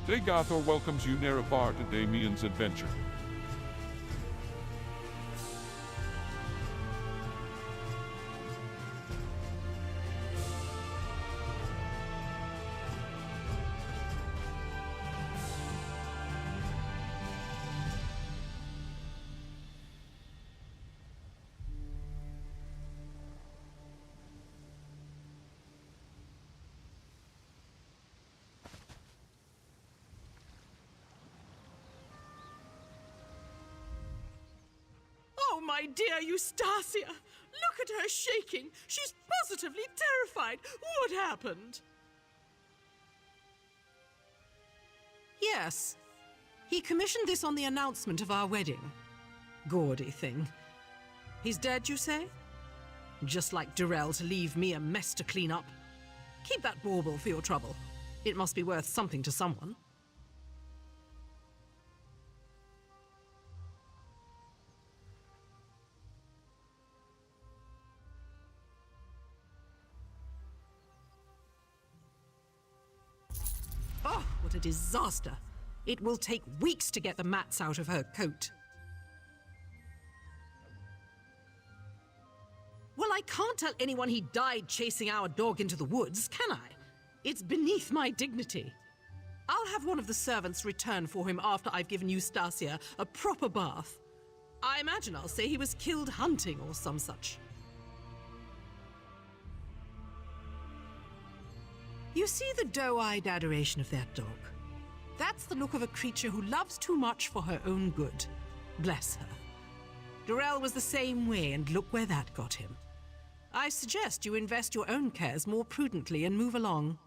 Dagathor welcomes you Nerabar to Damien's Adventure. Oh, my dear Eustacia! Look at her shaking! She's positively terrified! What happened? Yes. He commissioned this on the announcement of our wedding. Gaudy thing. He's dead, you say? Just like Darrell to leave me a mess to clean up. Keep that bauble for your trouble. It must be worth something to someone. Oh, what a disaster. It will take weeks to get the mats out of her coat. Well, I can't tell anyone he died chasing our dog into the woods, can I? It's beneath my dignity. I'll have one of the servants return for him after I've given Eustacia a proper bath. I imagine I'll say he was killed hunting or some such. You see the doe-eyed adoration of that dog? That's the look of a creature who loves too much for her own good. Bless her. Darrell was the same way, and look where that got him. I suggest you invest your own cares more prudently and move along.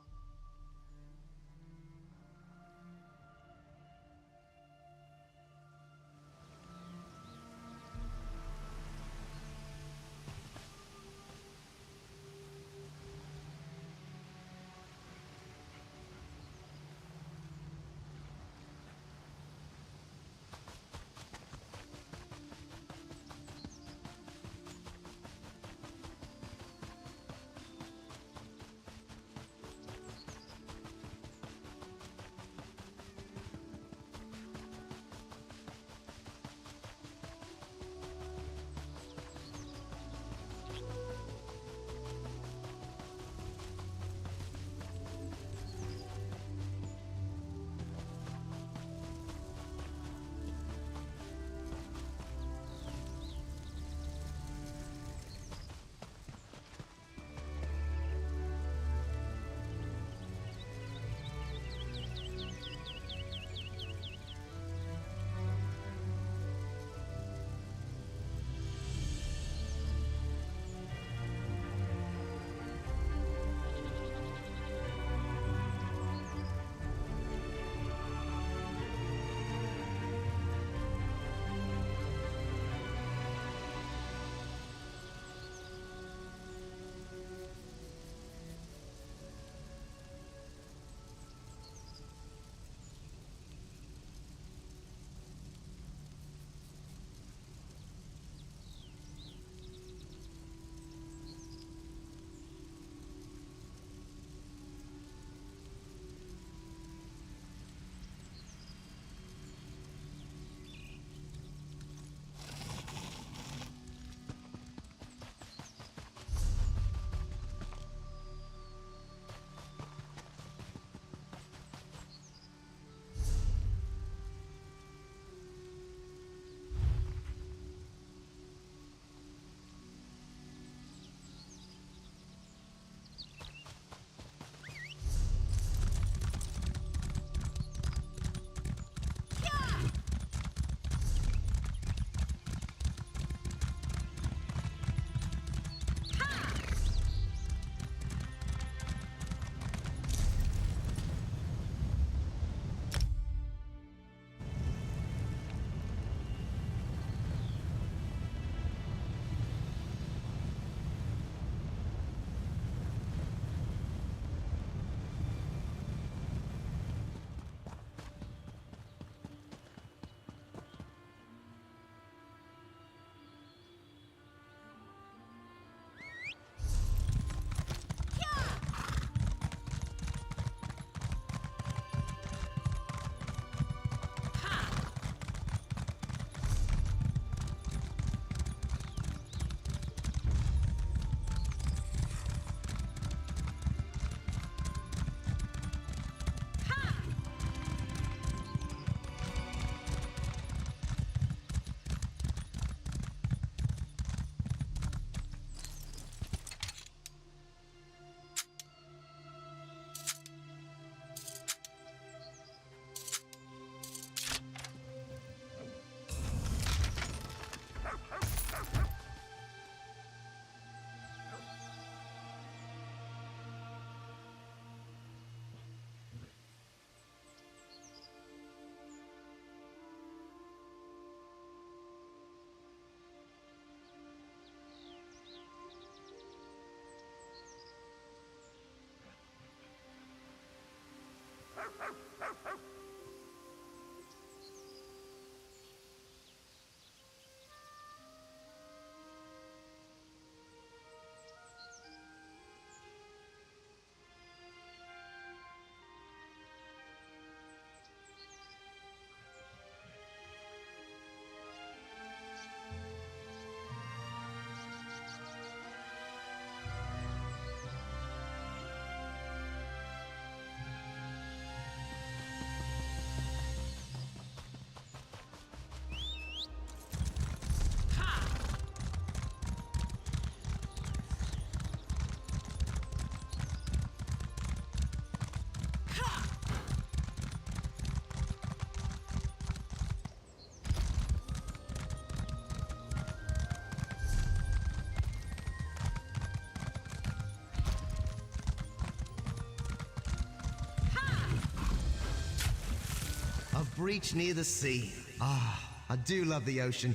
breach near the sea. Ah, I do love the ocean.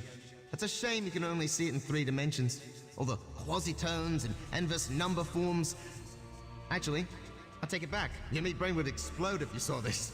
It's a shame you can only see it in 3 dimensions. All the quasitones and endless number forms. Actually, I take it back. Your meat brain would explode if you saw this.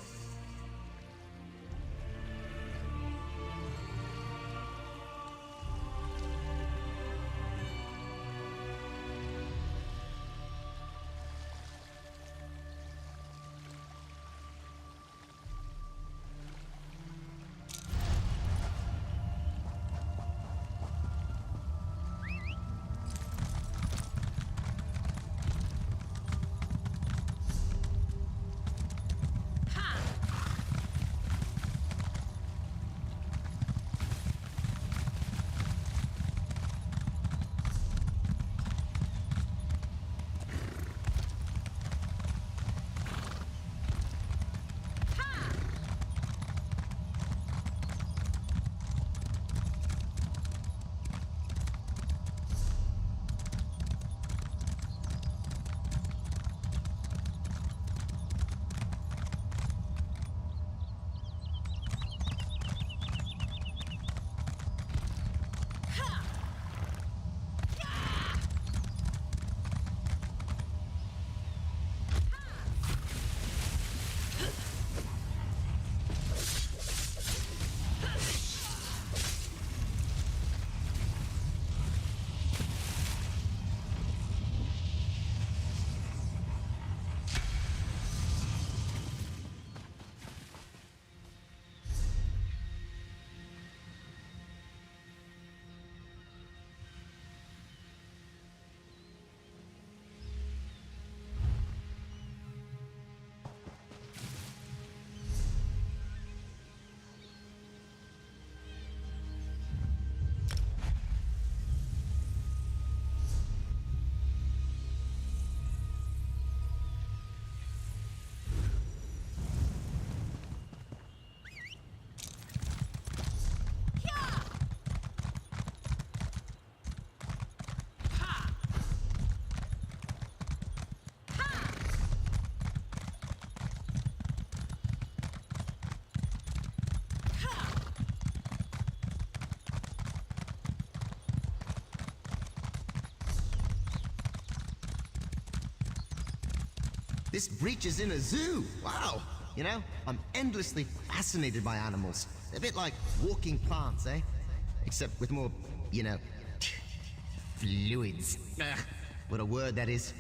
This breach is in a zoo. Wow. You know, I'm endlessly fascinated by animals. They're a bit like walking plants, eh? Except with more, you know, fluids. Ugh, what a word that is.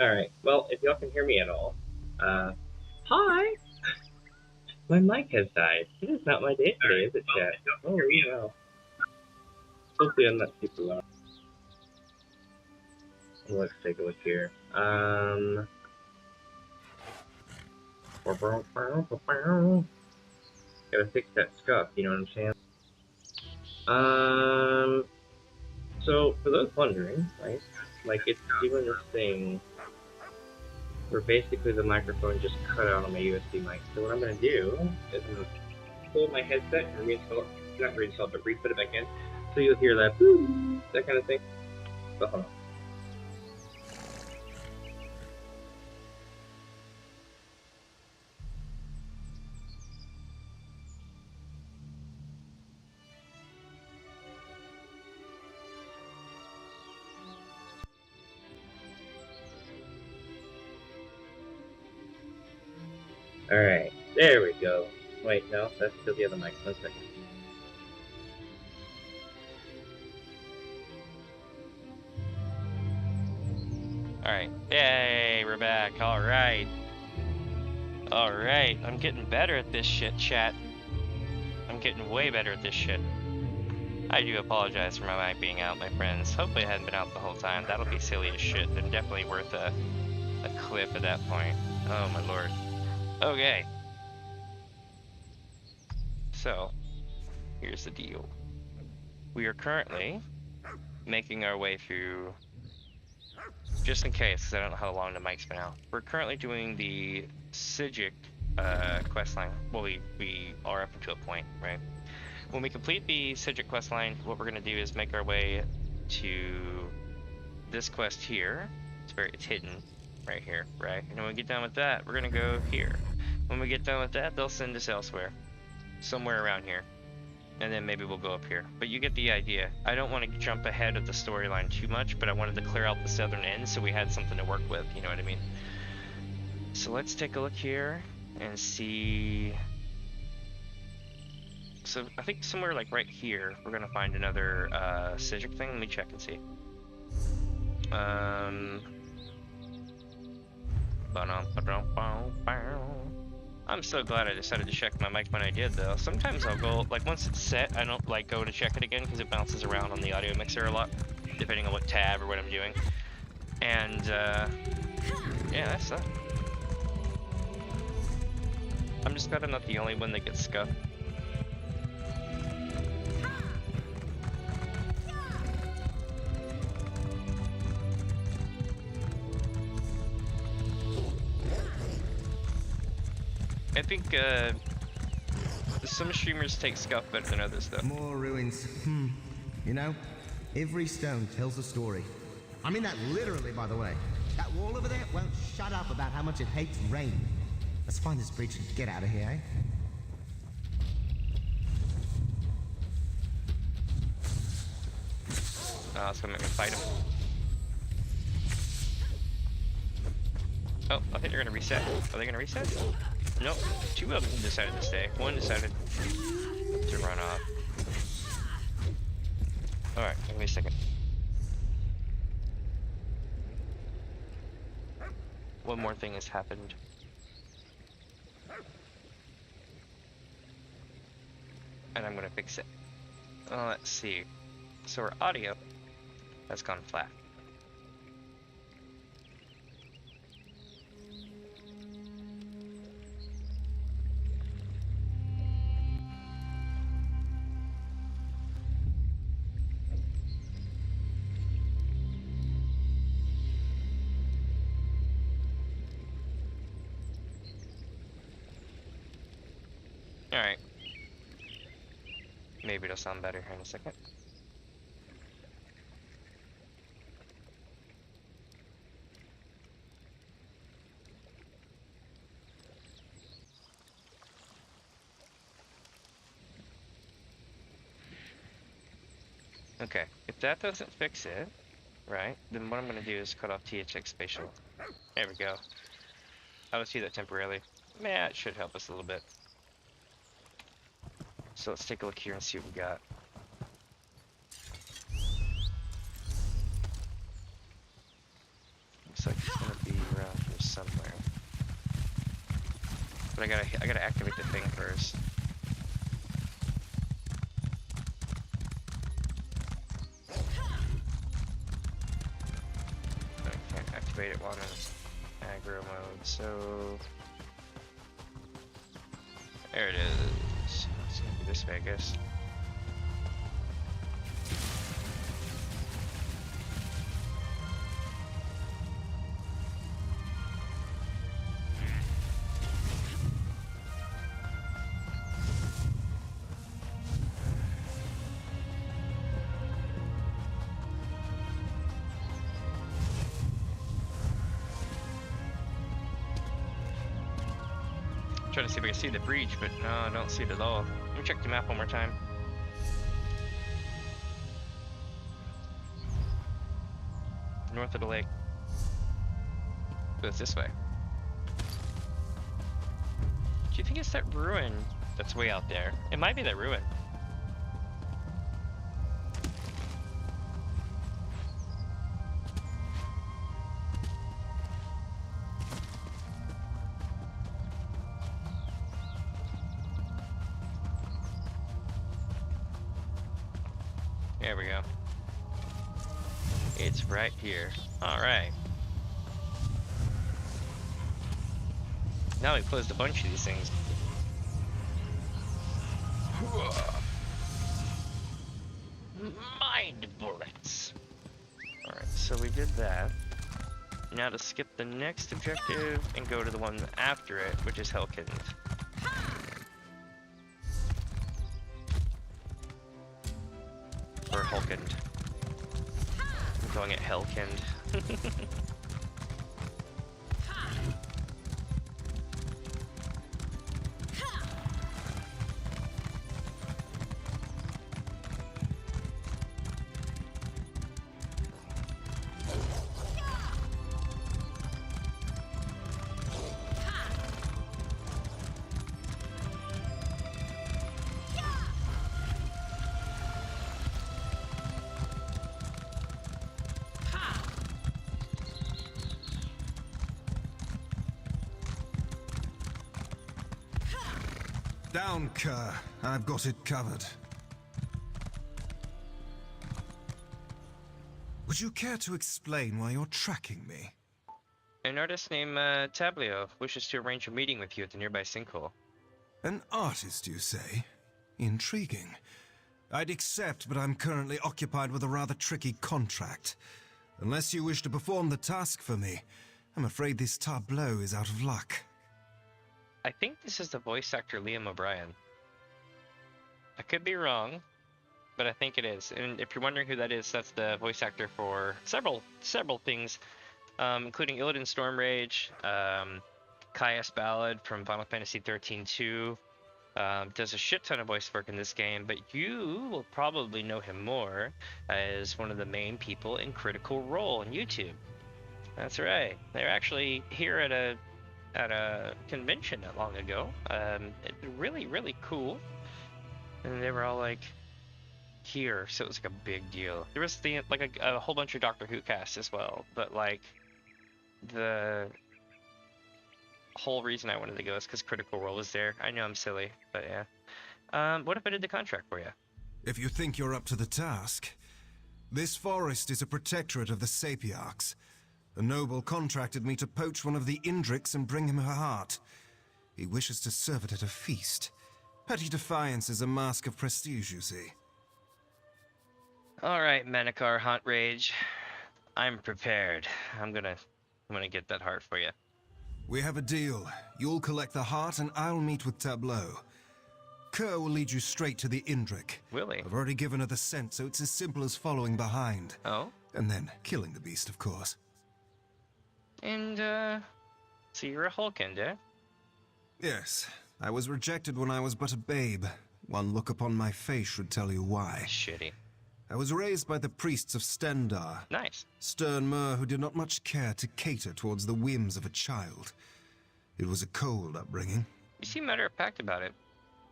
Alright, well, if y'all can hear me at all, hi! My mic has died. It is not my day today, is it, chat? Oh, no. Hopefully I'm not super loud. Let's take a look here. Gotta fix that scuff, you know what I'm saying? So, for those wondering, right, like, it's doing this thing where basically the microphone just cut out on my USB mic. So what I'm going to do is I'm going to pull my headset and reinstall it, not reinstall, but re-put it back in, so you'll hear that, that kind of thing. But hold on. Alright, there we go. Wait, no, that's still the other mic. 1 second. Alright. Yay, we're back. Alright. Alright, I'm getting better at this shit, chat. I'm getting way better at this shit. I do apologize for my mic being out, my friends. Hopefully it hadn't been out the whole time. That'll be silly as shit and definitely worth a clip at that point. Oh my lord. Okay. So, here's the deal. We are currently making our way through, just in case, because I don't know how long the mic's been out. We're currently doing the Sigic questline. Well, we are up until a point, right? When we complete the Sigic questline, what we're going to do is make our way to this quest here. It's hidden right here, right? And when we get done with that, we're going to go here. When we get done with that, they'll send us elsewhere. Somewhere around here. And then maybe we'll go up here. But you get the idea. I don't want to jump ahead of the storyline too much, but I wanted to clear out the southern end so we had something to work with, you know what I mean? So let's take a look here and see. So I think somewhere like right here, we're gonna find another Sigic thing. Let me check and see. I'm so glad I decided to check my mic when I did, though. Sometimes I'll go, like, once it's set, I don't, like, go to check it again because it bounces around on the audio mixer a lot, depending on what tab or what I'm doing. And, yeah, that's that. I'm just glad I'm not the only one that gets scuffed. I think some streamers take scuff better than others, though. More ruins. You know, every stone tells a story. I mean that literally, by the way. That wall over there won't shut up about how much it hates rain. Let's find this breach and get out of here, eh? Oh, it's gonna make me fight him. Oh, I think they're gonna reset. Are they gonna reset? Nope, 2 of them decided to stay. 1 decided to run off. Alright, give me a second. One more thing has happened. And I'm gonna fix it. Let's see. So our audio has gone flat. Alright. Maybe it'll sound better here in a second. Okay, if that doesn't fix it, right, then what I'm going to do is cut off THX spatial. There we go. I will see that temporarily. Yeah, it should help us a little bit. So let's take a look here and see what we got. Looks like it's going to be But I gotta activate the thing first. I can't activate it while I'm in aggro mode, so there it is. It's gonna be this way, I guess. Trying to see if I can see the breach, but no, I don't see it at all. Let me check the map one more time. North of the lake. So it's this way. Do you think it's that ruin that's way out there? It might be that ruin. There we go. It's right here. Alright. Now we've closed a bunch of these things. Mind bullets. Alright, so we did that. Now to skip the next objective and go to the one after it, which is Hellkind. Or Hulkind. I'm calling it Hellkind. Down, Kerr. I've got it covered. Would you care to explain why you're tracking me? An artist named Tamriel wishes to arrange a meeting with you at the nearby sinkhole. An artist, you say? Intriguing. I'd accept, but I'm currently occupied with a rather tricky contract. Unless you wish to perform the task for me, I'm afraid this tableau is out of luck. I think this is the voice actor Liam O'Brien. I could be wrong, but I think it is. And if you're wondering who that is, that's the voice actor for several things, including Illidan Stormrage, Caius Ballad from Final Fantasy 13-2. Does a shit ton of voice work in this game, but you will probably know him more as one of the main people in Critical Role on YouTube. That's right. They're actually here at a convention not long ago. Really cool. And they were all like here, so it was like a big deal. There was a whole bunch of Doctor Who casts as well, but like the whole reason I wanted to go is because Critical Role was there. I know I'm silly, but yeah. What if I did the contract for you? If you think you're up to the task, this forest is a protectorate of the Sapiarchs. A noble contracted me to poach one of the Indrics and bring him her heart. He wishes to serve it at a feast. Petty defiance is a mask of prestige, you see. Alright, Manakar Haunt Rage. I'm prepared. I'm gonna get that heart for you. We have a deal. You'll collect the heart and I'll meet with Tableau. Kerr will lead you straight to the Indric. Will he? I've already given her the scent, so it's as simple as following behind. Oh? And then killing the beast, of course. And, so you're a Hulkind, eh? Yes. I was rejected when I was but a babe. One look upon my face should tell you why. Shitty. I was raised by the priests of Stendar. Nice. Stern Mer who did not much care to cater towards the whims of a child. It was a cold upbringing. You seem matter-of-fact about it.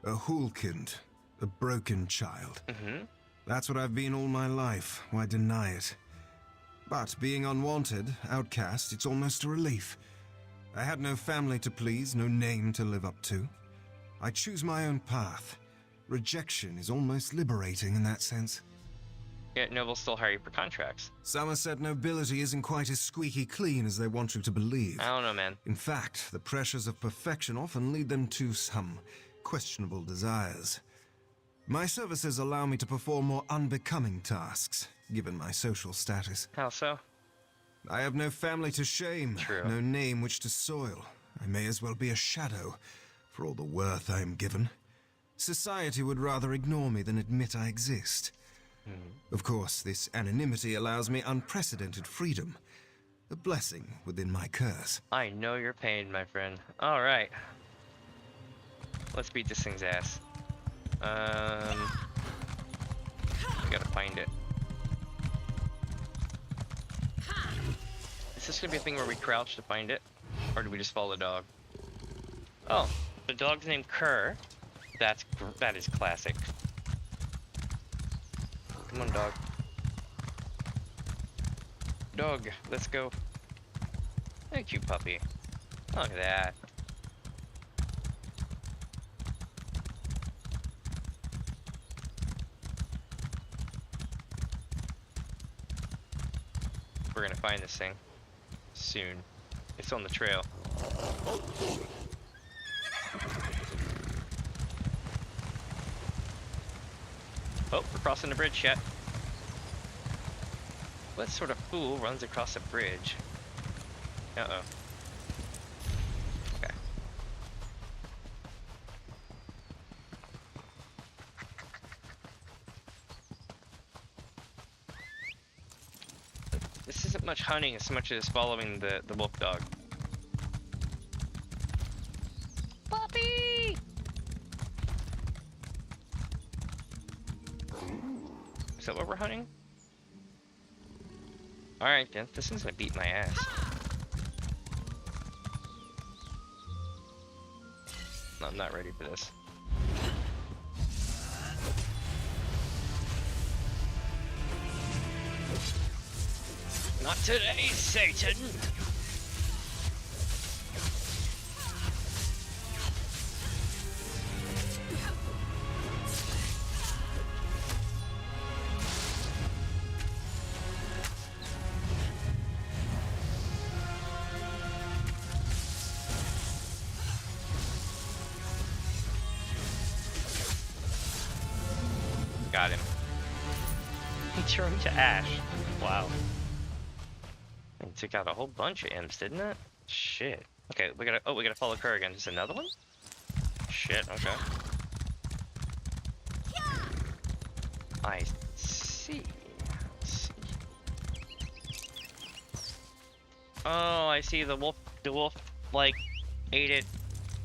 A Hulkind. A broken child. Mm-hmm. That's what I've been all my life. Why deny it? But being unwanted, outcast, it's almost a relief. I had no family to please, no name to live up to. I choose my own path. Rejection is almost liberating in that sense. Yet nobles still hire you for contracts. Summerset nobility isn't quite as squeaky clean as they want you to believe. I don't know, man. In fact, the pressures of perfection often lead them to some questionable desires. My services allow me to perform more unbecoming tasks, given my social status. How so? I have no family to shame, True. no name which to soil. I may as well be a shadow, for all the worth I am given. Society would rather ignore me than admit I exist. Of course, this anonymity allows me unprecedented freedom, a blessing within my curse. I know your pain, my friend. Alright. Let's beat this thing's ass. We gotta find it. Is this gonna be a thing where we crouch to find it? Or do we just follow the dog? Oh, the dog's named Kerr. That is classic. Come on, dog. Dog, let's go. Hey, cute puppy. Look at that. We're gonna find this thing soon. It's on the trail. Oh, we're crossing the bridge yet. What sort of fool runs across a bridge? Uh-oh. Okay. This isn't much hunting as much as following the wolf dog. Puppy! Is that what we're hunting? Alright then, this is gonna beat my ass. No, I'm not ready for this. Not today, Satan! Got him. He turned to ash. Wow. It took out a whole bunch of imps, didn't it? Shit. Okay, we gotta follow Kerr again. Just another one? Shit, okay. I see. Oh, I see. The wolf like ate it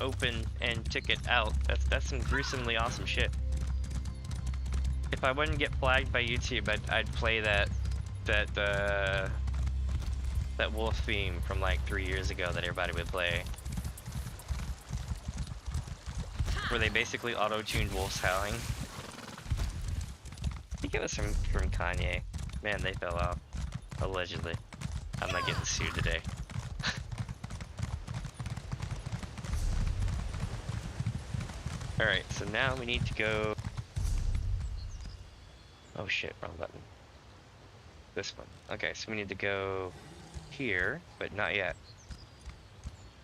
open and took it out. That's some gruesomely awesome shit. If I wouldn't get flagged by YouTube, I'd play that wolf theme from like 3 years ago that everybody would play, where they basically auto-tuned wolves howling. I think it was from Kanye. Man, they fell off. Allegedly. I'm not getting sued today. Alright, so now we need to go... Oh shit, wrong button. This one. Okay, so we need to go here, but not yet,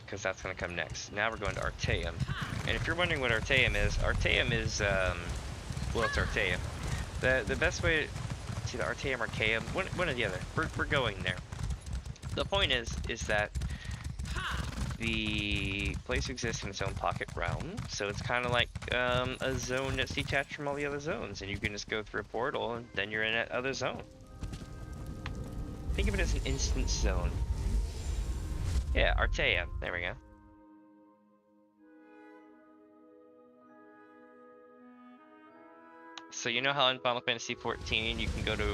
because that's going to come next. Now we're going to Artaeum. And if you're wondering what Artaeum is, well, it's Artaeum. The best way to see the Artaeum, Archaeum, one or the other. We're going there. The point is that the place exists in its own pocket realm, so it's kind of like a zone that's detached from all the other zones, and you can just go through a portal, and then you're in that other zone. Think of it as an instance zone. Yeah, Artaeum. There we go. So you know how in Final Fantasy XIV you can go to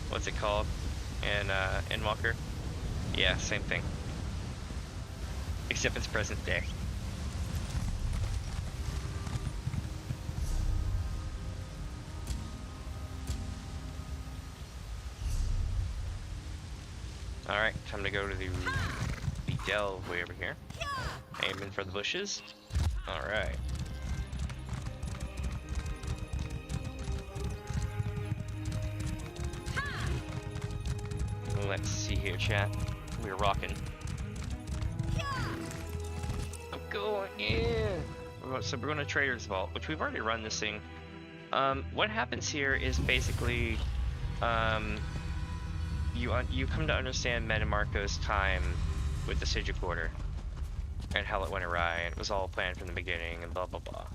what's it called? Endwalker? Yeah, same thing. Except it's present day. Alright, time to go to the delve way over here. Aiming for the bushes. Alright. Let's see here, chat. We're rocking. I'm going in! So we're going to Trader's Vault, which we've already run this thing. What happens here is basically, you come to understand Metamarco's time with the Sigil Quarter, and how it went awry, and it was all planned from the beginning, and blah blah blah.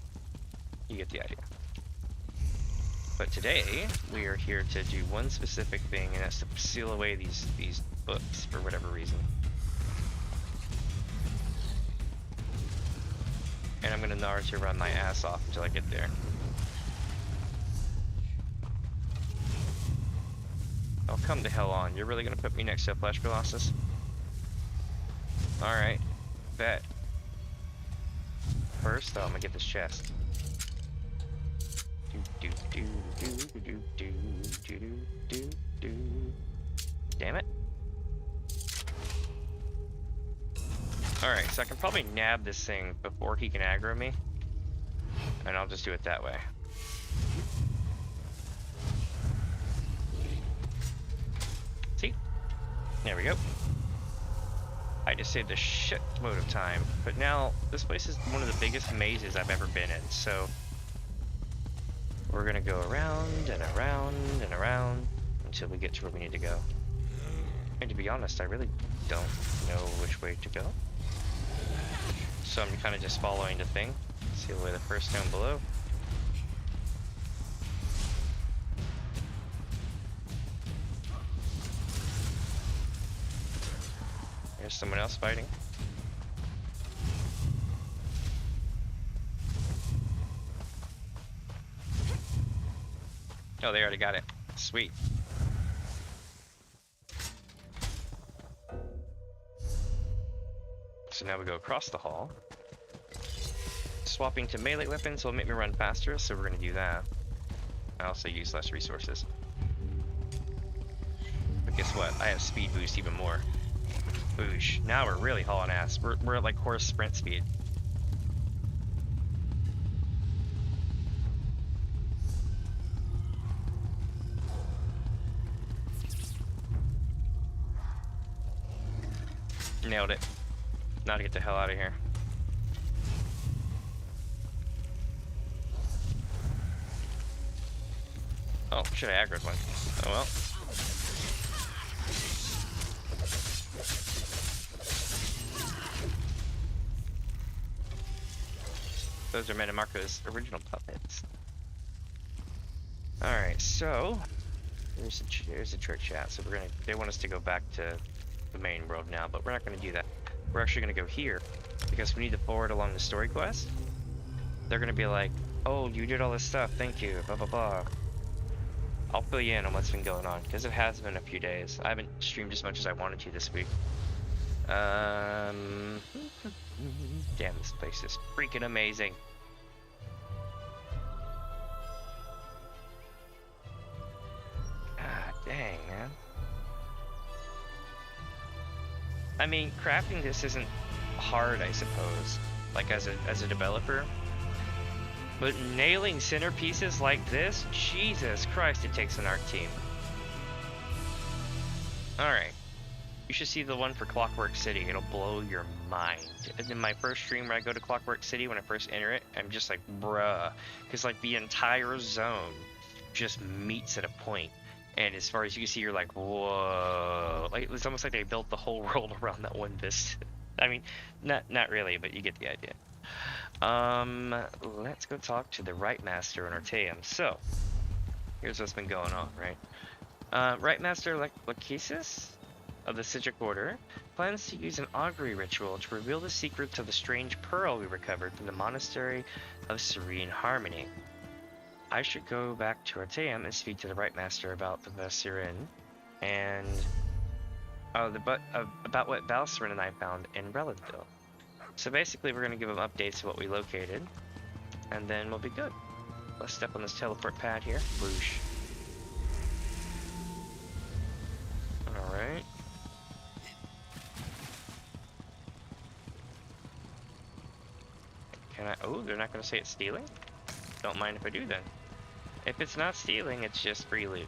You get the idea. But today, we are here to do one specific thing, and that's to seal away these books for whatever reason. And I'm gonna Naruto run my ass off until I get there. Oh, come the hell on. You're really gonna put me next to a Flesh Colossus? Alright. Bet. First, though, I'm gonna get this chest. Damn it. Alright, so I can probably nab this thing before he can aggro me. And I'll just do it that way. See? There we go. I just saved a shitload of time. But now, this place is one of the biggest mazes I've ever been in, so... we're gonna go around and around and around until we get to where we need to go. And to be honest, I really don't know which way to go. So I'm kind of just following the thing. See the way the first stone below. There's someone else fighting. Oh, they already got it. Sweet. So now we go across the hall. Swapping to melee weapons will make me run faster, so we're going to do that. I also use less resources. But guess what? I have speed boost even more. Boosh. Now we're really hauling ass. We're at like horse sprint speed. Nailed it. Now to get the hell out of here. Oh, should have aggroed one. Oh well. Those are Metamarco's original puppets. Alright, so there's a church chat, so they want us to go back to the main world now, but we're not going to do that. We're actually going to go here because we need to forward along the story quest. They're going to be like, oh, you did all this stuff, thank you, blah blah blah. I'll fill you in on what's been going on because it has been a few days. I haven't streamed as much as I wanted to this week. Damn, this place is freaking amazing. God dang, man. I mean, crafting this isn't hard, I suppose, like as a developer. But nailing centerpieces like this, Jesus Christ, it takes an art team. Alright. You should see the one for Clockwork City. It'll blow your mind. In my first stream where I go to Clockwork City, when I first enter it, I'm just like, bruh. Because like the entire zone just meets at a point. And as far as you can see, you're like, whoa. Like, it's almost like they built the whole world around that one vista. I mean, not really, but you get the idea. Let's go talk to the Rite Master in Artaeum. So, here's what's been going on, right? Rite Master Lachesis of the Sigil Order plans to use an augury ritual to reveal the secrets of the strange pearl we recovered from the Monastery of Serene Harmony. I should go back to Artaeum and speak to the Rite Master about the Serene and about what Valserin and I found in Relinville. So basically, we're going to give them updates of what we located, and then we'll be good. Let's step on this teleport pad here. Whoosh. Alright. they're not going to say it's stealing? Don't mind if I do then. If it's not stealing, it's just free loot.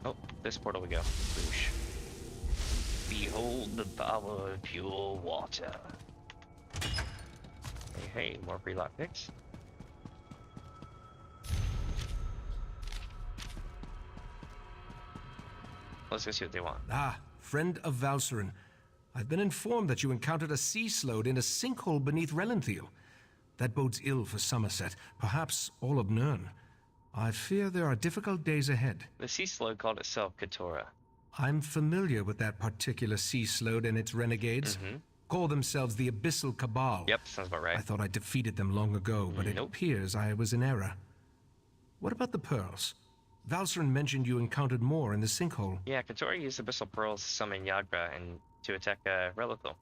Oh, this portal we go. Boosh. Behold the power of pure water. Hey, more free lockpicks. Let's go see what they want. Ah, friend of Valcerin. I've been informed that you encountered a sea slode in a sinkhole beneath Relenthiel. That bodes ill for Summerset, perhaps all of Nirn. I fear there are difficult days ahead. The sea slode called itself Keturah. I'm familiar with that particular sea slode and its renegades. Call themselves the Abyssal Cabal. Yep, sounds about right. I thought I defeated them long ago, but it appears I was in error. What about the pearls? Valcerin mentioned you encountered more in the sinkhole. Yeah, Keturah used Abyssal Pearls to summon Yagra and to attack Relithil.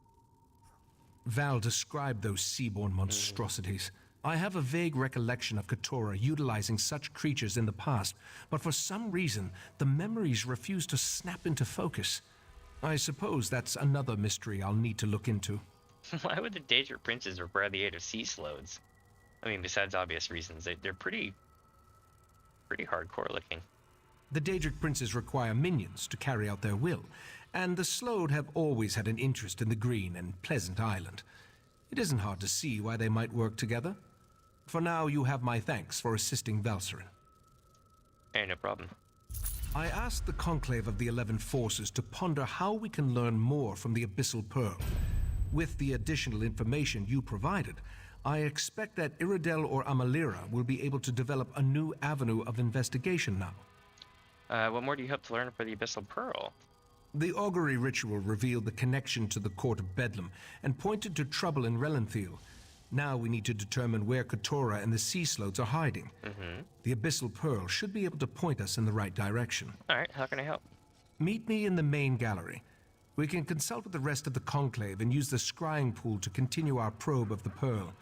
Val described those seaborne monstrosities. I have a vague recollection of Keturah utilizing such creatures in the past, but for some reason, the memories refuse to snap into focus. I suppose that's another mystery I'll need to look into. Why would the daedric princes require the aid of sea slodes? I mean, besides obvious reasons, they're pretty hardcore looking. The daedric princes require minions to carry out their will, and the Slode have always had an interest in the green and pleasant island. It isn't hard to see why they might work together. For now, you have my thanks for assisting Valcerin. Hey, no problem. I asked the Conclave of the 11 Forces to ponder how we can learn more from the Abyssal Pearl. With the additional information you provided, I expect that Iridel or Amalira will be able to develop a new avenue of investigation now. What more do you hope to learn for the Abyssal Pearl? The augury ritual revealed the connection to the Court of Bedlam and pointed to trouble in Relenthiel. Now we need to determine where Keturah and the sea slodes are hiding. The Abyssal Pearl should be able to point us in the right direction. Alright, how can I help? Meet me in the main gallery. We can consult with the rest of the Conclave and use the scrying pool to continue our probe of the Pearl.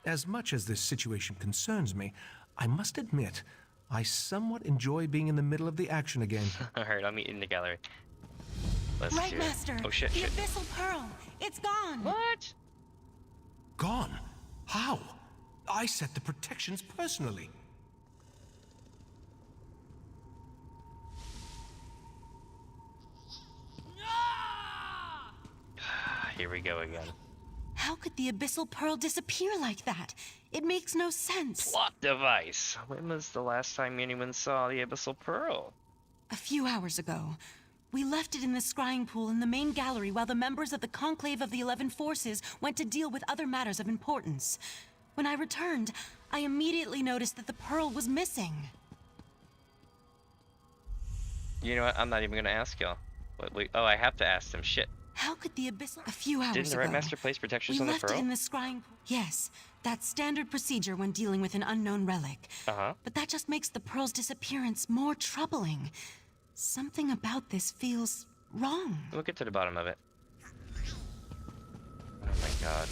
As much as this situation concerns me, I must admit, I somewhat enjoy being in the middle of the action again. Alright, I'll meet you in the gallery. Let's Right, do it. Master. Oh shit, the shit. Abyssal Pearl. It's gone. What? Gone? How? I set the protections personally. Here we go again. How could the Abyssal Pearl disappear like that? It makes no sense. Plot device. When was the last time anyone saw the Abyssal Pearl? A few hours ago. We left it in the scrying pool in the main gallery while the members of the Conclave of the 11 Forces went to deal with other matters of importance. When I returned, I immediately noticed that the pearl was missing. You know what? I'm not even gonna ask y'all. Oh, I have to ask them. Shit. How could the Abyssal... A few hours Didn't the ago, Red Master place protections we on the left pearl? it in the scrying pool. Yes, that's standard procedure when dealing with an unknown relic. But that just makes the pearl's disappearance more troubling. Something about this feels wrong. We'll get to the bottom of it. Oh my god.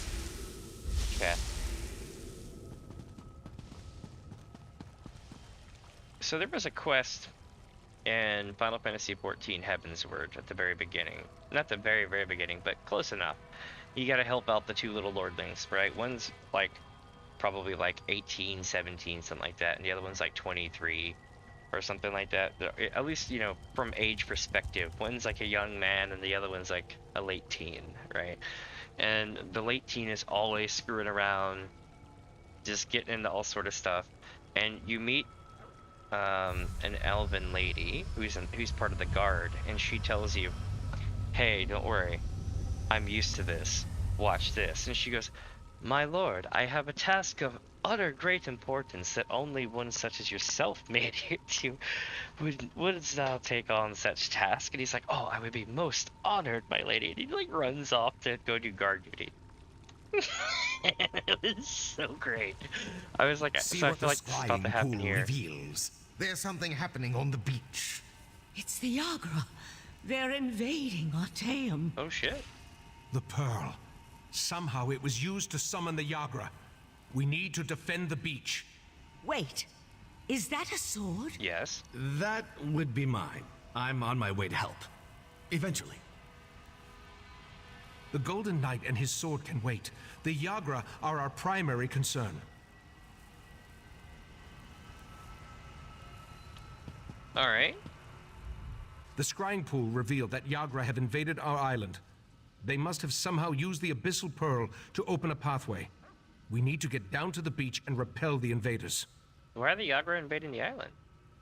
Okay. So there was a quest in Final Fantasy XIV Heavensward at the very beginning. Not the very, very beginning, but close enough. You gotta help out the two little lordlings, right? One's like, probably like 18, 17, something like that, and the other one's like 23. Or something like that. At least, you know, from age perspective. One's like a young man and the other one's like a late teen, right? And the late teen is always screwing around, just getting into all sort of stuff. And you meet an elven lady who's part of the guard, and she tells you, hey, don't worry, I'm used to this. Watch this. And she goes, my lord, I have a task of utter great importance that only one such as yourself may adhere to. Wouldst thou take on such task? And he's like, oh, I would be most honored, my lady. And he like runs off to go do guard duty. It was so great. I was like, See so I what feel the like this is about to happen pool here. reveals. There's something happening on the beach. It's the Yagra. They're invading Artaeum. Oh shit. The Pearl. Somehow it was used to summon the Yagra. We need to defend the beach. Wait, is that a sword? Yes. That would be mine. I'm on my way to help. Eventually. The Golden Knight and his sword can wait. The Yagra are our primary concern. All right. The scrying pool revealed that Yagra have invaded our island. They must have somehow used the Abyssal Pearl to open a pathway. We need to get down to the beach and repel the invaders. Why are the Yagra invading the island?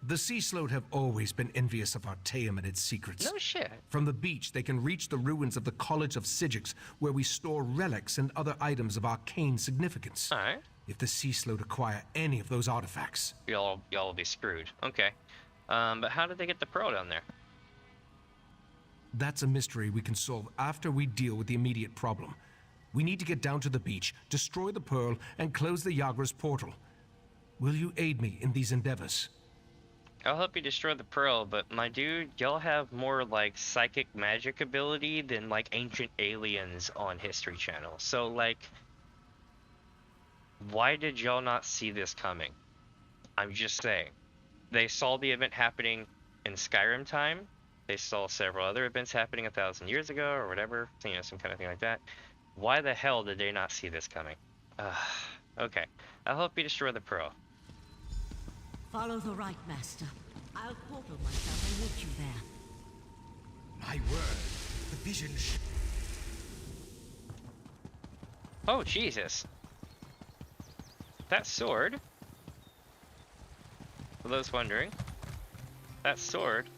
The Sea Sloat have always been envious of our Teum and its secrets. No shit. From the beach, they can reach the ruins of the College of Sigix, where we store relics and other items of arcane significance. All right. If the Sea Sloat acquire any of those artifacts... Y'all will be screwed. Okay. But how did they get the pearl down there? That's a mystery we can solve after we deal with the immediate problem. We need to get down to the beach, destroy the pearl, and close the Yagra's portal. Will you aid me in these endeavors? I'll help you destroy the pearl, but my dude, y'all have more like psychic magic ability than like ancient aliens on History Channel. So like, why did y'all not see this coming? I'm just saying. They saw the event happening in Skyrim time. They saw several other events happening 1,000 years ago or whatever, you know, some kind of thing like that. Why the hell did they not see this coming? Okay, I'll help you destroy the pearl. Follow the right, Master. I'll portal myself and meet you there. My word, the vision. Oh, Jesus. That sword, for those wondering, that sword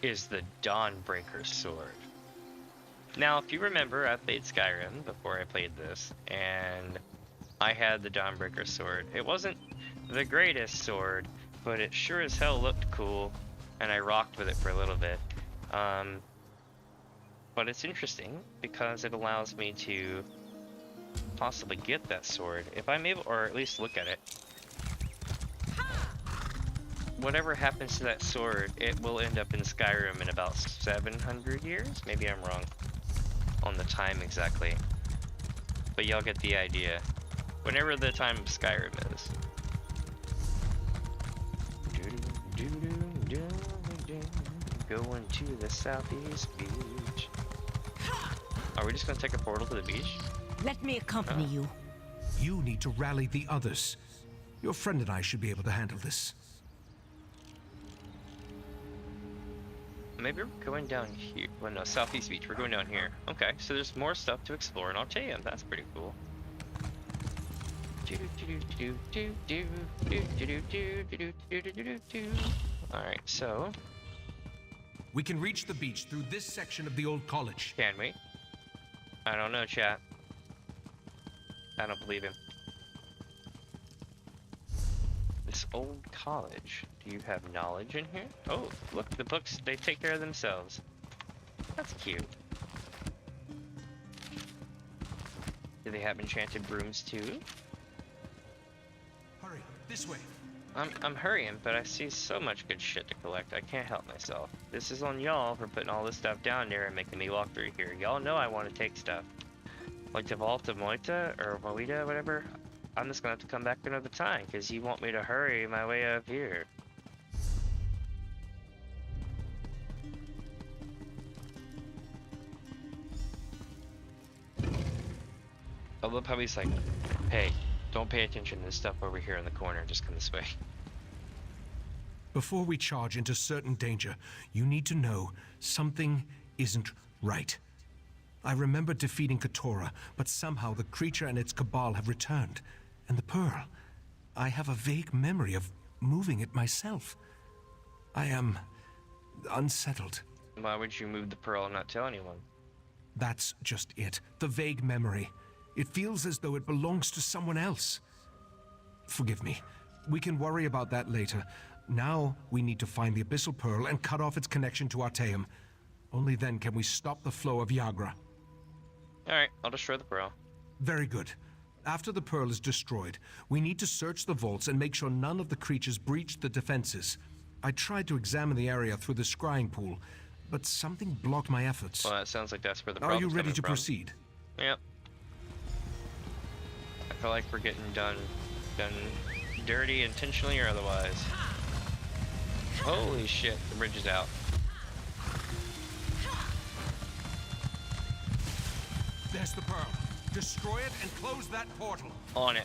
is the Dawnbreaker sword. Now, if you remember, I played Skyrim before I played this, and I had the Dawnbreaker sword. It wasn't the greatest sword, but it sure as hell looked cool, and I rocked with it for a little bit. But it's interesting because it allows me to possibly get that sword if I'm able, or at least look at it. Whatever happens to that sword, it will end up in Skyrim in about 700 years? Maybe I'm wrong on the time exactly. But y'all get the idea. Whenever the time of Skyrim is. Going to the southeast beach. Are we just gonna take a portal to the beach? Let me accompany you. You need to rally the others. Your friend and I should be able to handle this. Maybe we're going down here. Well, no, southeast beach. We're going down here. Okay, so there's more stuff to explore in Alteum. That's pretty cool. Alright, so... We can reach the beach through this section of the old college. Can we? I don't know, chat. I don't believe him. This old college. Do you have knowledge in here? Oh, look, the books, they take care of themselves. That's cute. Do they have enchanted brooms too? Hurry, this way. I'm hurrying, but I see so much good shit to collect, I can't help myself. This is on y'all for putting all this stuff down there and making me walk through here. Y'all know I want to take stuff. Like the Vault of Moita, or Moita, whatever. I'm just gonna have to come back another time, because you want me to hurry my way up here. I love how he's like, hey, don't pay attention to this stuff over here in the corner, just come this way. Before we charge into certain danger, you need to know something isn't right. I remember defeating Keturah, but somehow the creature and its cabal have returned. And the pearl, I have a vague memory of moving it myself. I am unsettled. Why would you move the pearl and not tell anyone? That's just it, the vague memory. It feels as though it belongs to someone else. Forgive me. We can worry about that later. Now we need to find the Abyssal Pearl and cut off its connection to Arteum. Only then can we stop the flow of Yagra. Alright, I'll destroy the pearl. Very good. After the pearl is destroyed, we need to search the vaults and make sure none of the creatures breach the defenses. I tried to examine the area through the scrying pool, but something blocked my efforts. Well, that sounds like that's where the Are problem's you ready to coming from. proceed? Yep. I feel like we're getting done dirty intentionally or otherwise. Holy shit, the bridge is out. There's the pearl. Destroy it and close that portal. On it.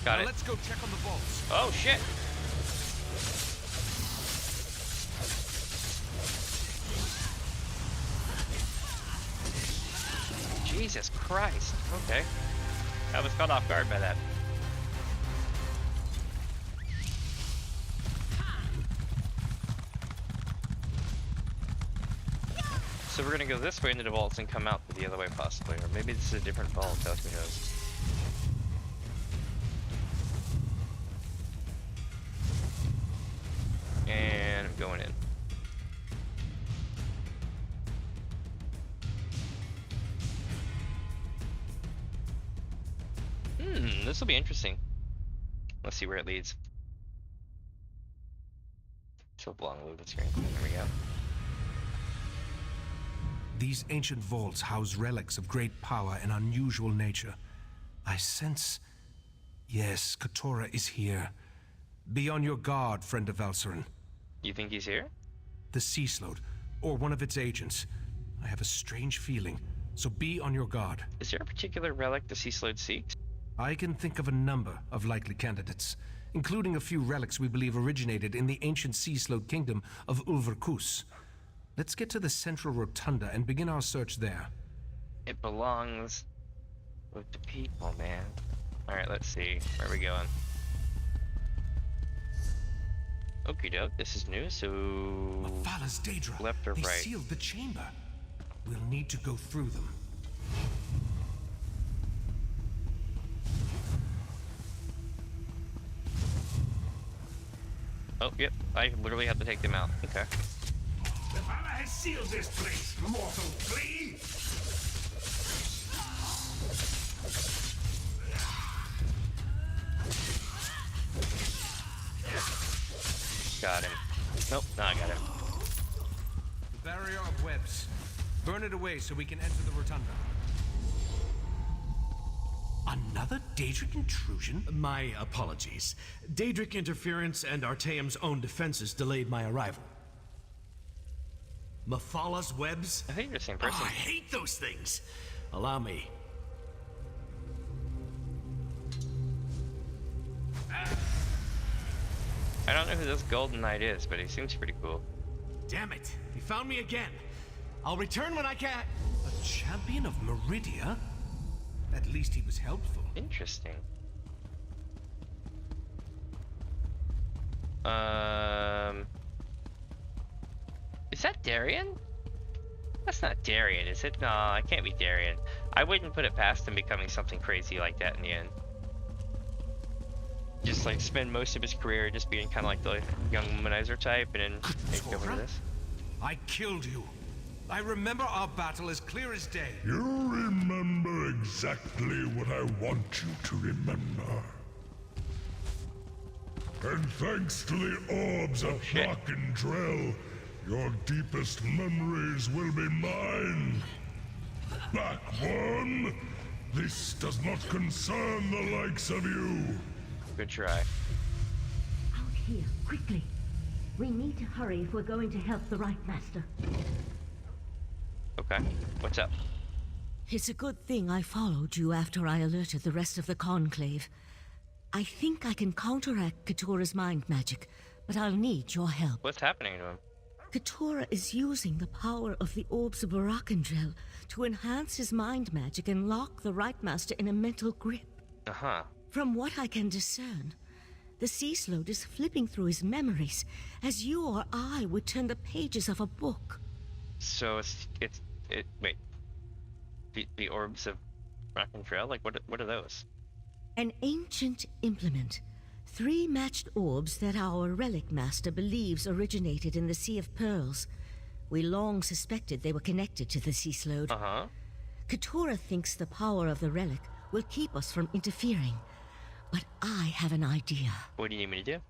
Got it. Let's go check on the vaults. Oh shit. Jesus Christ. Okay. I was caught off guard by that. So we're gonna go this way into the vaults and come out the other way possibly. Or maybe this is a different vault, who knows. And I'm going in. This will be interesting. Let's see where it leads. So long load the screen. There we go. These ancient vaults house relics of great power and unusual nature. I sense... Yes, Keturah is here. Be on your guard, friend of Valcerin. You think he's here? The Sea Slode, or one of its agents. I have a strange feeling, so be on your guard. Is there a particular relic the Sea Slode seeks? I can think of a number of likely candidates, including a few relics we believe originated in the ancient Sea Slode kingdom of Ulverkus. Let's get to the central rotunda and begin our search there. It belongs with the people, man. Alright, let's see. Where are we going? Okie doke, this is new, so... Mephalah's daedra. Left or They right? sealed the chamber. We'll need to go through them. Oh, yep. I literally have to take them out. Okay. Mephalah has sealed this place, mortal flea! Got him. Nope, no, I got him. The barrier of webs. Burn it away so we can enter the rotunda. Another daedric intrusion? My apologies. Daedric interference and Artaeum's own defenses delayed my arrival. Mephalah's webs? I think you're the same person. Oh, I hate those things. Allow me. I don't know who this Golden Knight is, but he seems pretty cool. Damn it. He found me again. I'll return when I can. A champion of Meridia? At least he was helpful. Interesting. Is that Darien? That's not Darien, is it? No, it can't be Darien. I wouldn't put it past him becoming something crazy like that in the end. Just like spend most of his career just being kind of like the young womanizer type and then take over to this. I killed you. I remember our battle as clear as day. You remember exactly what I want you to remember. And thanks to the orbs of Drell, your deepest memories will be mine. Back one, this does not concern the likes of you. Good try. Out here, quickly. We need to hurry if we're going to help the Right Master. Okay, what's up? It's a good thing I followed you after I alerted the rest of the Conclave. I think I can counteract Keturah's mind magic, but I'll need your help. What's happening to him? Keturah is using the power of the orbs of Barakandrel to enhance his mind magic and lock the Right Master in a mental grip. Uh-huh. From what I can discern, the Sea Slode is flipping through his memories as you or I would turn the pages of a book. So wait. The orbs of Rock and Trail? Like, what are those? An ancient implement. 3 matched orbs that our Relic Master believes originated in the Sea of Pearls. We long suspected they were connected to the Sea Slode. Uh-huh. Keturah thinks the power of the relic will keep us from interfering. But I have an idea. What do you need me to do?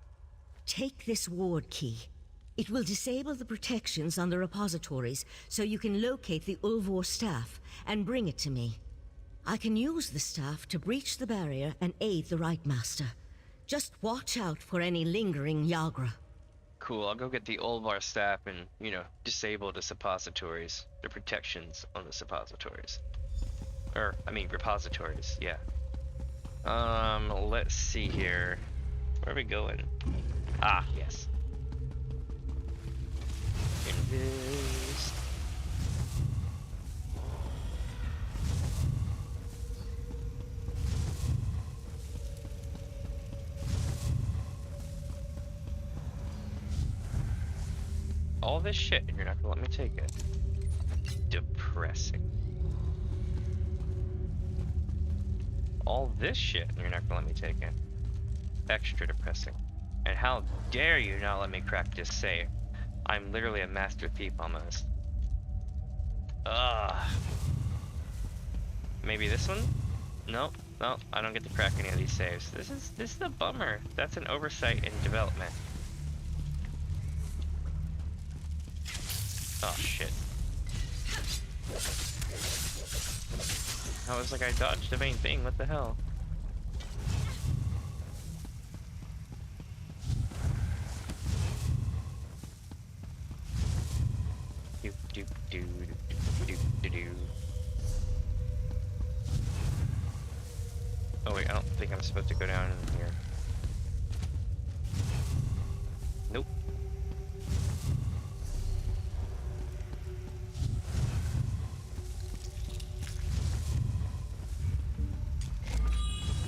Take this ward key. It will disable the protections on the repositories so you can locate the Ulvor staff and bring it to me. I can use the staff to breach the barrier and aid the Right Master. Just watch out for any lingering Yagra. Cool, I'll go get the Olvar staff and, you know, disable the suppositories. The protections on the suppositories. Or, I mean, repositories, yeah. Let's see here. Where are we going? Ah, yes. Invis. All this shit and you're not gonna let me take it. Depressing. All this shit and you're not gonna let me take it. Extra depressing. And how dare you not let me crack this save? I'm literally a master thief almost. Ugh. Maybe this one? Nope. No, I don't get to crack any of these saves. This is a bummer. That's an oversight in development. Oh shit. I was like, I dodged the main thing, what the hell? Do do do do do do do. Oh wait, I don't think I'm supposed to go down in here. Nope.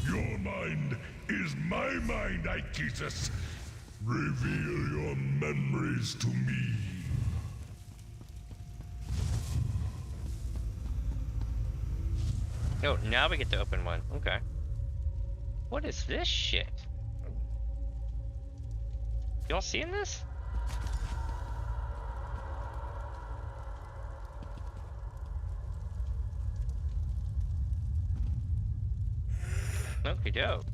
Your mind is my mind, Ikesus. Reveal your memories to me. Oh, now we get to open one. Okay. What is this shit? Y'all seeing this? Okie doke.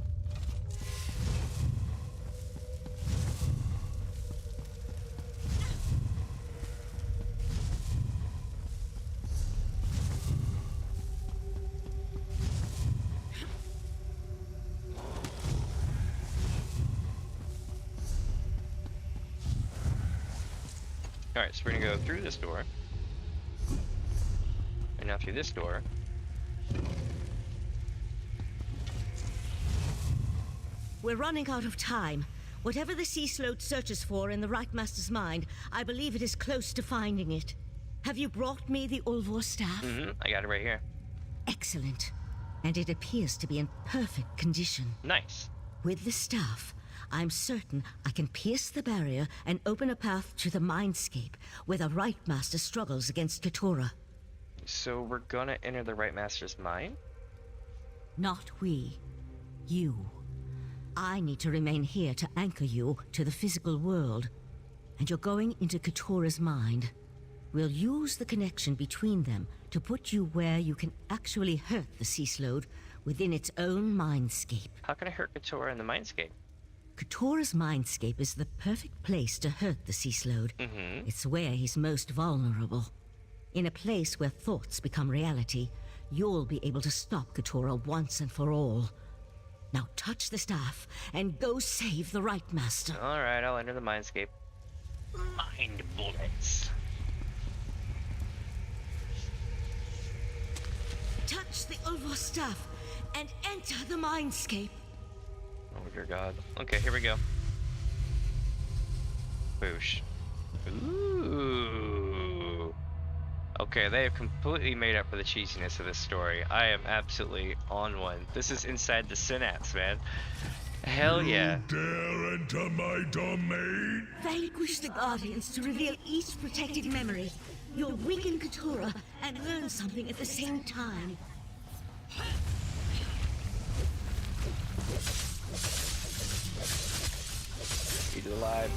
Alright, so we're gonna go through this door. And now through this door. We're running out of time. Whatever the Sea Sloat searches for in the Right Master's mind, I believe it is close to finding it. Have you brought me the Ulvor staff? Mm-hmm, I got it right here. Excellent. And it appears to be in perfect condition. Nice. With the staff, I'm certain I can pierce the barrier and open a path to the Mindscape, where the Right Master struggles against Keturah. So we're gonna enter the Right Master's mind? Not we. You. I need to remain here to anchor you to the physical world. And you're going into Keturah's mind. We'll use the connection between them to put you where you can actually hurt the Sea Sloat within its own Mindscape. How can I hurt Keturah in the Mindscape? Keturah's Mindscape is the perfect place to hurt the Sea Sloat. Mm-hmm. It's where he's most vulnerable. In a place where thoughts become reality, you'll be able to stop Keturah once and for all. Now touch the staff and go save the Right Master. Alright, I'll enter the Mindscape. Mind bullets. Touch the Ulvor staff and enter the Mindscape. Oh dear God. Okay, here we go. Boosh. Ooh. Okay, they have completely made up for the cheesiness of this story. I am absolutely on one. This is inside the synapse, man. Hell yeah. You dare enter my domain? Vanquish the Guardians to reveal each protected memory. You'll weaken Keturah and learn something at the same time. He's alive.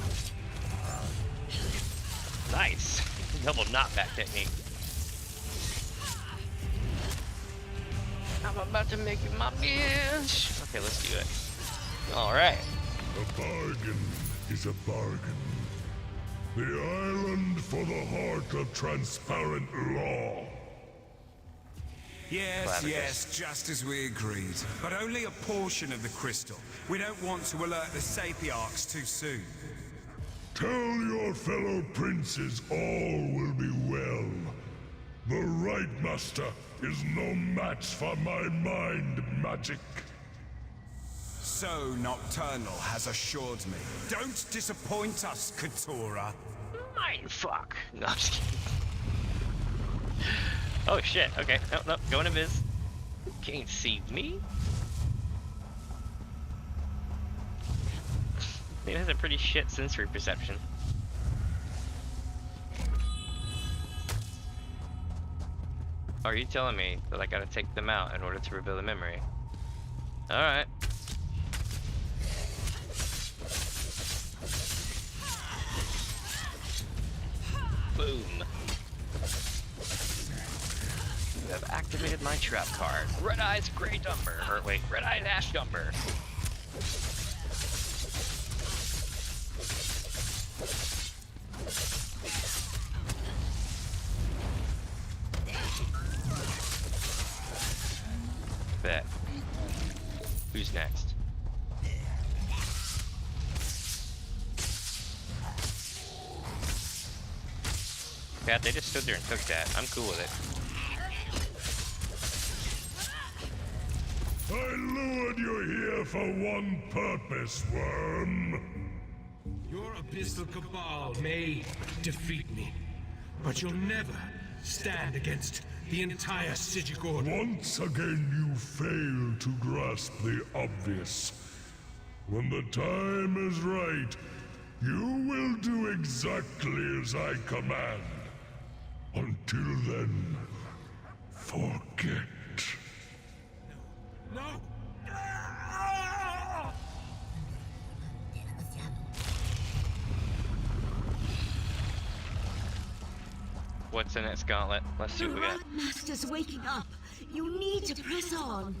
Nice. Double knockback technique. I'm about to make you my bitch. Okay, let's do it. Alright. A bargain is a bargain. The island for the heart of transparent law. Yes, Glad yes, just as we agreed. But only a portion of the crystal. We don't want to alert the Sapiarchs too soon. Tell your fellow princes all will be well. The Right Master is no match for my mind magic. So Nocturnal has assured me. Don't disappoint us, Keturah. Mindfuck. No, I'm just kidding. Oh shit, okay. No, go into Viz. Can't see me? He has a pretty shit sensory perception. Are you telling me that I gotta take them out in order to reveal the memory? Alright. Boom. You have activated my trap card. Red Eyes Grey Dumber. Or wait, Red Eyes Ash Dumber. Bet. Who's next? Yeah, they just stood there and took that. I'm cool with it. I lured you here for one purpose, worm. Your abyssal cabal may defeat me, but you'll never stand against the entire Psijic Order. Once again you fail to grasp the obvious. When the time is right, you will do exactly as I command. Until then, forget. No! What's in its gauntlet? Let's see what we got. The Master's waking up. You need to press on.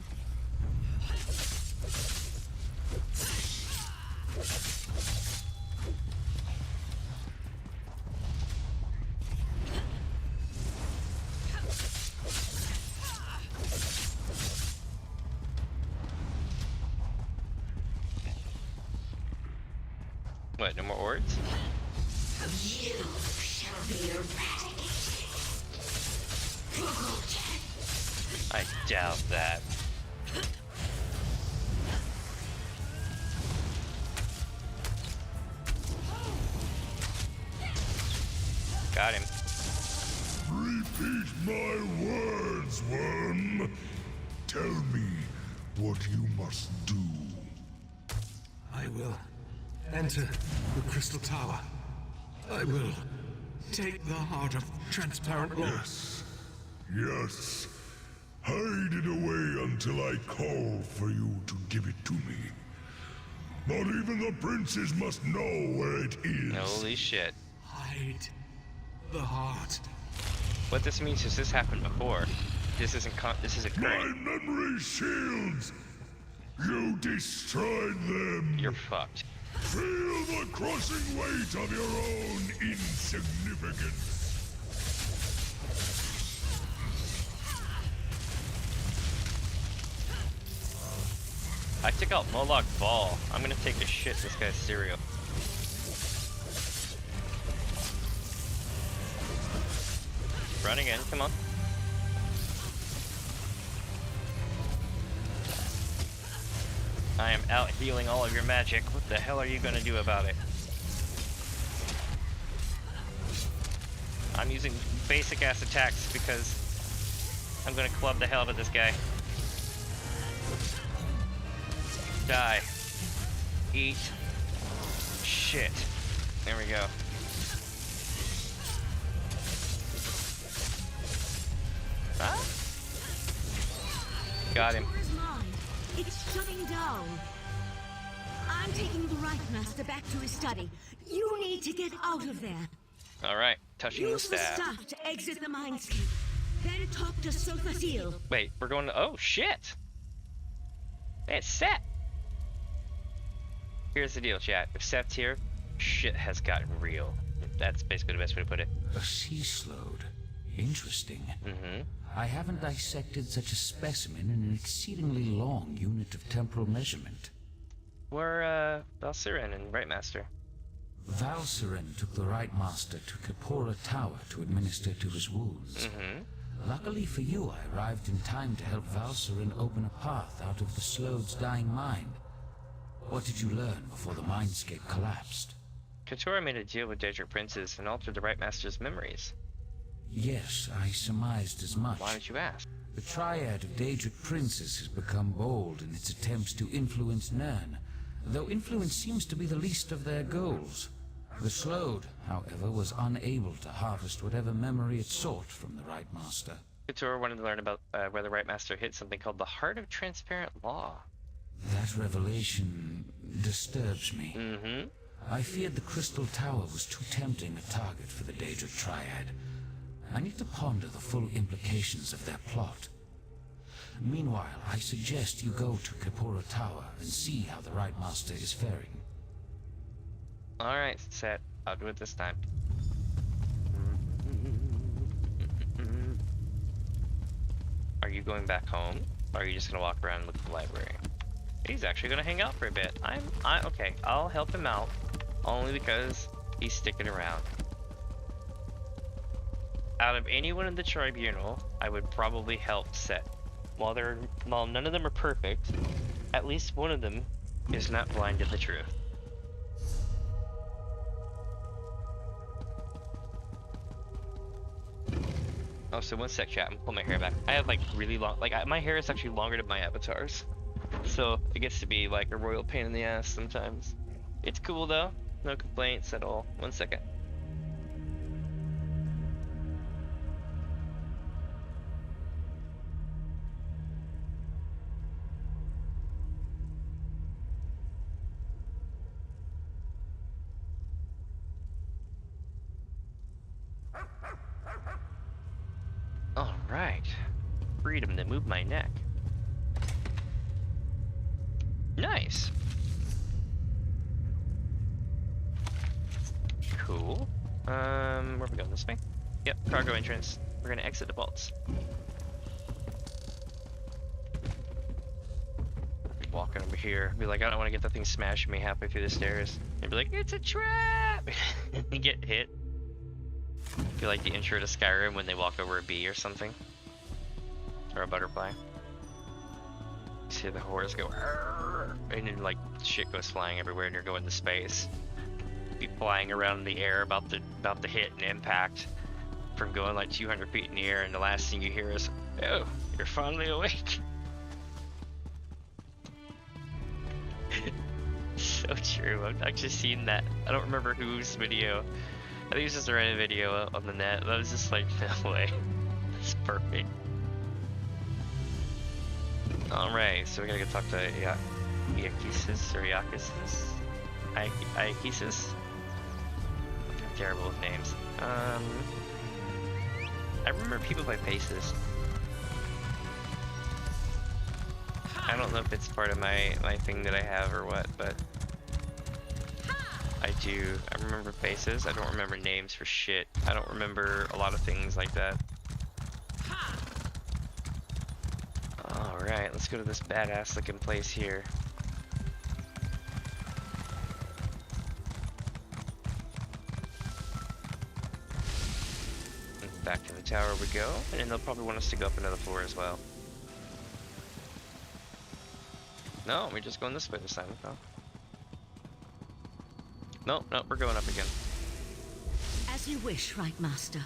What, no more ords? You shall be eradicated. I doubt that. Got him. Repeat my words, worm. Tell me what you must do. I will enter the Crystal Tower. I will take the heart of Transparent Lord. Yes. Yes. Hide it away until I call for you to give it to me. Not even the princes must know where it is. Holy shit. Hide the heart. What this means is this happened before. This isn't current. My memory shields! You destroyed them! You're fucked. Feel the crushing weight of your own insignificance. I took out Moloch Ball. I'm gonna take a shit this guy's cereal. Run again, come on. I am out healing all of your magic. What the hell are you gonna do about it? I'm using basic ass attacks because I'm gonna club the hell out of this guy. Die. Eat. Shit. There we go. Huh? Got him. The door is mine. It's shutting down. I'm taking the Right Master back to his study. You need to get out of there. Alright, touching the Use the staff. staff to exit the mindscape. Then talk to Sophasil. Wait, we're going to. Oh shit! It's set! Here's the deal, chat. If Seth's here, shit has gotten real. That's basically the best way to put it. A sea slode. Interesting. Mm-hmm. I haven't dissected such a specimen in an exceedingly long unit of temporal measurement. We're, Valsirin and Rightmaster. Valsirin took the Right Master to Kapora Tower to administer to his wounds. Mm-hmm. Luckily for you, I arrived in time to help Valsirin open a path out of the Slode's dying mind. What did you learn before the mindscape collapsed? Katora made a deal with daedric princes and altered the Rightmaster's memories. Yes, I surmised as much. Why did you ask? The triad of daedric princes has become bold in its attempts to influence Nern, though influence seems to be the least of their goals. The Slode, however, was unable to harvest whatever memory it sought from the Right Master. Katora wanted to learn about where the Rightmaster hid something called the Heart of Transparent Law. That revelation disturbs me. Mm-hmm. I feared the Crystal Tower was too tempting a target for the Daedric Triad. I need to ponder the full implications of their plot. Meanwhile, I suggest you go to Kapora Tower and see how the Right Master is faring. Alright, set. I'll do it this time. Are you going back home? Or are you just gonna walk around and look at the library? He's actually gonna hang out for a bit. Okay, I'll help him out. Only because he's sticking around. Out of anyone in the tribunal, I would probably help Set. While none of them are perfect, at least one of them is not blind to the truth. Oh, so one sec, chat. I'm gonna pull my hair back. I have like really long, my hair is actually longer than my avatar's, so it gets to be like a royal pain in the ass sometimes. It's cool though, no complaints at all. 1 second. Alright. Freedom to move my neck. Nice. Cool. Where are we going? This way? Yep, cargo entrance. We're gonna exit the vaults. Walking over here. Be like, I don't want to get that thing smashing me halfway through the stairs. And be like, it's a trap! And get hit. Feel like the intro to Skyrim when they walk over a bee or something. Or a butterfly. You see the hordes go, "Arr!" And then like shit goes flying everywhere and you're going to space. Be flying around in the air about to hit and impact from going like 200 feet in the air, and the last thing you hear is, oh, you're finally awake. So true. I've actually seen that. I don't remember whose video. I think it was just a random video on the net. I was just like, no way. That's perfect. Alright, so we gotta go talk to Iakisis or Iakisis. Iakisis. I'm terrible with names. I remember people by faces. I don't know if it's part of my thing that I have or what, but I do. I remember faces. I don't remember names for shit. I don't remember a lot of things like that. Alright, let's go to this badass looking place here. And back to the tower we go, and then they'll probably want us to go up another floor as well. No, we're just going this way this time. No, we're going up again. As you wish, Right Master.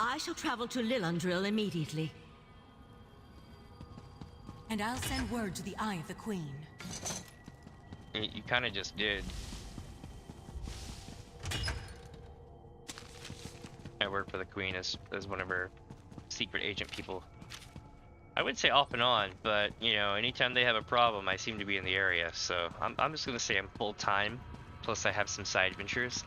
I shall travel to Lilundril immediately. And I'll send word to the Eye of the Queen. You kind of just did. I work for the Queen as one of her secret agent people. I would say off and on, but you know, anytime they have a problem, I seem to be in the area. So I'm just gonna say I'm full time. Plus, I have some side ventures.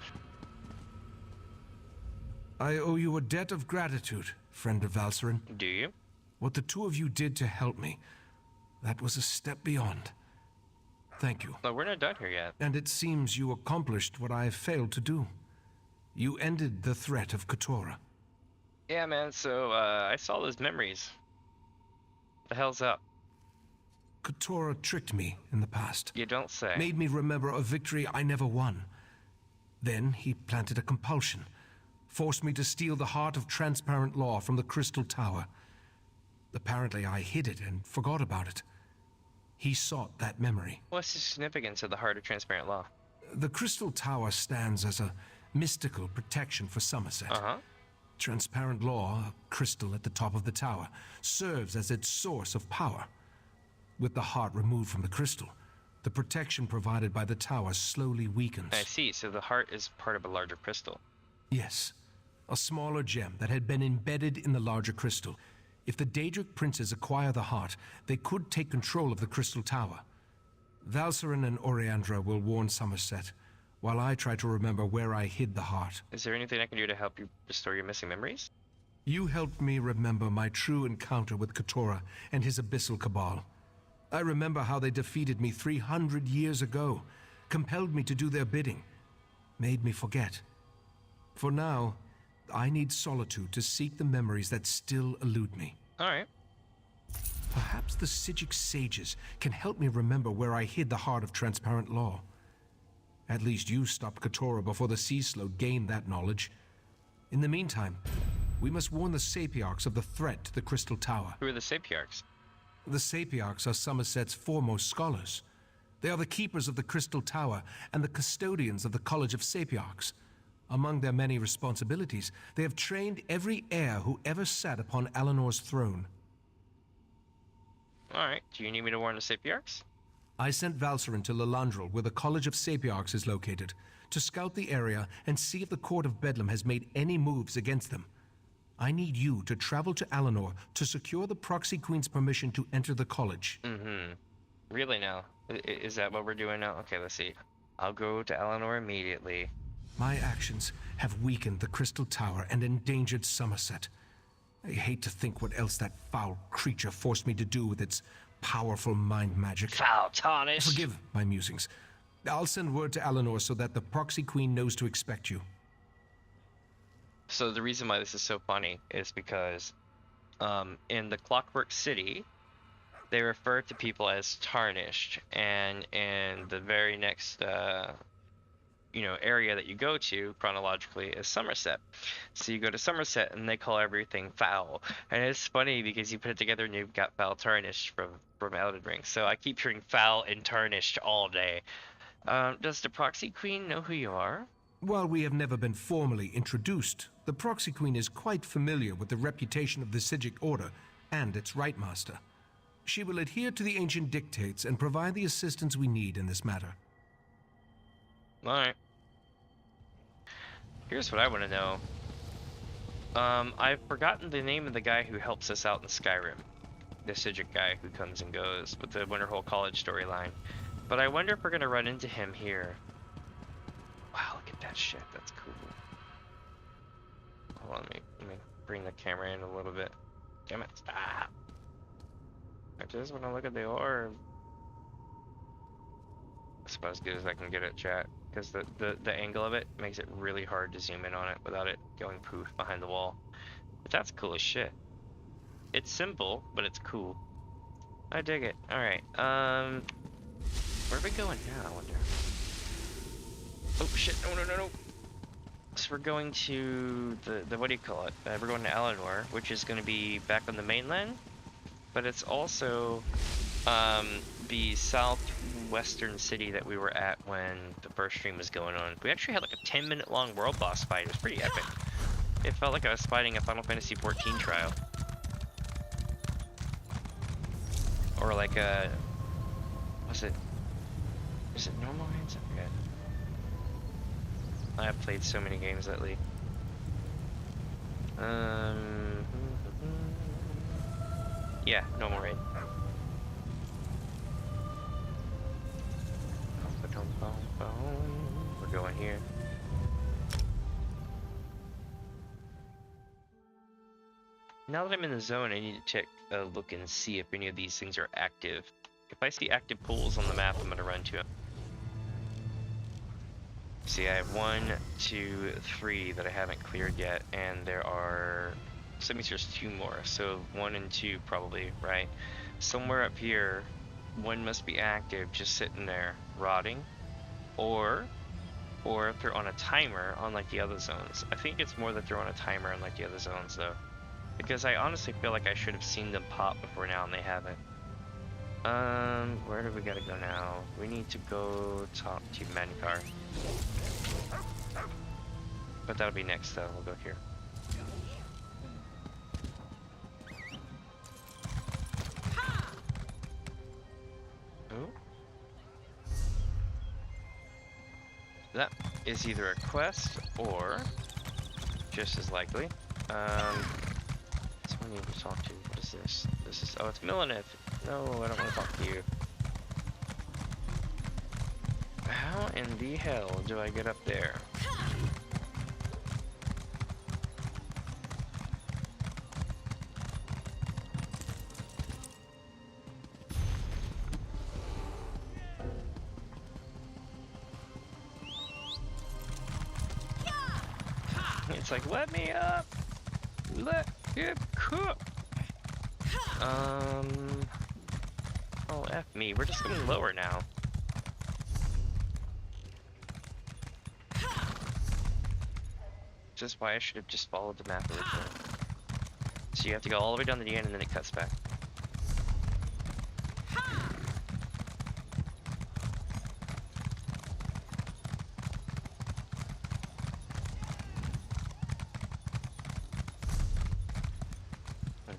I owe you a debt of gratitude, friend of Valsirin. Do you? What the two of you did to help me, that was a step beyond. Thank you. No, we're not done here yet. And it seems you accomplished what I have failed to do. You ended the threat of Katora. Yeah, man, so, I saw those memories. What the hell's up? Katora tricked me in the past. You don't say. Made me remember a victory I never won. Then he planted a compulsion. Forced me to steal the heart of transparent law from the Crystal Tower. Apparently I hid it and forgot about it. He sought that memory. What's the significance of the heart of transparent law? The Crystal Tower stands as a mystical protection for Summerset. Transparent law, a crystal at the top of the tower, serves as its source of power. With the heart removed from the crystal, the protection provided by the tower slowly weakens. I see, so the heart is part of a larger crystal. Yes, a smaller gem that had been embedded in the larger crystal. If the Daedric princes acquire the heart, they could take control of the Crystal Tower. Valcerin and Oriandra will warn Summerset, while I try to remember where I hid the heart. Is there anything I can do to help you restore your missing memories? You helped me remember my true encounter with Katora and his Abyssal Cabal. I remember how they defeated me 300 years ago, compelled me to do their bidding, made me forget. For now, I need solitude to seek the memories that still elude me. Alright. Perhaps the Psijic sages can help me remember where I hid the heart of transparent law. At least you stopped Katora before the Sea Slode gained that knowledge. In the meantime, we must warn the Sapiarchs of the threat to the Crystal Tower. Who are the Sapiarchs? The Sapiarchs are Summerset's foremost scholars. They are the keepers of the Crystal Tower and the custodians of the College of Sapiarchs. Among their many responsibilities, they have trained every heir who ever sat upon Alinor's throne. Alright, do you need me to warn the Sapiarchs? I sent Valcerin to Lilandril, where the College of Sapiarchs is located, to scout the area and see if the Court of Bedlam has made any moves against them. I need you to travel to Alienor to secure the Proxy Queen's permission to enter the college. Really now? Is that what we're doing now? Okay, let's see. I'll go to Alienor immediately. My actions have weakened the Crystal Tower and endangered Summerset. I hate to think what else that foul creature forced me to do with its powerful mind magic. Foul tarnish! Forgive my musings. I'll send word to Alienor so that the Proxy Queen knows to expect you. So the reason why this is so funny is because in the Clockwork City, they refer to people as tarnished, and in the very next area that you go to chronologically is Summerset. So you go to Summerset and they call everything foul, and it's funny because you put it together and you've got foul tarnished from Elden Ring. So I keep hearing foul and tarnished all day. Does the Proxy Queen know who you are? While we have never been formally introduced, the Proxy Queen is quite familiar with the reputation of the Psijic Order and its Rite Master. She will adhere to the ancient dictates and provide the assistance we need in this matter. Alright. Here's what I want to know. I've forgotten the name of the guy who helps us out in Skyrim. The Psijic guy who comes and goes with the Winterhold College storyline. But I wonder if we're going to run into him here. Wow, look at that shit. That's cool. Hold on, let me bring the camera in a little bit. Damn it, stop. I just want to look at the orb. That's about as good as I can get at chat. Because the angle of it makes it really hard to zoom in on it without it going poof behind the wall. But that's cool as shit. It's simple, but it's cool. I dig it. Alright, where are we going now, I wonder? Oh shit, no. So we're going to the what do you call it? We're going to Alienor, which is going to be back on the mainland. But it's also the southwestern city that we were at when the first stream was going on. We actually had like a 10-minute long world boss fight. It was pretty epic. It felt like I was fighting a Final Fantasy XIV trial. Or like a... Is it normal hands? I forget. I have played so many games lately. Yeah, normal raid. We're going here. Now that I'm in the zone, I need to take a look and see if any of these things are active. If I see active pools on the map, I'm gonna run to them. See, I have 1, 2, 3 that I haven't cleared yet, and there are So that means there's 2 more. So 1 and 2 probably, right? Somewhere up here, one must be active, just sitting there, rotting. Or if they're on a timer, unlike the other zones. I think it's more that they're on a timer, unlike the other zones, though. Because I honestly feel like I should have seen them pop before now, and they haven't. Where do we gotta go now? We need to go talk to Mankar. But that'll be next, though. We'll go here. Oh. That is either a quest or just as likely. Someone we need to talk to. What is this? This is, oh, it's Milanith. No, I don't want to talk to you. How in the hell do I get up there? It's like, let me up! Let it cook! Oh, F me. We're just going lower now. Just why I should have just followed the map originally. So you have to go all the way down to the end and then it cuts back.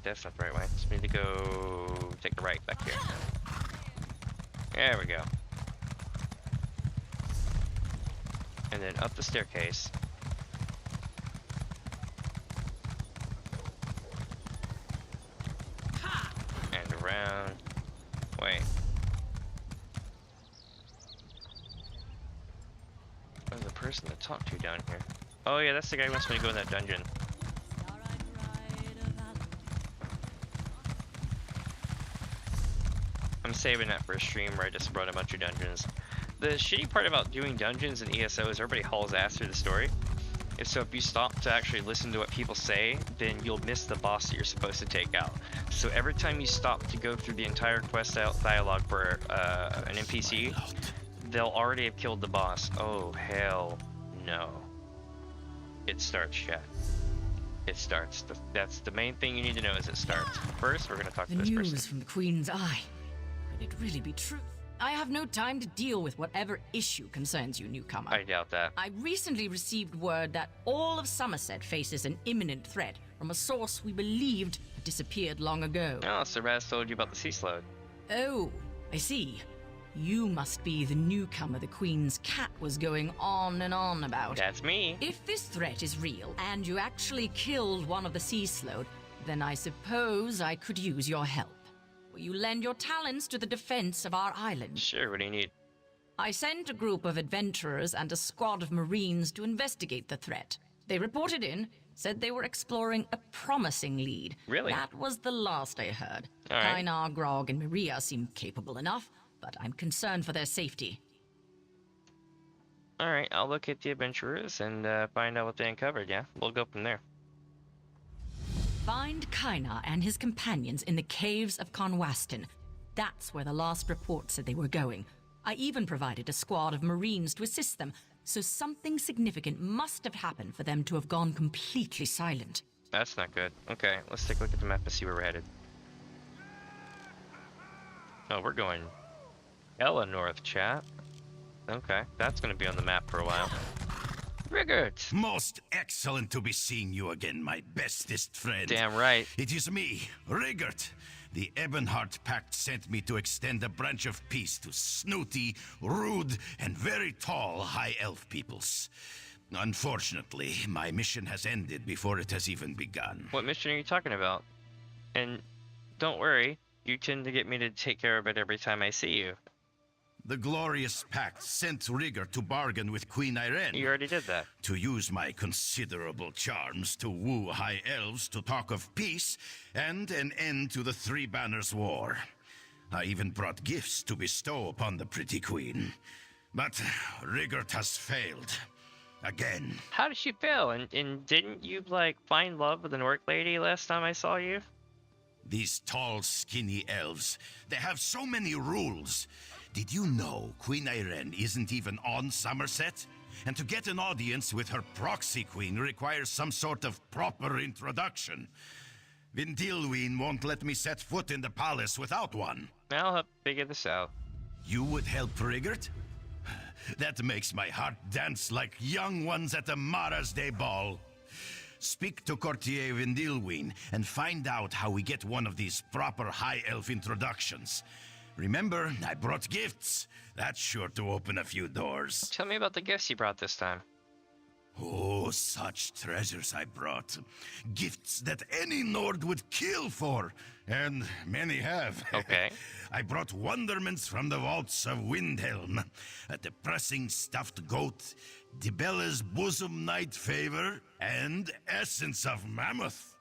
That's not the right way. Just need to go take the right back here. There we go. And then up the staircase. And around. Wait. There's a person to talk to down here. Oh yeah, that's the guy who wants me to go in that dungeon. I'm saving that for a stream where I just run a bunch of dungeons. The shitty part about doing dungeons in ESO is everybody hauls ass through the story. So if you stop to actually listen to what people say, then you'll miss the boss that you're supposed to take out. So every time you stop to go through the entire quest dialogue for an NPC, they'll already have killed the boss. Oh, hell no. It starts, chat. It starts. That's the main thing you need to know is it starts. First, we're going to talk to this person. The news from the Queen's Eye. Could it really be true? I have no time to deal with whatever issue concerns you, newcomer. I doubt that. I recently received word that all of Summerset faces an imminent threat from a source we believed had disappeared long ago. Oh, so Raz told you about the sea slode. Oh, I see. You must be the newcomer the Queen's cat was going on and on about. That's me. If this threat is real, and you actually killed one of the sea slode, then I suppose I could use your help. Will you lend your talents to the defense of our island? Sure, what do you need? I sent a group of adventurers and a squad of Marines to investigate the threat. They reported in, said they were exploring a promising lead. Really? That was the last I heard. All right. Einar, Grog, and Maria seem capable enough, but I'm concerned for their safety. Alright, I'll look at the adventurers and find out what they uncovered, yeah? We'll go from there. Find Kainar and his companions in the caves of Conwaston. That's where the last report said they were going. I even provided a squad of Marines to assist them, so something significant must have happened for them to have gone completely silent. That's not good. Okay, let's take a look at the map and see where we're headed. Oh, we're going hella north, chat. Okay, that's gonna be on the map for a while. Rigert! Most excellent to be seeing you again, my bestest friend. Damn right. It is me, Rigert. The Ebonheart Pact sent me to extend a branch of peace to snooty, rude, and very tall High Elf peoples. Unfortunately, my mission has ended before it has even begun. What mission are you talking about? And don't worry, you tend to get me to take care of it every time I see you. The glorious pact sent Rigert to bargain with Queen Irene. You already did that. To use my considerable charms to woo High Elves to talk of peace and an end to the Three Banners War. I even brought gifts to bestow upon the pretty queen. But Rigert has failed. Again. How did she fail? And didn't you, like, find love with an orc lady last time I saw you? These tall, skinny elves, they have so many rules. Did you know Queen Irene isn't even on Summerset? And to get an audience with her proxy queen requires some sort of proper introduction. Vindilween won't let me set foot in the palace without one. I'll help figure this out. You would help Rigert? That makes my heart dance like young ones at a Mara's Day ball. Speak to Courtier Vindilween and find out how we get one of these proper high elf introductions. Remember, I brought gifts. That's sure to open a few doors. Tell me about the gifts you brought this time. Oh, such treasures I brought. Gifts that any Nord would kill for. And many have. Okay. I brought wonderments from the vaults of Windhelm. A depressing stuffed goat, Dibella's bosom knight favor, and essence of mammoth.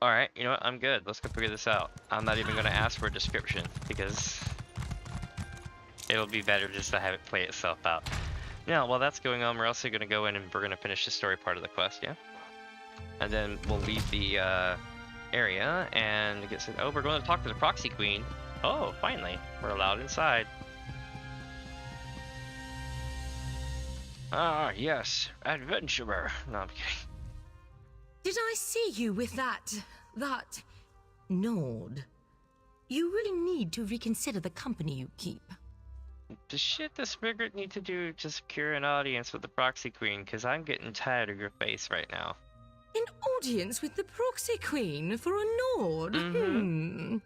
Alright, you know what? I'm good. Let's go figure this out. I'm not even going to ask for a description, because it'll be better just to have it play itself out. Now, while that's going on, we're also going to go in and we're going to finish the story part of the quest, yeah? And then we'll leave the area and get some... Oh, we're going to talk to the proxy queen. Oh, finally. We're allowed inside. Ah, yes. Adventurer. No, I'm kidding. Did I see you with that Nord? You really need to reconsider the company you keep. The shit does Rigert need to do to secure an audience with the proxy queen? Because I'm getting tired of your face right now. An audience with the proxy queen for a Nord? Well,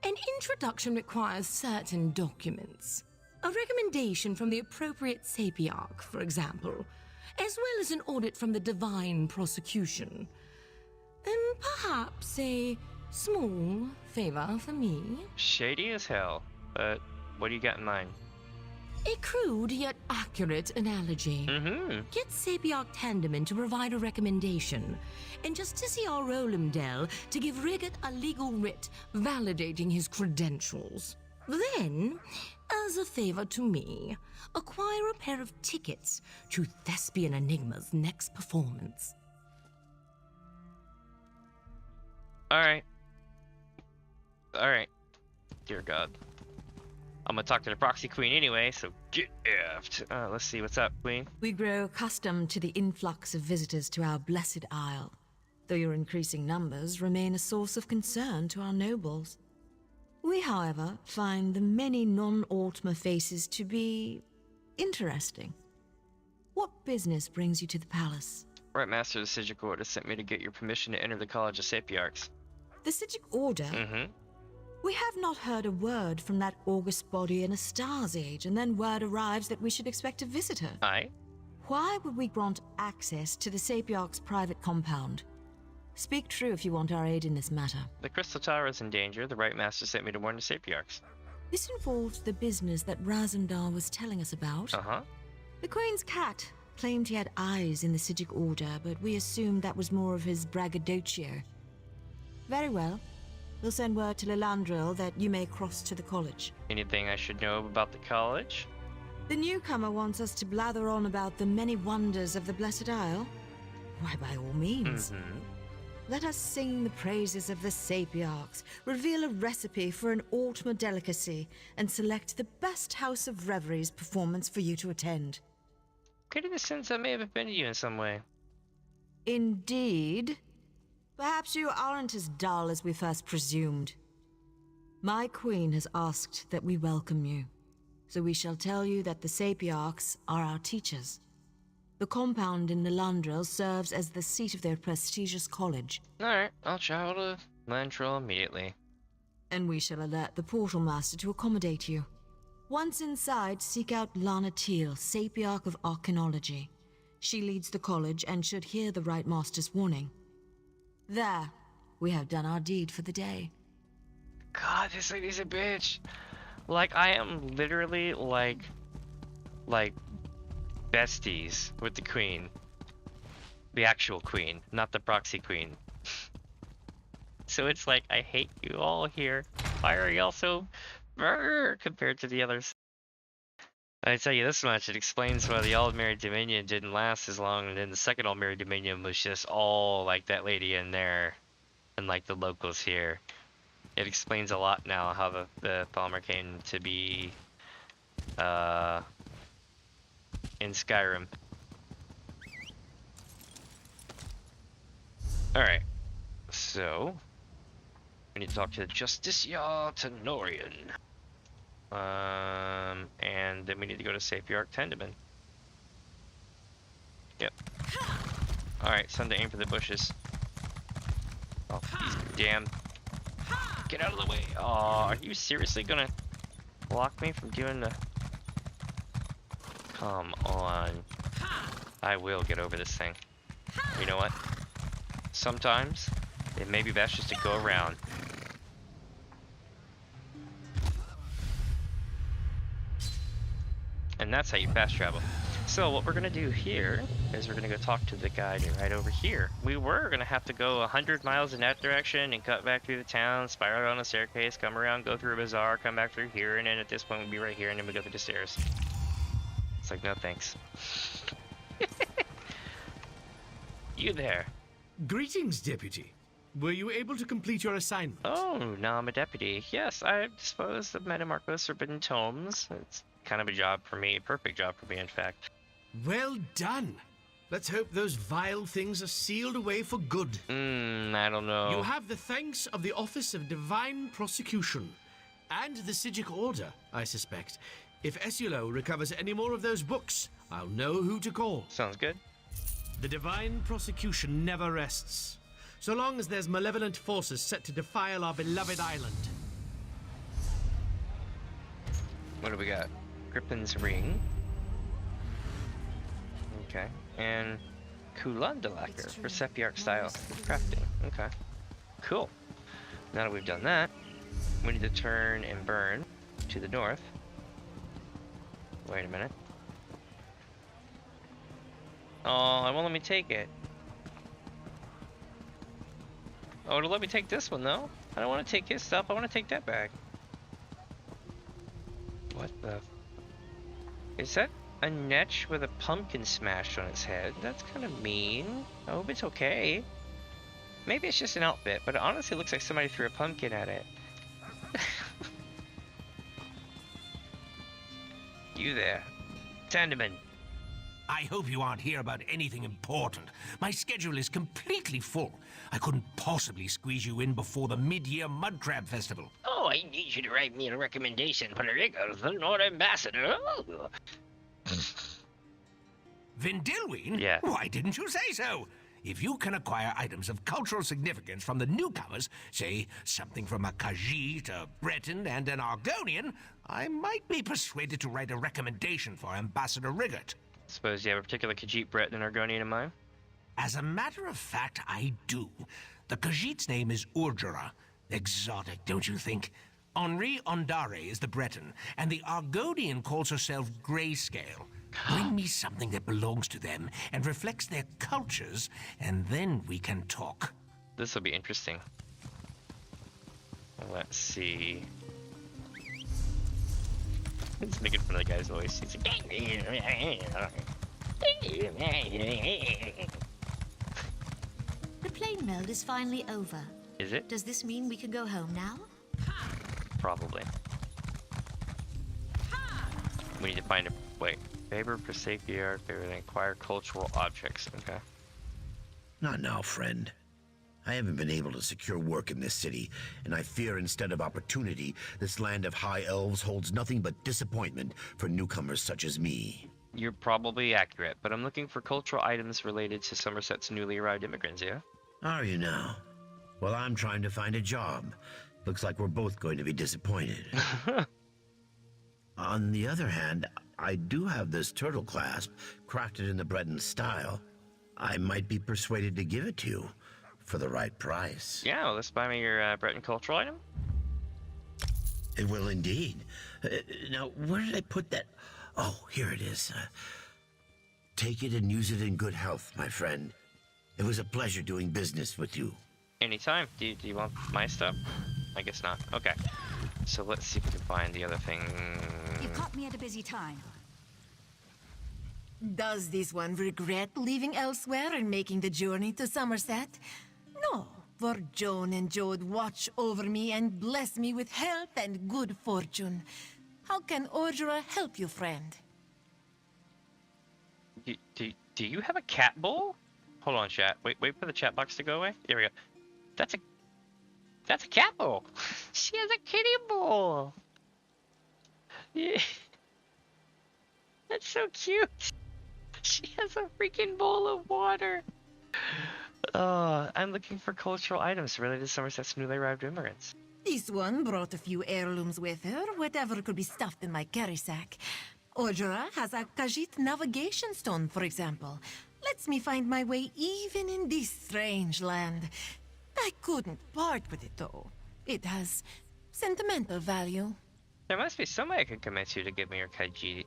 an introduction requires certain documents. A recommendation from the appropriate sapiarch, for example, as well as an audit from the divine prosecution. And perhaps a small favor for me. Shady as hell, but what do you got in mind? A crude yet accurate analogy. Get Sapiarch Tandeman to provide a recommendation, and Justiciar Rolimdel to give Rigert a legal writ validating his credentials. Then, as a favor to me, acquire a pair of tickets to Thespian Enigma's next performance. Alright. Alright. Dear God. I'm gonna talk to the proxy queen anyway, so get effed. Let's see, what's up, queen? We grow accustomed to the influx of visitors to our blessed isle, though your increasing numbers remain a source of concern to our nobles. We, however, find the many non-Altmer faces to be interesting. What business brings you to the palace? Right, Master of the Sigic Order sent me to get your permission to enter the College of Sapiarchs. The Sigic Order? We have not heard a word from that august body in a star's age, and then word arrives that we should expect a visitor. Aye. Why would we grant access to the Sapiarch's private compound? Speak true if you want our aid in this matter. The Crystal Tower is in danger. The Right Master sent me to warn the Sapiarchs. This involves the business that Razandar was telling us about. The Queen's cat claimed he had eyes in the Sigic Order, but we assumed that was more of his braggadocio. Very well. We'll send word to Lilandril that you may cross to the college. Anything I should know about the college? The newcomer wants us to blather on about the many wonders of the Blessed Isle. Why, by all means. Let us sing the praises of the Sapiarchs, reveal a recipe for an Altmer delicacy, and select the best House of Reveries performance for you to attend. Get in the sense I may have offended you in some way. Indeed. Perhaps you aren't as dull as we first presumed. My queen has asked that we welcome you, so we shall tell you that the Sapiarchs are our teachers. The compound in Lilandril serves as the seat of their prestigious college. Alright, I'll travel to Lilandril immediately. And we shall alert the Portal Master to accommodate you. Once inside, seek out Lana Teal, Sapiarch of Arcanology. She leads the college and should hear the Right Master's warning. There, we have done our deed for the day. God, this lady's a bitch. Like, I am literally like besties with the queen. The actual queen, not the proxy queen. So it's like, I hate you all here. Why are y'all so compared to the others? I tell you this much, it explains why the Aldmeri Dominion didn't last as long, and then the second Aldmeri Dominion was just all like that lady in there, and like the locals here. It explains a lot now how the Thalmor came to be in Skyrim. Alright, so we need to talk to Justiciar Tenorian. And then we need to go to Sapiarch Tendaman. Yep. Alright, time to aim for the bushes. Oh, damn. Get out of the way. Oh, are you seriously gonna block me from doing the... Come on. I will get over this thing. You know what? Sometimes it may be best just to go around. And that's how you fast travel. So what we're gonna do here is we're gonna go talk to the guy right over here. We were gonna have to go 100 miles in that direction and cut back through the town, spiral on a staircase, come around, go through a bazaar, come back through here, and then at this point we'll be right here, and then we go through the stairs. It's like, no thanks. You there. Greetings, Deputy. Were you able to complete your assignment? Oh, now I'm a deputy. Yes, I disposed of Metamarco's forbidden tomes. It's kind of a job for me, perfect job for me, in fact. Well done. Let's hope those vile things are sealed away for good. I don't know. You have the thanks of the Office of Divine Prosecution and the Sigic Order, I suspect. If Esulo recovers any more of those books, I'll know who to call. Sounds good. The Divine Prosecution never rests, so long as there's malevolent forces set to defile our beloved island. What do we got? Griffin's Ring. Okay. And Kulandalacre for Sepiarch style crafting. Okay. Cool. Now that we've done that, we need to turn and burn to the north. Wait a minute. Oh, it won't let me take it. Oh, it'll let me take this one though. I don't want to take his stuff. I want to take that back. What the? Is that a netch with a pumpkin smashed on its head? That's kind of mean. I hope it's okay. Maybe it's just an outfit, but it honestly looks like somebody threw a pumpkin at it. You there. Tendaman. I hope you aren't here about anything important. My schedule is completely full. I couldn't possibly squeeze you in before the mid-year Mud Crab Festival. Oh, I need you to write me a recommendation for the Lord Ambassador. Vindilwyn? Yeah. Why didn't you say so? If you can acquire items of cultural significance from the newcomers, say something from a Khajiit, a Breton, and an Argonian, I might be persuaded to write a recommendation for Ambassador Riggert. Suppose you have a particular Khajiit, Breton, and Argonian in mind? As a matter of fact, I do. The Khajiit's name is Urjara. Exotic, don't you think? Henri Ondare is the Breton, and the Argonian calls herself Grayscale. Bring me something that belongs to them and reflects their cultures, and then we can talk. This will be interesting. Let's see. It's making fun of the guy's voice. He's like, the plane mode is finally over. Is it? Does this mean we can go home now? Probably. We need to find a... Wait. Favor for safety art, favor and acquire cultural objects. Okay. Not now, friend. I haven't been able to secure work in this city, and I fear instead of opportunity, this land of high elves holds nothing but disappointment for newcomers such as me. You're probably accurate, but I'm looking for cultural items related to Summerset's newly arrived immigrants, yeah? Are you now? Well, I'm trying to find a job. Looks like we're both going to be disappointed. On the other hand, I do have this turtle clasp, crafted in the Breton style. I might be persuaded to give it to you, for the right price. Yeah, well, let's buy me your Breton cultural item. It will indeed. Now, where did I put that? Oh, here it is. Take it and use it in good health, my friend. It was a pleasure doing business with you. Anytime. Do you want my stuff? I guess not. Okay. So let's see if we can find the other thing. You caught me at a busy time. Does this one regret leaving elsewhere and making the journey to Summerset? No, for Joan and Jode watch over me and bless me with health and good fortune. How can Ordra help you, friend? Do you have a cat bowl? Hold on, chat. Wait for the chat box to go away. There we go. That's a cat bowl. She has a kitty bowl. Yeah. That's so cute. She has a freaking bowl of water. I'm looking for cultural items related to Somerset's newly arrived immigrants. This one brought a few heirlooms with her, whatever could be stuffed in my carry sack. Ordra has a Khajiit navigation stone, for example. Lets me find my way even in this strange land. I couldn't part with it, though. It has sentimental value. There must be some way I can convince you to give me your Khajiit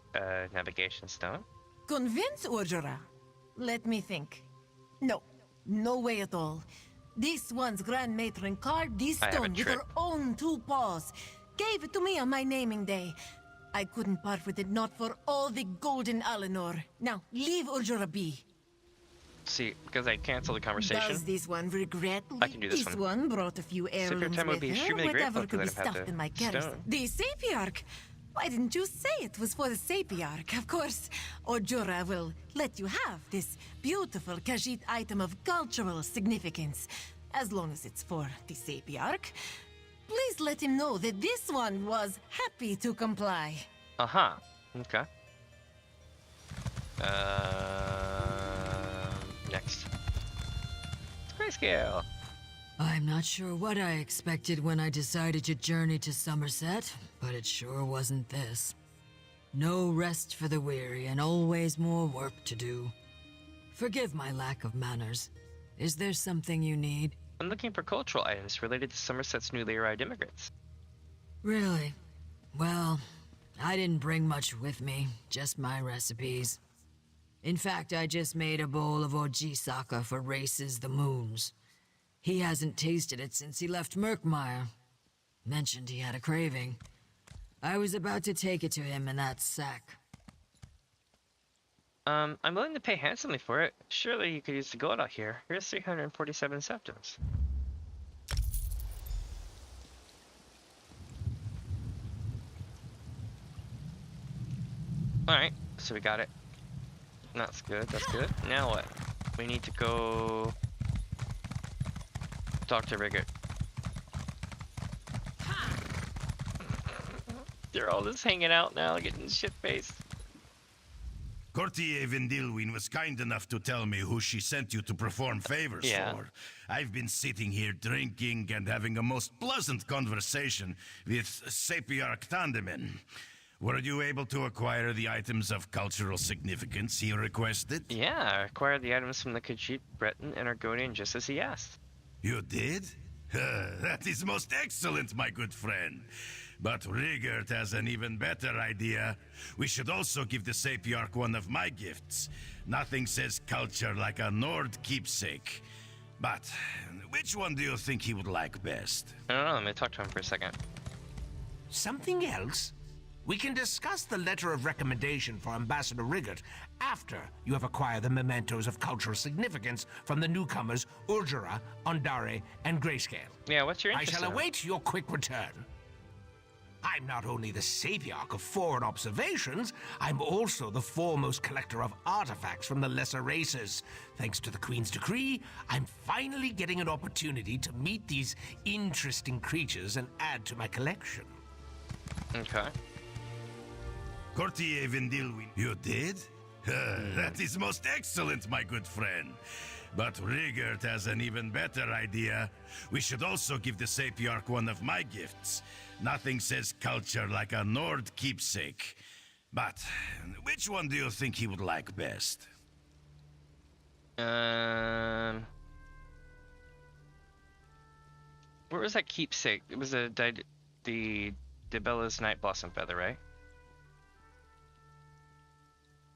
navigation stone. Convince Ordra? Let me think. No way at all. This one's Grand Matron carved this stone with her own 2 paws. Gave it to me on my naming day. I couldn't part with it, not for all the golden Alinor. Now, leave Ordra be. See, because I canceled the conversation. Does this one regret? I can do this This one brought a few heirlooms with her, whatever could be stuffed in my carry. The Sapiarch. Why didn't you say it was for the Sapiarch? Of course, Ordra will let you have this beautiful Khajiit item of cultural significance, as long as it's for the Sapiarch. Please let him know that this one was happy to comply. Okay. Next. Grayscale. I'm not sure what I expected when I decided to journey to Summerset, but it sure wasn't this. No rest for the weary and always more work to do. Forgive my lack of manners. Is there something you need? I'm looking for cultural items related to Somerset's newly arrived immigrants. Really? Well, I didn't bring much with me, just my recipes. In fact, I just made a bowl of Ojisaka for Races the Moons. He hasn't tasted it since he left Murkmire. Mentioned he had a craving. I was about to take it to him in that sack. I'm willing to pay handsomely for it. Surely you could use the gold out here. Here's 347 septims. Alright, so we got it. That's good, that's good. Now what? We need to go talk to Rigert. They're all just hanging out now, getting shit-faced. Courtier Vendilwyn was kind enough to tell me who she sent you to perform favors for. I've been sitting here drinking and having a most pleasant conversation with Sapiarch Damien. Were you able to acquire the items of cultural significance he requested? Yeah, I acquired the items from the Khajiit, Breton, and Argonian just as he asked. You did? That is most excellent, my good friend. But Rigert has an even better idea. We should also give the Sapiarch one of my gifts. Nothing says culture like a Nord keepsake. But which one do you think he would like best? I don't know, let me talk to him for a second. Something else? We can discuss the letter of recommendation for Ambassador Rigert after you have acquired the mementos of cultural significance from the newcomers Urjara, Ondare, and Grayscale. Yeah, what's your interest? I shall await your quick return. I'm not only the Sapiarch of foreign observations, I'm also the foremost collector of artifacts from the lesser races. Thanks to the Queen's decree, I'm finally getting an opportunity to meet these interesting creatures and add to my collection. Okay. Courtier Vendilwyn. You did? That is most excellent, my good friend. But Rigert has an even better idea. We should also give the Sapiarch one of my gifts. Nothing says culture like a Nord keepsake. But which one do you think he would like best? Where was that keepsake? It was the Debella's Night Blossom Feather, right?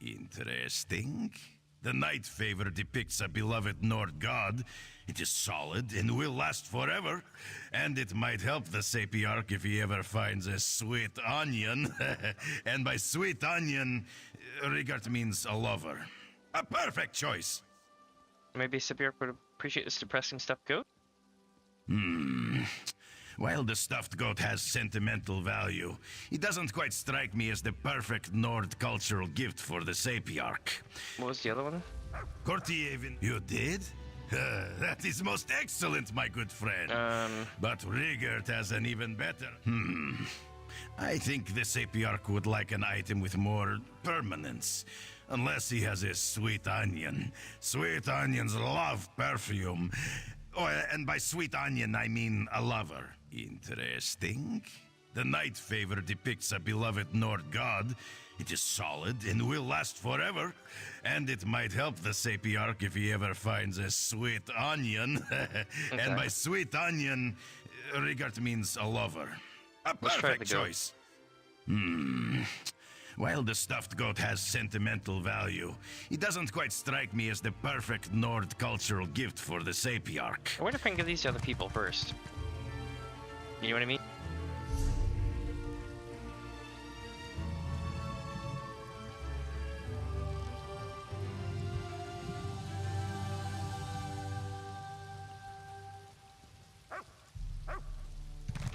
Interesting. The Night Favor depicts a beloved Nord god. It is solid and will last forever. And it might help the Sapiarch if he ever finds a sweet onion. And by sweet onion, Rigart means a lover. A perfect choice. Maybe Sapiarch would appreciate this depressing stuffed goat? While the stuffed goat has sentimental value, it doesn't quite strike me as the perfect Nord cultural gift for the Sapiarch. What was the other one? Courtier, you did? That is most excellent, my good friend. But Rigert has an even better. I think the Sapiarch would like an item with more permanence. Unless he has a sweet onion. Sweet onions love perfume. Oh, and by sweet onion, I mean a lover. Interesting. The Night Favor depicts a beloved Nord god. It is solid and will last forever. And it might help the Sapiarch if he ever finds a sweet onion. And by sweet onion, Rigart means a lover. A perfect choice. While the stuffed goat has sentimental value, it doesn't quite strike me as the perfect Nord cultural gift for the Sapiarch. I wonder if I can give these to other people first. You know what I mean?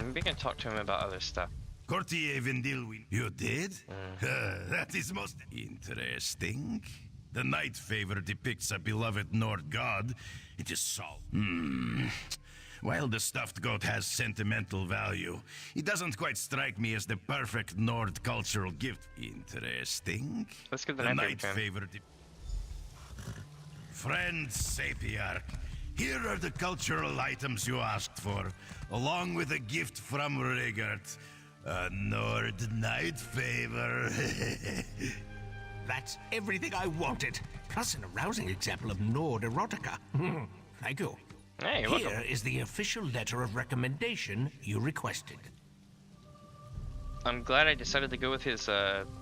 Maybe I can talk to him about other stuff. Courtier Vindilwin, you did? That is most interesting. The Night Favor depicts a beloved Nord god. It is solid. While the stuffed goat has sentimental value, it doesn't quite strike me as the perfect Nord cultural gift. Interesting. Let's give the Night Favor. Friend Sapiarch, here are the cultural items you asked for, along with a gift from Rigart. A Nord Night Favor. That's everything I wanted, plus an arousing example of Nord erotica. Thank you. Hey, you're Here welcome. is the official letter of recommendation you requested. I'm glad I decided to go with his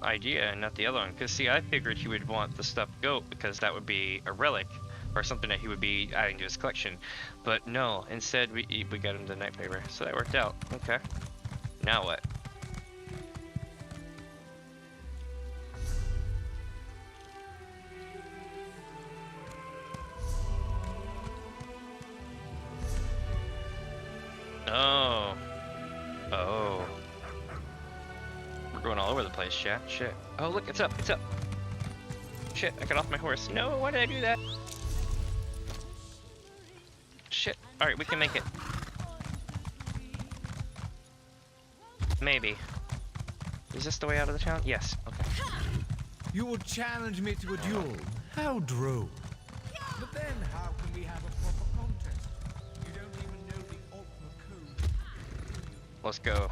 idea and not the other one, because see, I figured he would want the stuffed goat because that would be a relic or something that he would be adding to his collection. But no, instead we got him the Night Favor, so that worked out. Okay. Now what? Oh. Oh. We're going all over the place, chat. Shit. Oh, look, it's up. It's up. Shit, I got off my horse. No, why did I do that? Shit. Alright, we can make it. Maybe. Is this the way out of the town? Yes. Okay. You will challenge me to a duel. How droll. But then how can we have a proper contest? You don't even know the ultimate code. Let's go.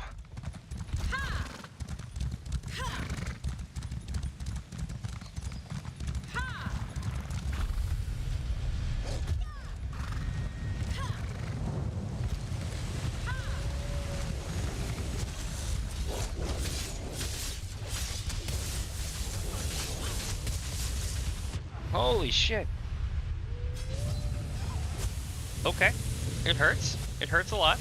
Holy shit. Okay. It hurts. It hurts a lot.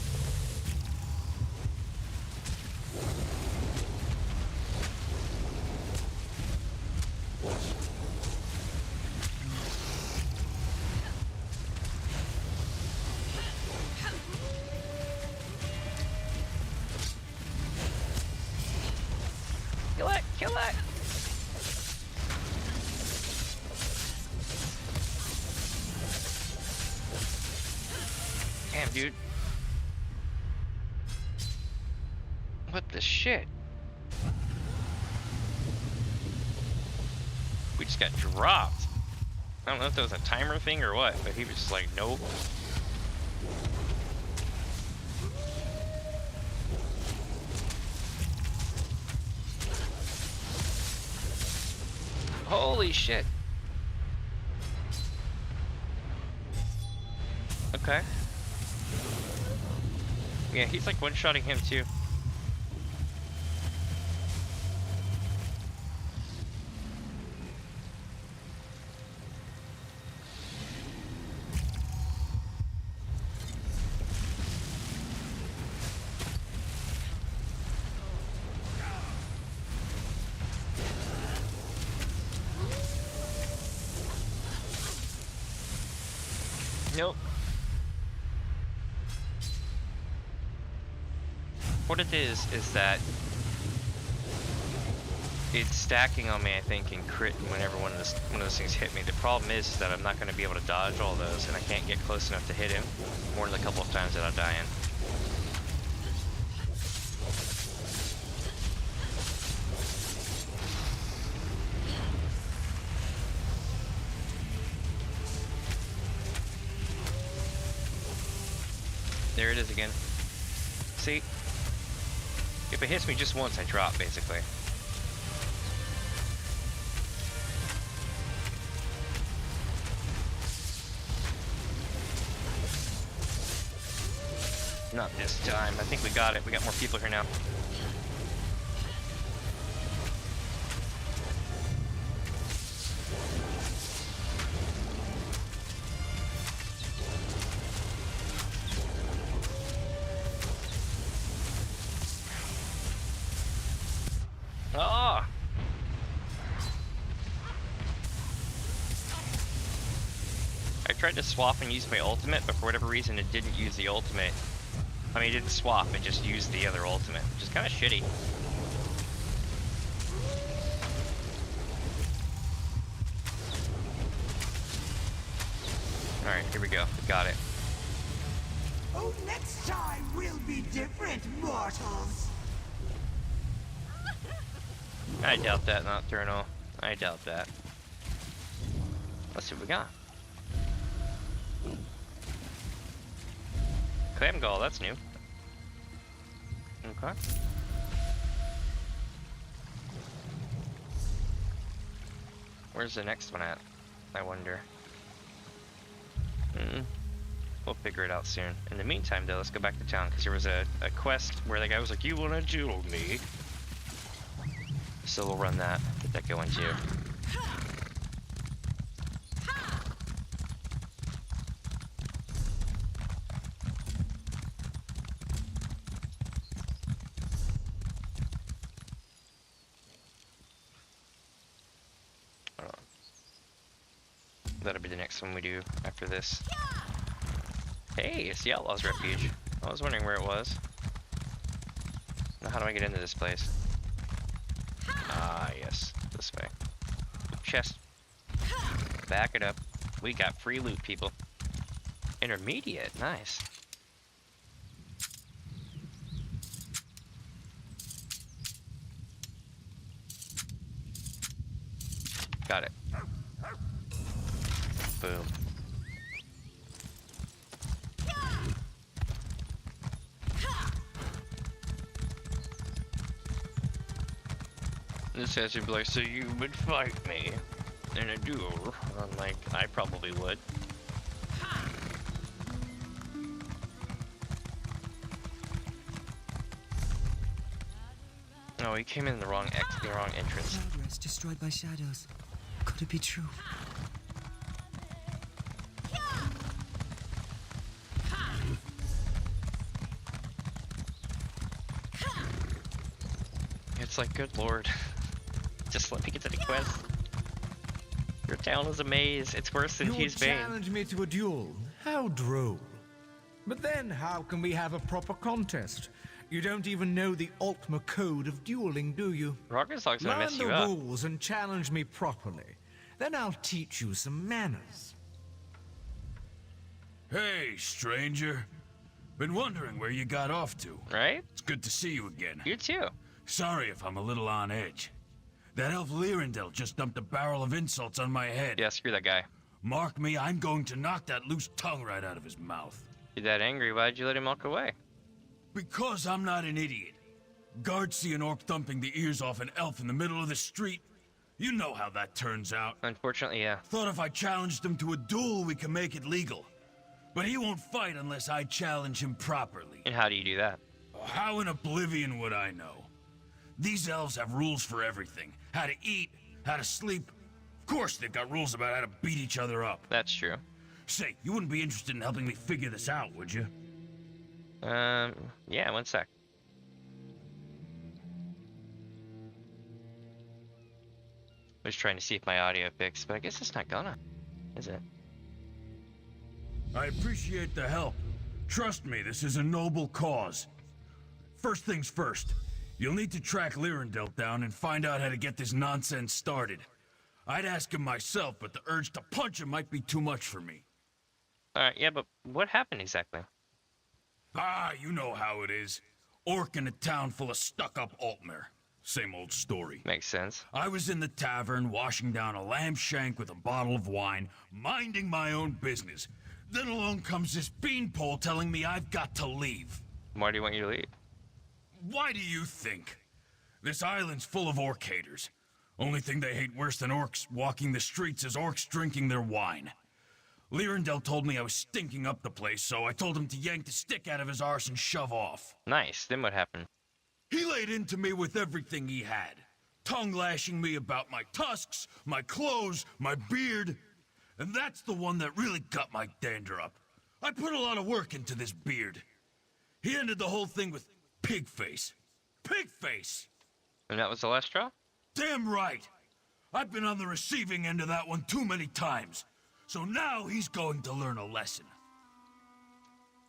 Kill it! Kill it! Damn, dude. What the shit? We just got dropped. I don't know if that was a timer thing or what, but he was just like, nope. Holy shit. Okay. Yeah, he's like one-shotting him too. Nope. What it is that it's stacking on me, I think, and critting whenever one of those things hit me. The problem is that I'm not going to be able to dodge all those, and I can't get close enough to hit him more than a couple of times that I'll die in. There it is again. See? If it hits me just once, I drop, basically. Not this time. I think we got it. We got more people here now. Ah! I tried to swap and use my ultimate, but for whatever reason it didn't use the ultimate. I mean, it didn't swap, it just used the other ultimate, which is kind of shitty. Alright, here we go. We got it. Oh, next time will be different, mortals. I doubt that, Nocturnal. I doubt that. Let's see what we got. Clam Gall, that's new. Okay. Where's the next one at? I wonder. We'll figure it out soon. In the meantime, though, let's go back to town, because there was a quest where the guy was like, "You wanna duel me?" So we'll run that. Get that going too. That'll be the next one we do after this. Hey, it's the Outlaw's Refuge. I was wondering where it was. Now, how do I get into this place? Ah, yes, this way. Chest. Back it up. We got free loot, people. Intermediate, nice. Got it. Boom. This has to be like, so you would fight me in a duel? I'm like, I probably would. No, he came in the wrong entrance. Progress destroyed by shadows. Could it be true? It's like, good lord. Just let me get to the quest. Your town is a maze. It's worse than You Hughes Bane. challenge me to a duel. How droll. But then how can we have a proper contest? You don't even know the Ultima code of dueling, do you? Rocket's gonna mess Learn you the up. rules and challenge me properly. Then I'll teach you some manners. Hey, stranger. Been wondering where you got off to. Right? It's good to see you again. You too. Sorry if I'm a little on edge. That elf Lyrindel just dumped a barrel of insults on my head. Yeah, screw that guy. Mark me, I'm going to knock that loose tongue right out of his mouth. You're that angry, why'd you let him walk away? Because I'm not an idiot. Guards see an orc thumping the ears off an elf in the middle of the street. You know how that turns out. Unfortunately, yeah. Thought if I challenged him to a duel, we could make it legal. But he won't fight unless I challenge him properly. And how do you do that? How in Oblivion would I know? These elves have rules for everything. How to eat, how to sleep. Of course they've got rules about how to beat each other up. That's true. Say, you wouldn't be interested in helping me figure this out, would you? Yeah, one sec. I was trying to see if my audio fixed, but I guess it's not gonna, is it? I appreciate the help. Trust me, this is a noble cause. First things first, you'll need to track Lyrindel down and find out how to get this nonsense started. I'd ask him myself, but the urge to punch him might be too much for me. Alright, yeah, but what happened exactly? Ah, you know how it is. Orc in a town full of stuck-up Altmer. Same old story. Makes sense. I was in the tavern, washing down a lamb shank with a bottle of wine, minding my own business. Then along comes this beanpole telling me I've got to leave. Why do you want you to leave? Why do you think? This island's full of orc haters. Only thing they hate worse than orcs walking the streets is orcs drinking their wine. Lyrindel told me I was stinking up the place, so I told him to yank the stick out of his arse and shove off. Nice. Then what happened? He laid into me with everything he had. Tongue-lashing me about my tusks, my clothes, my beard. And that's the one that really got my dander up. I put a lot of work into this beard. He ended the whole thing with pig face. Pig face! And that was the last straw? Damn right! I've been on the receiving end of that one too many times. So now he's going to learn a lesson.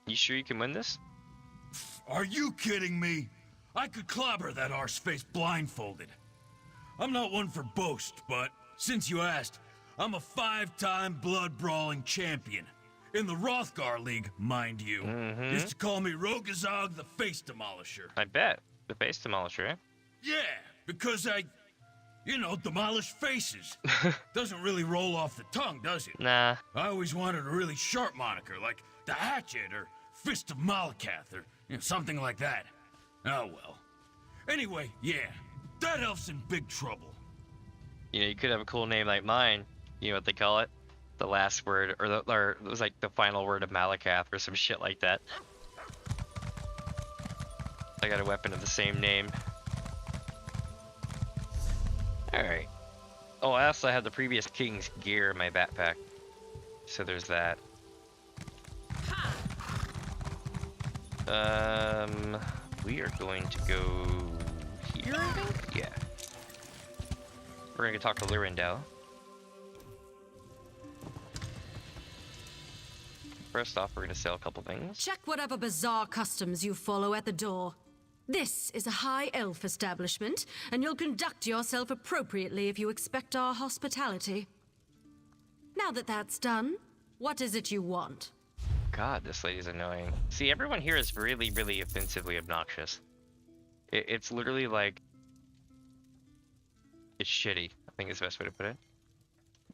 You sure you can win this? Are you kidding me? I could clobber that arseface blindfolded. I'm not one for boast, but since you asked, I'm a 5-time blood-brawling champion. In the Rothgar League, mind you. Used to call me Rogazog the Face Demolisher. I bet. The Face Demolisher, eh? Yeah, because I, demolish faces. Doesn't really roll off the tongue, does it? Nah. I always wanted a really sharp moniker, like the Hatchet or Fist of Malakath or something like that. Oh well. Anyway, yeah, that elf's in big trouble. You could have a cool name like mine. You know what they call it? The last word, or it was like the final word of Malakath or some shit like that. I got a weapon of the same name. Alright. Oh, I also have the previous king's gear in my backpack. So there's that. We are going to go here, I think? Yeah. We're gonna go talk to Lyrindel. First off, we're gonna sell a couple things. Check whatever bizarre customs you follow at the door. This is a high elf establishment, and you'll conduct yourself appropriately if you expect our hospitality. Now that that's done, what is it you want? God, this lady's annoying. See, everyone here is really, really offensively obnoxious. It's literally like... It's shitty, I think is the best way to put it.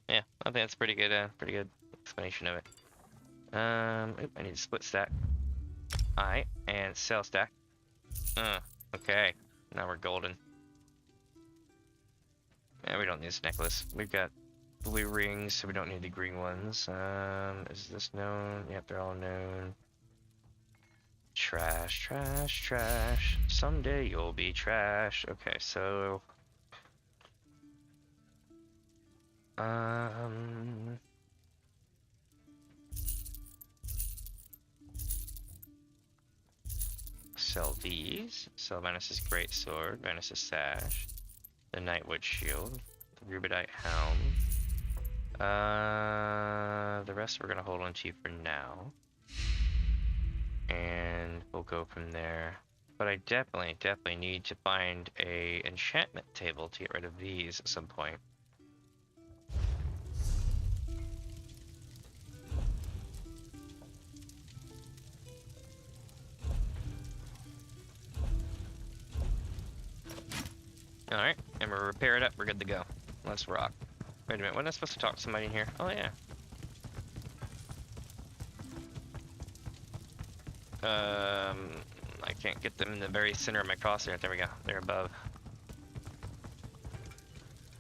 Yeah, I think that's pretty good explanation of it. Oop, I need a split stack. Alright, and sell stack. Okay. Now we're golden. Yeah, we don't need this necklace. We've got blue rings, so we don't need the green ones. Is this known? Yep, they're all known. Trash, trash, trash. Someday you'll be trash. Okay, so... Sell these. Sell Manus' greatsword, Manus' sash, the Nightwood shield, the Rubidite helm. The rest we're gonna hold on to for now, and we'll go from there. But I definitely need to find a enchantment table to get rid of these at some point. Alright, and we'll repair it up, we're good to go. Let's rock. Wait a minute, wasn't I supposed to talk to somebody in here? Oh yeah. I can't get them in the very center of my crosshair. There we go, they're above.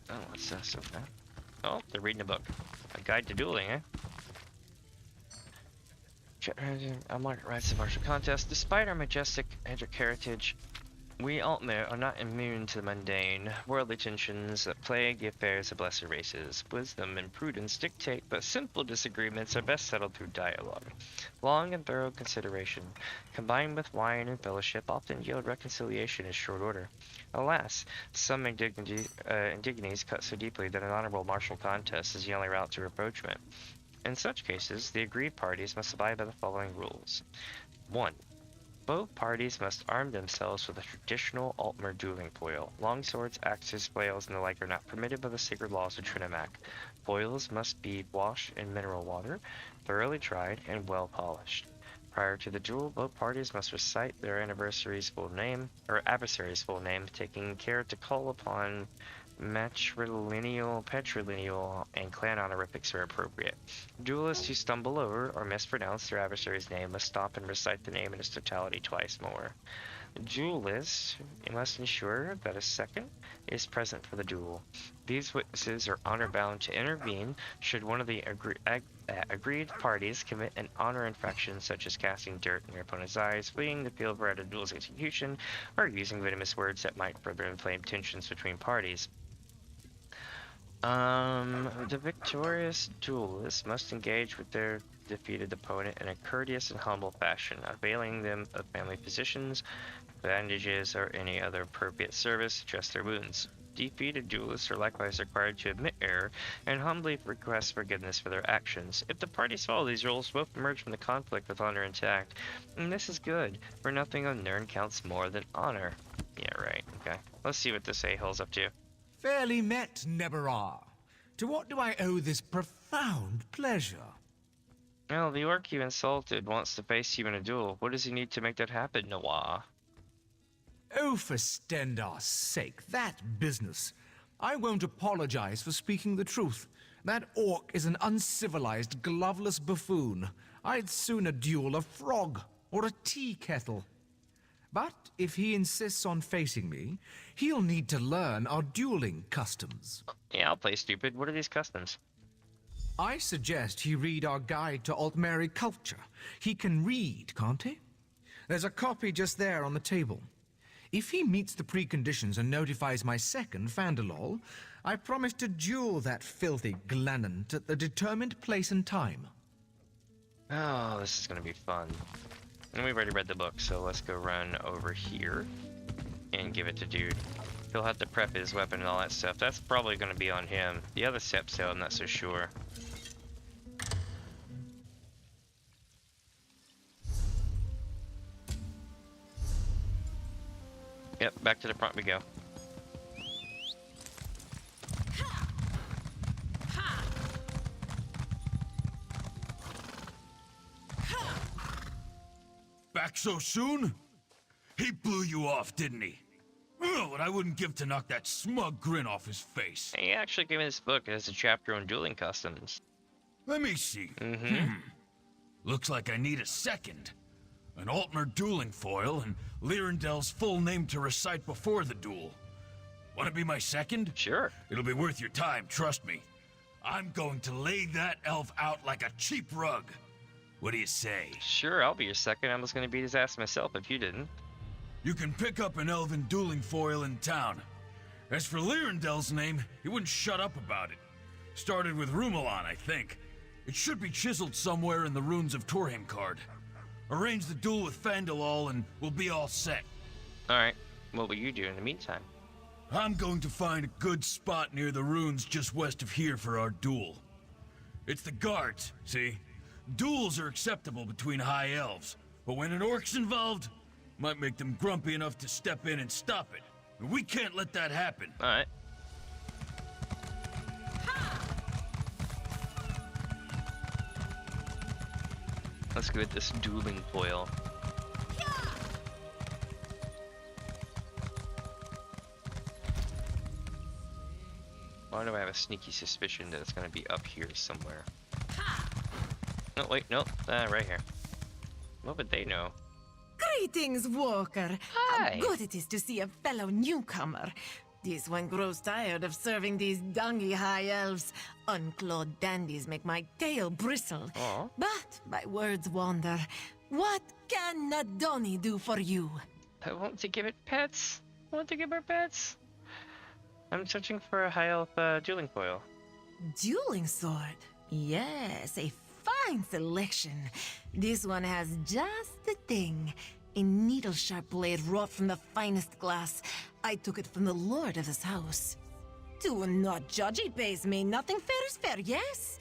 Oh, what's this so far? Oh, they're reading a book. A guide to dueling, eh? Our market rights to martial contest. Despite our majestic Edric heritage, we Altmer are not immune to the mundane, worldly tensions that plague the affairs of lesser races. Wisdom and prudence dictate that simple disagreements are best settled through dialogue. Long and thorough consideration, combined with wine and fellowship, often yield reconciliation in short order. Alas, some indignities cut so deeply that an honorable martial contest is the only route to rapprochement. In such cases, the agreed parties must abide by the following rules. 1. Both parties must arm themselves with a traditional Altmer dueling foil. Longswords, axes, flails, and the like are not permitted by the sacred laws of Trinimac. Foils must be washed in mineral water, thoroughly dried, and well polished. Prior to the duel, both parties must recite their adversary's full name, taking care to call upon matrilineal, patrilineal, and clan honorifics where appropriate. Duelists who stumble over or mispronounce their adversary's name must stop and recite the name in its totality twice more. Duelists must ensure that a second is present for the duel. These witnesses are honor-bound to intervene should one of the agreed parties commit an honor infraction such as casting dirt in their opponent's eyes, fleeing the field prior to duel's execution, or using venomous words that might further inflame tensions between parties. The victorious duelists must engage with their defeated opponent in a courteous and humble fashion, availing them of family physicians, bandages, or any other appropriate service to dress their wounds. Defeated duelists are likewise required to admit error and humbly request forgiveness for their actions. If the parties follow these rules, both emerge from the conflict with honor intact. And this is good, for nothing on Nirn counts more than honor. Yeah, right, okay. Let's see what this a-hole's up to. Fairly met, Nebarah. To what do I owe this profound pleasure? Well, the orc you insulted wants to face you in a duel. What does he need to make that happen, Noah? Oh, for Stendar's sake, that business. I won't apologize for speaking the truth. That orc is an uncivilized, gloveless buffoon. I'd sooner duel a frog or a tea kettle. But if he insists on facing me, he'll need to learn our dueling customs. Yeah, I'll play stupid. What are these customs? I suggest he read our guide to Altmeri culture. He can read, can't he? There's a copy just there on the table. If he meets the preconditions and notifies my second, Fandalol, I promise to duel that filthy Glennon at the determined place and time. Oh, this is gonna be fun. And we've already read the book, so let's go run over here and give it to dude. He'll have to prep his weapon and all that stuff. That's probably gonna be on him. The other steps, though, I'm not so sure. Yep, back to the front we go. Back so soon? He blew you off, didn't he? Oh, what I wouldn't give to knock that smug grin off his face. He actually gave me this book. It has a chapter on dueling customs. Let me see. Looks like I need a second. An Altmer dueling foil and Lyrandel's full name to recite before the duel. Want to be my second? Sure. It'll be worth your time, trust me. I'm going to lay that elf out like a cheap rug. What do you say? Sure, I'll be your second. I was going to beat his ass myself if you didn't. You can pick up an elven dueling foil in town. As for Lyrandel's name, he wouldn't shut up about it. Started with Rumelon, I think. It should be chiseled somewhere in the runes of Torheimkard. Arrange the duel with Fandalol and we'll be all set. Alright, what will you do in the meantime? I'm going to find a good spot near the runes just west of here for our duel. It's the guards, see? Duels are acceptable between high elves, but when an orc's involved, might make them grumpy enough to step in and stop it. And we can't let that happen. Alright. Let's go with this dueling foil. Why do I have a sneaky suspicion that it's going to be up here somewhere? No, wait, no, right here. What would they know? Greetings, Walker. Hi. How good it is to see a fellow newcomer. This one grows tired of serving these dungy high elves. Unclawed dandies make my tail bristle. Aww. But my words wander. What can Nadoni do for you? I want to give it pets. I want to give her pets. I'm searching for a high elf dueling foil. Dueling sword? Yes, a fine selection. This one has just the thing. A needle-sharp blade wrought from the finest glass. I took it from the lord of this house. Do not judge, it pays me. Nothing fair is fair, yes?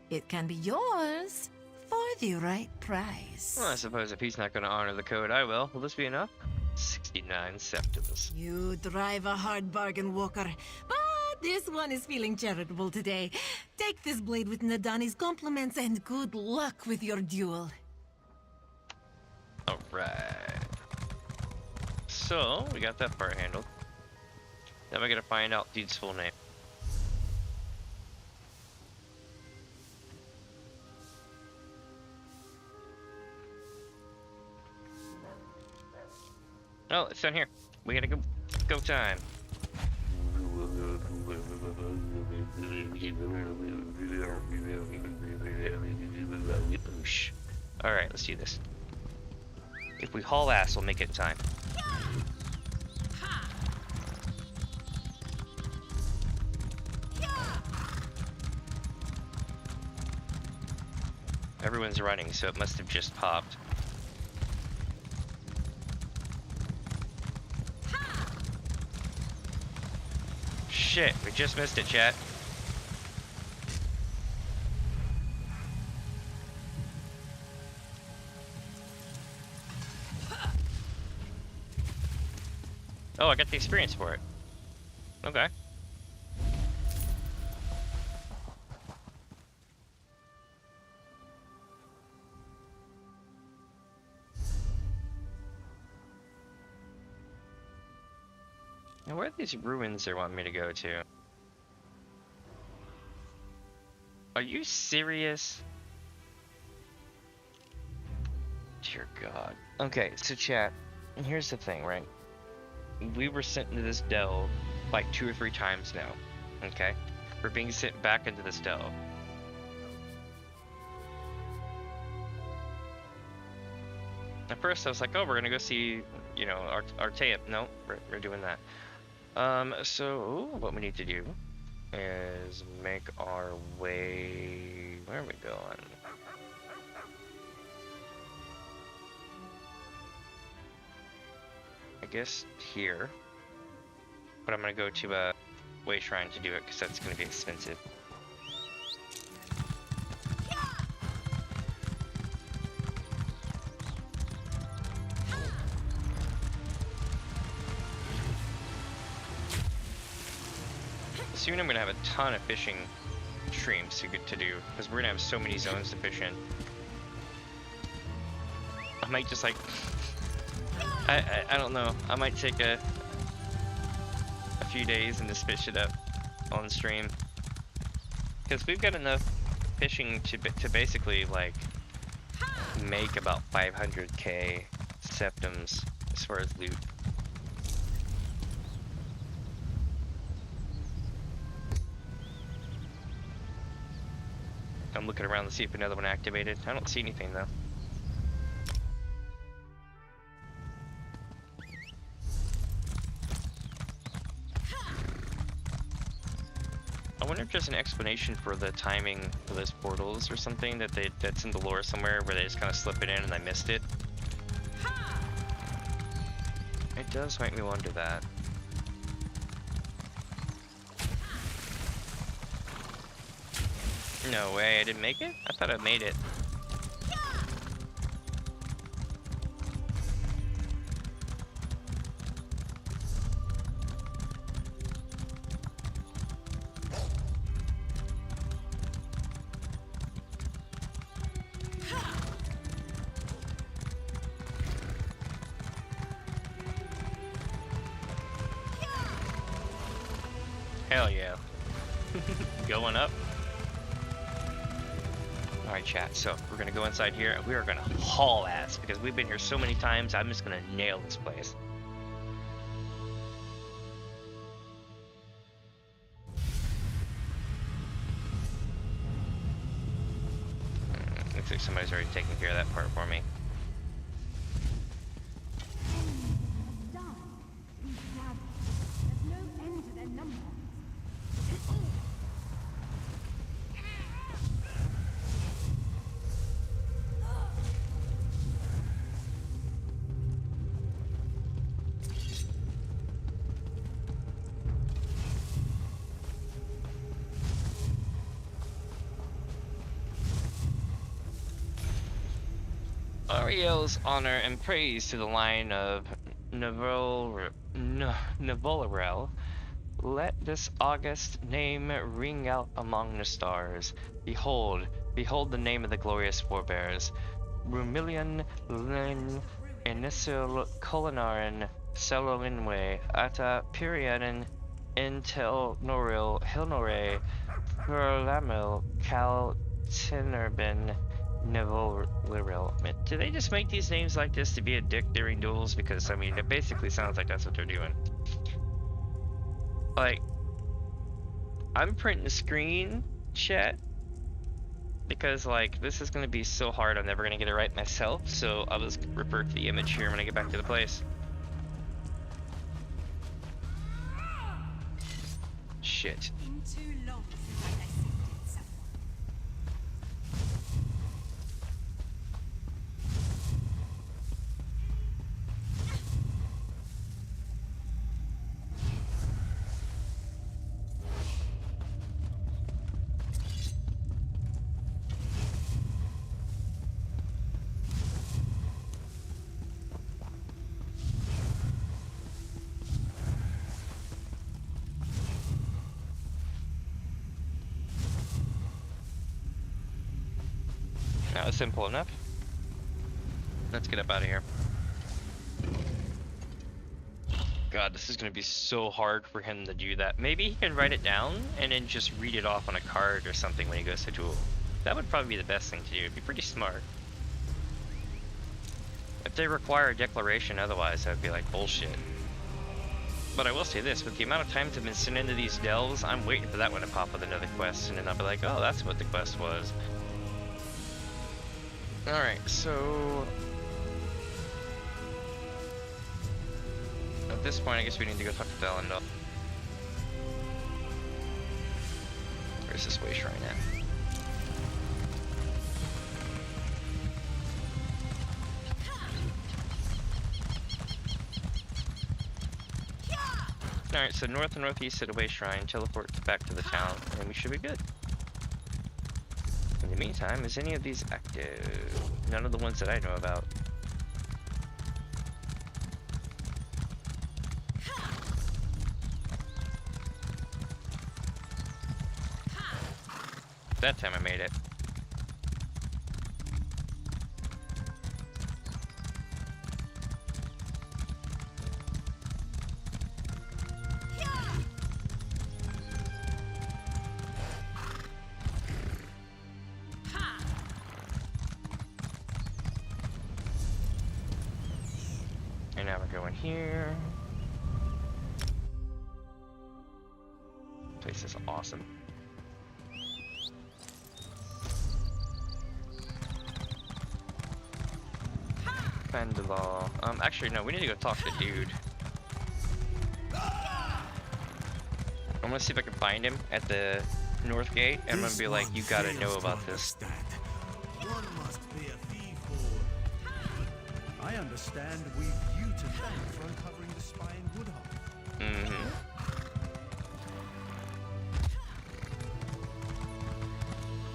it can be yours for the right price. Well, I suppose if he's not going to honor the code, I will. Will this be enough? 69 septims. You drive a hard bargain, Walker. But this one is feeling charitable today. Take this blade with Nadani's compliments and good luck with your duel. Alright. So, we got that part handled. Now we gotta find out dude's full name. Oh, it's down here. We gotta go time. Alright, let's do this. If we haul ass, we'll make it in time. Everyone's running, so it must have just popped. Shit, we just missed it, chat. Oh, I got the experience for it. Okay. Now, where are these ruins they want me to go to? Are you serious? Dear God. Okay, so chat, and here's the thing, right? We were sent into this delve like 2 or 3 times now, okay? We're being sent back into this delve. At first I was like, oh, we're gonna go see, you know, our tape. No, we're doing that. So what we need to do is make our way, where are we going? I guess here, but I'm gonna go to a way shrine to do it because that's gonna be expensive. Soon I'm gonna have a ton of fishing streams to do because we're gonna have so many zones to fish in. I might just like I don't know. I might take a few days and just fish it up on stream because we've got enough fishing to basically like make about 500k septims as far as loot. I'm looking around to see if another one activated. I don't see anything though. I wonder if there's an explanation for the timing for those portals or something that's in the lore somewhere where they just kind of slip it in and I missed it. It does make me wonder that. No way, I didn't make it? I thought I made it. Hell yeah. Going up. Alright chat, so we're gonna go inside here and we are gonna haul ass because we've been here so many times. I'm just gonna nail this place. Looks like somebody's already taking care of that part for me. Ariel's honor and praise to the line of Navolrel. Let this august name ring out among the stars. Behold, behold the name of the glorious forebears. Rumilian Lin Inisil Colinarin Celolinwe Ata Perianin Intel Noril Hilnore Perlamil Cal Tinerbin Nevoliril. Do they just make these names like this to be a dick during duels? Because I mean it basically sounds like that's what they're doing. Like, I'm printing a screen, chat, because like this is gonna be so hard I'm never gonna get it right myself, so I'll just refer to the image here when I get back to the place. Shit. That was simple enough. Let's get up out of here. God, this is gonna be so hard for him to do that. Maybe he can write it down and then just read it off on a card or something when he goes to duel. That would probably be the best thing to do. It'd be pretty smart. If they require a declaration otherwise, that would be like bullshit. But I will say this, with the amount of times I've been sent into these delves, I'm waiting for that one to pop with another quest, and then I'll be like, oh, that's what the quest was. Alright, so at this point I guess we need to go talk to Valendal. Where's this way shrine at? Alright, so north and northeast of the way shrine, teleport back to the town, and we should be good. In the meantime, is any of these active? None of the ones that I know about. That time I made it. Here. Place is awesome. Pendulum. Actually no, we need to go talk to dude. I'm gonna see if I can find him at the north gate, and I'm gonna be like, you gotta know about this. One must be a thief. I understand we've you to thank for uncovering the spy in Woodhall. Mm-hmm.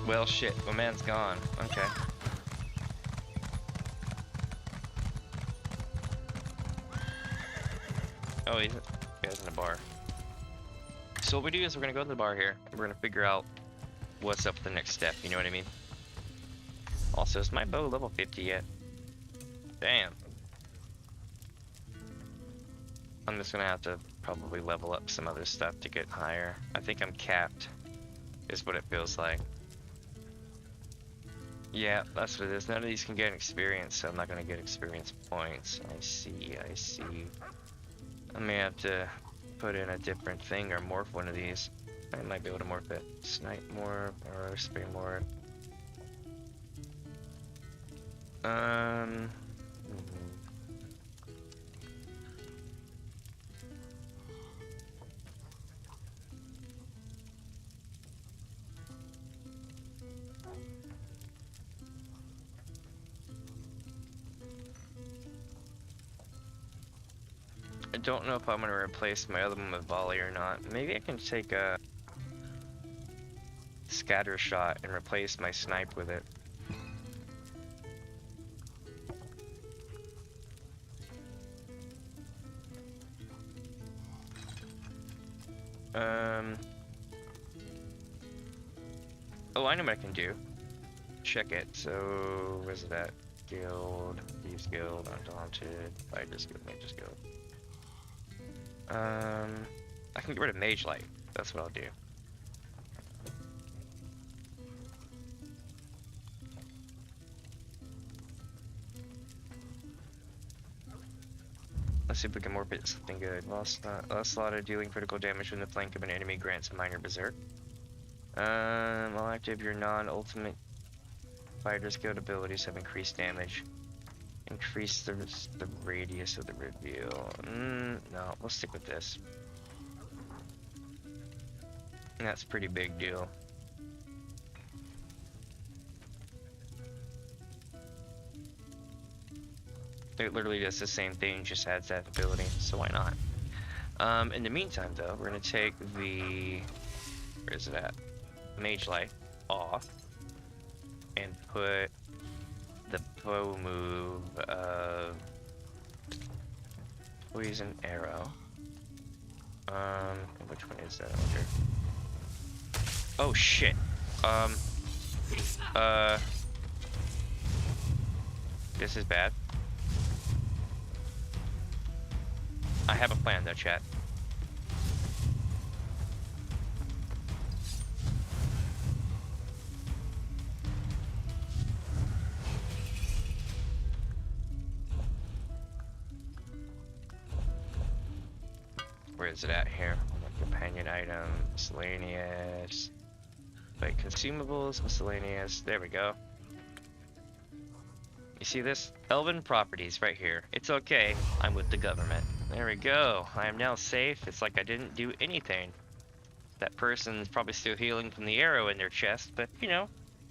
Well, shit. My man's gone. Okay. Oh, he's in the bar. So what we do is we're gonna go to the bar here, and we're gonna figure out what's up with the next step. You know what I mean? Also, is my bow level 50 yet? Damn. I'm just gonna have to probably level up some other stuff to get higher. I think I'm capped, is what it feels like. Yeah, that's what it is. None of these can get experience, so I'm not gonna get experience points. I see, I see. I may have to put in a different thing or morph one of these. I might be able to morph it. Snipe morph or spray morph. I don't know if I'm gonna replace my other one with volley or not. Maybe I can take a scatter shot and replace my snipe with it. Oh, I know what I can do. Check it. So, where's it at? Guild, Thieves Guild, Undaunted, Fighters Guild, Mages Guild. I can get rid of Mage Light. That's what I'll do. Let's see if we can warp it something good. Lost slot of dealing critical damage from the flank of an enemy grants a minor berserk. While active, your non-ultimate Fighter's Guild abilities have increased damage. Increase the radius of the reveal. No, we'll stick with this. That's a pretty big deal. It literally does the same thing, just adds that ability, so why not? In the meantime, though, we're gonna take the... where is it at? Mage Light off. And put the bow move of Poison Arrow. Which one is that under? Oh shit. This is bad. I have a plan though, chat. Where is it at here? Companion item, miscellaneous. Wait, consumables, miscellaneous. There we go. You see this? Elven properties right here. It's okay. I'm with the government. There we go. I am now safe. It's like I didn't do anything. That person's probably still healing from the arrow in their chest, but you know,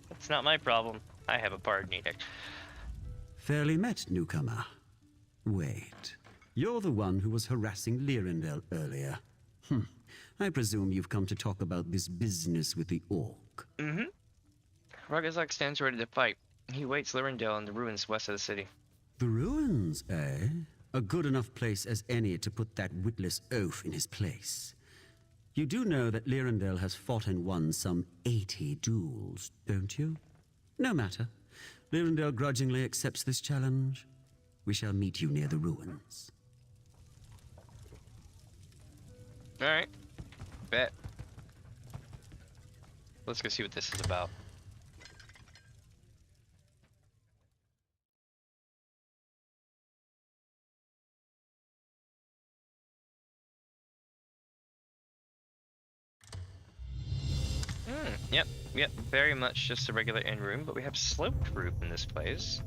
that's not my problem. I have a pardon edict. Fairly met, newcomer. Wait. You're the one who was harassing Lyrindel earlier. I presume you've come to talk about this business with the orc. Ragazak stands ready to fight. He waits Lyrindel in the ruins west of the city. The ruins, eh? A good enough place as any to put that witless oaf in his place. You do know that Lyrindel has fought and won some 80 duels, don't you? No matter. Lyrindel grudgingly accepts this challenge. We shall meet you near the ruins. Alright. Bet. Let's go see what this is about. Yep, very much just a regular inn room, but we have sloped roof in this place.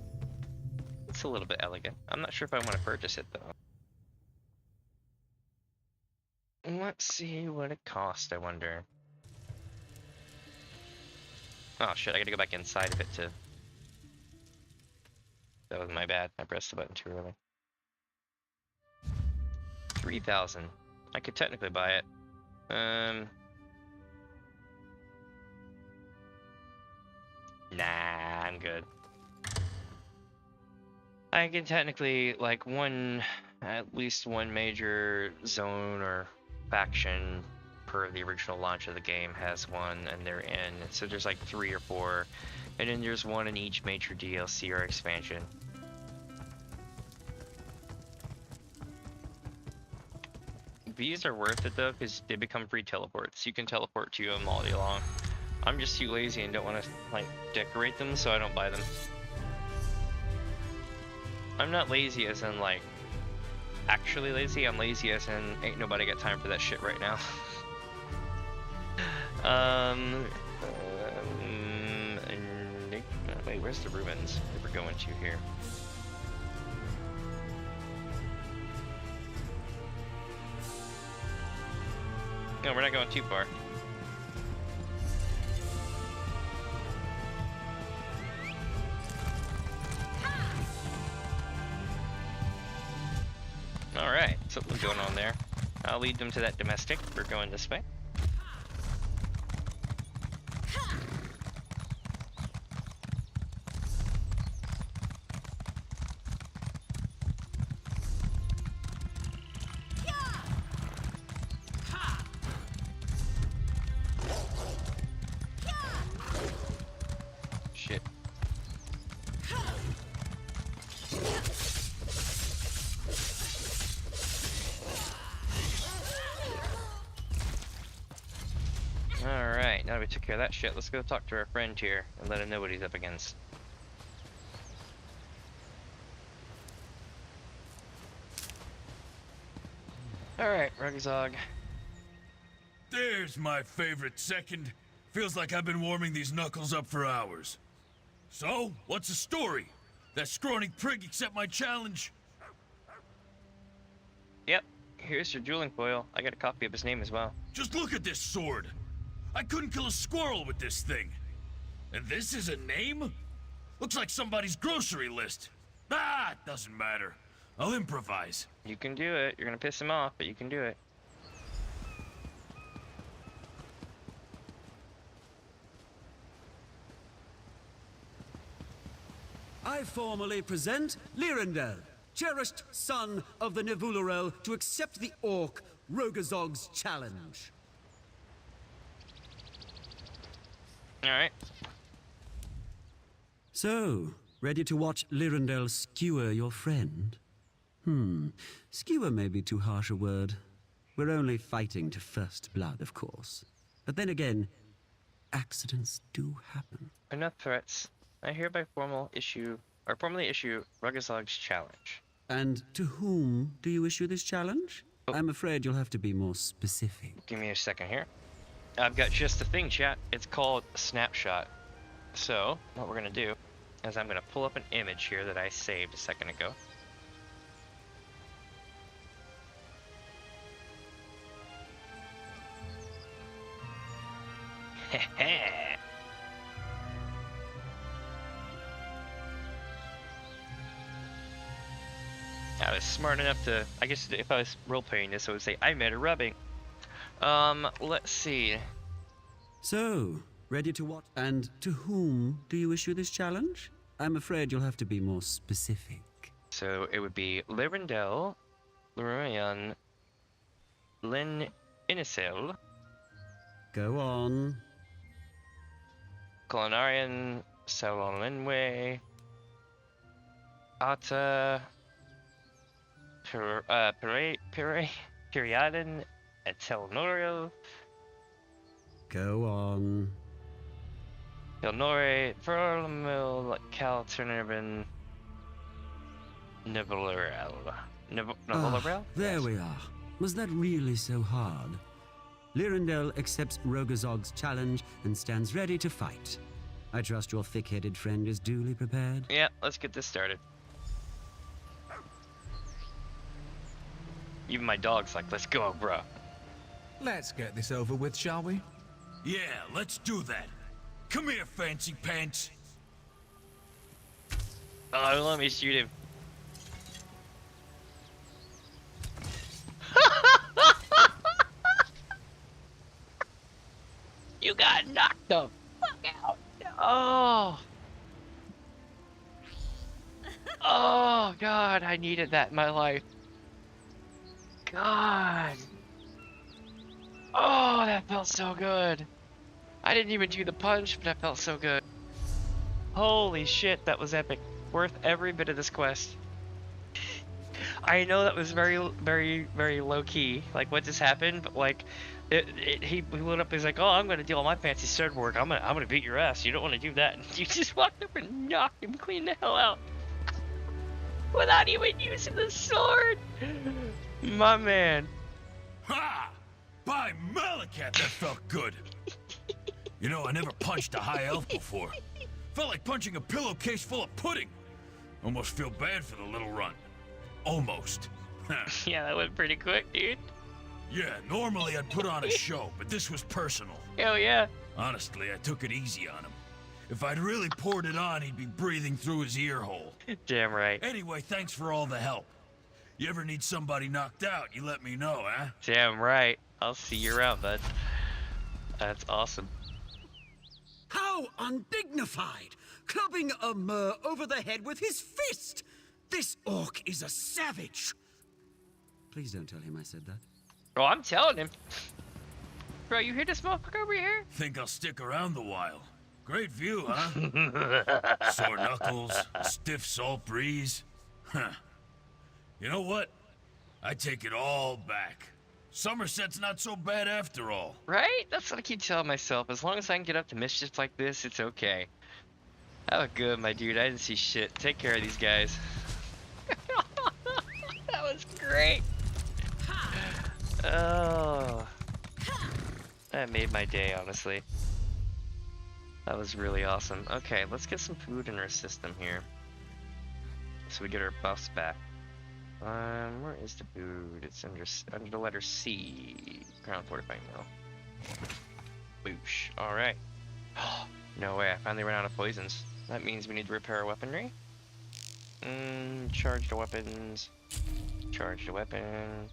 It's a little bit elegant. I'm not sure if I want to purchase it though. Let's see what it costs, I wonder. Oh shit, I gotta go back inside of it to... That was my bad, I pressed the button too early. 3,000. I could technically buy it. Nah, I'm good. I can technically, like, at least one major zone or faction per the original launch of the game has one, and they're in. So there's like 3 or 4, and then there's one in each major DLC or expansion. These are worth it though, because they become free teleports. You can teleport to them all day long. I'm just too lazy and don't want to like decorate them, so I don't buy them. I'm not lazy as in like actually lazy. I'm lazy as in ain't nobody got time for that shit right now. Wait, where's the ruins that we're going to here? No, we're not going too far. Alright, something's going on there. I'll lead them to that domestic. We're going this way. we took care of that shit, let's go talk to our friend here and let him know what he's up against. Alright, Rugzog. There's my favorite second. Feels like I've been warming these knuckles up for hours. So, what's the story? That scrawny prig accept my challenge? Yep, here's your dueling foil. I got a copy of his name as well. Just look at this sword. I couldn't kill a squirrel with this thing. And this is a name? Looks like somebody's grocery list. Ah, it doesn't matter. I'll improvise. You can do it. You're gonna piss him off, but you can do it. I formally present Lyrindel, cherished son of the Nevulurel, to accept the orc Rogazog's challenge. Alright. So, ready to watch Lyrindel skewer your friend? Skewer may be too harsh a word. We're only fighting to first blood, of course. But then again, accidents do happen. Enough threats. I hereby formally issue Rugazog's challenge. And to whom do you issue this challenge? Oh. I'm afraid you'll have to be more specific. Give me a second here. I've got just the thing, chat. It's called Snapshot. So, what we're gonna do is I'm gonna pull up an image here that I saved a second ago. Heh. I was smart enough to, I guess if I was role-playing this, I would say, I made a rubbing. Let's see. So, ready to what? And to whom do you issue this challenge? I'm afraid you'll have to be more specific. So, it would be Lyrindel, Lurian, Lyn Inisel. Go on. Culinarian, Salolinwe, Ata, Periodin, Etelnoriel. Go on. Elnore, Verlamil, Calternurban, Nivelurel. Nivelurel? There we are. Was that really so hard? Lyrindel accepts Rogazog's challenge and stands ready to fight. I trust your thick-headed friend is duly prepared? Yeah, let's get this started. Even my dog's like, let's go, bro. Let's get this over with, shall we? Yeah, let's do that. Come here, fancy pants. Oh, let me shoot him. You got knocked the fuck out. Oh. Oh, God, I needed that in my life. God. Oh, that felt so good. I didn't even do the punch, but that felt so good. Holy shit, that was epic. Worth every bit of this quest. I know that was very, very, very low key. Like, what just happened? But like, he lit up. He's like, "Oh, I'm gonna do all my fancy sword work. I'm gonna beat your ass. You don't want to do that." And you just walked up and knocked him clean the hell out without even using the sword. My man. Ha! By Malakat, that felt good. You know, I never punched a high elf before. Felt like punching a pillowcase full of pudding. Almost feel bad for the little runt. Almost. Yeah, that went pretty quick, dude. Yeah, normally I'd put on a show, but this was personal. Hell yeah. Honestly, I took it easy on him. If I'd really poured it on, he'd be breathing through his ear hole. Damn right. Anyway, thanks for all the help. You ever need somebody knocked out, you let me know, huh? Damn right. I'll see you around, bud. That's awesome. How undignified! Clubbing a mer over the head with his fist! This orc is a savage! Please don't tell him I said that. Oh, I'm telling him. Bro, you hear this motherfucker over here? Think I'll stick around a while. Great view, huh? Sore knuckles, stiff salt breeze. Huh. You know what? I take it all back. Summerset's not so bad after all. Right? That's what I keep telling myself. As long as I can get up to mischief like this, it's okay. Oh, good, my dude. I didn't see shit. Take care of these guys. That was great. Oh. That made my day, honestly. That was really awesome. Okay, let's get some food in our system here. So we get our buffs back. Where is the food? It's under the letter C. Ground fortifying mill. Boosh. Alright. No way, I finally ran out of poisons. That means we need to repair our weaponry. Charge the weapons. Charge the weapon.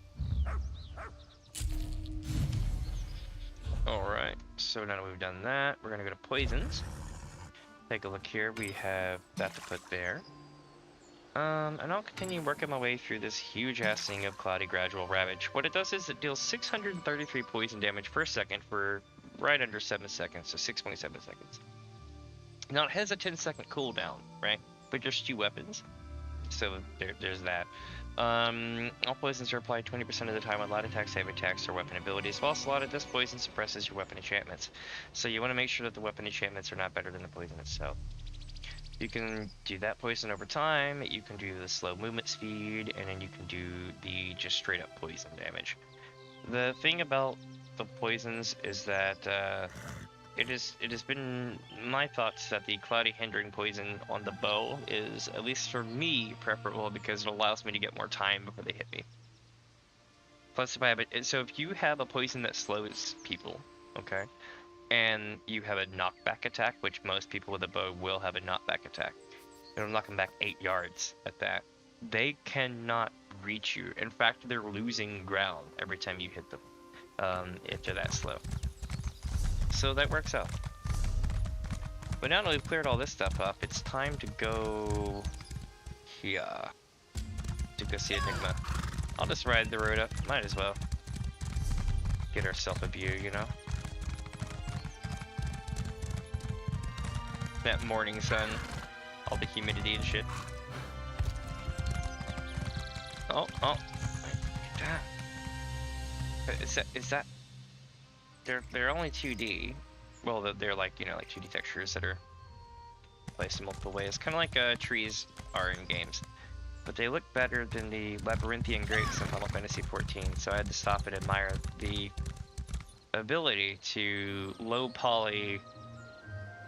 Alright, so now that we've done that, we're gonna go to poisons. Take a look here, we have that to put there. And I'll continue working my way through this huge ass thing of Cloudy Gradual Ravage. What it does is it deals 633 poison damage per second for right under 7 seconds, so 6.7 seconds. Now it has a 10-second cooldown, right? But just 2 weapons. So there's that. All poisons are applied 20% of the time on light attacks, heavy attacks, or weapon abilities. While slotted, this poison suppresses your weapon enchantments. So you want to make sure that the weapon enchantments are not better than the poison itself. You can do that poison over time, you can do the slow movement speed, and then you can do the just straight up poison damage. The thing about the poisons is that it has been my thoughts that the cloudy hindering poison on the bow is, at least for me, preferable because it allows me to get more time before they hit me. Plus, if I have it, so if you have a poison that slows people, okay, and you have a knockback attack, which most people with a bow will have a knockback attack, it'll knock them back 8 yards at that. They cannot reach you. In fact, they're losing ground every time you hit them if they're that slow. So that works out. But now that we've cleared all this stuff up, it's time to go here to go see Enigma. I'll just ride the road up. Might as well get ourselves a view, you know. That morning sun, all the humidity and shit. Oh, is that? They're only 2D. Well, they're like, you know, like 2D textures that are placed in multiple ways, kind of like trees are in games. But they look better than the labyrinthian grapes in Final Fantasy XIV. So I had to stop and admire the ability to low poly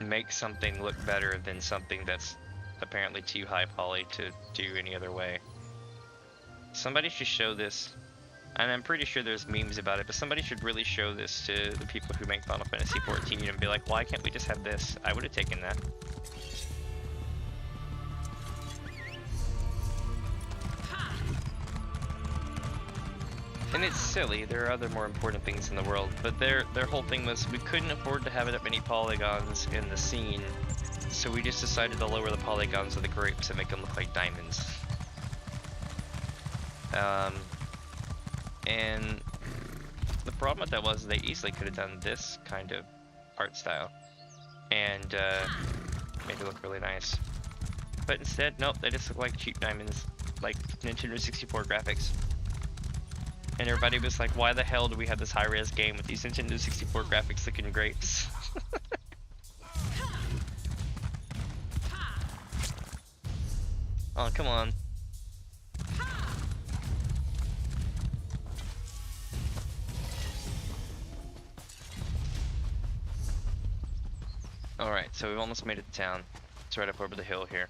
make something look better than something that's apparently too high poly to do any other way. Somebody should show this, and I'm pretty sure there's memes about it, but somebody should really show this to the people who make Final Fantasy XIV and be like, why can't we just have this? I would have taken that. And it's silly, there are other more important things in the world, but their whole thing was we couldn't afford to have that many polygons in the scene, so we just decided to lower the polygons of the grapes and make them look like diamonds. And the problem with that was they easily could have done this kind of art style and made it look really nice. But instead, nope, they just look like cheap diamonds, like Nintendo 64 graphics. And everybody was like, why the hell do we have this high-res game with these Nintendo 64 graphics looking grapes? Oh, come on. Alright, so we've almost made it to town. It's right up over the hill here.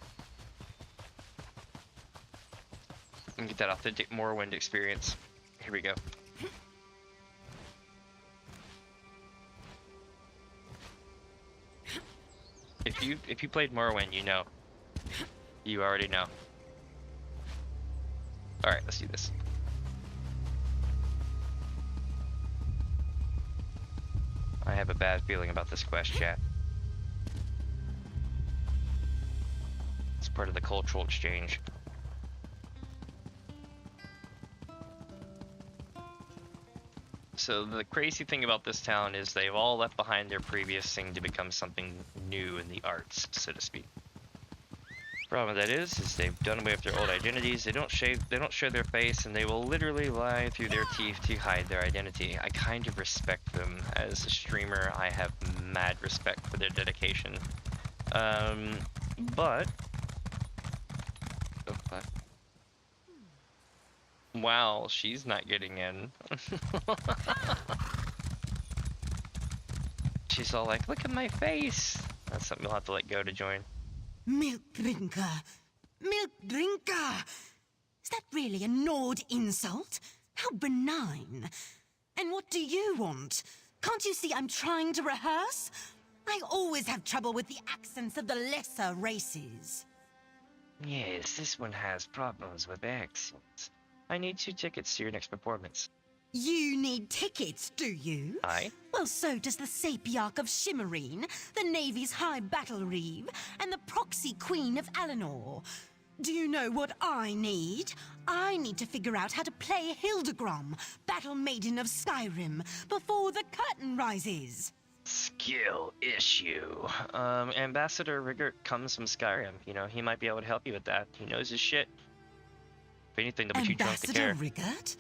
And get that authentic Morrowind experience. Here we go. If you played Morrowind, you know. You already know. Alright, let's do this. I have a bad feeling about this quest, chat. It's part of the cultural exchange. So the crazy thing about this town is they've all left behind their previous thing to become something new in the arts, so to speak. Problem with that is they've done away with their old identities. They don't show their face, and they will literally lie through their teeth to hide their identity. I kind of respect them as a streamer. I have mad respect for their dedication. But oh, fuck. Wow, she's not getting in. She's all like, "Look at my face." That's something you'll have to let go to join. Milk drinker. Milk drinker. Is that really a Nord insult? How benign. And what do you want? Can't you see I'm trying to rehearse? I always have trouble with the accents of the lesser races. Yes, this one has problems with accents. I need 2 tickets to your next performance. You need tickets, do you? Aye. Well, so does the Sapiarch of Shimmerine, the Navy's High Battle Reeve, and the Proxy Queen of Alinor. Do you know what I need? I need to figure out how to play Hildegrom, Battle Maiden of Skyrim, before the curtain rises. Skill issue. Ambassador Rigert comes from Skyrim. You know, he might be able to help you with that. He knows his shit. If anything, they'll be too drunk to care. Ambassador Rigert?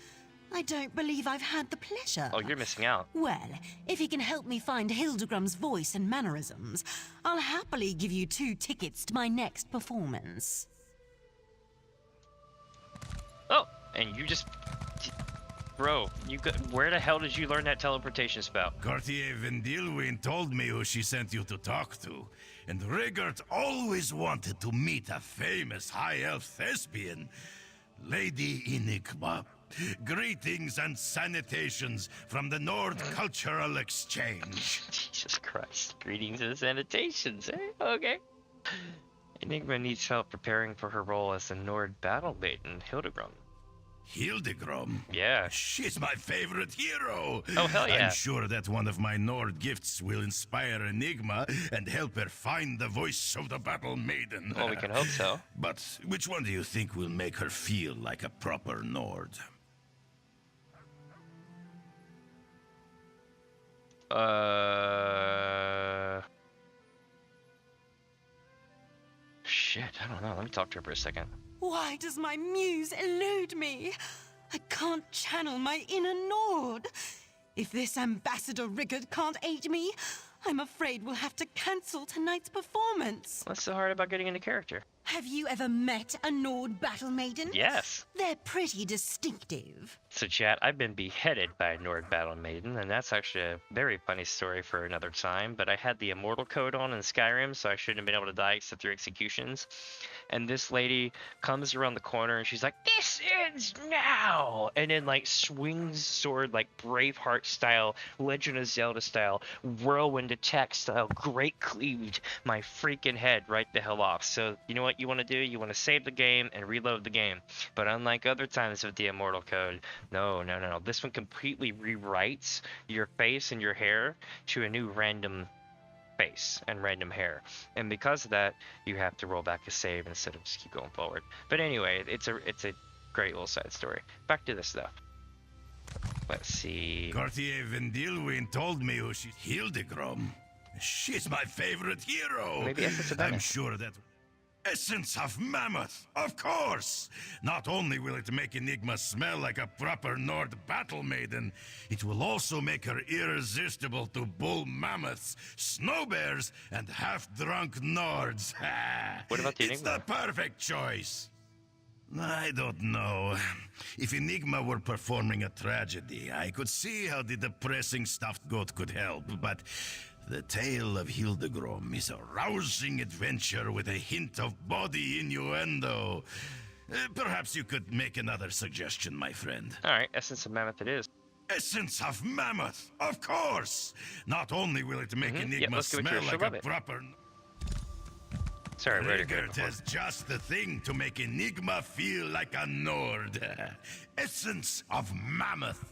I don't believe I've had the pleasure. Oh, you're missing out. Well, if he can help me find Hildegrom's voice and mannerisms, I'll happily give you 2 tickets to my next performance. Oh, and you just... Bro, where the hell did you learn that teleportation spell? Cartier Vendilwyn told me who she sent you to talk to, and Rigert always wanted to meet a famous high elf thespian, Lady Enigma. Greetings and sanitations from the Nord Cultural Exchange. Jesus Christ. Greetings and sanitations, eh? Okay. Enigma needs help preparing for her role as the Nord Battle Maiden, Hildegrom. Hildegrom? Yeah. She's my favorite hero. Oh, hell yeah. I'm sure that one of my Nord gifts will inspire Enigma and help her find the voice of the Battle Maiden. Well, we can hope so. But which one do you think will make her feel like a proper Nord? Shit, I don't know. Let me talk to her for a second. Why does my muse elude me? I can't channel my inner Nord. If this Ambassador Rigert can't aid me, I'm afraid we'll have to cancel tonight's performance. What's so hard about getting into character? Have you ever met a Nord battle maiden? Yes. They're pretty distinctive. So chat, I've been beheaded by a Nord Battle Maiden, and that's actually a very funny story for another time, but I had the immortal code on in Skyrim, so I shouldn't have been able to die except through executions. And this lady comes around the corner and she's like, "This ends now!" And then like swings sword like Braveheart style, Legend of Zelda style, whirlwind attack style, great cleaved my freaking head right the hell off. So you know what you want to do? You want to save the game and reload the game. But unlike other times with the immortal code, no. This one completely rewrites your face and your hair to a new random face and random hair. And because of that, you have to roll back a save instead of just keep going forward. But anyway, it's a great little side story. Back to this stuff. Let's see. Cartier Vendilwyn told me who she's Hildegrom. She's my favorite hero. Maybe Essence of Mammoth. I'm sure that... Essence of Mammoth, of course! Not only will it make Enigma smell like a proper Nord battle maiden, it will also make her irresistible to bull mammoths, snow bears, and half-drunk Nords. What about the It's Enigma? the perfect choice. I don't know. If Enigma were performing a tragedy, I could see how the depressing stuffed goat could help, but the tale of Hildegrom is a rousing adventure with a hint of body innuendo. Perhaps you could make another suggestion, my friend. Alright, Essence of Mammoth it is. Essence of Mammoth, of course! Not only will it make Enigma let's give it to her. smell She'll like love a it. proper... Sorry, Rigert has just the thing to make Enigma feel like a Nord. Essence of Mammoth.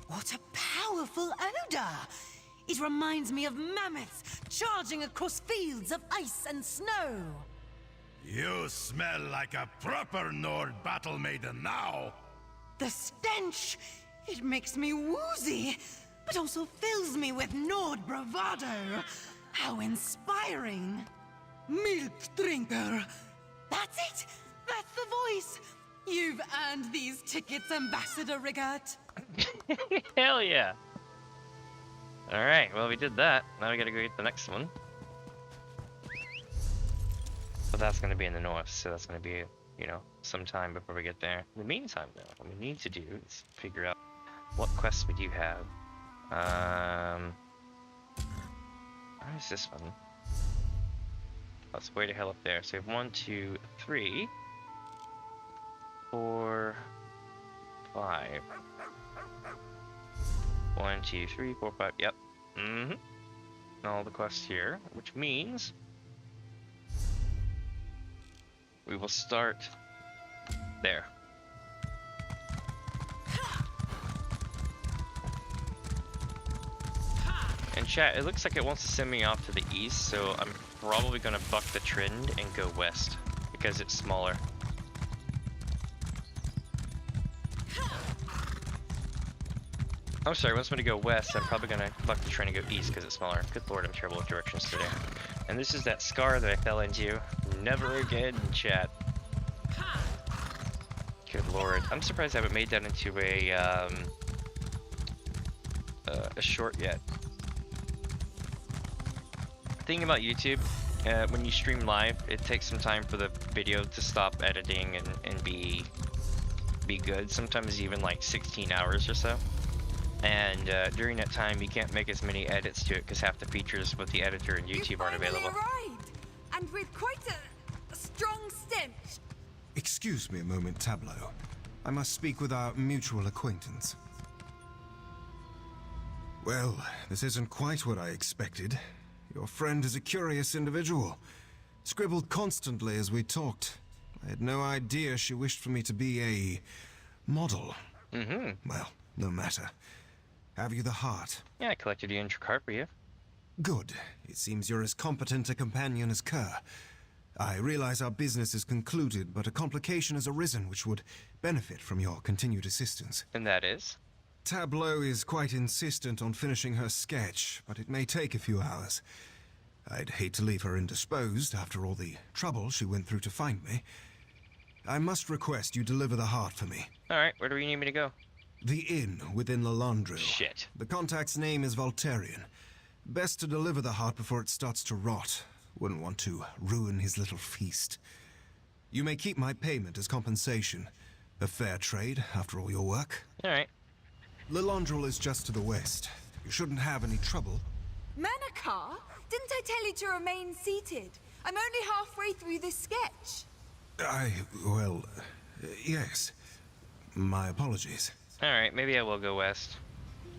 What a powerful odor! It reminds me of mammoths charging across fields of ice and snow. You smell like a proper Nord battle maiden now. The stench! It makes me woozy, but also fills me with Nord bravado. How inspiring! Milk drinker, That's it! That's the voice! You've earned these tickets, Ambassador Rigert. Hell yeah. Alright, well we did that. Now we gotta go get the next one. But that's gonna be in the north, so that's gonna be, you know, some time before we get there. In the meantime though, what we need to do is figure out what quests we do have. Where is this one? Oh, it's way the hell up there. So we have 1, 2, 3, 4, 5. 1, 2, 3, 4, 5. Yep. Mm-hmm. All the quests here, which means we will start there. And chat, it looks like it wants to send me off to the east, so I'm probably gonna buck the trend and go west because it's smaller. I'm sorry, it wants me to go west. I'm probably gonna buck the trend and go east because it's smaller. Good lord, I'm terrible with directions today. And this is that scar that I fell into. Never again, chat. Good lord, I'm surprised I haven't made that into a short yet. Thing about YouTube, when you stream live, it takes some time for the video to stop editing and be good. Sometimes even like 16 hours or so. And during that time, you can't make as many edits to it because half the features with the editor and YouTube aren't available. Arrived, and with quite a strong stench. Excuse me a moment, Tableau. I must speak with our mutual acquaintance. Well, this isn't quite what I expected. Your friend is a curious individual. Scribbled constantly as we talked. I had no idea she wished for me to be a model. Mm-hmm. Well, no matter. Have you the heart? Yeah, I collected the Intracarpia. Good. It seems you're as competent a companion as Kerr. I realize our business is concluded, but a complication has arisen which would benefit from your continued assistance. And that is? Tableau is quite insistent on finishing her sketch, but it may take a few hours. I'd hate to leave her indisposed after all the trouble she went through to find me. I must request you deliver the heart for me. Alright, where do you need me to go? The inn within Lalandril. Shit. The contact's name is Voltarian. Best to deliver the heart before it starts to rot. Wouldn't want to ruin his little feast. You may keep my payment as compensation. A fair trade, after all your work. Alright. Lalandril is just to the west. You shouldn't have any trouble. Manakar? Didn't I tell you to remain seated? I'm only halfway through this sketch. Well, yes. My apologies. Alright, maybe I will go west.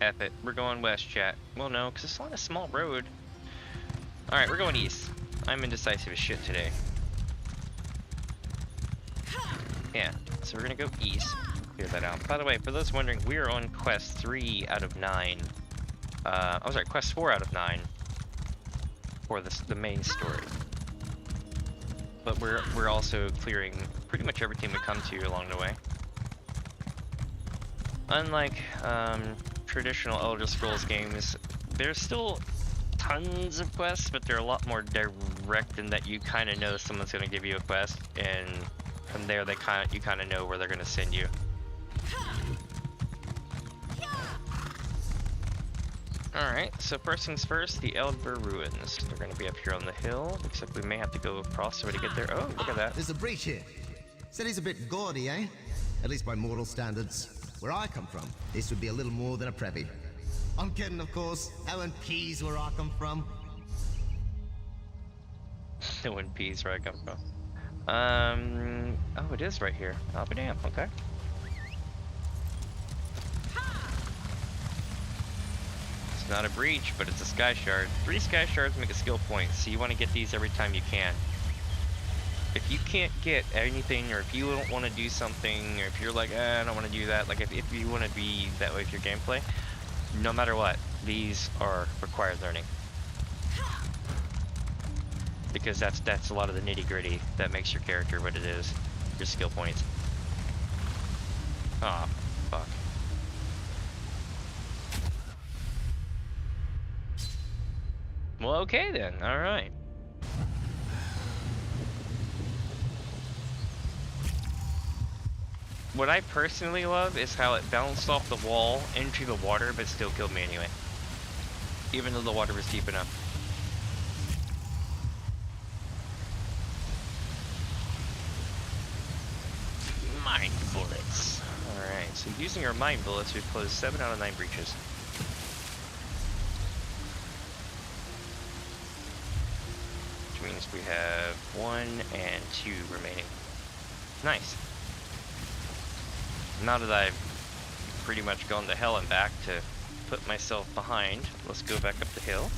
F it. We're going west, chat. Well, no, because it's not a small road. Alright, we're going east. I'm indecisive as shit today. Yeah, so we're gonna go east. Clear that out. By the way, for those wondering, we are on quest 3 out of 9. I'm sorry, quest 4 out of 9 for the main story. But we're also clearing pretty much everything we come to along the way. Unlike traditional Elder Scrolls games, there's still tons of quests, but they're a lot more direct in that you kind of know someone's going to give you a quest, and from there you kind of know where they're going to send you. Alright, so first things first, the Eldver Ruins. They're going to be up here on the hill. Looks like we may have to go across the way to get there. Oh, look at that. There's a breach here. Said he's a bit gaudy, eh? At least by mortal standards. Where I come from, this would be a little more than a preppy. I'm kidding, of course. No one pees where I come from. No one pees where I come from. Oh, it is right here. I'll be damned. Okay. It's not a breach, but it's a sky shard. 3 sky shards make a skill point, so you want to get these every time you can. If you can't get anything, or if you don't want to do something, or if you're like, I don't want to do that, like if you want to be that way with your gameplay, no matter what, these are required learning. Because that's a lot of the nitty-gritty that makes your character what it is, your skill points. Aw, fuck. Well, okay then, alright. What I personally love is how it bounced off the wall into the water, but still killed me anyway. Even though the water was deep enough. Mind bullets. Alright, so using our mind bullets, we've closed 7 out of 9 breaches. Which means we have 1 and 2 remaining. Nice. Now that I've pretty much gone to hell and back to put myself behind, let's go back up the hill.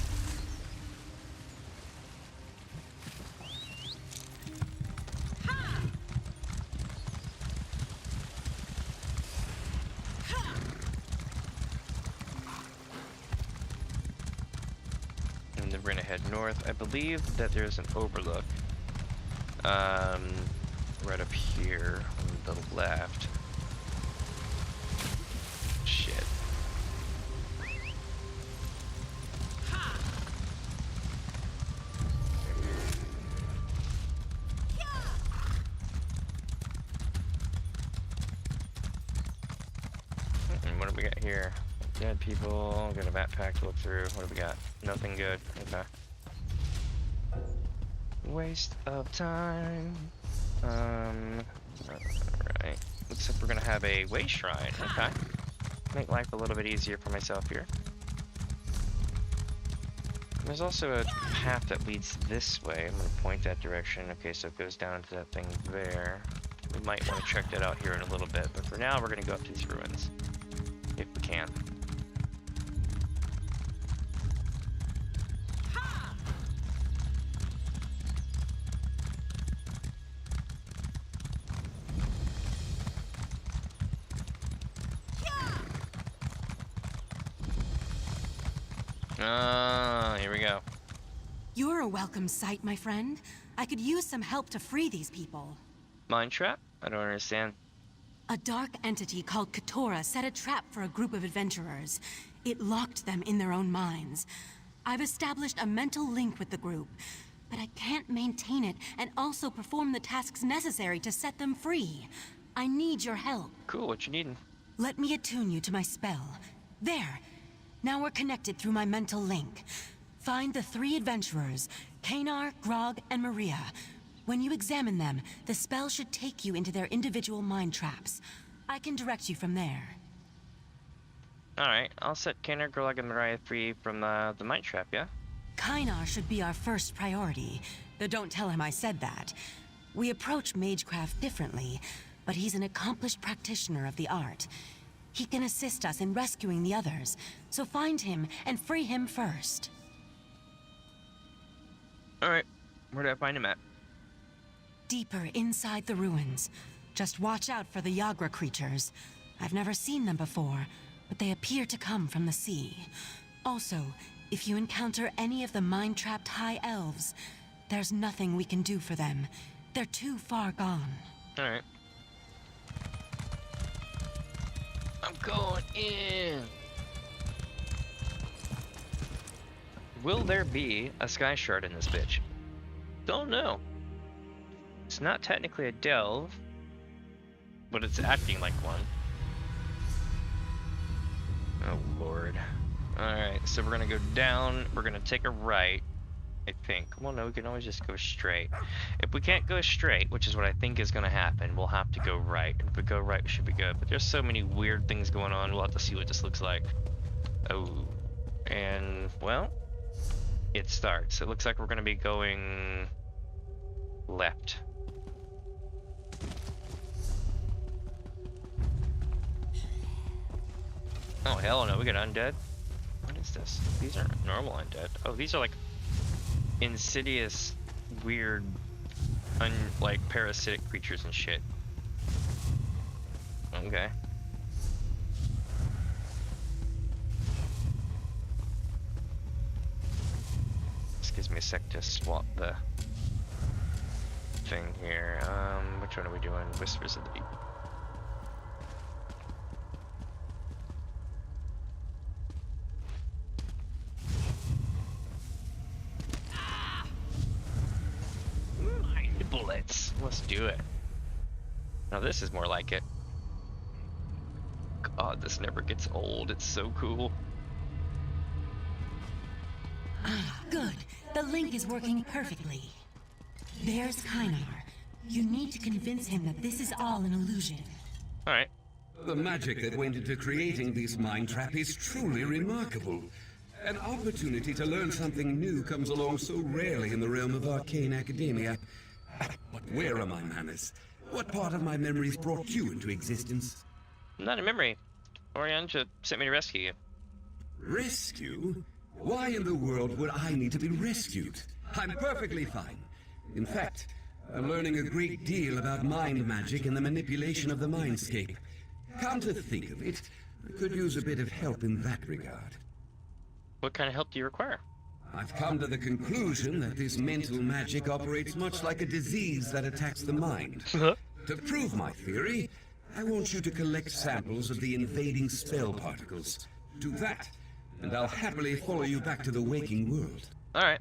And then we're gonna head north. I believe that there's an overlook right up here on the left. Shit. What do we got here? Dead people, got a backpack to look through. What do we got? Nothing good. Okay. Waste of time. Alright. Looks like we're gonna have a way shrine. Okay. Make life a little bit easier for myself here. There's also a path that leads this way. I'm gonna point that direction. Okay, so it goes down to that thing there. We might want to check that out here in a little bit, but for now we're gonna go up to these ruins. If we can. Here we go. You're a welcome sight, my friend. I could use some help to free these people. Mine trap? I don't understand. A dark entity called Keturah set a trap for a group of adventurers. It locked them in their own minds. I've established a mental link with the group, but I can't maintain it and also perform the tasks necessary to set them free. I need your help. Cool, what you needin'? Let me attune you to my spell. There. Now we're connected through my mental link. Find the 3 adventurers, Kanar, Grog, and Maria. When you examine them, the spell should take you into their individual mind traps. I can direct you from there. Alright, I'll set Kanar, Grog, and Maria free from the mind trap, yeah? Kanar should be our first priority, though don't tell him I said that. We approach magecraft differently, but he's an accomplished practitioner of the art. He can assist us in rescuing the others, so find him and free him first. Alright, where do I find him at? Deeper inside the ruins. Just watch out for the Yagra creatures. I've never seen them before, but they appear to come from the sea. Also, if you encounter any of the mind-trapped high elves, there's nothing we can do for them. They're too far gone. Alright. I'm going in! Will there be a sky shard in this bitch? Don't know. It's not technically a delve, but it's acting like one. Oh lord. Alright, so we're gonna go down, we're gonna take a right, I think. Well no, we can always just go straight. If we can't go straight, which is what I think is gonna happen, we'll have to go right. If we go right, we should be good. But there's so many weird things going on, we'll have to see what this looks like. Oh, and well, it starts. It looks like we're gonna be going left. Oh hell no, we got undead? What is this? These aren't normal undead. Oh, these are like insidious, weird, like parasitic creatures and shit. Okay. This gives me a sec to swap the thing here. Which one are we doing? Whispers of the Deep. Mind bullets. Let's do it. Now this is more like it. Oh, this never gets old. It's so cool. Ah, good. The link is working perfectly. There's Kynar. You need to convince him that this is all an illusion. Alright. The magic that went into creating this mind trap is truly remarkable. An opportunity to learn something new comes along so rarely in the realm of arcane academia. But where are my manners? What part of my memories brought you into existence? Not a memory. Oriandra sent me to rescue you. Rescue? Why in the world would I need to be rescued? I'm perfectly fine. In fact, I'm learning a great deal about mind magic and the manipulation of the mindscape. Come to think of it, I could use a bit of help in that regard. What kind of help do you require? I've come to the conclusion that this mental magic operates much like a disease that attacks the mind. To prove my theory, I want you to collect samples of the invading spell particles. Do that, and I'll happily follow you back to the waking world. Alright.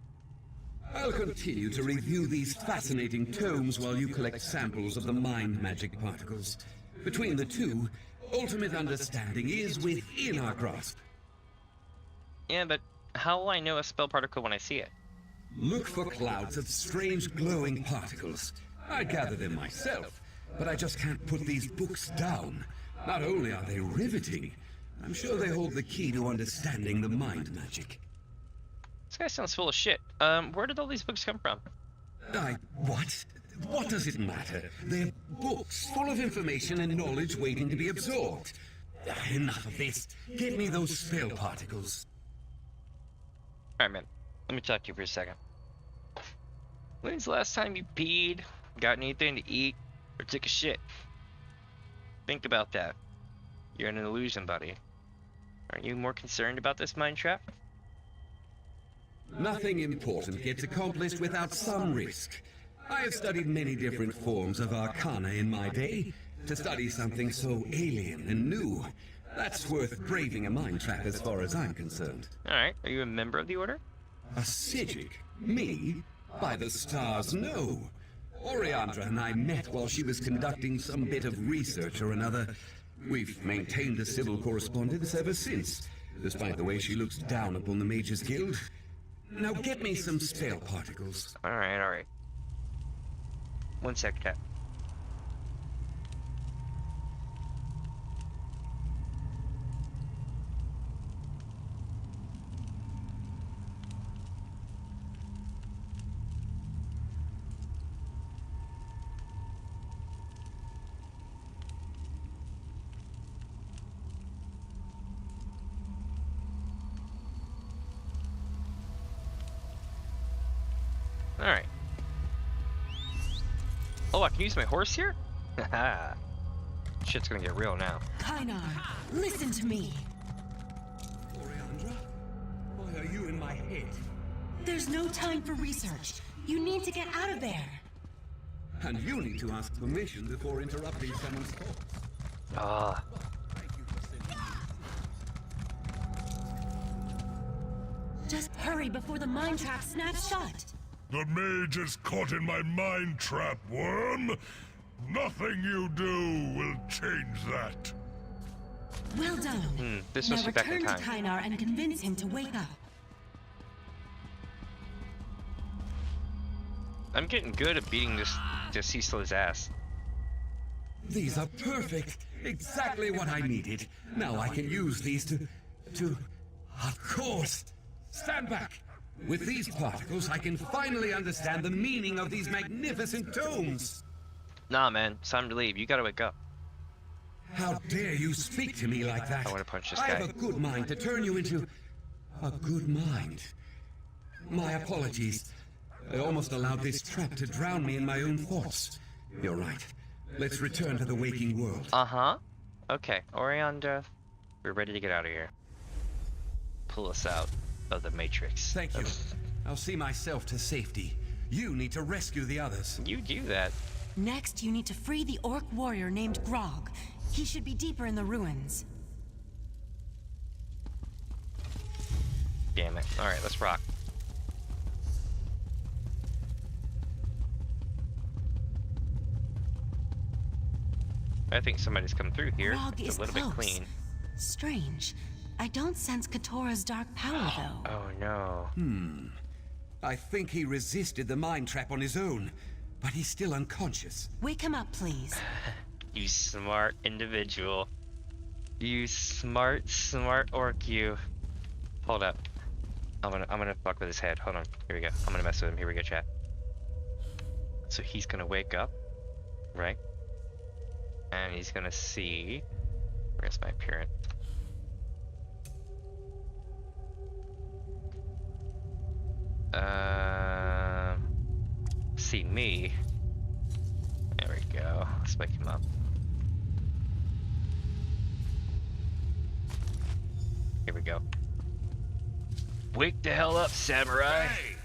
I'll continue to review these fascinating tomes while you collect samples of the mind magic particles. Between the two, ultimate understanding is within our grasp. Yeah, but how will I know a spell particle when I see it? Look for clouds of strange glowing particles. I gather them myself, but I just can't put these books down. Not only are they riveting, I'm sure they hold the key to understanding the mind magic. This guy sounds full of shit. Where did all these books come from? What? What does it matter? They're books full of information and knowledge waiting to be absorbed. Enough of this. Get me those spell particles. Alright, man. Let me talk to you for a second. When's the last time you peed, got anything to eat, or took a shit? Think about that. You're in an illusion, buddy. Aren't you more concerned about this mind trap? Nothing important gets accomplished without some risk. I have studied many different forms of arcana in my day. To study something so alien and new, that's worth braving a mind trap as far as I'm concerned. Alright, are you a member of the Order? A Psijic? Me? By the stars, no. Oriandra and I met while she was conducting some bit of research or another. We've maintained a civil correspondence ever since, despite the way she looks down upon the Mages Guild. Now get me some spell particles. Alright, alright. 1 sec, Cat. Alright. Oh, I can use my horse here? Haha. Shit's gonna get real now. Kynar, listen to me. Oriandra? Why are you in my head? There's no time for research. You need to get out of there. And you need to ask permission before interrupting someone's thoughts. Ah. Just hurry before the mind trap snaps shut. The mage is caught in my mind trap, worm. Nothing you do will change that. Well done. This now must be back in return to time. Kynar and convince him to wake up. I'm getting good at beating this ceaseless ass. These are perfect. Exactly what I needed. Now I can use these to... Of course. Stand back. With these particles, I can finally understand the meaning of these magnificent tomes. Nah, man. It's time to leave. You gotta wake up. How dare you speak to me like that? I want to punch this I guy. have a good mind to turn you into... a good mind. My apologies. I almost allowed this trap to drown me in my own thoughts. You're right. Let's return to the waking world. Uh-huh. Okay, Oriandra, we're ready to get out of here. Pull us out of the Matrix. Thank you. I'll see myself to safety. You need to rescue the others. You do that. Next, you need to free the orc warrior named Grog. He should be deeper in the ruins. Damn it. Alright, let's rock. I think somebody's come through here. Grog It's is a little close. bit clean. Strange. I don't sense Katora's dark power, though. Oh no. I think he resisted the mind trap on his own, but he's still unconscious. Wake him up, please. You smart individual. You smart orc, you. Hold up. I'm gonna fuck with his head. Hold on. Here we go. I'm gonna mess with him. Here we go, chat. So he's gonna wake up, right? And he's gonna see. Where's my appearance? See me. There we go. Let's wake him up. Here we go. Wake the hell up, samurai! Hey!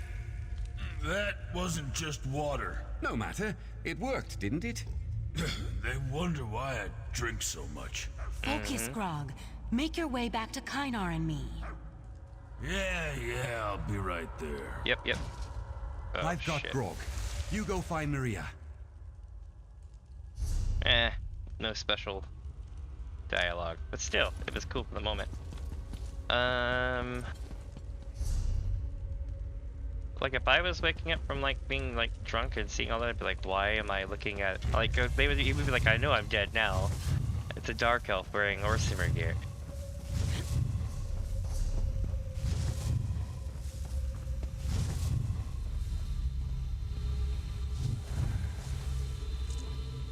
That wasn't just water. No matter. It worked, didn't it? They wonder why I drink so much. Focus, Grog. Make your way back to Kynar and me. Yeah, I'll be right there. Yep. Oh, I've got shit. Grog. You go find Maria. No special dialogue, but still, it was cool for the moment. Like if I was waking up from like being like drunk and seeing all that, I'd be like, why am I looking at like they would even be like, I know I'm dead now. It's a dark elf wearing Orsimer gear.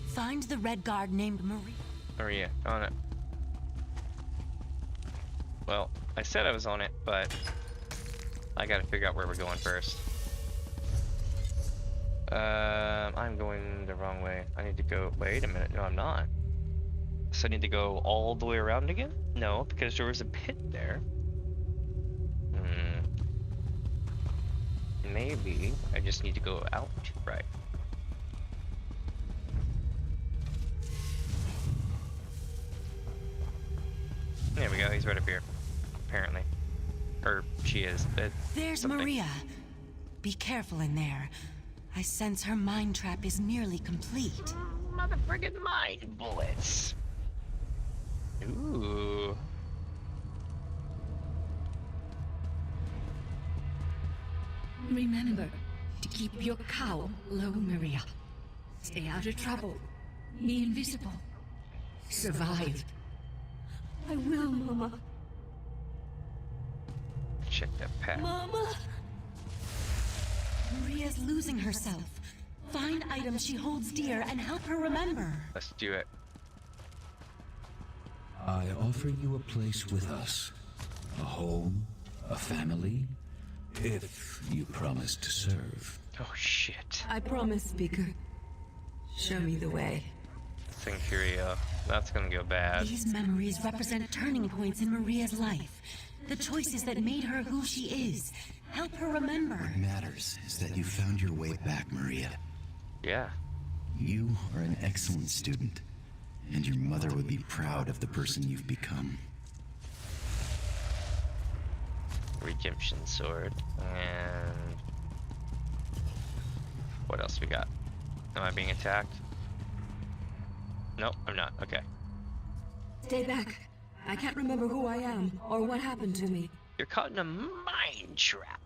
Find the red guard named Marie. Maria, on it. Well, I said I was on it, but I gotta figure out where we're going first. I'm going the wrong way. I need to go, wait a minute, no I'm not. So I need to go all the way around again? No, because there was a pit there. Maybe I just need to go out, right? There we go, he's right up here, apparently. Or she is. There's something. Maria. Be careful in there. I sense her mind trap is nearly complete. Motherfucking mind bullets. Ooh. Remember to keep your cowl low, Maria. Stay out of trouble. Be invisible. Survive. I will, Mama. Check that path. Mama! Maria's losing herself. Find items she holds dear and help her remember. Let's do it. I offer you a place with us. A home, a family, if you promise to serve. Oh shit. I promise, Speaker. Show me the way. Syncuria. That's gonna go bad. These memories represent turning points in Maria's life. The choices that made her who she is. Help her remember. What matters is that you found your way back, Maria. Yeah. You are an excellent student, and your mother would be proud of the person you've become. Redemption sword. And what else we got? Am I being attacked? Nope, I'm not. Okay. Stay back. I can't remember who I am or what happened to me. You're caught in a mind trap.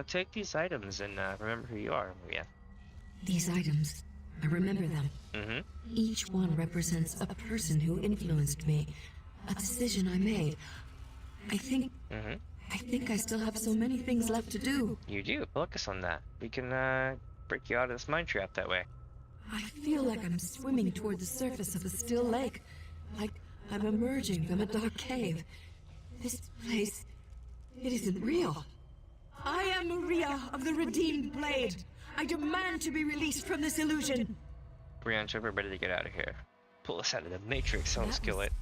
Take these items and remember who you are, Maria. These items, I remember them. Mm-hmm. Each one represents a person who influenced me, a decision I made. I think I still have so many things left to do. You do. Focus on that. We can break you out of this mind trap that way. I feel like I'm swimming toward the surface of a still lake, like I'm emerging from a dark cave. This place, it isn't real. I am Maria of the Redeemed Blade. I demand to be released from this illusion. Brianna, everybody to get out of here. Pull us out of the Matrix, sound skillet.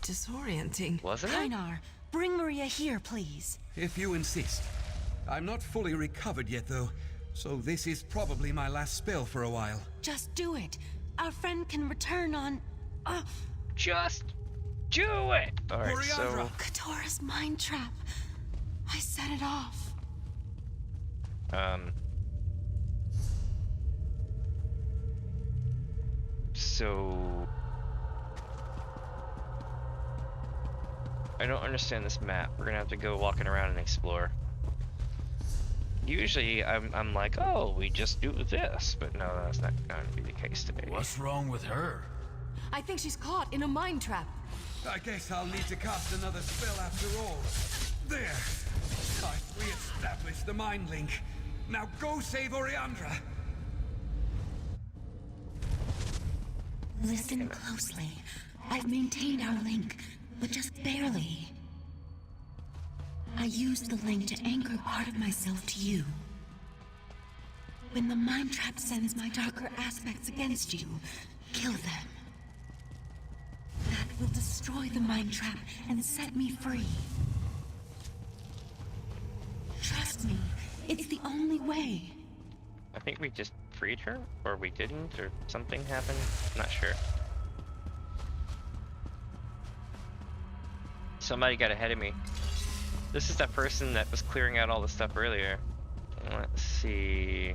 Disorienting. Wasn't it? Kynar, bring Maria here, please. If you insist. I'm not fully recovered yet, though, so this is probably my last spell for a while. Just do it. Our friend can return on... Just do it! Alright, so... Katora's mind trap. I set it off. So... I don't understand this map. We're gonna have to go walking around and explore. Usually I'm like, oh, we just do this, but no, that's not going to be the case today. What's wrong with her? I think she's caught in a mind trap. I guess I'll need to cast another spell after all. There! I've re-established the mind link. Now go save Oriandra! Listen closely. I've maintained our link, but just barely. I used the link to anchor part of myself to you. When the mind trap sends my darker aspects against you, kill them. That will destroy the mind trap and set me free. Trust me, it's the only way. I think we just freed her, or we didn't, or something happened. Not sure. Somebody got ahead of me. This is that person that was clearing out all the stuff earlier. Let's see.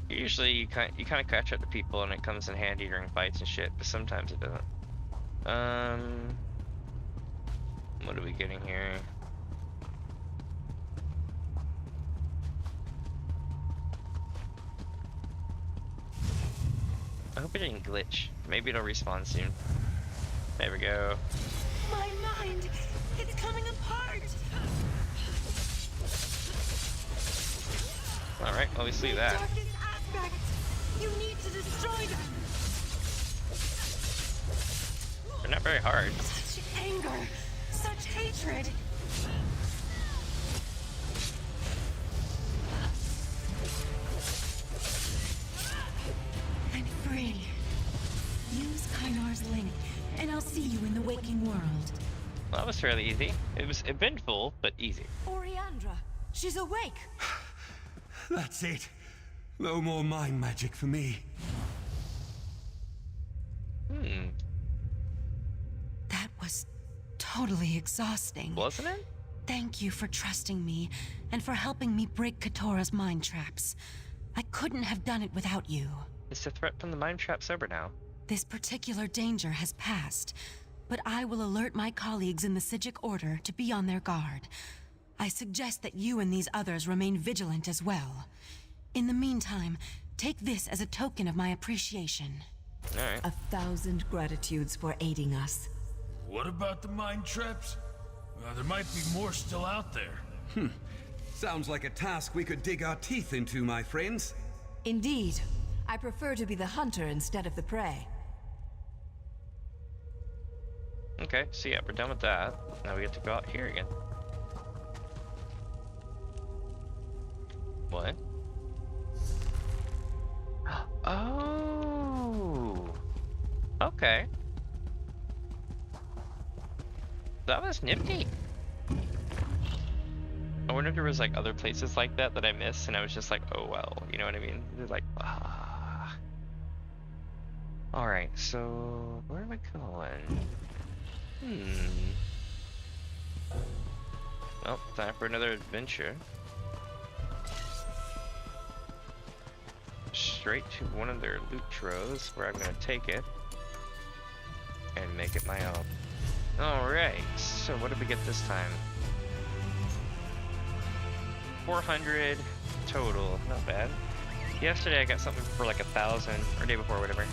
Usually you kind of catch up to people and it comes in handy during fights and shit, but sometimes it doesn't. What are we getting here? I hope it didn't glitch. Maybe it'll respawn soon. There we go. My mind, it's coming apart. Alright, well, we see that. Darkest aspects. You need to destroy them. They're not very hard. Such anger, such hatred. I'm free. Use Kainar's link, and I'll see you in the waking world. Well, that was fairly easy. It was eventful, but easy. Oriandra, she's awake. That's it. No more mind magic for me. That was totally exhausting. Wasn't it? Thank you for trusting me, and for helping me break Katora's mind traps. I couldn't have done it without you. Is the threat from the mind traps over now? This particular danger has passed, but I will alert my colleagues in the Sijic Order to be on their guard. I suggest that you and these others remain vigilant as well. In the meantime, take this as a token of my appreciation. All right. 1,000 gratitudes for aiding us. What about the mind traps? There might be more still out there. Sounds like a task we could dig our teeth into, my friends. Indeed. I prefer to be the hunter instead of the prey. Okay, so yeah, we're done with that. Now we get to go out here again. What? Oh! Okay. That was nifty. I wonder if there was like other places like that I missed and I was just like, oh well, you know what I mean? They're like, ah. Alright, so where am I going? Well, time for another adventure. Straight to one of their loot troves where I'm gonna take it and make it my own. Alright, so what did we get this time? 400 total, not bad. Yesterday I got something for like 1,000, or day before, whatever.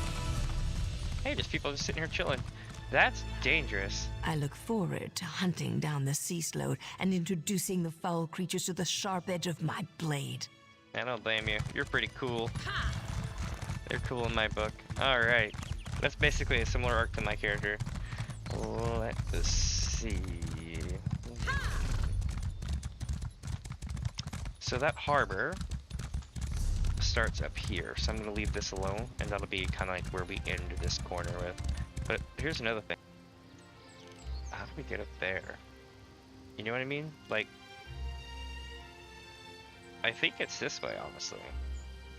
Hey, there's people just sitting here chilling. That's dangerous. I look forward to hunting down the sea slope and introducing the foul creatures to the sharp edge of my blade. I don't blame you. You're pretty cool. They're cool in my book. Alright. That's basically a similar arc to my character. Let's see. So that harbor starts up here. So I'm going to leave this alone, and that'll be kind of like where we end this corner with. But here's another thing. How do we get up there? You know what I mean? Like, I think it's this way, honestly.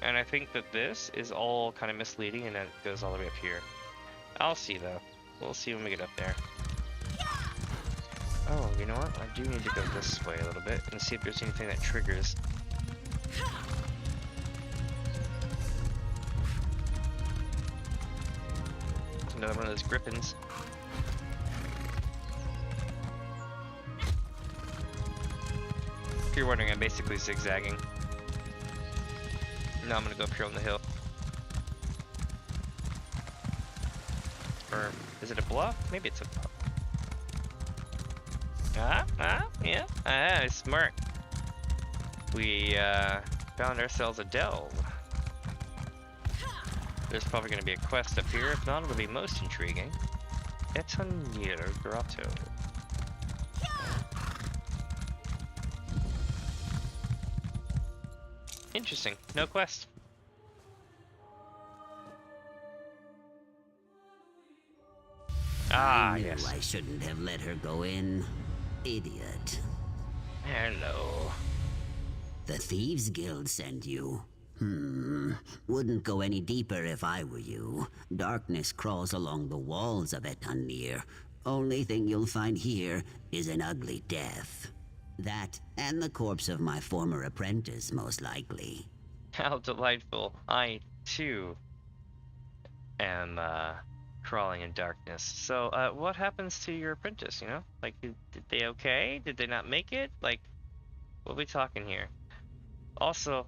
And I think that this is all kind of misleading and that it goes all the way up here. I'll see, though. We'll see when we get up there. Oh, you know what? I do need to go this way a little bit and see if there's anything that triggers. Another one of those griffins. If you're wondering, I'm basically zigzagging. Now I'm gonna go up here on the hill. Or is it a bluff? Maybe it's a bluff. Yeah, smart. We found ourselves a delve. There's probably gonna be a quest up here. If not, it'll be most intriguing. It's a near grotto. Interesting. No quest. I knew yes. I shouldn't have let her go in. Idiot. Hello. The Thieves Guild sent you. Wouldn't go any deeper if I were you. Darkness crawls along the walls of Etanir. Only thing you'll find here is an ugly death. That and the corpse of my former apprentice, most likely. How delightful. I, too, am, crawling in darkness. So, what happens to your apprentice, you know? Like, did they okay? Did they not make it? Like, what are we talking here? Also,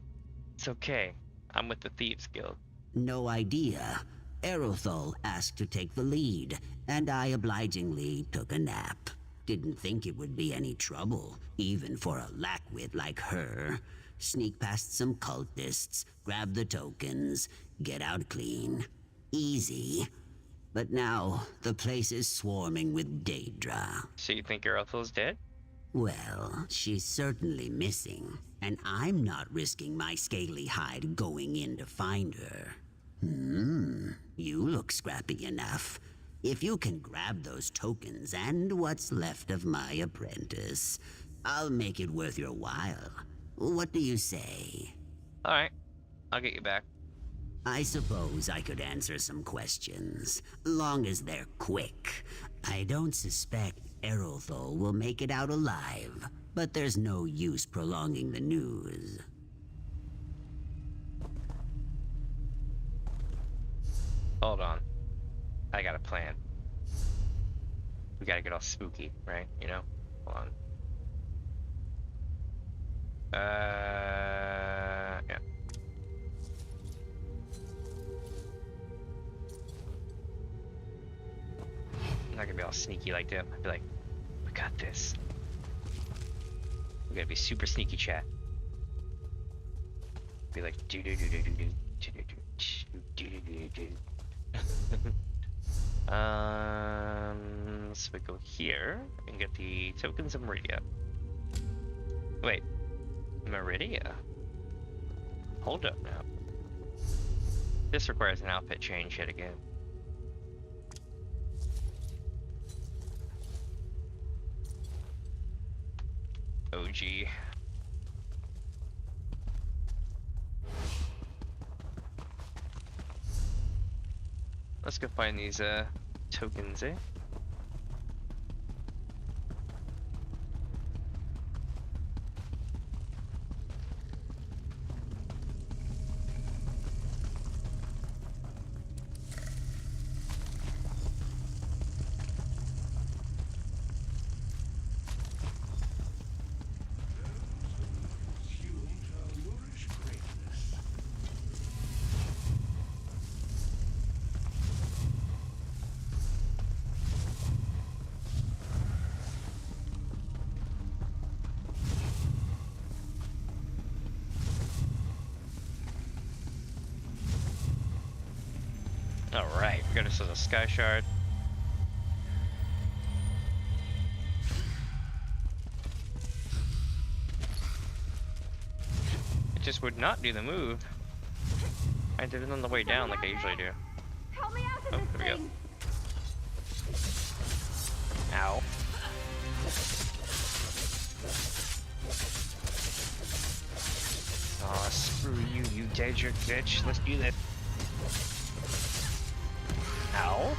it's okay. I'm with the Thieves Guild. No idea. Erothal asked to take the lead, and I obligingly took a nap. Didn't think it would be any trouble, even for a lackwit like her. Sneak past some cultists, grab the tokens, get out clean. Easy. But now, the place is swarming with Daedra. So you think Erothal's dead? Well, she's certainly missing, and I'm not risking my scaly hide going in to find her. You look scrappy enough. If you can grab those tokens and what's left of my apprentice, I'll make it worth your while. What do you say? Alright, I'll get you back. I suppose I could answer some questions, long as they're quick. I don't suspect Erothal will make it out alive, but there's no use prolonging the news. Hold on. I got a plan. We gotta get all spooky, right? You know? Hold on. Yeah. I'm not gonna be all sneaky like them. I'd be like, we got this. We gotta be super sneaky, chat. Be like, do do do do do do do do do do do do. So we go here and get the tokens of Meridia. Wait, Meridia? Hold up now. This requires an outfit change yet again. OG. Let's go find these tokens, eh? Alright, we got ourselves a Sky Shard. It just would not do the move. I did it on the way down like I usually do. Help me out Oh, there we go. Ow. Aw, screw you, you daedric bitch. Let's do this. Ow.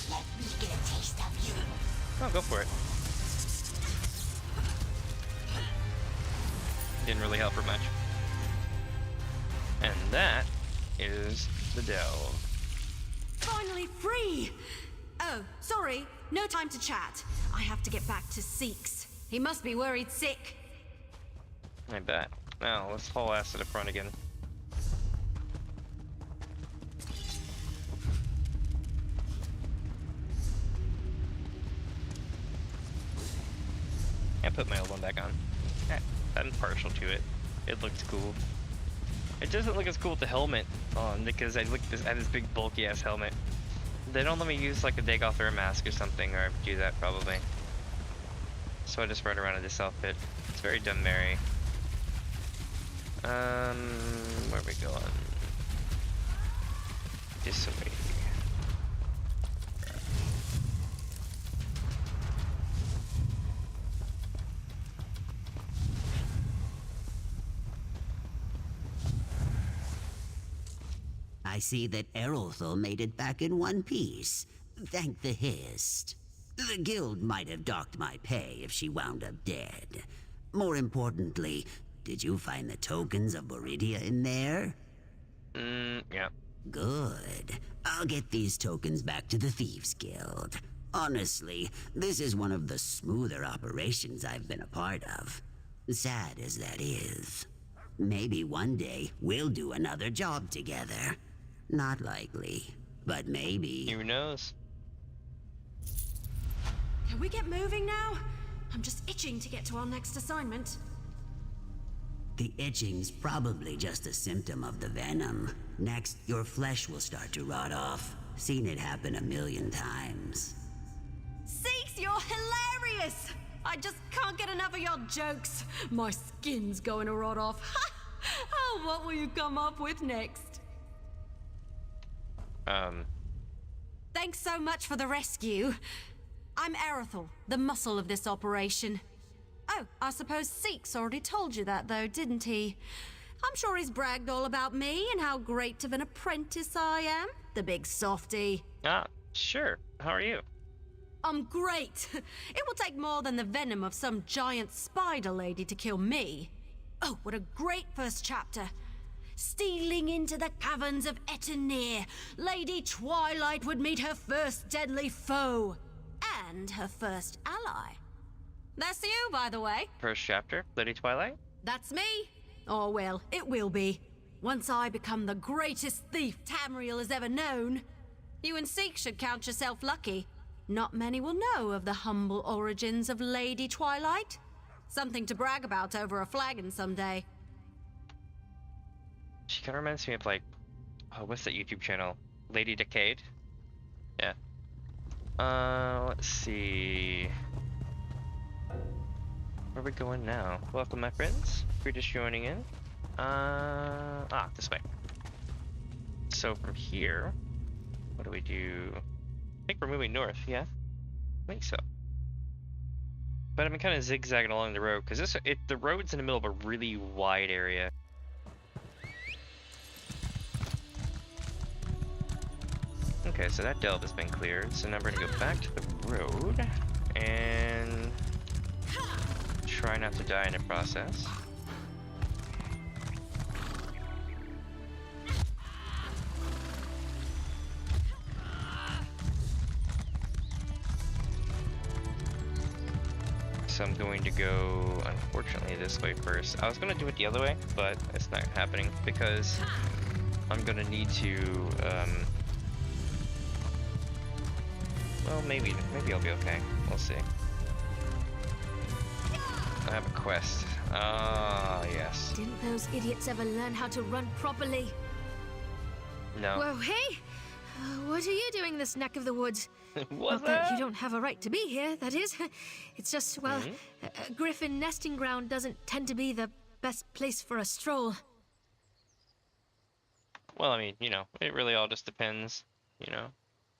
Let me get a taste of you. Oh, go for it. Didn't really help her much. And that is the delve. Finally free! Oh, sorry. no time to chat. I have to get back to Seeks. He must be worried sick. I bet. Now, let's haul ass to the front again. I put my old one back on. I'm partial to it. It looks cool. It doesn't look as cool with the helmet on because I look at this big bulky ass helmet. They don't let me use like a Dagoth or a mask or something, or I do that probably. So I just run around in this outfit. It's very dumb, Mary. Where are we going? This way. I see that Errolthal made it back in one piece. Thank the Hist. The guild might have docked my pay if she wound up dead. More importantly, did you find the tokens of Viridia in there? Yeah. Good. I'll get these tokens back to the Thieves Guild. Honestly, this is one of the smoother operations I've been a part of. Sad as that is. Maybe one day we'll do another job together. Not likely, but maybe. Who knows? Can we get moving now? I'm just itching to get to our next assignment. The itching's probably just a symptom of the venom. Next, your flesh will start to rot off. Seen it happen 1,000,000 times. Seeks, you're hilarious! I just can't get enough of your jokes. My skin's going to rot off. Oh, what will you come up with next? Thanks so much for the rescue. I'm Errolthal, the muscle of this operation. Oh, I suppose Seeks already told you that, though, didn't he? I'm sure he's bragged all about me and how great of an apprentice I am. The big softy. Ah, sure. How are you? I'm great. It will take more than the venom of some giant spider lady to kill me. Oh, what a great first chapter. Stealing into the caverns of Etenir, Lady Twilight would meet her first deadly foe. And her first ally. That's you, by the way. First chapter, Lady Twilight? That's me. Oh, well, it will be. Once I become the greatest thief Tamriel has ever known. You and Seek should count yourself lucky. Not many will know of the humble origins of Lady Twilight. Something to brag about over a flagon someday. She kind of reminds me of like, oh, what's that YouTube channel? Lady Decade? Yeah. Let's see. Where are we going now? Welcome, my friends. If you're just joining in. This way. So from here, what do we do? I think we're moving north, yeah? I think so. But I've been kind of zigzagging along the road, because the road's in the middle of a really wide area. Okay, so that delve has been cleared, so now we're gonna go back to the road, and try not to die in the process. So I'm going to go, unfortunately, this way first. I was going to do it the other way, but it's not happening because I'm going to need to, well, maybe I'll be okay. We'll see. I have a quest. Ah, yes. Didn't those idiots ever learn how to run properly? No. Whoa, hey! What are you doing in this neck of the woods? What's Not that that? you don't have a right to be here, that is. It's just, well, a griffin nesting ground doesn't tend to be the best place for a stroll. Well, I mean, you know, it really all just depends, you know.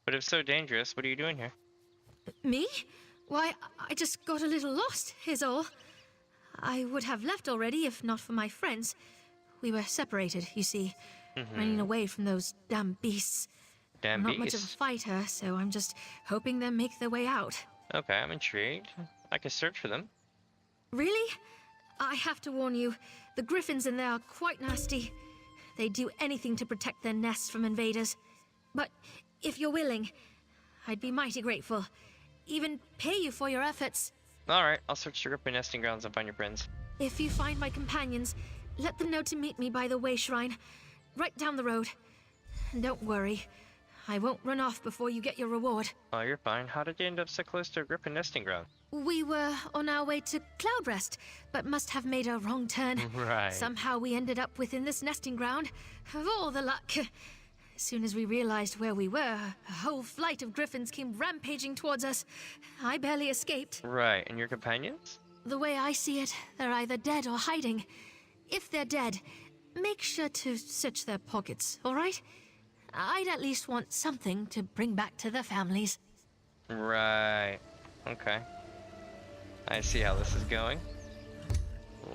But if it's so dangerous, what are you doing here? Me? Why, I just got a little lost, is all. I would have left already if not for my friends. We were separated, you see, running away from those damn beasts. Damn I'm not much of a beasts. fighter, so I'm just hoping they'll make their way out. Okay, I'm intrigued. I can search for them. Really? I have to warn you, the griffins in there are quite nasty. They do anything to protect their nests from invaders. But if you're willing, I'd be mighty grateful. even pay you for your efforts. Alright, I'll search the Griffin nesting grounds and find your friends. If you find my companions, let them know to meet me by the way shrine, right down the road. And don't worry, I won't run off before you get your reward. Oh, you're fine. How did you end up so close to a Griffin nesting ground? We were on our way to Cloudrest, but must have made a wrong turn. Right. Somehow we ended up within this nesting ground. Of all the luck. As soon as we realized where we were, a whole flight of griffins came rampaging towards us. I barely escaped. Right, and your companions? The way I see it, they're either dead or hiding. If they're dead, make sure to search their pockets, all right? I'd at least want something to bring back to their families. Right. Okay. I see how this is going.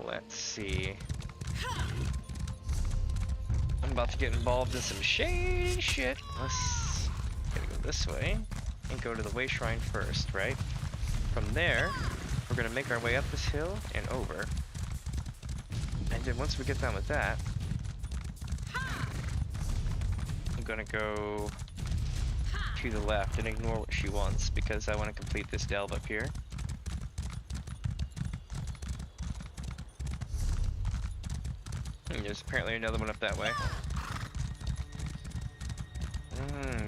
Let's see. I'm about to get involved in some shady shit. Let's gotta go this way and go to the Way Shrine first, right? From there, we're gonna make our way up this hill and over. And then once we get done with that, I'm gonna go to the left and ignore what she wants because I want to complete this delve up here. And there's apparently another one up that way.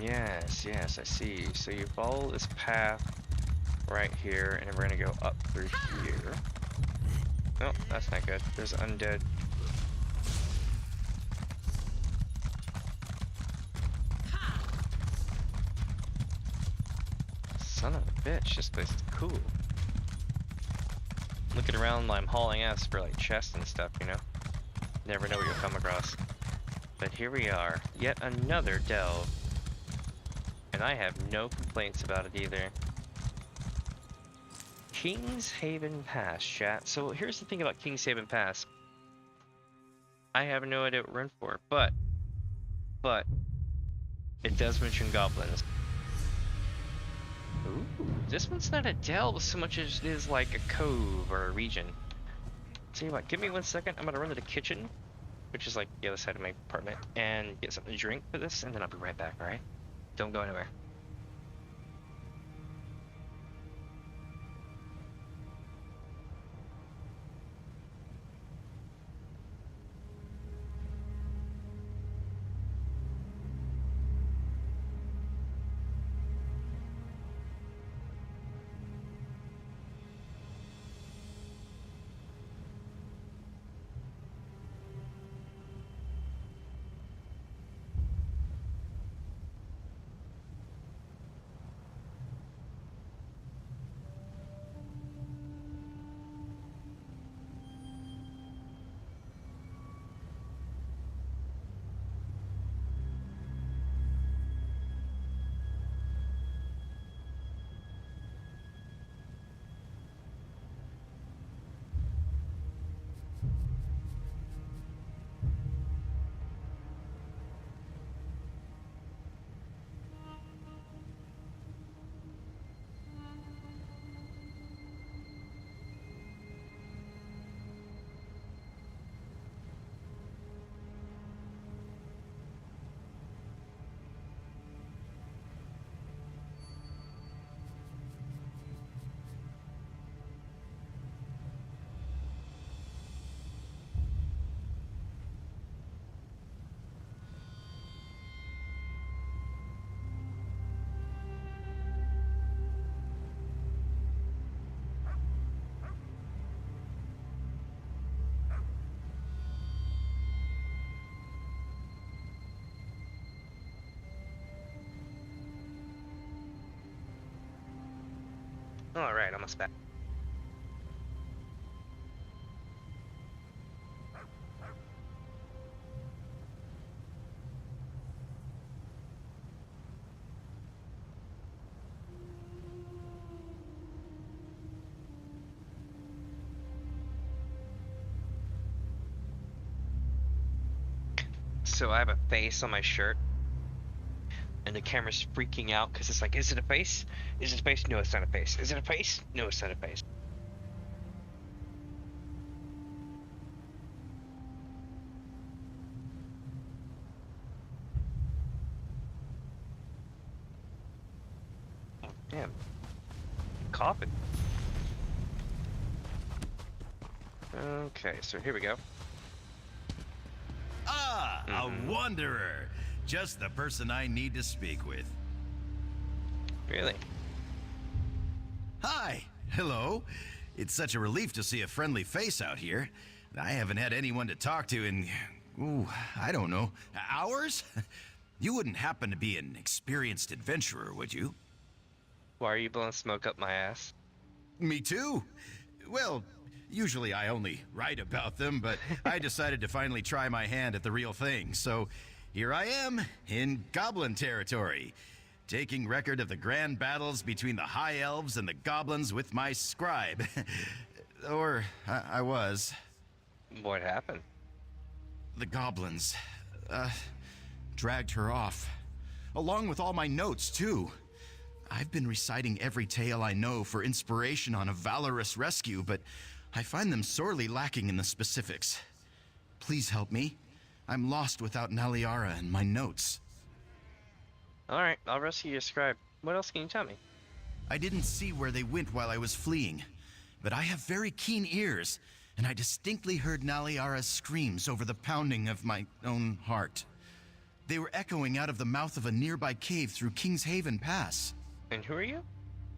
Yes, I see. So you follow this path right here, and we're gonna go up through here. Oh, that's not good. There's undead. Son of a bitch, this place is cool. Looking around, I'm hauling ass for like chests and stuff, you know? Never know what you'll come across. But here we are, yet another delve. And I have no complaints about it either. King's Haven Pass, chat. So here's the thing about King's Haven Pass. I have no idea what we're in for, but it does mention goblins. Ooh, this one's not a delve so much as it is like a cove or a region. Tell you what, give me 1 second. I'm gonna run to the kitchen, which is like the other side of my apartment, and get something to drink for this, and then I'll be right back, alright? Don't go anywhere. Alright, almost back. So I have a face on my shirt, and the camera's freaking out because it's like, is it a face? Is it a face? No, it's not a face. Is it a face? No, it's not a face. Oh, damn. coffin. Okay, so here we go. Ah, a wanderer. Just the person I need to speak with. Really? Hi. Hello. It's such a relief to see a friendly face out here. I haven't had anyone to talk to in, ooh, I don't know, hours? You wouldn't happen to be an experienced adventurer, would you? Why are you blowing smoke up my ass? Me too. Well, usually I only write about them, but I decided to finally try my hand at the real thing. So here I am in Goblin territory, taking record of the grand battles between the High Elves and the Goblins with my scribe. Or I was. What happened? The Goblins, dragged her off. Along with all my notes, too. I've been reciting every tale I know for inspiration on a valorous rescue, but I find them sorely lacking in the specifics. Please help me. I'm lost without Naliara and my notes. Alright, I'll rescue your scribe. What else can you tell me? I didn't see where they went while I was fleeing, but I have very keen ears, and I distinctly heard Naliara's screams over the pounding of my own heart. They were echoing out of the mouth of a nearby cave through King's Haven Pass. And who are you?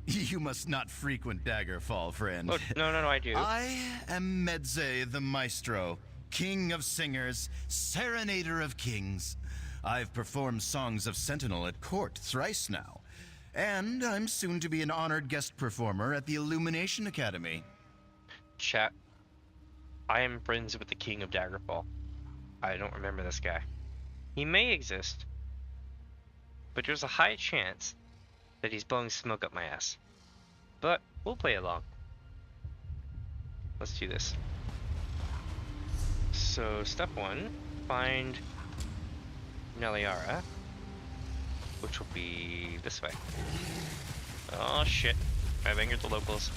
You must not frequent Daggerfall, friend. Oh, no, I do. I am Medze the Maestro, king of singers, serenader of kings. I've performed songs of Sentinel at court thrice now, and I'm soon to be an honored guest performer at the Illumination Academy. Chat, I am friends with the king of Daggerfall. I don't remember this guy. He may exist, but there's a high chance that he's blowing smoke up my ass. But we'll play along. Let's do this. So step 1, find Naliara, which will be this way. Oh shit, I've angered the locals.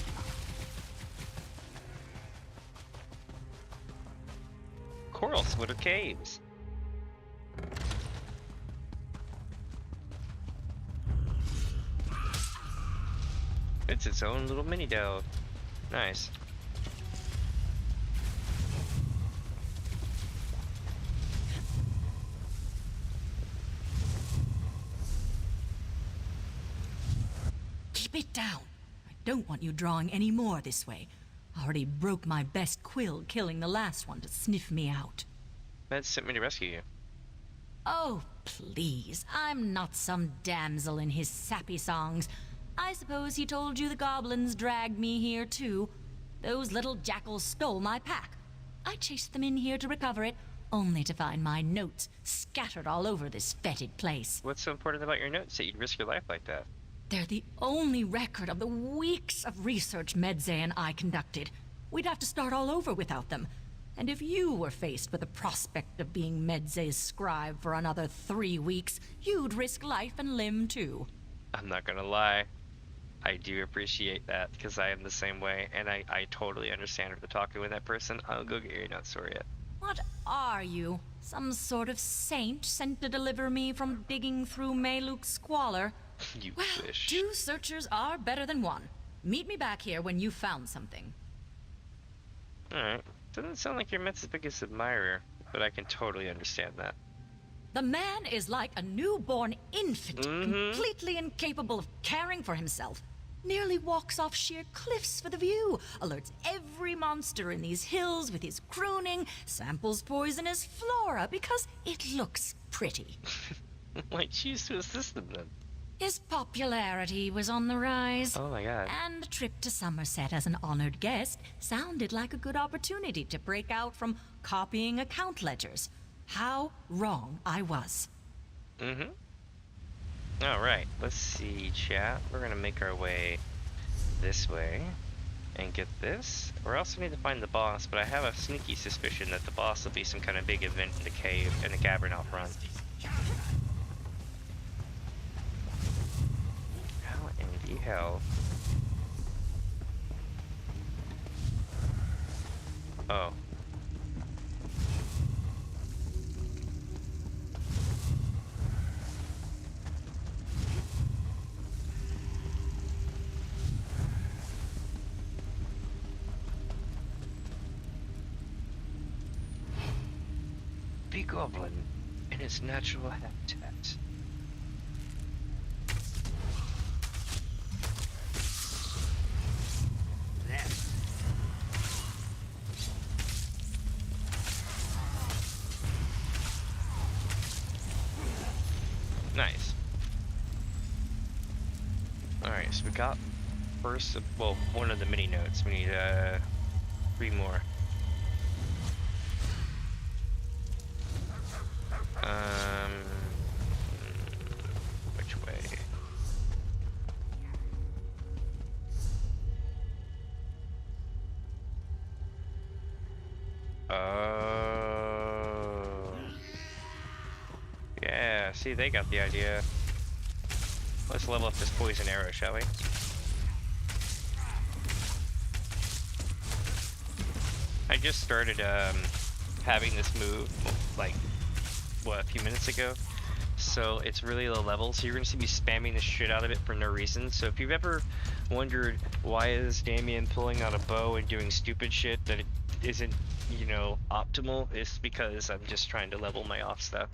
Coral Splitter Caves. It's its own little mini delve. Nice. Keep it down. I don't want you drawing any more this way. I already broke my best quill killing the last one to sniff me out. Med sent me to rescue you. Oh, please. I'm not some damsel in his sappy songs. I suppose he told you the goblins dragged me here, too. Those little jackals stole my pack. I chased them in here to recover it, only to find my notes scattered all over this fetid place. What's so important about your notes that you'd risk your life like that? They're the only record of the weeks of research Medze and I conducted. We'd have to start all over without them. And if you were faced with the prospect of being Medze's scribe for another 3 weeks, you'd risk life and limb, too. I'm not gonna lie. I do appreciate that, because I am the same way, and I totally understand if they're talking with that person. I'll go get your notes sorted yet. What are you? Some sort of saint sent to deliver me from digging through Mayluk's squalor? You well, wish. 2 searchers are better than 1. Meet me back here when you found something. Alright. Doesn't sound like you're Metz's biggest admirer, but I can totally understand that. The man is like a newborn infant, completely incapable of caring for himself. Nearly walks off sheer cliffs for the view, alerts every monster in these hills with his crooning, samples poisonous flora because it looks pretty. Why choose to assist him then? His popularity was on the rise. Oh my god. And the trip to Summerset as an honored guest sounded like a good opportunity to break out from copying account ledgers. How wrong I was. Alright, let's see, chat. We're gonna make our way this way and get this. We also need to find the boss, but I have a sneaky suspicion that the boss will be some kind of big event in the cave, in the cavern out front. How in the hell? Oh. baby goblin in its natural habitat. Nice. Alright, so we got first, well, one of the mini notes. We need 3 more. Which way? Oh. Yeah, see, they got the idea. Let's level up this poison arrow, shall we? I just started having this move, like, what, a few minutes ago? So it's really low level, so you're gonna see me spamming the shit out of it for no reason. So if you've ever wondered why is Damien pulling out a bow and doing stupid shit that it isn't, you know, optimal, it's because I'm just trying to level my off stuff.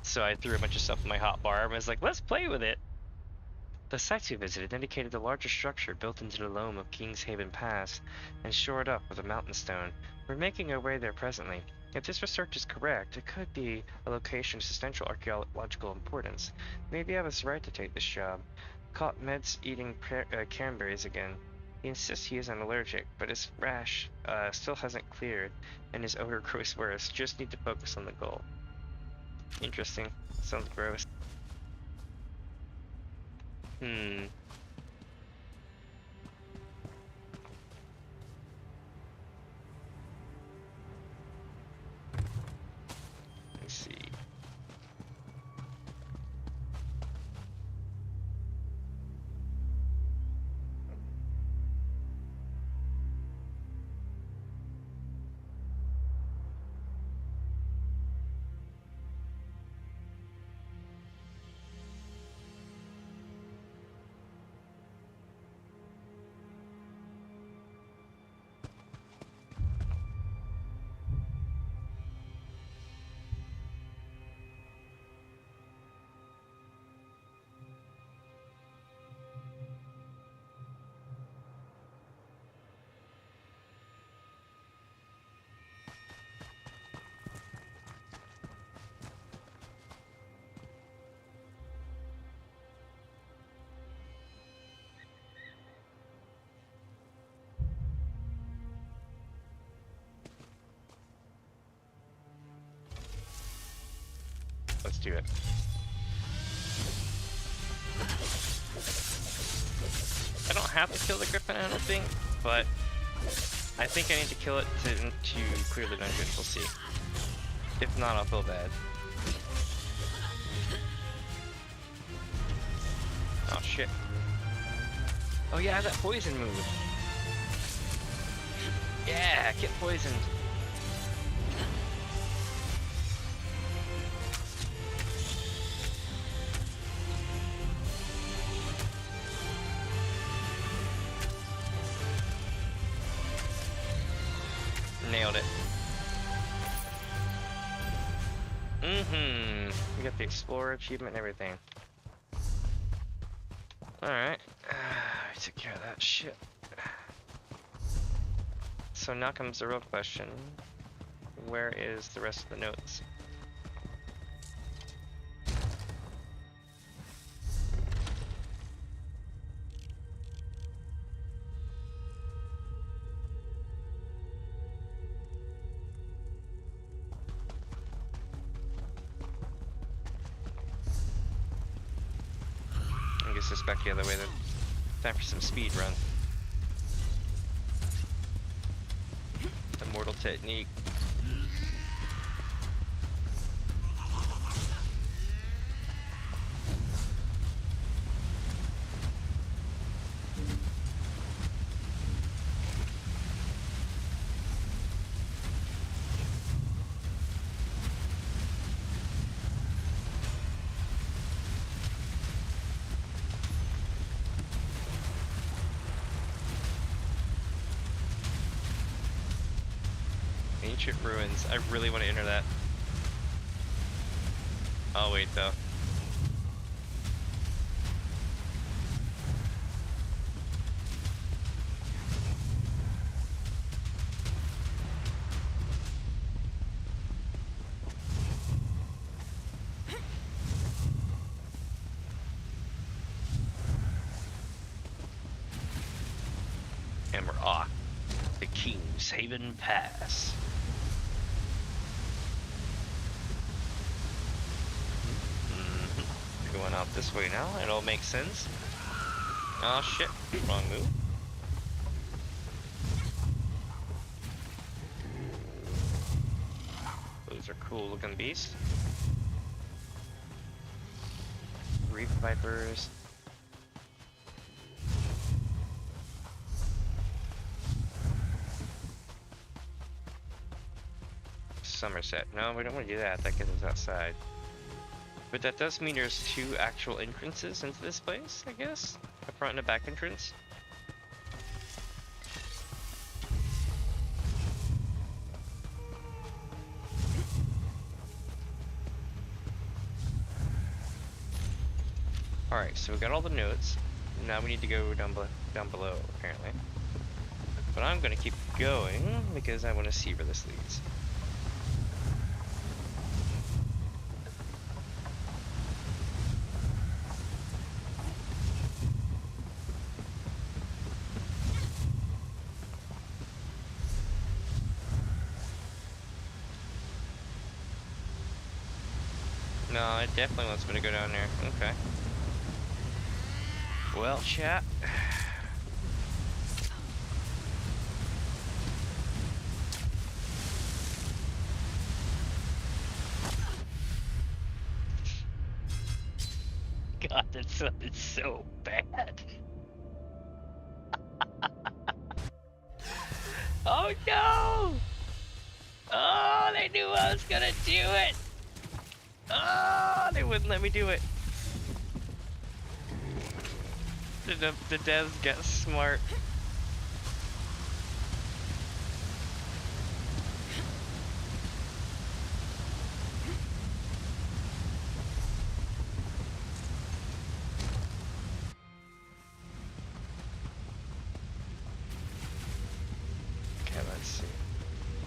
So I threw a bunch of stuff in my hotbar and was like, let's play with it. The sites we visited indicated the larger structure built into the loam of King's Haven Pass and shored up with a mountain stone. We're making our way there presently. If this research is correct, it could be a location of substantial archaeological importance. Maybe I was right to take this job. Caught Meds eating cranberries again. He insists he isn't allergic, but his rash still hasn't cleared, and his odor grows worse. Just need to focus on the goal. Interesting. Sounds gross. Let's see. Let's do it. I don't have to kill the griffin, I don't think, but I think I need to kill it to clear the dungeon. We'll see. If not, I'll feel bad. Oh shit. Oh yeah, I have that poison move. Yeah, get poisoned. Nailed it. We got the Explorer achievement and everything. Alright. I took care of that shit. So now comes the real question. Where is the rest of the notes? This back the other way then. Time for some speed run. Immortal technique. Ancient ruins. I really want to enter that. I'll wait though. And we're off the King's Haven Pass. Going out this way now, it all makes sense. Oh shit, wrong move. Those are cool looking beasts. Reef Vipers. Summerset. No, we don't want to do that. That gets us outside. But that does mean there's two actual entrances into this place, I guess? A front and a back entrance. Alright, so we got all the notes. Now we need to go down below, apparently. But I'm gonna keep going because I want to see where this leads. No, it definitely wants me to go down there. Okay. Well, chat. God, that sounded so bad. Oh no! Oh, they knew I was gonna do it! Oh, they wouldn't let me do it. The devs get smart. Okay, let's see.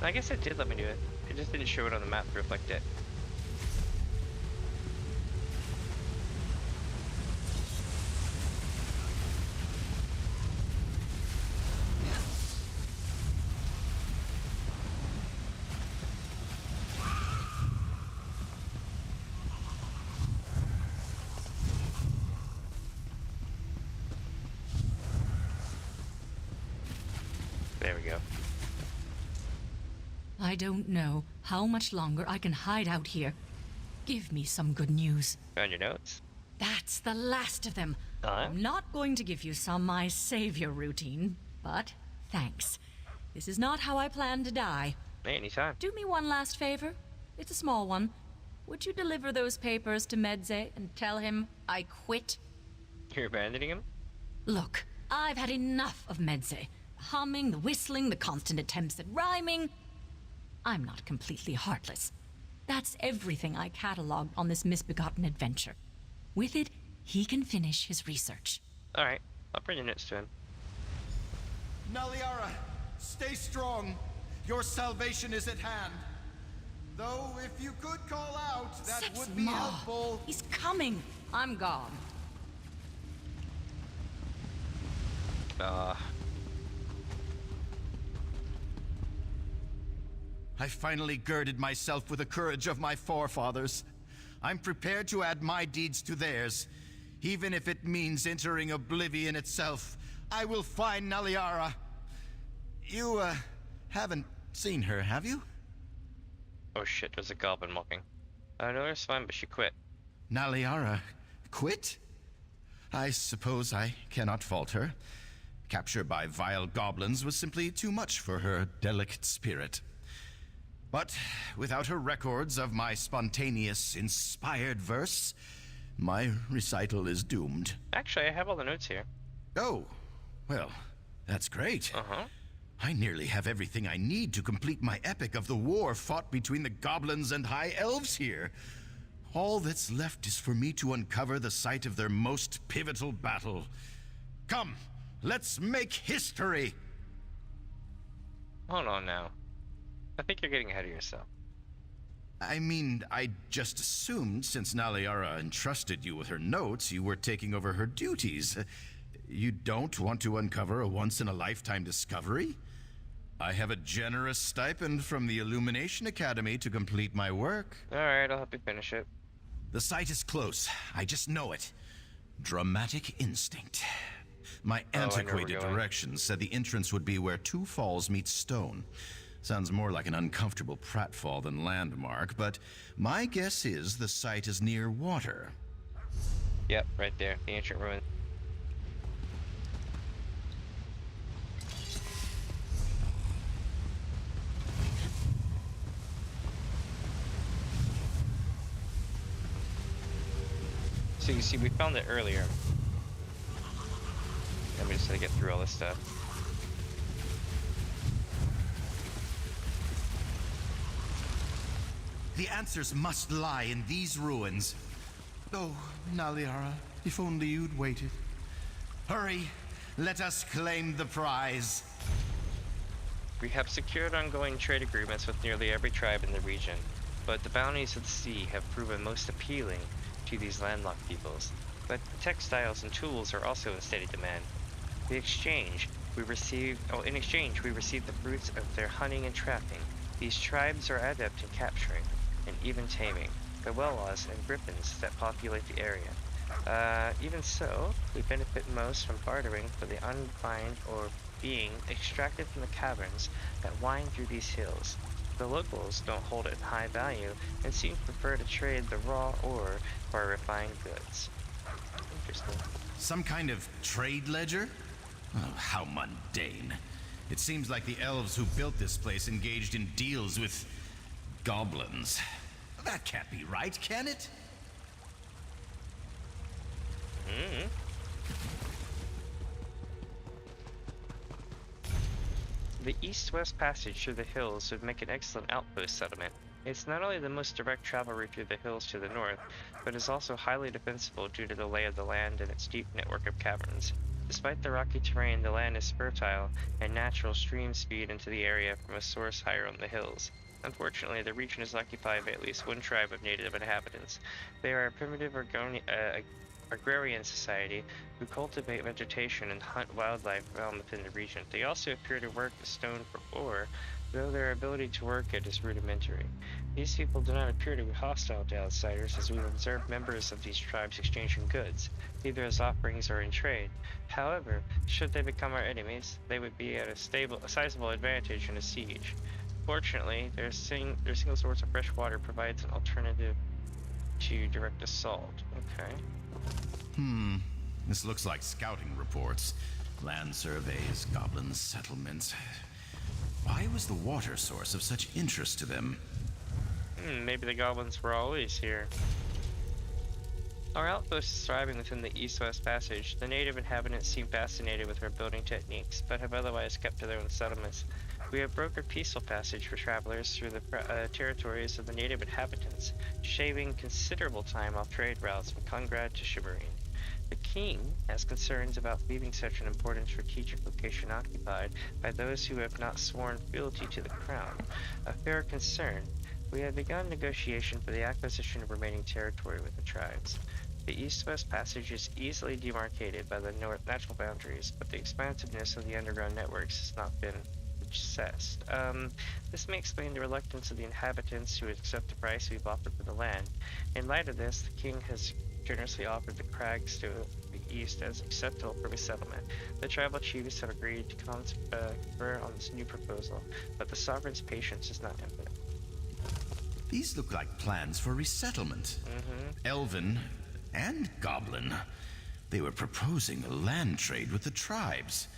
I guess it did let me do it. It just didn't show it on the map to reflect it. There we go. I don't know how much longer I can hide out here. Give me some good news. Found your notes? That's the last of them. I'm not going to give you some my savior routine, but thanks. This is not how I plan to die. Hey, anytime. Do me one last favor. It's a small one. Would you deliver those papers to Medze and tell him I quit? You're abandoning him? Look, I've had enough of Medze. The humming, the whistling, the constant attempts at rhyming. I'm not completely heartless. That's everything I cataloged on this misbegotten adventure. With it, he can finish his research. Alright, I'll bring your notes to him. Naliara, stay strong. Your salvation is at hand. Though, if you could call out, that would be helpful. He's coming. I'm gone. I finally girded myself with the courage of my forefathers. I'm prepared to add my deeds to theirs. Even if it means entering oblivion itself, I will find Naliara. You, haven't seen her, have you? Oh shit, there's a goblin walking. No, it's fine, but she quit. Naliara quit? I suppose I cannot fault her. Capture by vile goblins was simply too much for her delicate spirit. But without her records of my spontaneous, inspired verse, my recital is doomed. Actually, I have all the notes here. Oh, well, that's great. Uh-huh. I nearly have everything I need to complete my epic of the war fought between the goblins and high elves here. All that's left is for me to uncover the site of their most pivotal battle. Come, let's make history! Hold on now. I think you're getting ahead of yourself. I mean, I just assumed since Naliara entrusted you with her notes, you were taking over her duties. You don't want to uncover a once-in-a-lifetime discovery? I have a generous stipend from the Illumination Academy to complete my work. Alright, I'll help you finish it. The site is close. I just know it. Dramatic instinct. My antiquated directions said the entrance would be where two falls meet stone. Sounds more like an uncomfortable pratfall than landmark, but my guess is the site is near water. Yep, right there, the ancient ruin. So you see, we found it earlier. And we just had to get through all this stuff. The answers must lie in these ruins. Oh, Naliara, if only you'd waited. Hurry, let us claim the prize. We have secured ongoing trade agreements with nearly every tribe in the region, but the bounties of the sea have proven most appealing to these landlocked peoples. But textiles and tools are also in steady demand. In exchange, we receive the fruits of their hunting and trapping. These tribes are adept in capturing and even taming the Wellas and griffins that populate the area. Even so, we benefit most from bartering for the undefined or being extracted from the caverns that wind through these hills. The locals don't hold it in high value and seem to prefer to trade the raw ore for refined goods. Interesting. Some kind of trade ledger? Oh, how mundane. It seems like the elves who built this place engaged in deals with goblins. That can't be right, can it? Mm-hmm. The east-west passage through the hills would make an excellent outpost settlement. It's not only the most direct travel route through the hills to the north, but is also highly defensible due to the lay of the land and its deep network of caverns. Despite the rocky terrain, the land is fertile, and natural streams feed into the area from a source higher on the hills. Unfortunately, the region is occupied by at least one tribe of native inhabitants. They are a primitive agrarian society who cultivate vegetation and hunt wildlife found within the region. They also appear to work the stone for ore, though their ability to work it is rudimentary. These people do not appear to be hostile to outsiders, as we've observed members of these tribes exchanging goods, either as offerings or in trade. However, should they become our enemies, they would be at a sizable advantage in a siege. Fortunately, their single source of fresh water provides an alternative to direct assault. Okay. This looks like scouting reports. Land surveys, goblin settlements. Why was the water source of such interest to them? Maybe the goblins were always here. Our outpost is thriving within the east-west passage. The native inhabitants seem fascinated with our building techniques, but have otherwise kept to their own settlements. We have brokered peaceful passage for travelers through the territories of the native inhabitants, shaving considerable time off trade routes from Congrad to Shibarine. The king has concerns about leaving such an important strategic location occupied by those who have not sworn fealty to the crown. A fair concern. We have begun negotiation for the acquisition of remaining territory with the tribes. The east-west passage is easily demarcated by the natural boundaries, but the expansiveness of the underground networks has not been assessed. This may explain the reluctance of the inhabitants who accept the price we've offered for the land. In light of this, the king has generously offered the crags to the east as acceptable for resettlement. The tribal chiefs have agreed to confer on this new proposal, but the sovereign's patience is not infinite. These look like plans for resettlement. Elven and goblin. They were proposing a land trade with the tribes.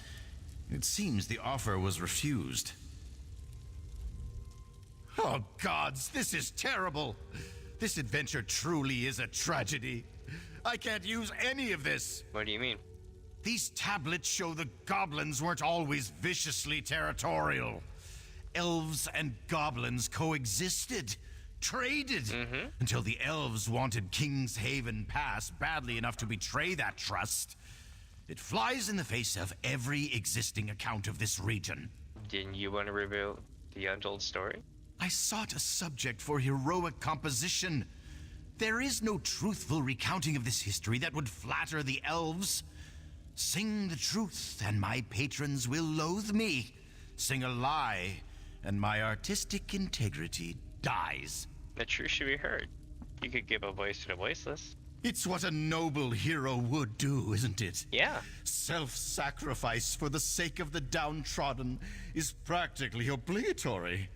It seems the offer was refused. Oh gods, this is terrible! This adventure truly is a tragedy. I can't use any of this! What do you mean? These tablets show the goblins weren't always viciously territorial. Elves and goblins coexisted. traded, until the elves wanted King's Haven Pass badly enough to betray that trust. It flies in the face of every existing account of this region. Didn't you want to reveal the untold story? I sought a subject for heroic composition. There is no truthful recounting of this history that would flatter the elves. Sing the truth, and my patrons will loathe me. Sing a lie, and my artistic integrity dies. The truth should be heard. You could give a voice to the voiceless. It's what a noble hero would do, isn't it? Yeah. Self-sacrifice for the sake of the downtrodden is practically obligatory.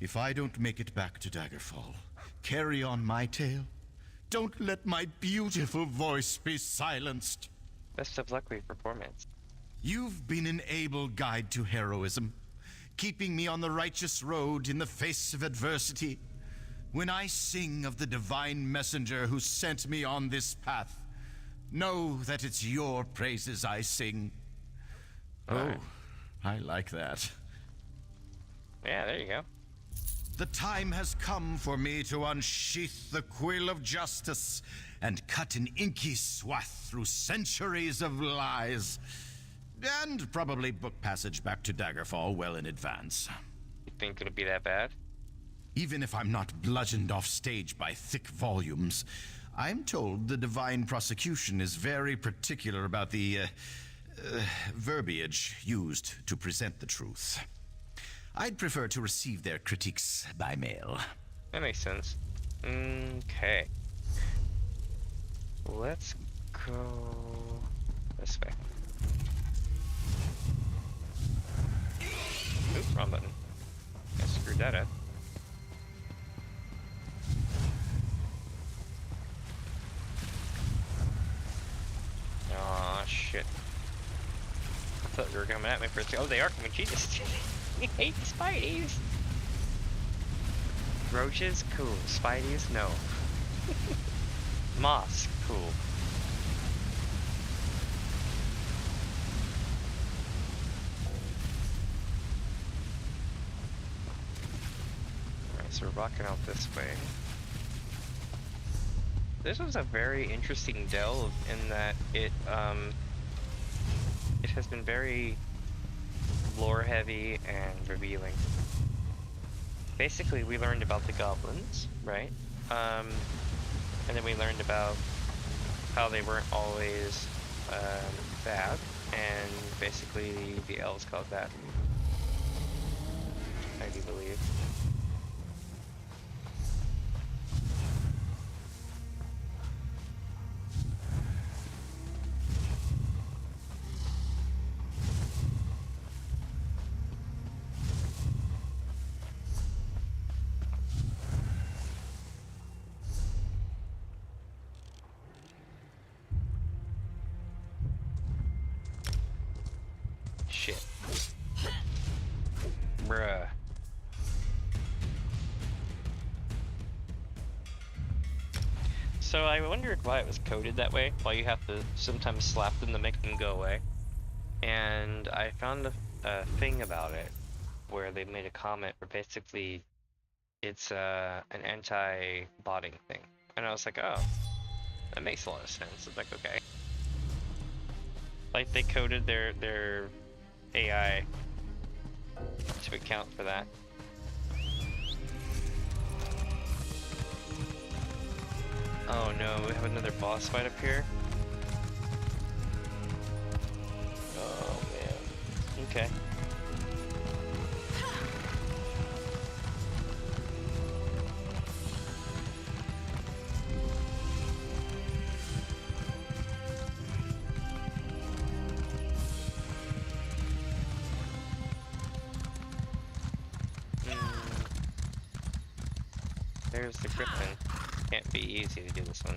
If I don't make it back to Daggerfall, carry on my tale. Don't let my beautiful voice be silenced. Best of luck with your performance. You've been an able guide to heroism, keeping me on the righteous road in the face of adversity. When I sing of the divine messenger who sent me on this path, know that it's your praises I sing. Oh, I like that. Yeah, there you go. The time has come for me to unsheath the quill of justice and cut an inky swath through centuries of lies. And probably book passage back to Daggerfall well in advance. You think it'll be that bad? Even if I'm not bludgeoned off stage by thick volumes, I'm told the Divine Prosecution is very particular about the verbiage used to present the truth. I'd prefer to receive their critiques by mail. That makes sense. Okay. Let's go this way. Oops, wrong button. I screwed that up. Aw, shit. I thought they were coming at me for a second. Oh, they are coming. Jesus. I hate the Spideys. Roaches, cool. Spideys, no. Moss, cool. Alright, so we're rocking out this way. This was a very interesting delve in that it has been very lore heavy and revealing. Basically, we learned about the goblins, right? And then we learned about how they weren't always bad, and basically the elves called that, I do believe. Shit. Bruh. So I wondered why it was coded that way, why you have to sometimes slap them to make them go away. And I found a thing about it where they made a comment where basically it's an anti-botting thing. And I was like, oh, that makes a lot of sense. It's like, okay. Like they coded their AI to account for that. Oh no, we have another boss fight up here. Oh man. Okay. There's the Griffin. Can't be easy to do this one.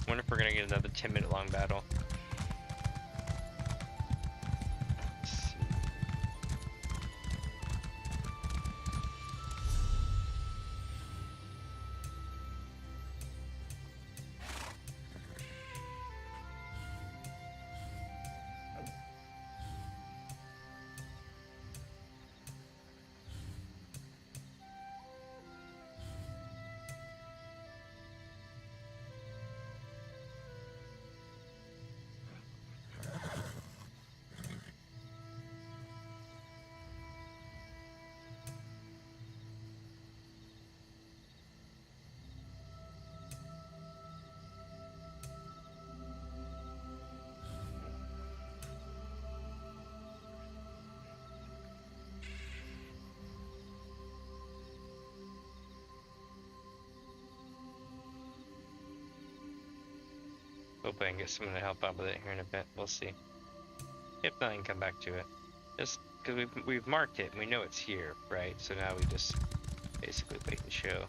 Wonder if we're gonna get another 10-minute long battle. Hope I can get someone to help out with it here in a bit. We'll see. If not, I can come back to it. Just because we've marked it and we know it's here, right? So now we just basically wait and show.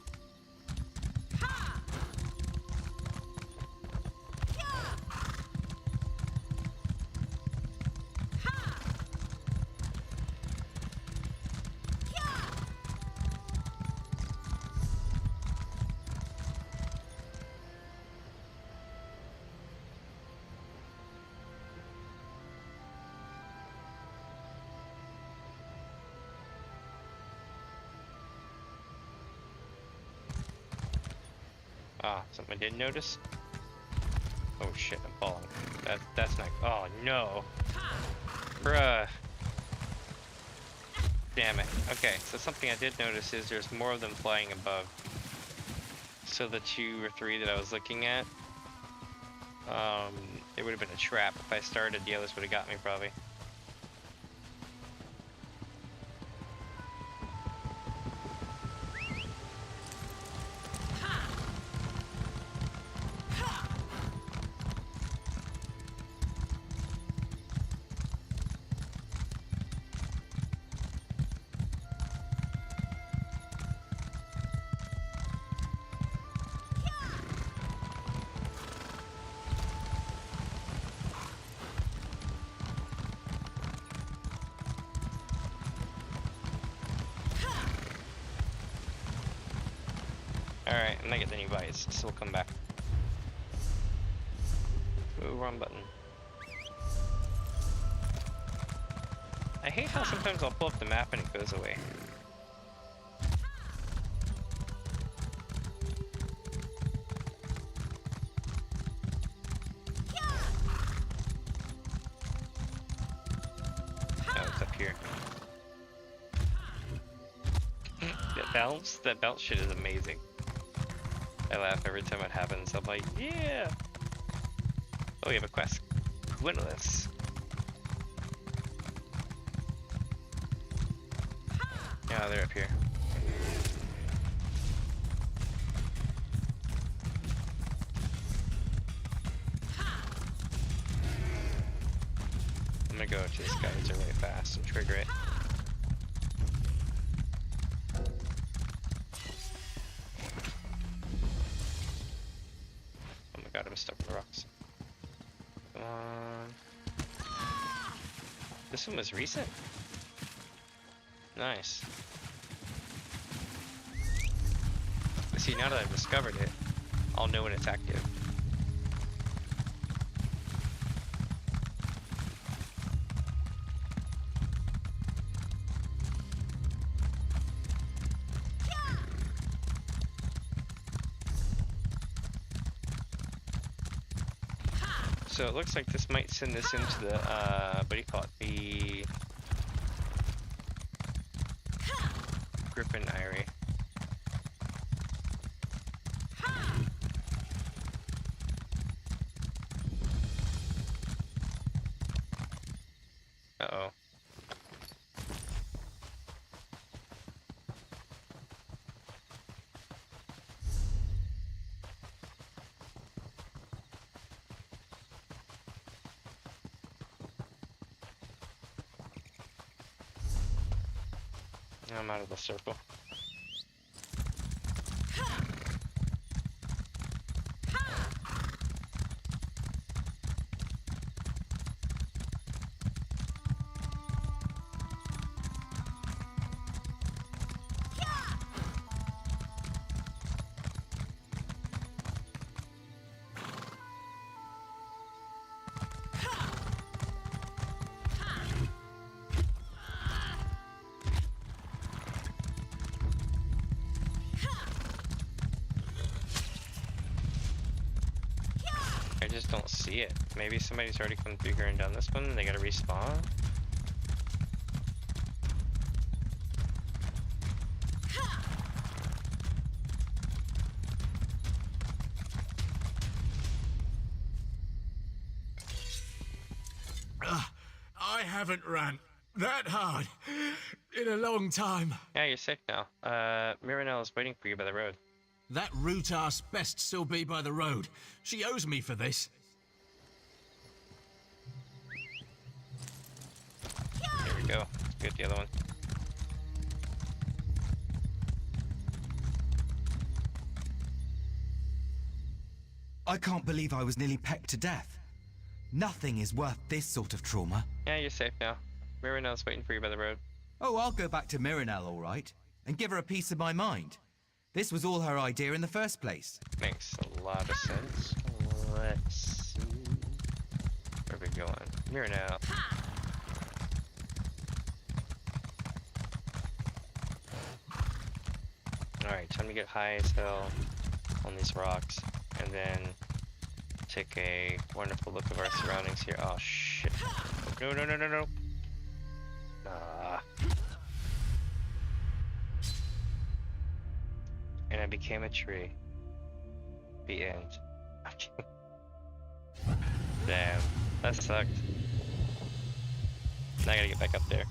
Ah, something I didn't notice. Oh shit, I'm falling. That's not. Oh no, bruh. Damn it. Okay, so something I did notice is there's more of them flying above. So the 2 or 3 that I was looking at, it would have been a trap. If I started, the others would have got me probably. Alright, I'm gonna get the new bites, so we'll come back. Ooh, wrong button. I hate how sometimes I'll pull up the map and it goes away. Oh, it's up here. That bounce shit is amazing. I laugh every time it happens. I'm like, yeah! Oh, we have a quest. Winless. Yeah, they're up here. I'm gonna go to this geyser really fast and trigger it. I'm stuck with the rocks. Come on. This one was recent? Nice. See, now that I've discovered it, I'll know when it's active. So it looks like this might send this into the, what do you call it? The Griffin Eyrie. Uh-oh. I'm out of the circle. just don't see it. Maybe somebody's already come through here and done this one and they gotta respawn? I haven't run that hard in a long time. Yeah, you're sick now. Miranelle is waiting for you by the road. That root ass best still be by the road. She owes me for this. There we go. Get the other one. I can't believe I was nearly pecked to death. Nothing is worth this sort of trauma. Yeah, you're safe now. Miranelle's waiting for you by the road. Oh, I'll go back to Miranelle, all right, and give her a piece of my mind. This was all her idea in the first place. Makes a lot of sense. Let's see. Where are we going? Miranelle. Alright, time to get high as hell on these rocks. And then take a wonderful look of our surroundings here. Oh shit. No, no, no, no, no. And I became a tree. The end. Damn, that sucked. Now I gotta get back up there.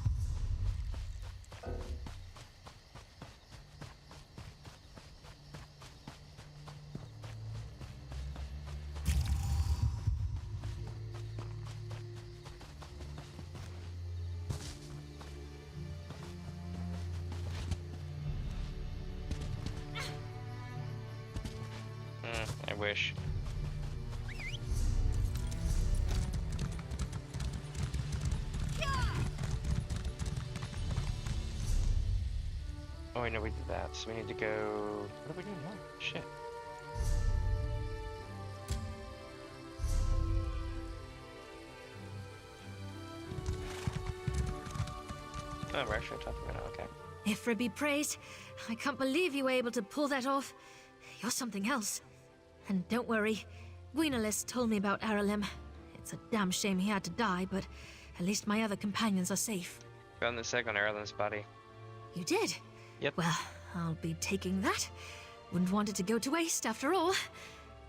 I wish. Oh, I know we did that, so we need to go... What are we doing now? Shit. Oh, we're actually talking about it, okay. Ifra be praised. I can't believe you were able to pull that off. You're something else. And don't worry, Gwinalis told me about Aralim. It's a damn shame he had to die, but at least my other companions are safe. Found this egg on Aralim's body. You did? Yep. Well, I'll be taking that. Wouldn't want it to go to waste, after all.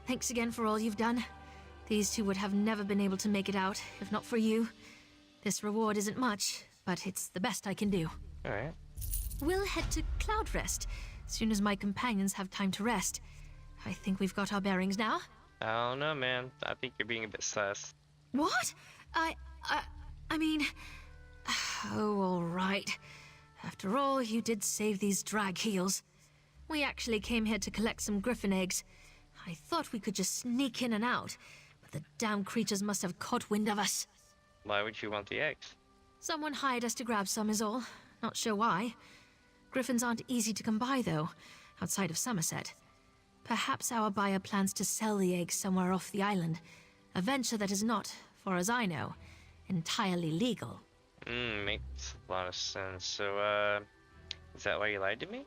Thanks again for all you've done. These two would have never been able to make it out, if not for you. This reward isn't much, but it's the best I can do. Alright. We'll head to Cloudrest, as soon as my companions have time to rest. I think we've got our bearings now. I don't know, man. I think you're being a bit sus. What? I mean... Oh, all right. After all, you did save these drag heels. We actually came here to collect some griffin eggs. I thought we could just sneak in and out, but the damn creatures must have caught wind of us. Why would you want the eggs? Someone hired us to grab some is all. Not sure why. Griffins aren't easy to come by, though, outside of Summerset. Perhaps our buyer plans to sell the eggs somewhere off the island. A venture that is not, far as I know, entirely legal. Makes a lot of sense. So, is that why you lied to me?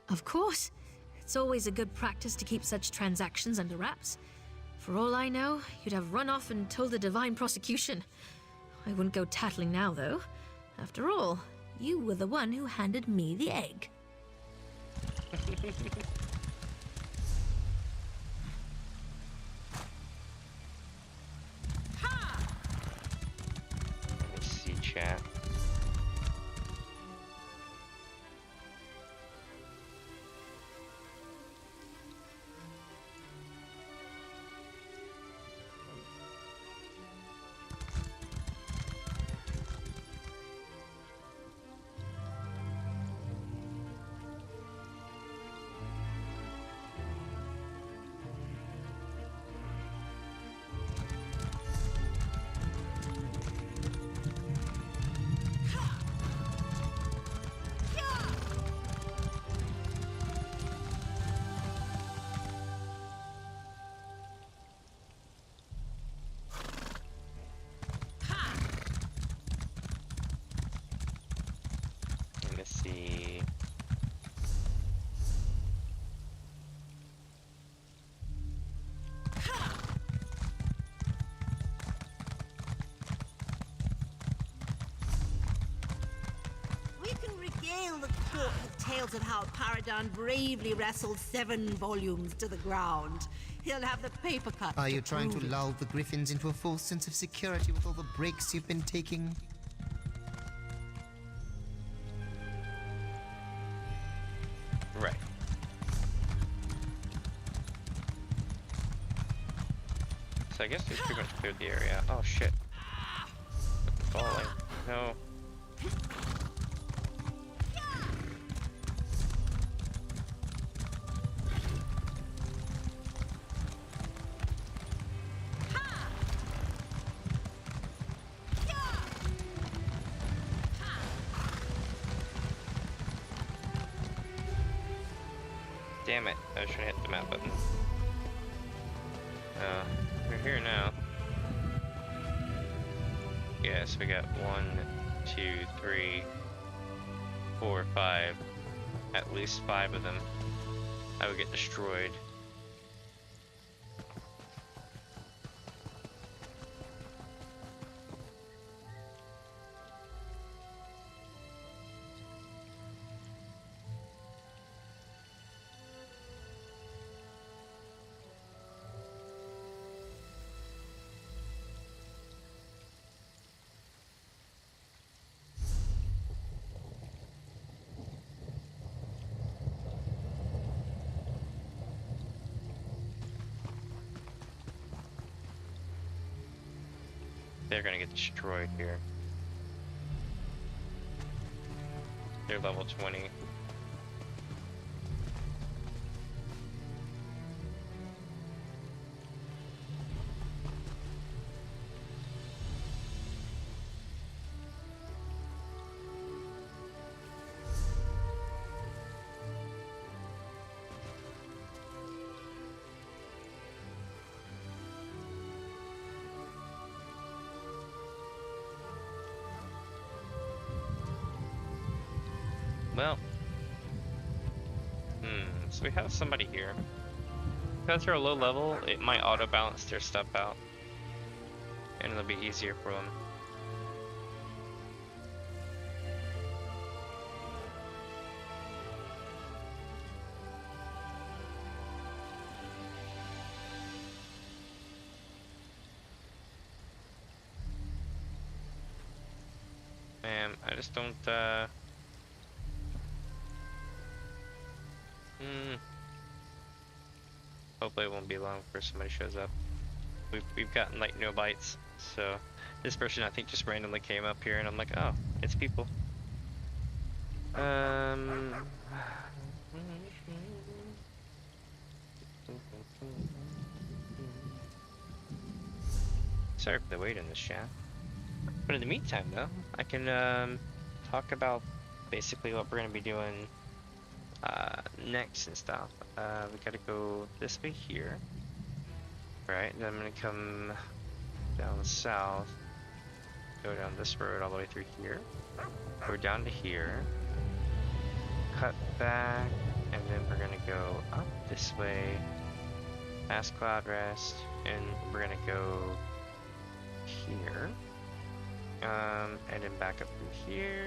Of course. It's always a good practice to keep such transactions under wraps. For all I know, you'd have run off and told the divine prosecution. I wouldn't go tattling now, though. After all, you were the one who handed me the egg. Let me see, chat. regale the court with tales of how Paragon bravely wrestled 7 volumes to the ground. He'll have the paper cut. Are you trying to prove it. lull the Griffins into a false sense of security with all the breaks you've been taking? Right. So I guess these pretty much cleared the area. Oh shit. Falling. No. Damn it, I was trying to hit the map button. We're here now. Yes, we got 1, 2, 3, 4, 5. At least 5 of them. I would get destroyed. They're gonna get destroyed here. They're level 20. Well, so we have somebody here. Because they're a low level, it might auto balance their stuff out, and it'll be easier for them. Man, I just don't, hopefully it won't be long before somebody shows up. We've gotten like no bites, so this person I think just randomly came up here and I'm like, oh, it's people. Sorry for the wait in this chat. But in the meantime though, I can talk about basically what we're gonna be doing next and stuff. We gotta go this way here, right? Then I'm gonna come down south, go down this road all the way through here, go down to here, cut back, and then we're gonna go up this way, past Cloud Rest, and we're gonna go here, and then back up through here,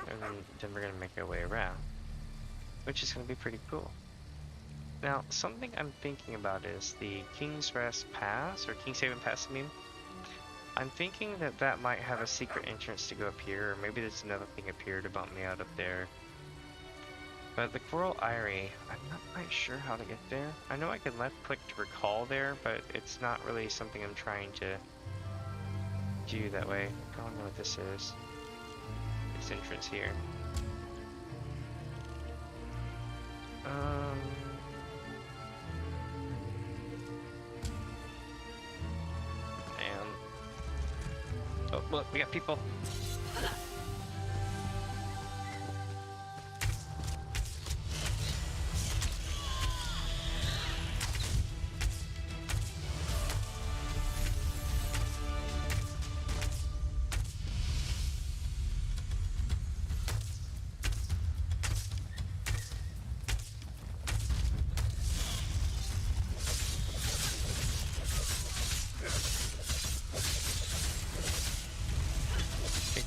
and then we're gonna make our way around, which is gonna be pretty cool. Now, something I'm thinking about is the King's Rest Pass, or King's Haven Pass, I mean. I'm thinking that that might have a secret entrance to go up here, or maybe there's another thing up here to bump me out up there. But the Coral Eyrie, I'm not quite sure how to get there. I know I can left click to recall there, but it's not really something I'm trying to do that way. I don't know what this is. This entrance here. Oh, look, we got people.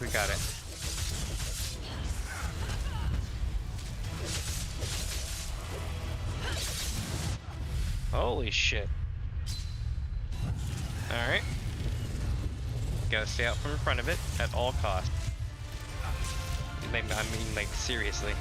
We got it. Holy shit. Alright. Gotta stay out from in front of it at all costs. I mean, like, seriously.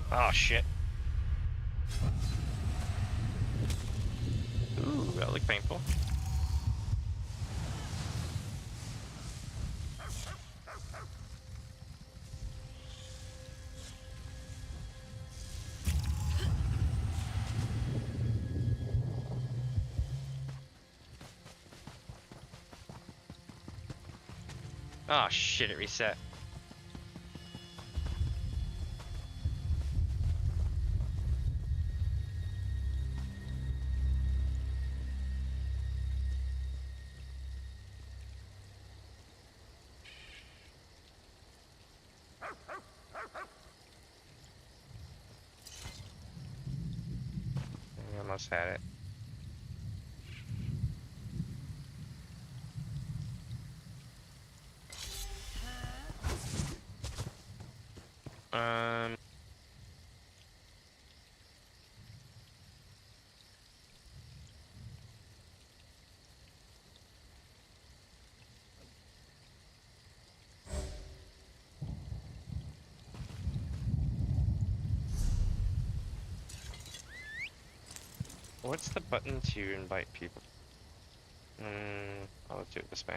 Oh shit. Ooh, that looked painful. Oh shit, it reset. I almost had it. What's the button to invite people? Oh, let's do it this way.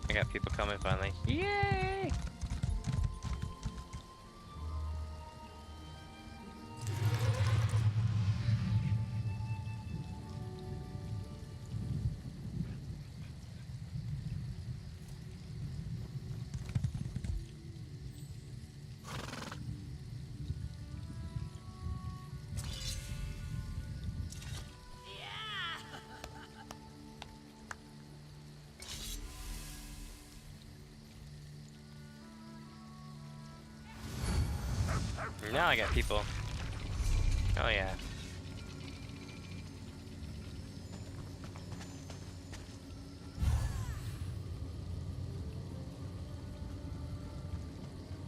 I got people coming finally. Yay! Now I got people. Oh yeah.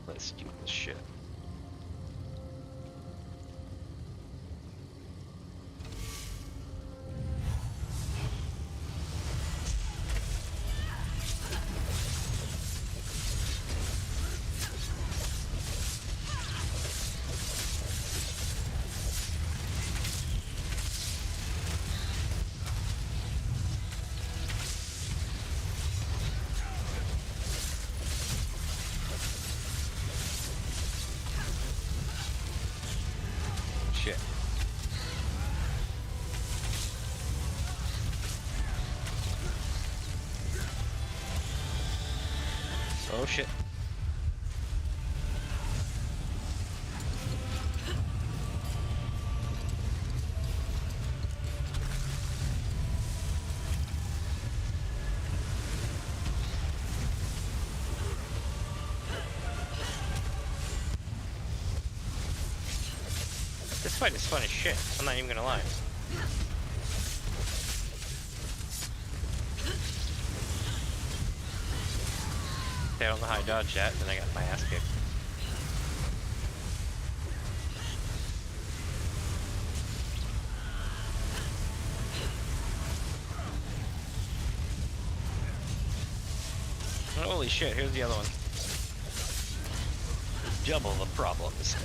Let's do this shit. shit. Oh shit. This fight is fun as shit. I'm not even gonna lie. I don't know how I dodged that, then I got my ass kicked. Holy shit, here's the other one. Double the problems.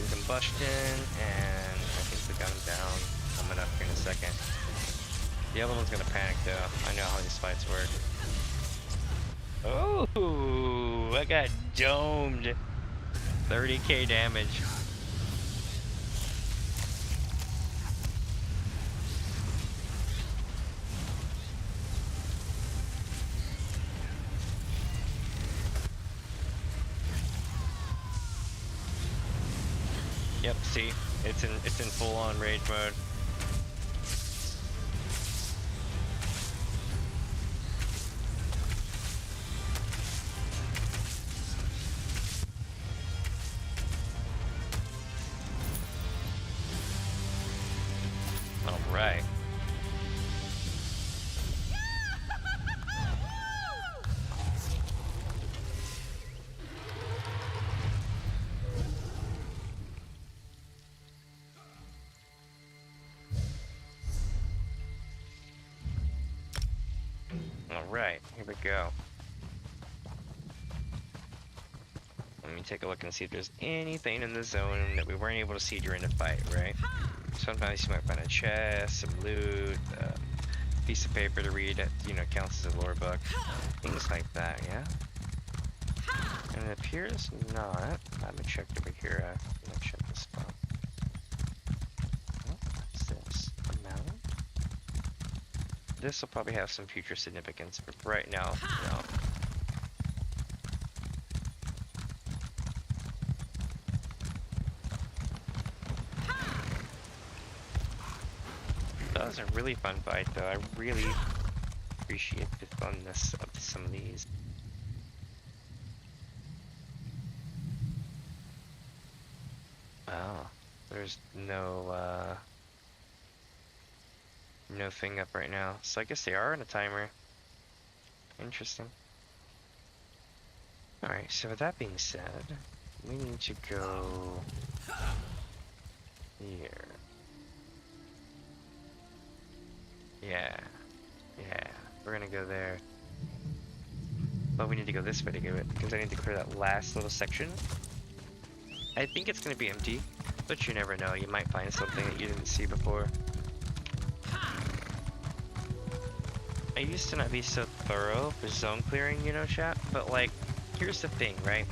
Combustion, and I think we got him down. Coming up here in a second. The other one's gonna panic though. I know how these fights work. Oh, I got domed. 30k damage. Yep, see, it's in full-on rage mode. All right. Alright, here we go. Let me take a look and see if there's anything in the zone that we weren't able to see during the fight, right? Sometimes you might find a chest, some loot, a piece of paper to read that, you know, counts as a lore book. Things like that, yeah? And it appears not. I haven't checked over here. Let me check this spot. What's this? A mount? This will probably have some future significance, but right now, no. That was a really fun fight, though. I really appreciate the funness of some of these. Oh, there's no, no thing up right now, so I guess they are in a timer. Interesting. Alright, so with that being said, we need to go here. Yeah, we're gonna go there. But we need to go this way to do it, because I need to clear that last little section. I think it's gonna be empty, but you never know, you might find something that you didn't see before. I used to not be so thorough for zone clearing, you know, chat, but like, here's the thing, right?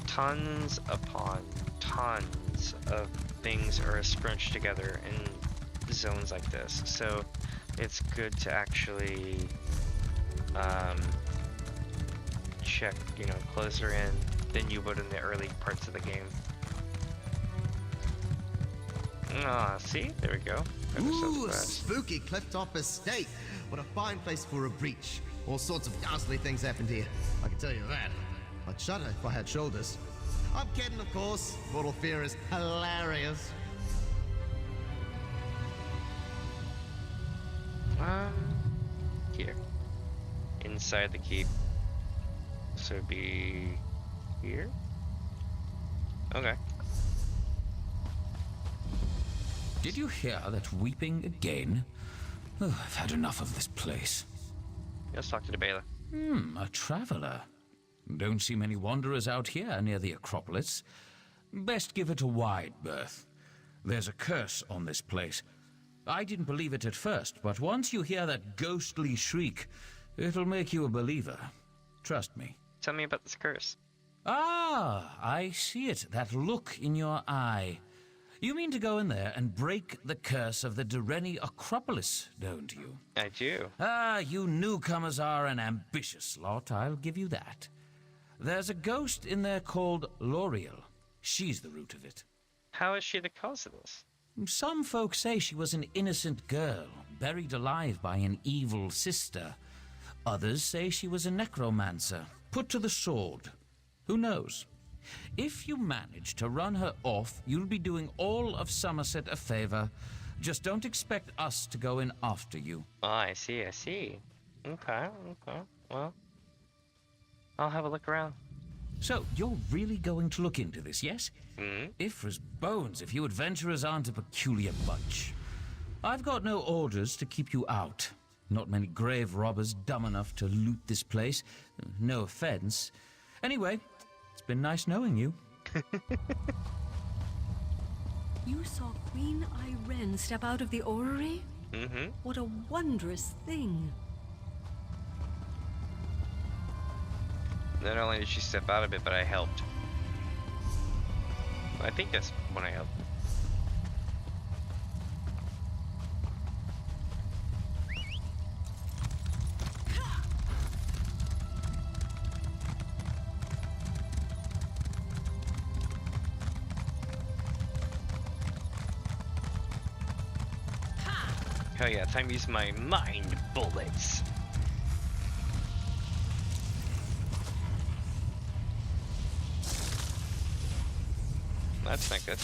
Tons upon tons of things are scrunched together in zones like this, so it's good to actually check, you know, closer in than you would in the early parts of the game. Ah, see? There we go. Ooh, a spooky clifftop estate. What a fine place for a breach. All sorts of ghastly things happened here. I can tell you that. I'd shudder if I had shoulders. I'm kidding, of course. Mortal fear is hilarious. Here. In inside the keep. So it'd be here? Okay. Did you hear that weeping again? Oh, I've had enough of this place. Let's talk to the Bailiff. A traveler. Don't see many wanderers out here near the Acropolis. Best give it a wide berth. There's a curse on this place. I didn't believe it at first, but once you hear that ghostly shriek, it'll make you a believer. Trust me. Tell me about this curse. Ah, I see it. That look in your eye. You mean to go in there and break the curse of the Direni Acropolis, don't you? I do. Ah, you newcomers are an ambitious lot, I'll give you that. There's a ghost in there called L'Oreal. She's the root of it. How is she the cause of this? Some folks say she was an innocent girl, buried alive by an evil sister. Others say she was a necromancer, put to the sword. Who knows? If you manage to run her off, you'll be doing all of Summerset a favor. Just don't expect us to go in after you. Oh, I see, I see. Okay. Well, I'll have a look around. So, you're really going to look into this, yes? Mm-hmm. Ifra's bones if you adventurers aren't a peculiar bunch. I've got no orders to keep you out. Not many grave robbers dumb enough to loot this place. No offense. Anyway, it's been nice knowing you. You saw Queen Irene step out of the orrery? Mm-hmm. What a wondrous thing. Not only did she step out of it, but I helped. I think that's when I helped. Hell yeah, time to use my mind bullets. That's not good.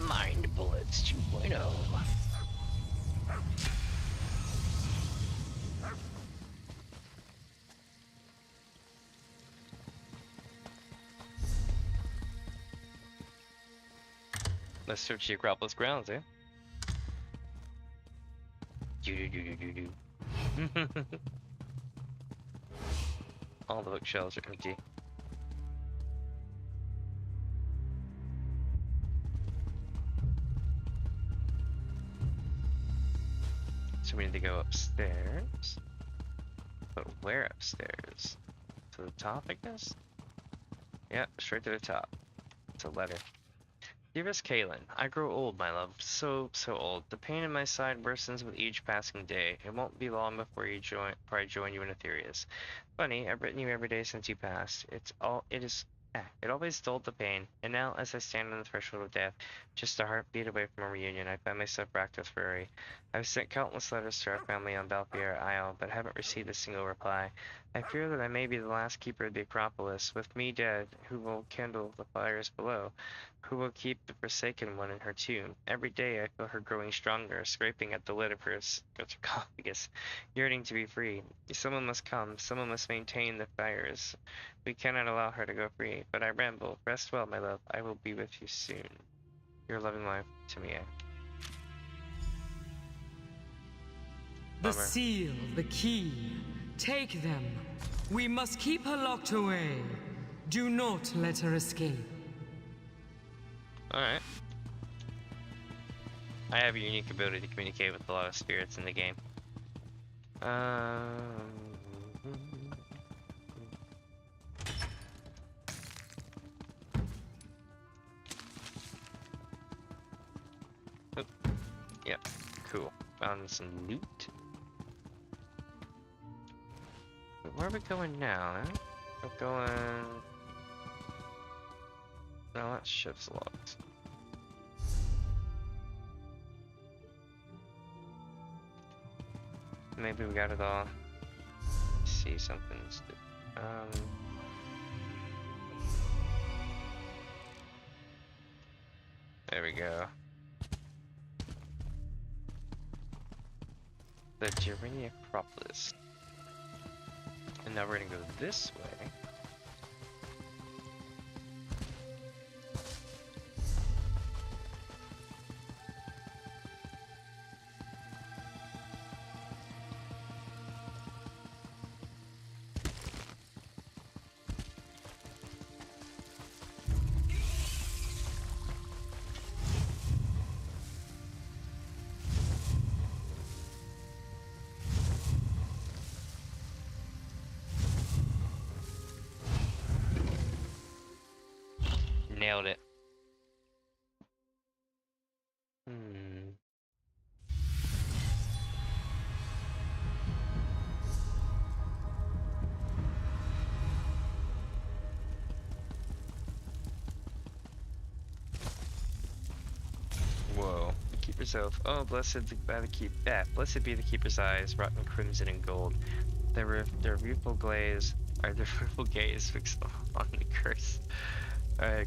Mind bullets 2.0. Let's search the Acropolis grounds, eh? Do. All the bookshelves are empty. So we need to go upstairs. But where upstairs? To the top, I guess? Yeah, straight to the top. It's a letter. Dearest Kaylin, I grow old, my love. So old. The pain in my side worsens with each passing day. It won't be long before I join you in Aetherius. Funny, I've written you every day since you passed. It always dulled the pain, and now as I stand on the threshold of death, just a heartbeat away from a reunion, I find myself racked with worry. I've sent countless letters to our family on Balthier Isle, but haven't received a single reply. I fear that I may be the last keeper of the Acropolis. With me dead, who will kindle the fires below? Who will keep the Forsaken One in her tomb? Every day I feel her growing stronger, scraping at the lid of her sarcophagus, yearning to be free. Someone must come, someone must maintain the fires. We cannot allow her to go free, but I ramble. Rest well, my love. I will be with you soon. Your loving wife, Tamriel. The seal, the key. Take them. We must keep her locked away. Do not let her escape. Alright. I have a unique ability to communicate with a lot of spirits in the game. Yep, cool. Found some loot. But where are we going now, eh? We're going... No, that ship's locked. Maybe we got it all. See something. There we go. the Germania Acropolis. And now we're gonna go this way. Nailed it. Whoa. Keep yourself. Oh, blessed by the keep. Blessed be the keeper's eyes, rotten crimson and gold. Their rueful gaze fixed on the curse.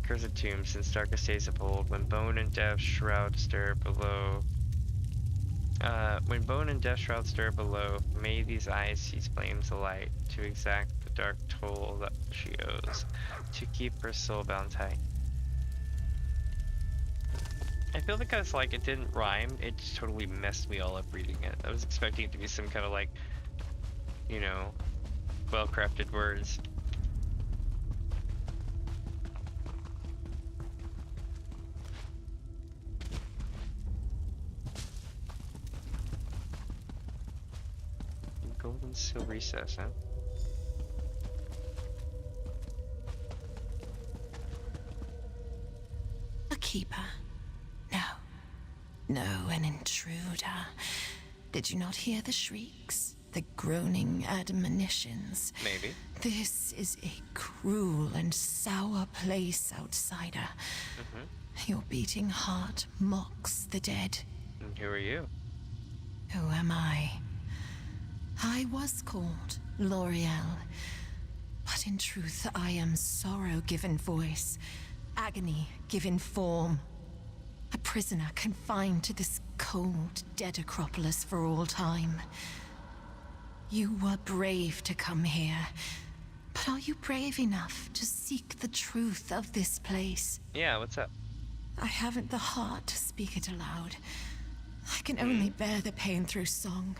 Cursed tomb since darkest days of old, when bone and death shroud stir below. When bone and death shroud stir below, may these eyes seize flames of light to exact the dark toll that she owes, to keep her soul bound tight. I feel because like it didn't rhyme, it just totally messed me all up reading it. I was expecting it to be some kind of like, you know, well-crafted words. Golden Seal Recess, huh? A keeper? No. No, an intruder. Did you not hear the shrieks? The groaning admonitions? Maybe. This is a cruel and sour place, outsider. Your beating heart mocks the dead. And who are you? Who am I? I was called L'Oreal, but in truth I am sorrow given voice, agony given form. A prisoner confined to this cold, dead Acropolis for all time. You were brave to come here, but are you brave enough to seek the truth of this place? Yeah, what's up? I haven't the heart to speak it aloud. I can only bear the pain through song.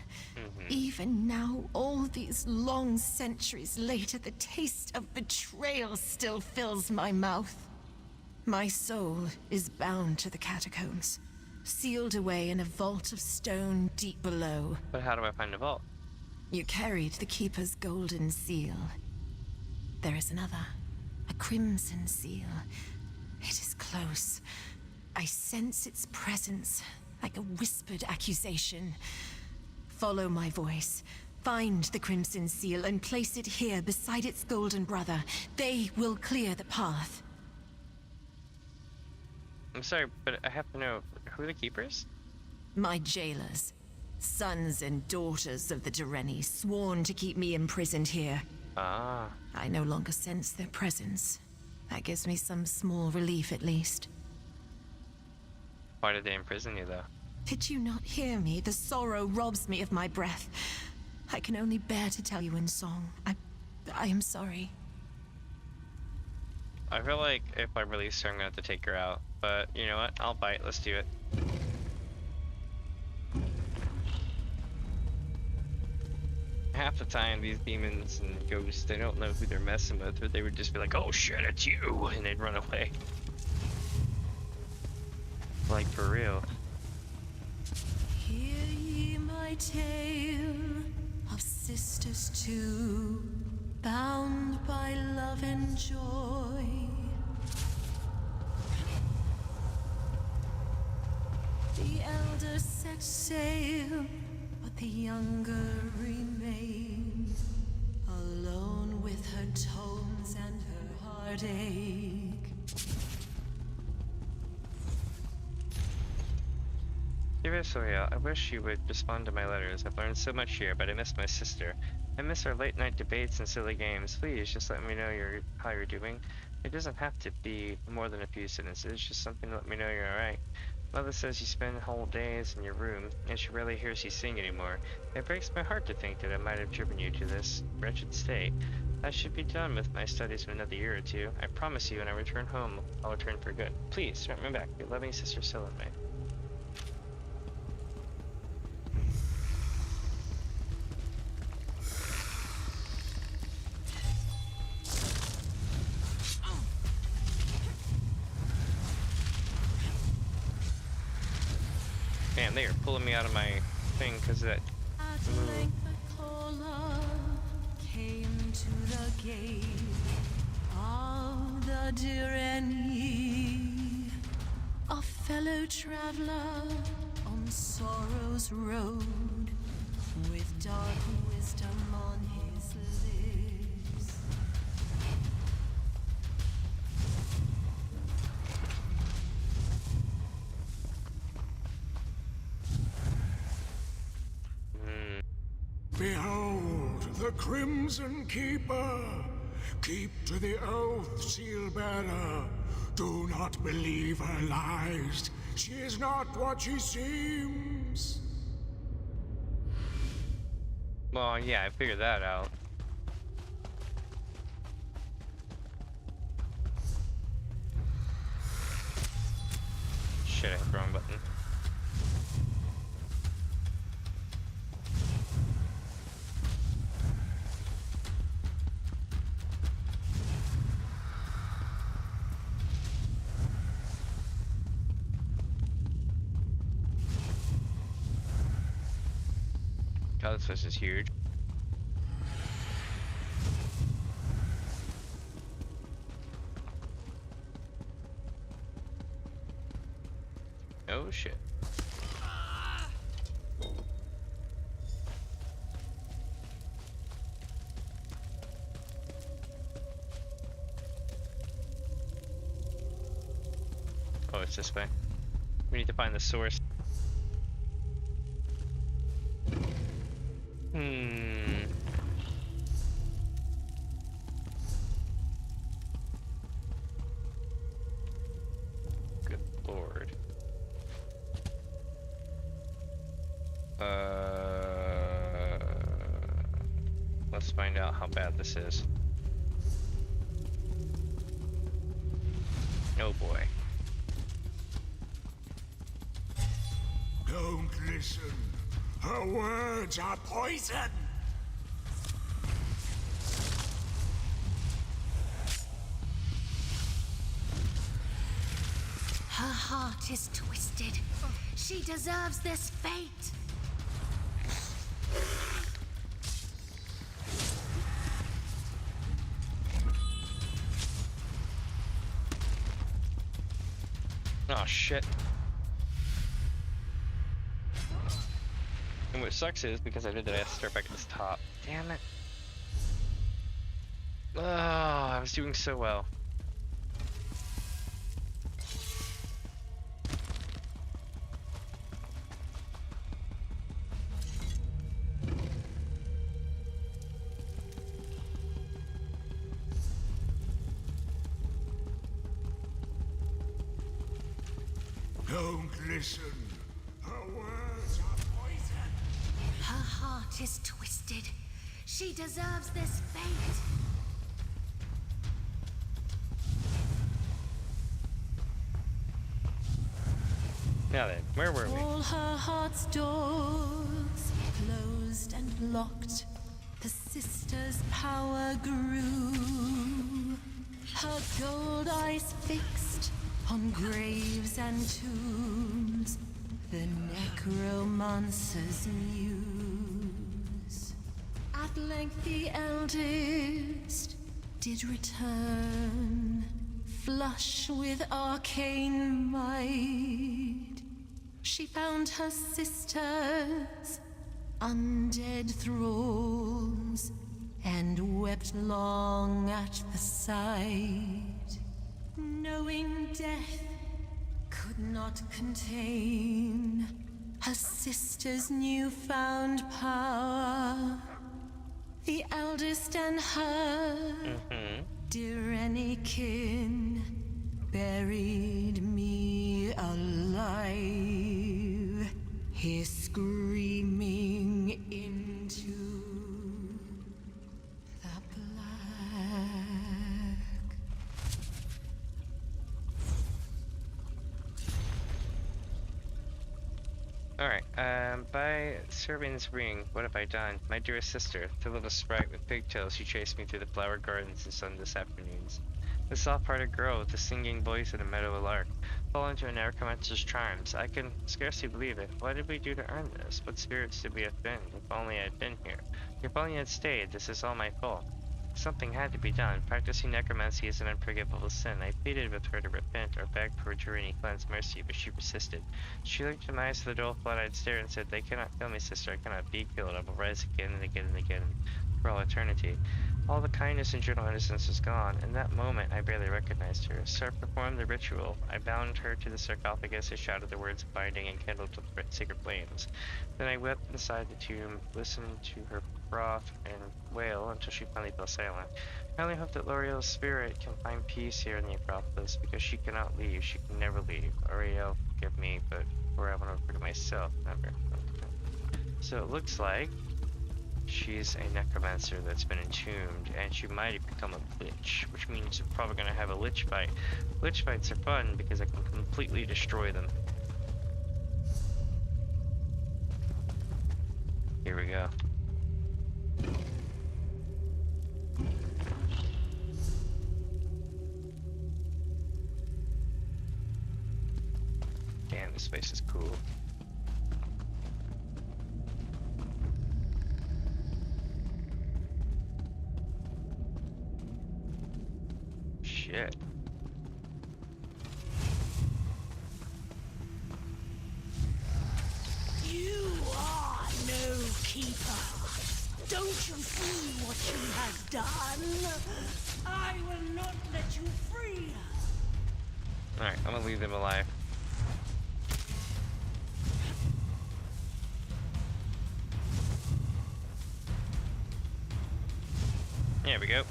Even now, all these long centuries later, the taste of betrayal still fills my mouth. My soul is bound to the catacombs, sealed away in a vault of stone deep below. But how do I find a vault? You carried the Keeper's golden seal. There is another, a crimson seal. It is close. I sense its presence, like a whispered accusation. Follow my voice. Find the crimson seal and place it here beside its golden brother. They will clear the path. I'm sorry, but I have to know, who are the keepers? My jailers. Sons and daughters of the Direni, sworn to keep me imprisoned here. Ah. I no longer sense their presence. That gives me some small relief, at least. Why did they imprison you, though? Did you not hear me? The sorrow robs me of my breath. I can only bear to tell you in song. I am sorry. I feel like if I release her, I'm gonna have to take her out. But you know what? I'll bite. Let's do it. Half the time, these demons and ghosts, they don't know who they're messing with, or they would just be like, "Oh shit, it's you," and they'd run away. Like for real. Hear ye my tale of sisters two, bound by love and joy. The elder set sail, but the younger remained, alone with her tones and her heartache. Dear Soya, I wish you would respond to my letters. I've learned so much here, but I miss my sister. I miss our late night debates and silly games. Please, just let me know how you're doing. It doesn't have to be more than a few sentences, just something to let me know you're alright. Mother says you spend whole days in your room, and she rarely hears you sing anymore. It breaks my heart to think that I might have driven you to this wretched state. I should be done with my studies in another year or two. I promise you when I return home, I'll return for good. Please, write me back. Your loving sister Salome. Man, they are pulling me out of my thing because of that. At length a caller came to the gate of the Direni, a fellow traveler on sorrow's road, with dark wisdom on his lips. Behold, the Crimson Keeper! Keep to the oath, seal-bearer. Do not believe her lies. She is not what she seems. Well, yeah, I figured that out. Shit, I hit the wrong button. God, this place is huge. Oh shit. Oh, it's this way. We need to find the source. Good lord. Let's find out how bad this is. Oh boy. Don't listen. Her words are poison. Her heart is twisted. She deserves this fate. Oh shit. And what sucks is, because I did that, I have to start back at this top. Damn it. Oh, I was doing so well. Don't listen. Her words are poison. Her heart is twisted. She deserves this fate. Now then, where were we? All her heart's doors closed and locked. The sister's power grew. Her gold eyes fixed on graves and tombs. The necromancer's muse. At length the eldest did return, flush with arcane might. She found her sisters, undead thralls, and wept long at the sight. Knowing death could not contain her sister's newfound power, the eldest and her dear any kin buried me alive. He's screaming into the black. Alright, by serving this ring, what have I done? My dearest sister, the little sprite with pigtails who chased me through the flower gardens in sunless afternoons. The soft-hearted girl with the singing voice of a meadow lark, fallen to a necromancer's charms. I can scarcely believe it. What did we do to earn this? What spirits did we have been? If only I had been here. If only I had stayed. This is all my fault. Something had to be done. Practicing necromancy is an unforgivable sin. I pleaded with her to repent or begged for her to cleanse mercy, but she persisted. She looked in my eyes with a dull, flat-eyed stare and said, "They cannot kill me, sister. I cannot be killed. I will rise again and again and again for all eternity." All the kindness and gentle innocence was gone. In that moment, I barely recognized her. So I performed the ritual. I bound her to the sarcophagus. I shouted the words of binding and kindled the sacred flames. Then I wept inside the tomb, listened to her froth and wail until she finally fell silent. I only hope that L'Oreal's spirit can find peace here in the Acropolis, because she cannot leave. She can never leave. L'Oreal, forgive me, but I want to refer to myself, never. So it looks like she's a necromancer that's been entombed, and she might have become a lich, which means we're probably going to have a lich fight. Lich fights are fun because I can completely destroy them. Here we go. Damn, this place is cool. Shit. You are no keeper. Don't you see what she has done? I will not let you free her. Alright, I'm gonna leave them alive. There we go.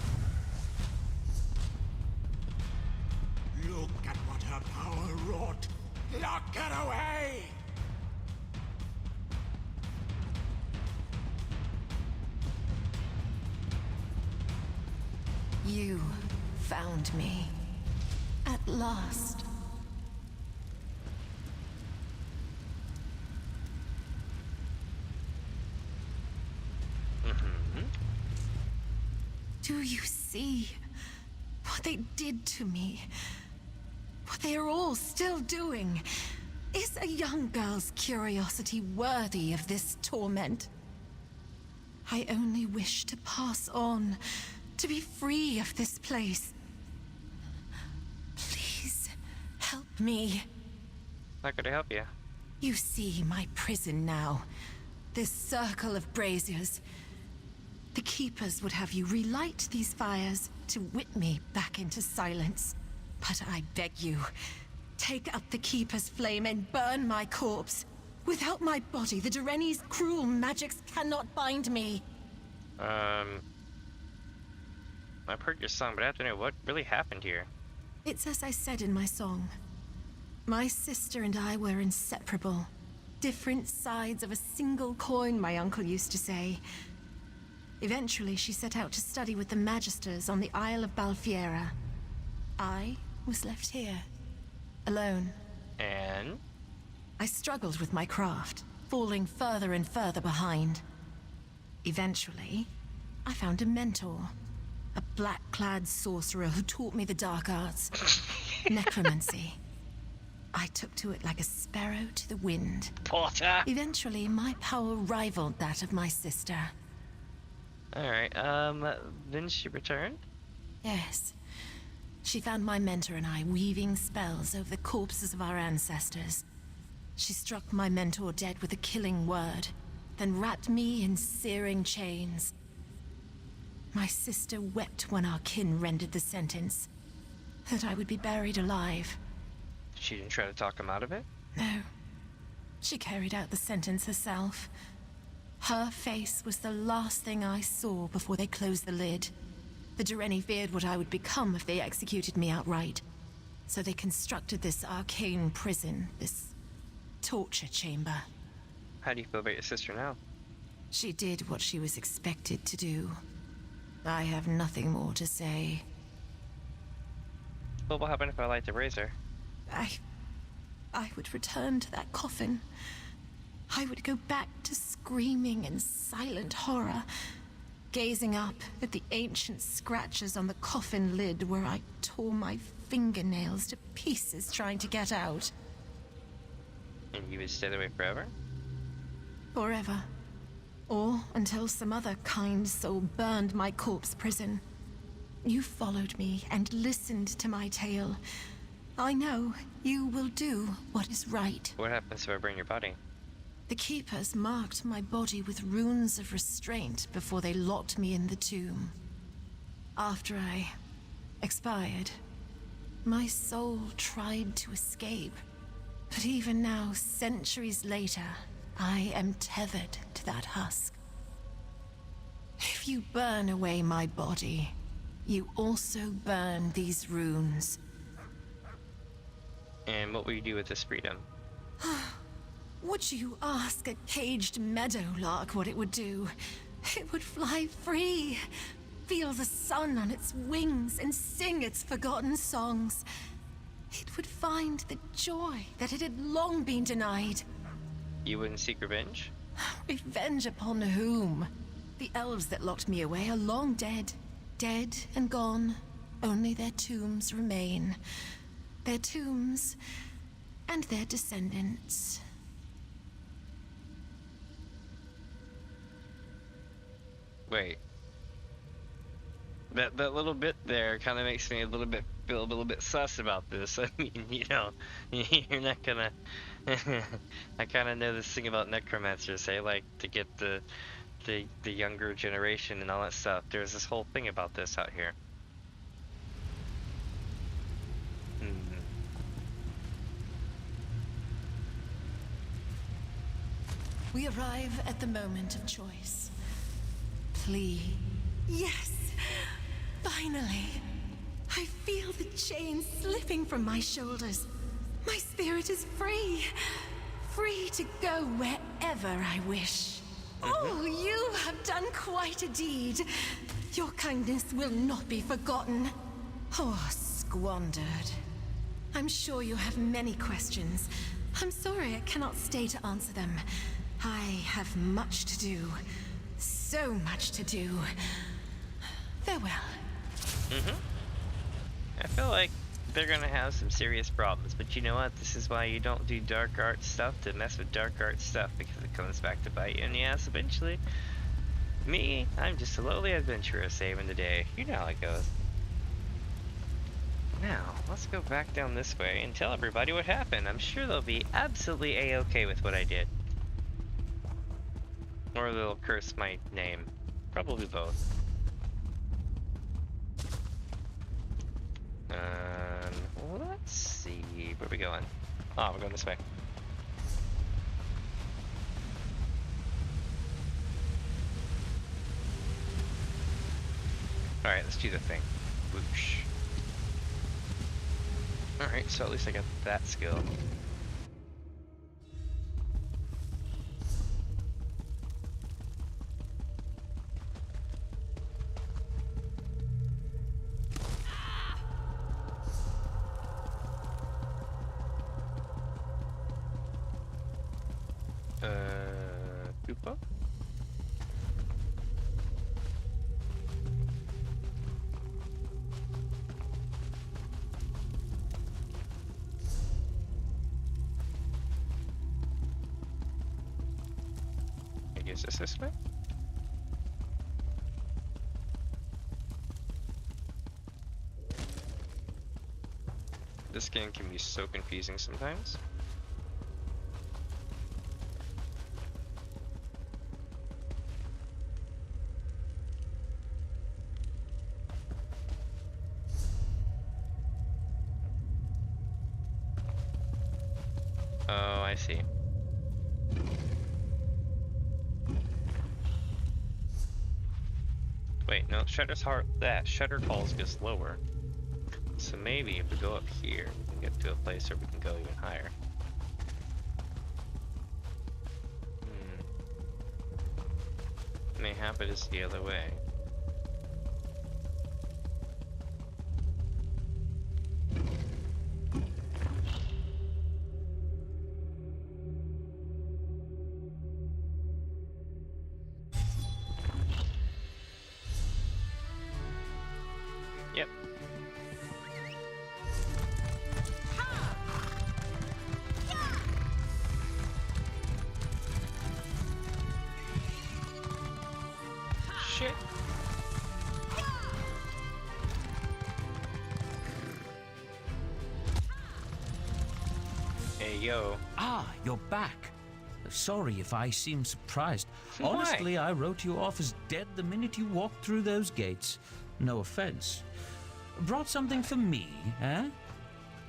Look at what her power wrought. Lock her away! You found me. At last. Do you see what they did to me? What they are all still doing? Is a young girl's curiosity worthy of this torment? I only wish to pass on, to be free of this place. Please, help me. Not gonna help you. You see my prison now. This circle of braziers. The Keepers would have you relight these fires to whip me back into silence. But I beg you, take up the Keeper's flame and burn my corpse. Without my body, the Dureni's cruel magics cannot bind me. I've heard your song, but I have to know what really happened here. It's as I said in my song. My sister and I were inseparable. Different sides of a single coin, my uncle used to say. Eventually, she set out to study with the Magisters on the Isle of Balfiera. I was left here, alone. And? I struggled with my craft, falling further and further behind. Eventually, I found a mentor. A black-clad sorcerer who taught me the dark arts. Necromancy. I took to it like a sparrow to the wind. Potter! Eventually, my power rivaled that of my sister. Alright, then she returned? Yes. She found my mentor and I weaving spells over the corpses of our ancestors. She struck my mentor dead with a killing word, then wrapped me in searing chains. My sister wept when our kin rendered the sentence, that I would be buried alive. She didn't try to talk him out of it? No. She carried out the sentence herself. Her face was the last thing I saw before they closed the lid. The Dureni feared what I would become if they executed me outright. So they constructed this arcane prison, this torture chamber. How do you feel about your sister now? She did what she was expected to do. I have nothing more to say. What will happen if I light the razor? I would return to that coffin. I would go back to screaming in silent horror, gazing up at the ancient scratches on the coffin lid where I tore my fingernails to pieces trying to get out. And you would stay that way forever? Forever. Or until some other kind soul burned my corpse prison. You followed me and listened to my tale. I know you will do what is right. What happens if I burn your body? The Keepers marked my body with runes of restraint before they locked me in the tomb. After I expired, my soul tried to escape. But even now, centuries later, I am tethered to that husk. If you burn away my body, you also burn these runes. And what will you do with this freedom? Would you ask a caged meadowlark what it would do? It would fly free, feel the sun on its wings, and sing its forgotten songs. It would find the joy that it had long been denied. You wouldn't seek revenge? Revenge upon whom? The elves that locked me away are long dead. Dead and gone. Only their tombs remain. Their tombs and their descendants. Wait. That little bit there kind of makes me feel a little bit sus about this. I mean, you know, you're not gonna. I kind of know this thing about necromancers. They like to get the younger generation and all that stuff. There's this whole thing about this out here. We arrive at the moment of choice. Plea. Yes! Finally! I feel the chain slipping from my shoulders. My spirit is free. Free to go wherever I wish. Oh, you have done quite a deed. Your kindness will not be forgotten. Oh, squandered. I'm sure you have many questions. I'm sorry I cannot stay to answer them. I have much to do. So much to do. Farewell. I feel like they're gonna have some serious problems, but you know what? This is why you don't do dark art stuff, to mess with dark art stuff, because it comes back to bite you in the ass eventually. Me, I'm just a lowly adventurer saving the day. You know how it goes. Now, let's go back down this way and tell everybody what happened. I'm sure they'll be absolutely a-okay with what I did. Or they'll curse my name. Probably both. Let's see. Where are we going? Oh, we're going this way. Alright, let's do the thing. Whoosh. Alright, so at least I got that skill. Koopa? I guess it's this way? This game can be so confusing sometimes. Oh, I see. Wait, no, Shudder's heart. That Shudder falls goes lower. So maybe if we go up here, we can get to a place where we can go even higher. Mayhap it is the other way. Yep. Shit. Hey, yo. Ah, you're back. Sorry if I seem surprised. Why? Honestly, I wrote you off as dead the minute you walked through those gates. No offense. Brought something for me, eh?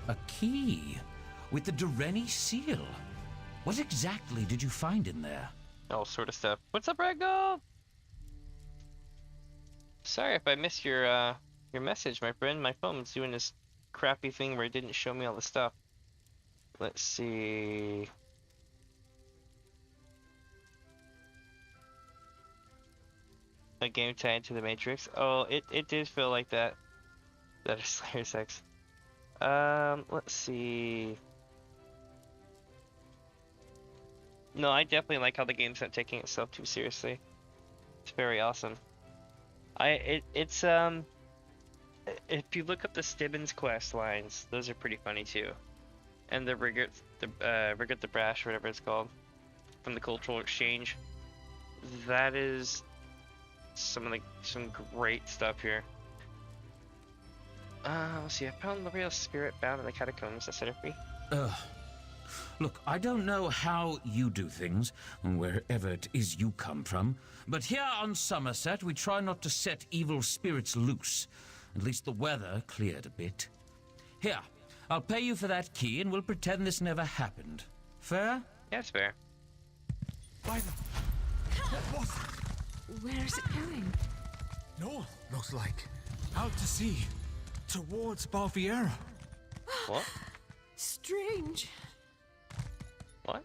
A key with the Dureni seal. What exactly did you find in there? All sort of stuff. What's up, Ragdoll? Sorry if I missed your message, my friend. My phone's doing this crappy thing where it didn't show me all the stuff. Let's see. A game tied to the Matrix. Oh, it did feel like that. That is Slayer sex. Let's see. No, I definitely like how the game's not taking itself too seriously. It's very awesome. It's if you look up the Stibbins quest lines, those are pretty funny too. And the Rigert the Brash, whatever it's called, from the Cultural Exchange. That is some great stuff here. Let's see. I found the real spirit bound in the catacombs. That set her free. Look, I don't know how you do things, wherever it is you come from, but here on Summerset, we try not to set evil spirits loose. At least the weather cleared a bit. Here, I'll pay you for that key, and we'll pretend this never happened. Fair? Yeah, it's fair. What was it? Where is it going? North, looks like. Out to sea. Towards Balfiera. What? Strange. What?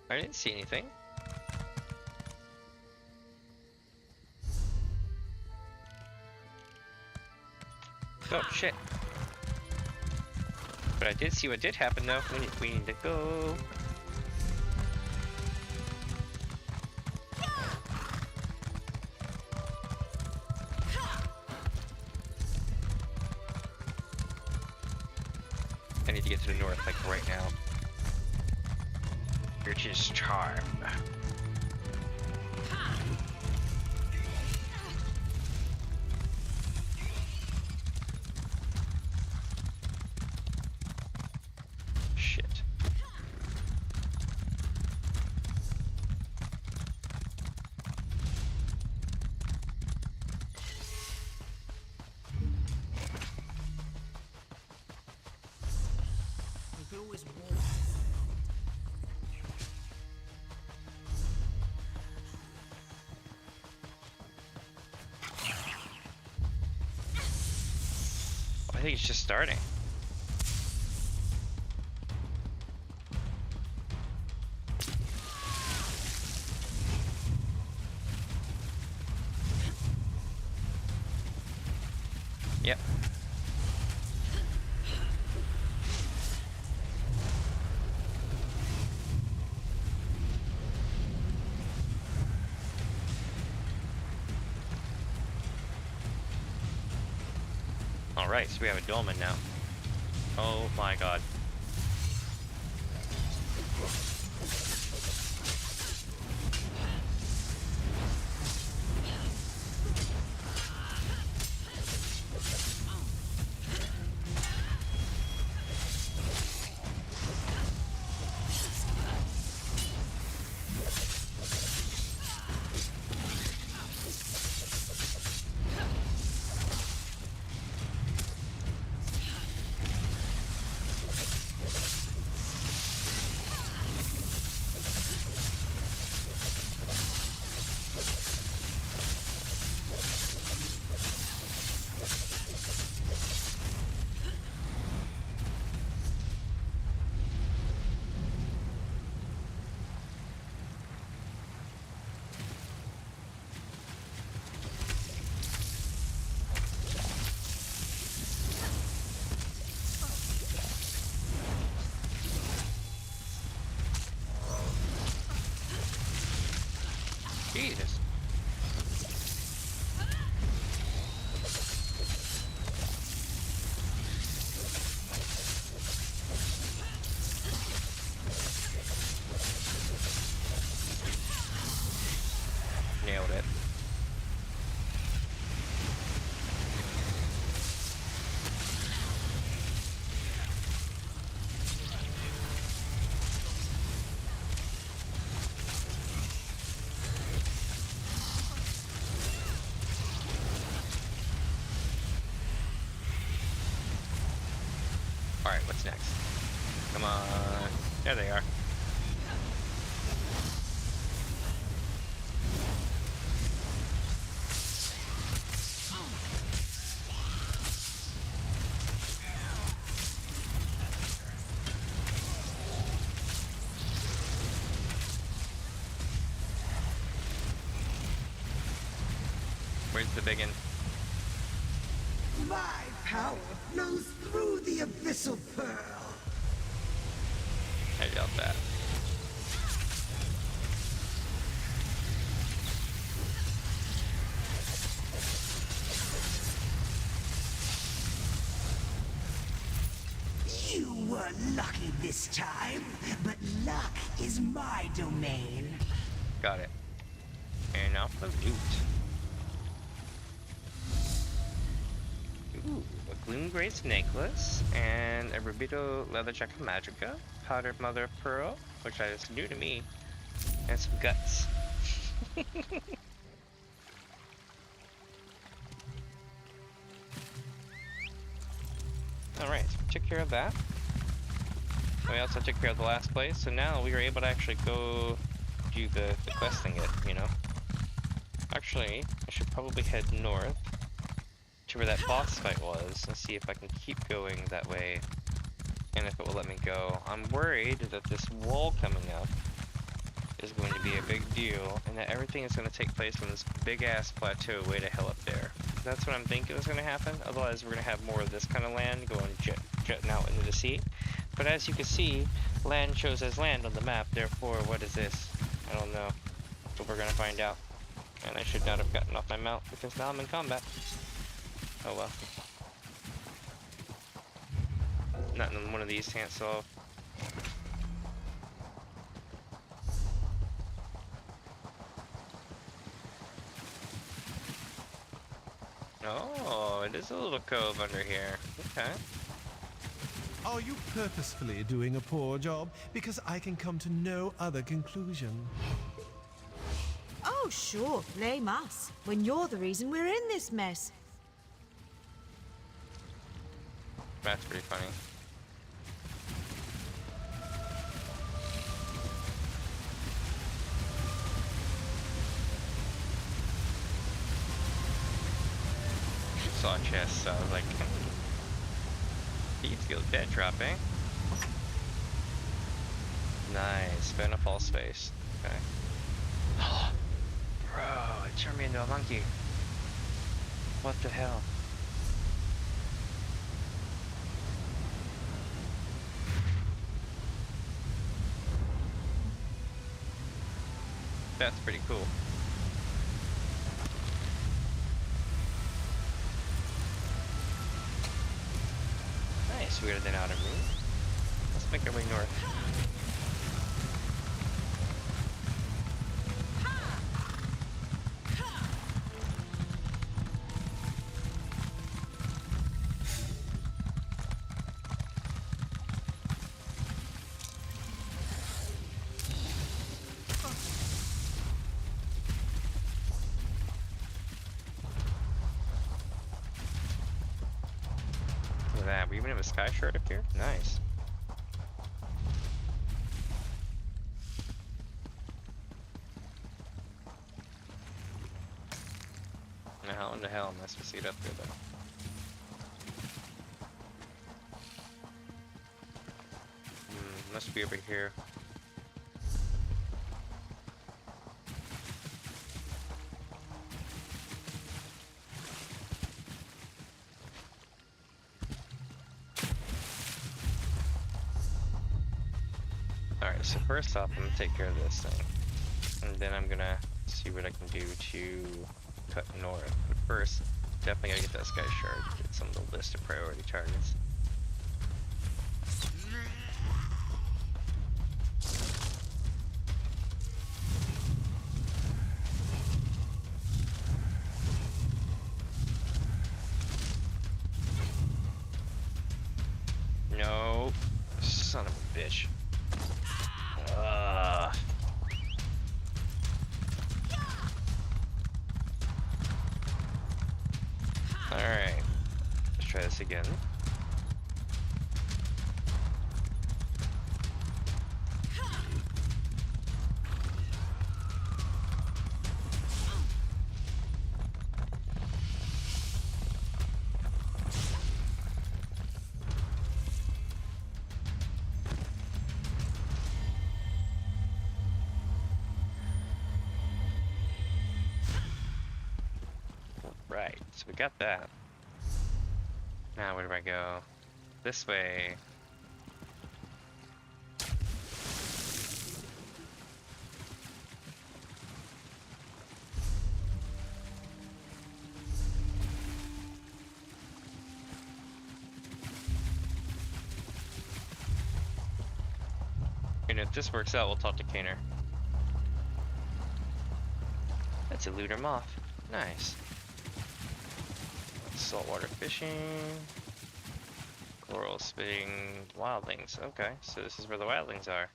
I didn't see anything. Oh shit. But I did see what did happen though. We need to go. I need to get to the north like right now. Which is charm. Shit. You can always walk. I think it's just starting. Yep. Alright, so we have a dolmen now. Oh my god. Alright, what's next? Come on. There they are. Where's the biggin? My power flows through the abyssal pearl. I doubt that. You were lucky this time, but luck is my domain. Got it. And now for the loot. Ooh, a Gloom Grace necklace, and a Rubito leather jacket magica, powdered mother of pearl, which is new to me, and some guts. Alright, so we took care of that. We also took care of the last place, so now we were able to actually go do the questing it, you know? Actually, I should probably head north to where that boss fight was and see if I can keep going that way and if it will let me go. I'm worried that this wall coming up is going to be a big deal and that everything is going to take place on this big ass plateau way to hell up there. That's what I'm thinking is going to happen. Otherwise we're going to have more of this kind of land going jetting out into the sea. But as you can see, land shows as land on the map, therefore what is this? I don't know. But we're going to find out. And I should not have gotten off my mount because now I'm in combat. Oh well. Nothing one of these can't solve. Oh, it is a little cove under here. Okay. Are you purposefully doing a poor job? Because I can come to no other conclusion. Oh, sure, blame us, when you're the reason we're in this mess. That's pretty funny. Saw chests, so I was like, Feed skills bed dropping. Nice, spin a fall space. Okay. Oh, bro, it turned me into a monkey. What the hell? That's pretty cool. Nice, we're then out of room. Let's make our way north. That. We even have a sky shard up here? Nice. Now how in the hell am I supposed to get up there though? Must be over here. Alright, so first off, I'm gonna take care of this thing. And then I'm gonna see what I can do to cut north. But first, definitely gotta get that sky shard, get some of the list of priority targets. No, son of a bitch. Alright, let's try this again. Alright, so we got that. Now where do I go? This way. And if this works out, we'll talk to Kaner. That's a looter moth. Nice. Saltwater fishing. Coral spitting wildlings. Okay, so this is where the wildlings are.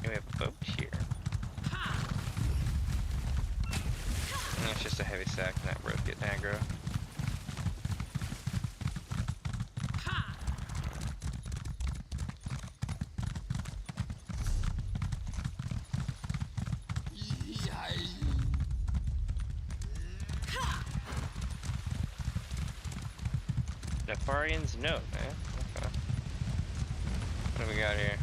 And we have a boat here. And it's just a heavy sack, not rope getting aggro. Nefarian's note, eh? Okay. What do we got here?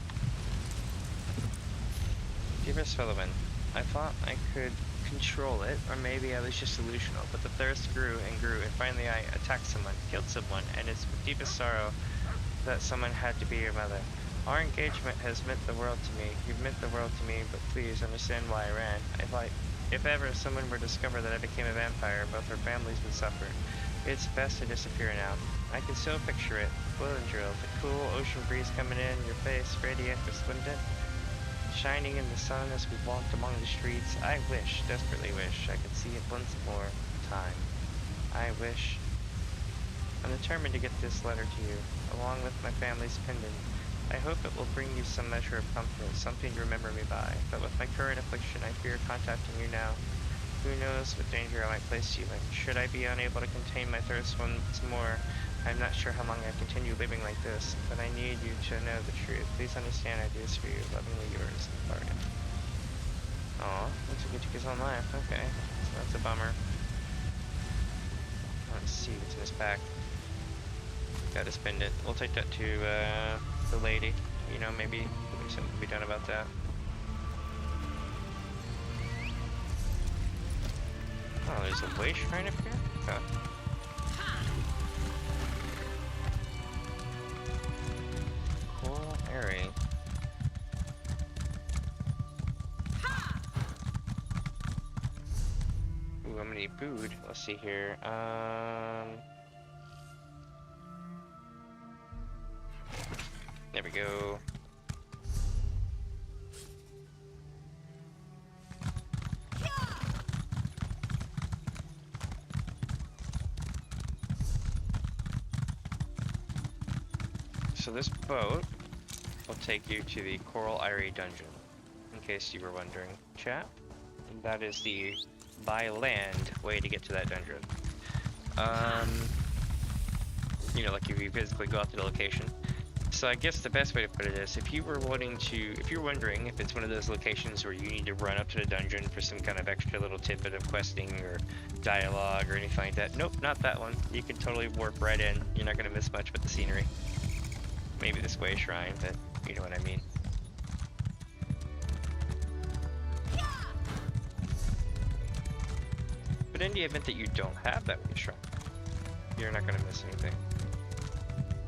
Dearest Fellowman, I thought I could control it, or maybe I was just delusional, but the thirst grew and grew, and finally I attacked someone, killed someone, and it's with deepest sorrow that someone had to be your mother. Our engagement has meant the world to me. You've meant the world to me, but please understand why I ran. If ever someone were to discover that I became a vampire, both our families would suffer. It's best to disappear now. I can still picture it. Boiling drill, the cool ocean breeze coming in your face, radiant, resplendent, shining in the sun as we walked among the streets. I wish, desperately wish, I could see it once more time. I wish. I'm determined to get this letter to you, along with my family's pendant. I hope it will bring you some measure of comfort, something to remember me by. But with my current affliction, I fear contacting you now. Who knows what danger I might place you in? Should I be unable to contain my thirst once more, I'm not sure how long I continue living like this, but I need you to know the truth. Please understand I do this for you. Lovingly yours, Bargain. Aw, looks like you took his own life. Okay, so that's a bummer. Let's see what's in his pack. Gotta spend it. We'll take that to the lady. You know, maybe something can be done about that. Oh, there's a way shrine up here? Okay. Coral area. Ooh, I'm gonna need food. Let's see here. There we go. So this boat will take you to the Coral Eyrie dungeon, in case you were wondering, chat. And that is the by land way to get to that dungeon. You know, like if you physically go out to the location. So I guess the best way to put it is, if you're wondering if it's one of those locations where you need to run up to the dungeon for some kind of extra little tidbit of questing or dialogue or anything like that, nope, not that one. You can totally warp right in. You're not going to miss much with the scenery. Maybe this way shrine, but you know what I mean. But in the event that you don't have that way shrine, you're not going to miss anything.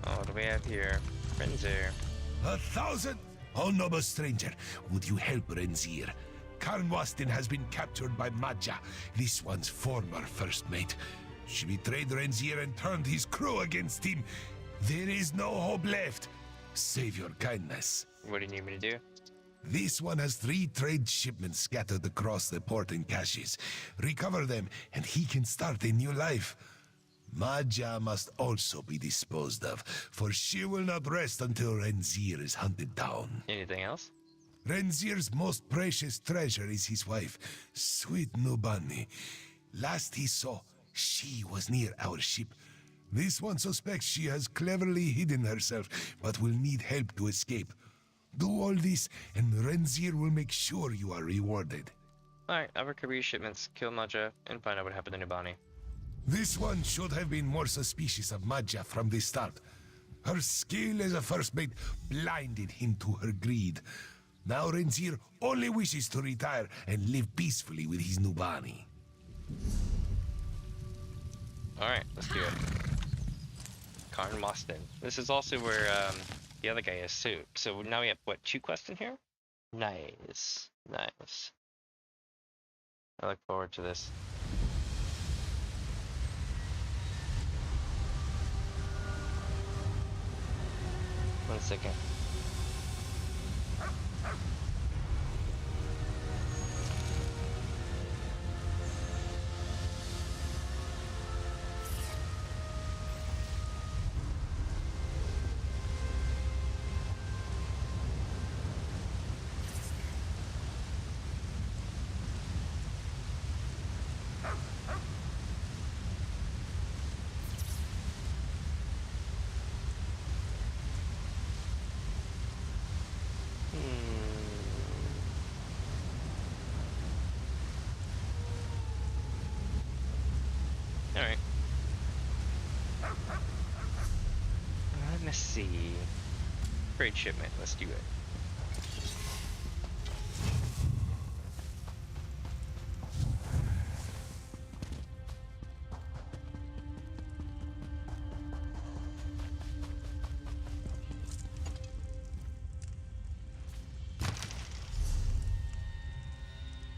Oh, what do we have here? Renzier. 1,000? Oh, noble stranger, would you help Renzier? Karnwastin has been captured by Madja, this one's former first mate. She betrayed Renzier and turned his crew against him. There is no hope left. Save your kindness. What do you need me to do? This one has 3 trade shipments scattered across the port and caches. Recover them, and he can start a new life. Madja must also be disposed of, for she will not rest until Renzier is hunted down. Anything else? Renzier's most precious treasure is his wife, sweet Nubani. Last he saw, she was near our ship. This one suspects she has cleverly hidden herself, but will need help to escape. Do all this, and Renzier will make sure you are rewarded. Alright, I'll recover your shipments, kill Madja, and find out what happened to Nubani. This one should have been more suspicious of Madja from the start. Her skill as a first mate blinded him to her greed. Now Renzir only wishes to retire and live peacefully with his new Bonnie. Alright, let's do it. Karn Moston. This is also where the other guy is too. So now we have, what, 2 quests in here? Nice. Nice. I look forward to this. One second. Alright. Let's see. Trade shipment, let's do it.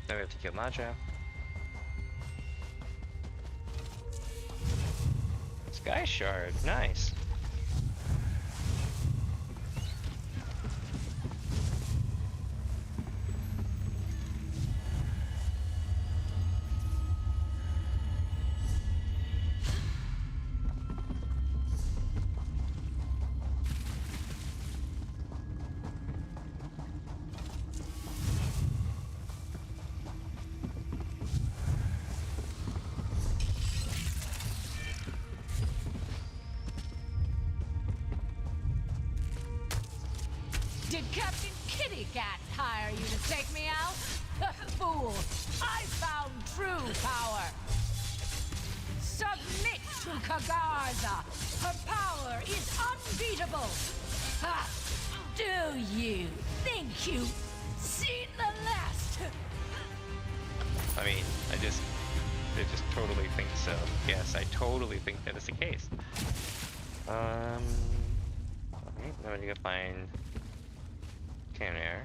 Now we have to kill Maja. Sky Shard, nice. Did Captain Kitty Cat hire you to take me out? Fool! I found true power! Submit to Kagarza! Her power is unbeatable! Ha! Do you think you've seen the last? I mean, I just totally think so. Yes, I totally think that is the case. Alright, now we need to find Tamriel.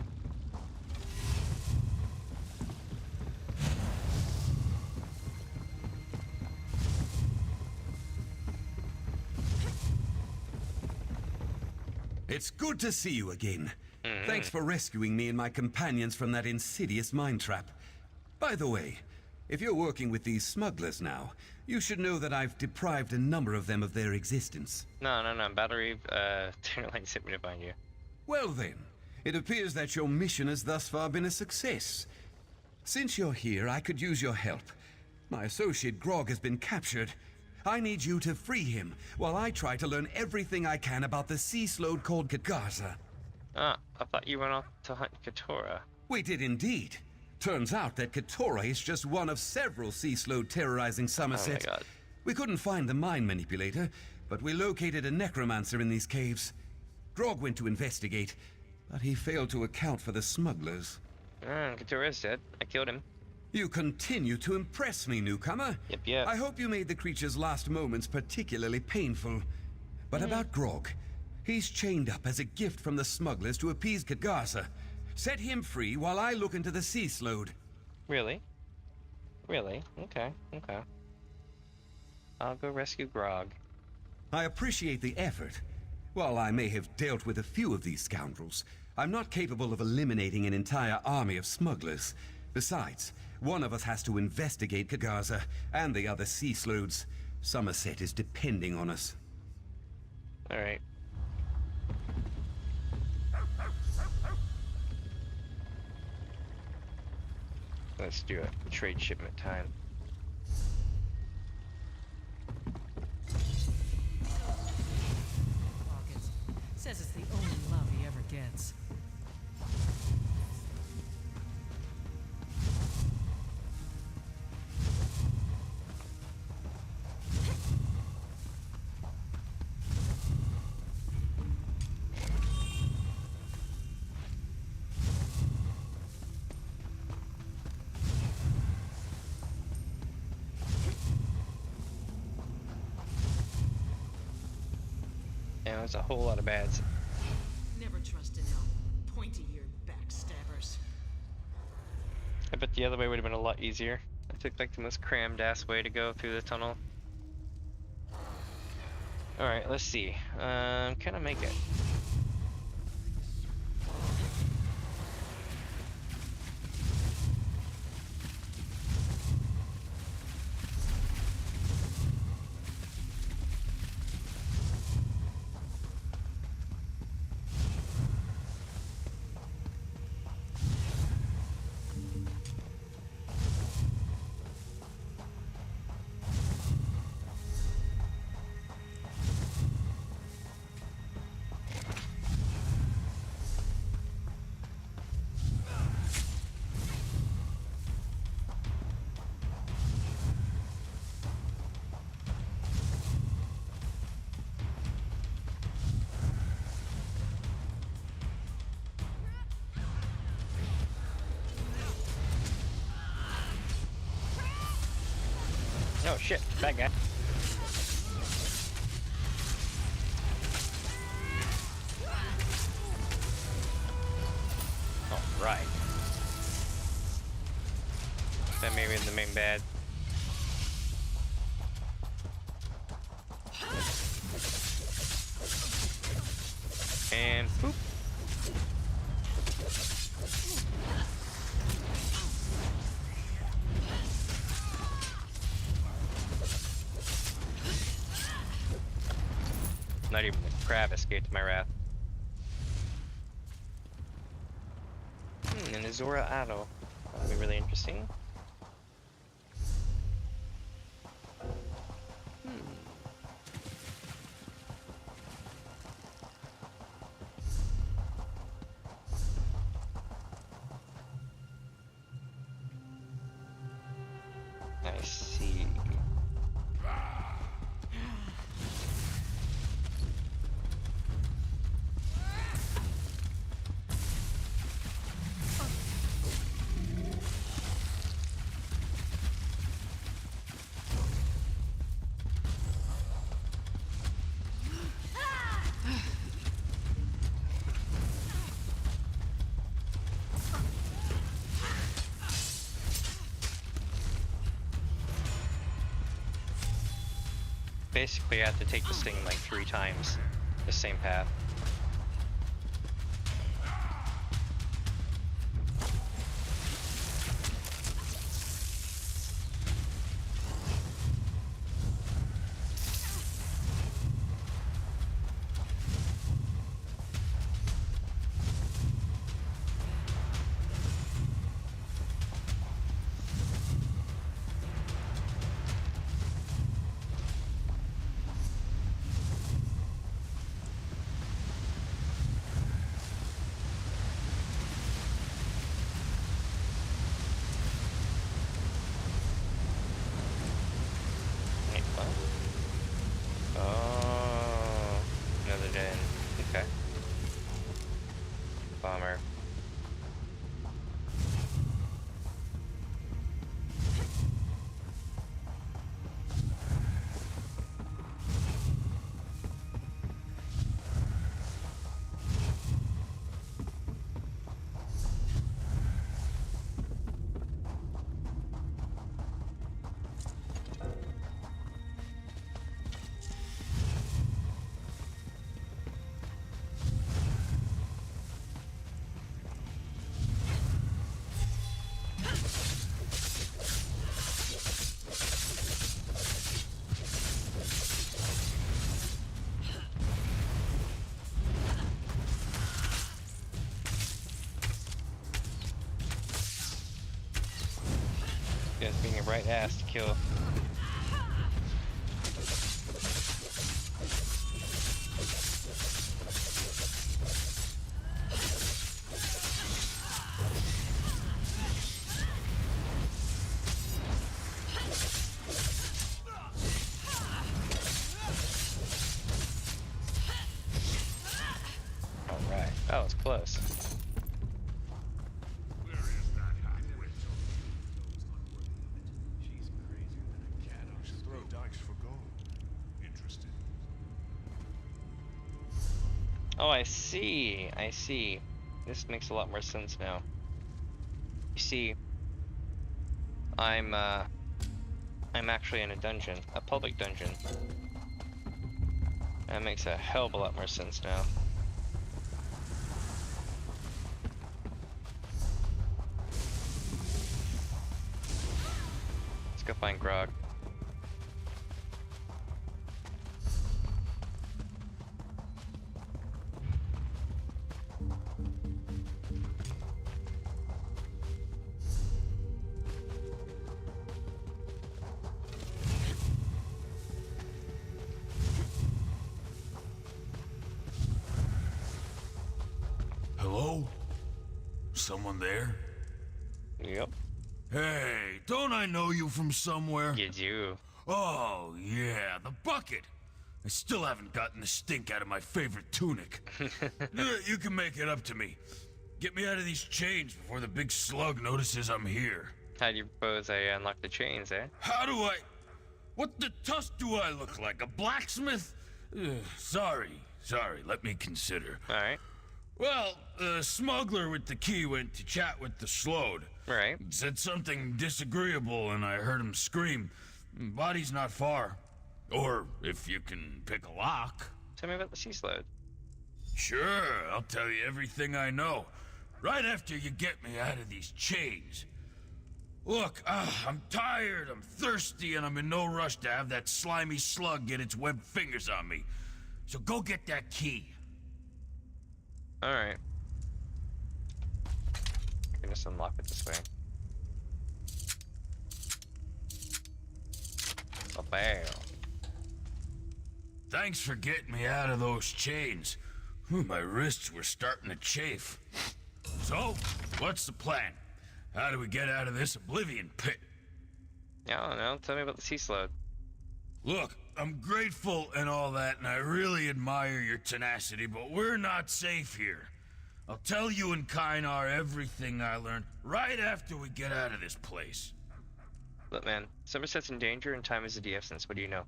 It's good to see you again. Thanks for rescuing me and my companions from that insidious mine trap. By the way, if you're working with these smugglers now, you should know that I've deprived a number of them of their existence. No. Battery, turn line sent me to find you. Well then, it appears that your mission has thus far been a success. Since you're here, I could use your help. My associate Grog has been captured. I need you to free him, while I try to learn everything I can about the sea slode called Kagarza. Ah, I thought you went off to hunt Katora. We did indeed. Turns out that Katora is just one of several sea slode terrorizing Summerset. Oh my god. We couldn't find the mine manipulator, but we located a necromancer in these caves. Grog went to investigate, but he failed to account for the smugglers. Katora is dead. I killed him. You continue to impress me, newcomer. Yep. I hope you made the creature's last moments particularly painful. But about Grog, he's chained up as a gift from the smugglers to appease Kagarza. Set him free while I look into the sea slode. Really? Really? Okay. I'll go rescue Grog. I appreciate the effort. While I may have dealt with a few of these scoundrels, I'm not capable of eliminating an entire army of smugglers. Besides, one of us has to investigate Kagarza and the other sea slodes. Summerset is depending on us. Alright. Let's do it. Trade shipment time. Says it's the only love he ever gets. Yeah, there's a whole lot of bads. Never trust an elf. Pointy-eared backstabbers. I bet the other way would have been a lot easier. I took like the most crammed ass way to go through the tunnel. Alright, let's see. Can I make it? Oh shit, bad guy. Alright. That may be the main bad. And poop. Not even the crab escaped my wrath. An Azora Auto. That'll be really interesting. I see. Basically, I have to take this thing like 3 times, the same path. Bomber. Guys being a right ass to kill. Alright, that was close. Oh, I see. I see. This makes a lot more sense now. You see, I'm actually in a dungeon, a public dungeon. That makes a hell of a lot more sense now. Let's go find Grog. Hello? Someone there? Yep. Hey, don't I know you from somewhere? You do. Oh, yeah, the bucket. I still haven't gotten the stink out of my favorite tunic. You can make it up to me. Get me out of these chains before the big slug notices I'm here. How do you propose I unlock the chains, eh? How do I... What the tusk do I look like? A blacksmith? Sorry, let me consider. Alright. Well, the smuggler with the key went to chat with the Slode. Right. Said something disagreeable and I heard him scream. Body's not far. Or if you can pick a lock. Tell me about the sea slode. Sure, I'll tell you everything I know. Right after you get me out of these chains. Look, I'm tired, I'm thirsty, and I'm in no rush to have that slimy slug get its webbed fingers on me. So go get that key. Alright. I can just unlock it this way. Oh, bam. Thanks for getting me out of those chains. My wrists were starting to chafe. So, what's the plan? How do we get out of this oblivion pit? I don't know. Tell me about the sea slode. Look, I'm grateful and all that, and I really admire your tenacity, but we're not safe here. I'll tell you and Kynar everything I learned right after we get out of this place. Look, man, Summerset's in danger and time is of the essence. What do you know?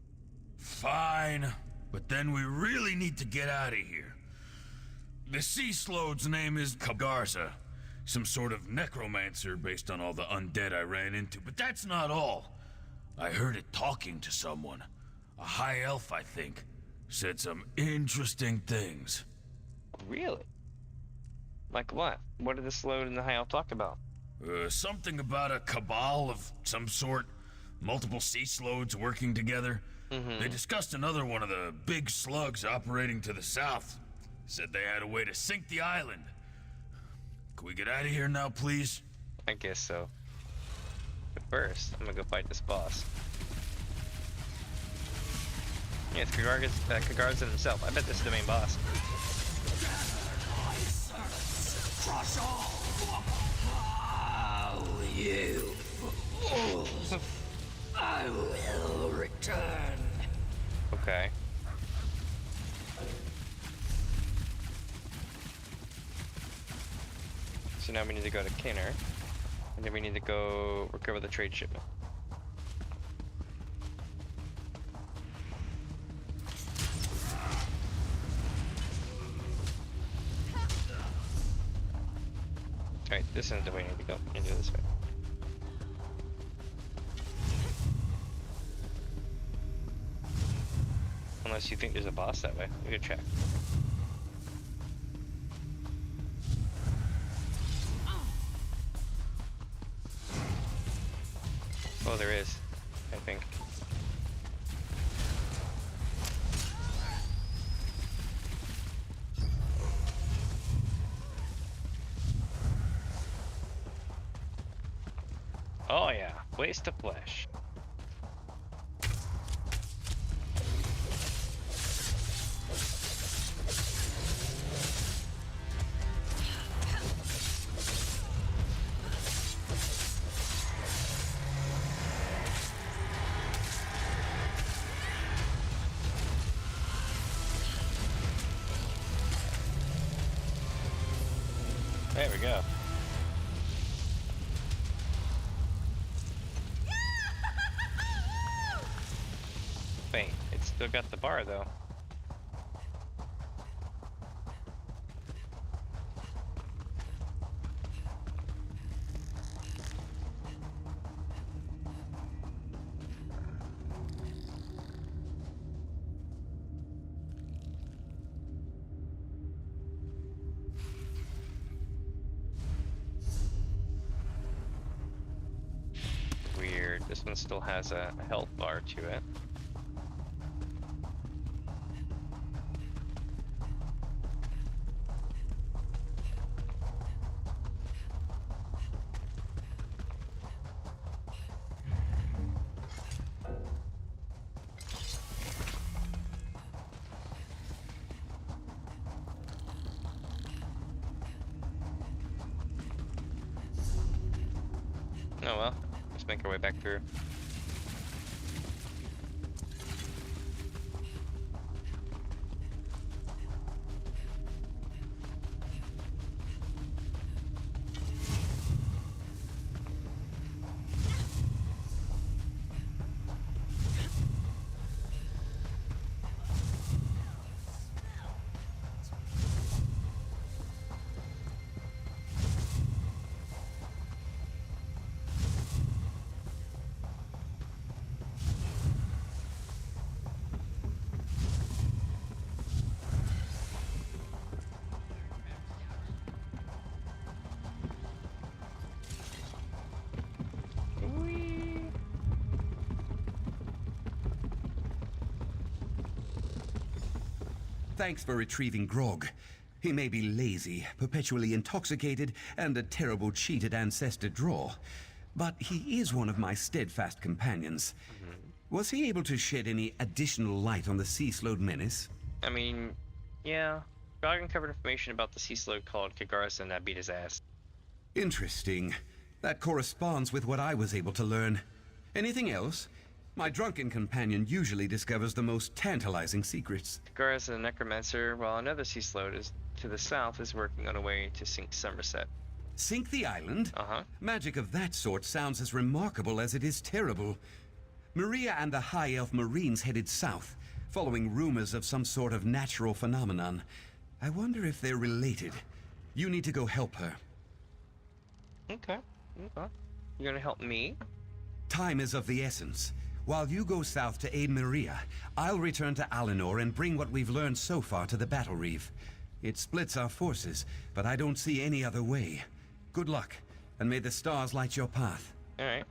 Fine, but then we really need to get out of here. The sea slode's name is Kagarza, some sort of necromancer based on all the undead I ran into, but that's not all. I heard it talking to someone. A high elf, I think. Said some interesting things. Really? Like what? What did the slode and the high elf talk about? Something about a cabal of some sort. Multiple sea slodes working together. They discussed another one of the big slugs operating to the south. Said they had a way to sink the island. Can we get out of here now, please? I guess so. But first, I'm gonna go fight this boss. Yeah, it's Kagarza himself. I bet this is the main boss. Crush all! You fools! I will return. Okay. So now we need to go to Kinner, and then we need to go recover the trade shipment. Alright, this isn't the way we need to go. We need to go this way. Unless you think there's a boss that way. We could check. Oh, there is, I think. Oh yeah, waste of flesh. There we go. Wait, it's still got the bar though. This one still has a health bar to it. Oh well, let's make our way back through. Thanks for retrieving Grog. He may be lazy, perpetually intoxicated, and a terrible cheat at ancestor draw, but he is one of my steadfast companions. Was he able to shed any additional light on the sea-slowed menace? I mean, yeah. Grog uncovered information about the sea slug called Kagaris, and that beat his ass. Interesting. That corresponds with what I was able to learn. Anything else? My drunken companion usually discovers the most tantalizing secrets. Kagaris is a necromancer, while another sea slug is to the south is working on a way to sink Summerset. Sink the island? Uh-huh. Magic of that sort sounds as remarkable as it is terrible. Maria and the High Elf Marines headed south, following rumors of some sort of natural phenomenon. I wonder if they're related. You need to go help her. Okay. Okay. You gonna help me? Time is of the essence. While you go south to aid Maria, I'll return to Alinor and bring what we've learned so far to the Battle Reef. It splits our forces, but I don't see any other way. Good luck, and may the stars light your path. All right.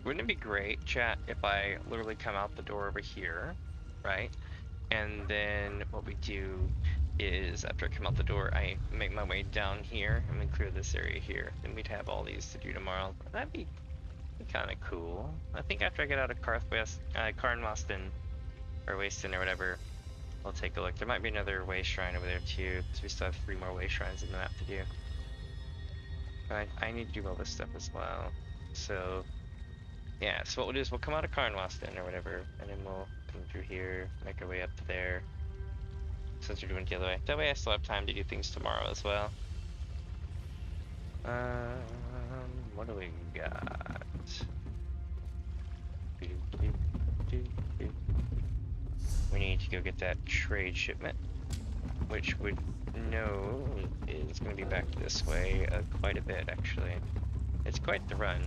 Wouldn't it be great, chat, if I literally come out the door over here, right? And then what we do is, after I come out the door, I make my way down here and we clear this area here. Then we'd have all these to do tomorrow. That'd be kind of cool. I think after I get out of Carnmoston, or Waston, or whatever, I'll take a look. There might be another way shrine over there too, because we still have 3 more way shrines in the map to do. But I need to do all this stuff as well. So, yeah, so what we'll do is we'll come out of Carnmoston or whatever, and then we'll come through here, make our way up to there, since we're doing it the other way. That way I still have time to do things tomorrow as well. What do we got? We need to go get that trade shipment, which we know is going to be back this way quite a bit, actually. It's quite the run.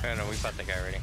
I don't know, we fought that guy already.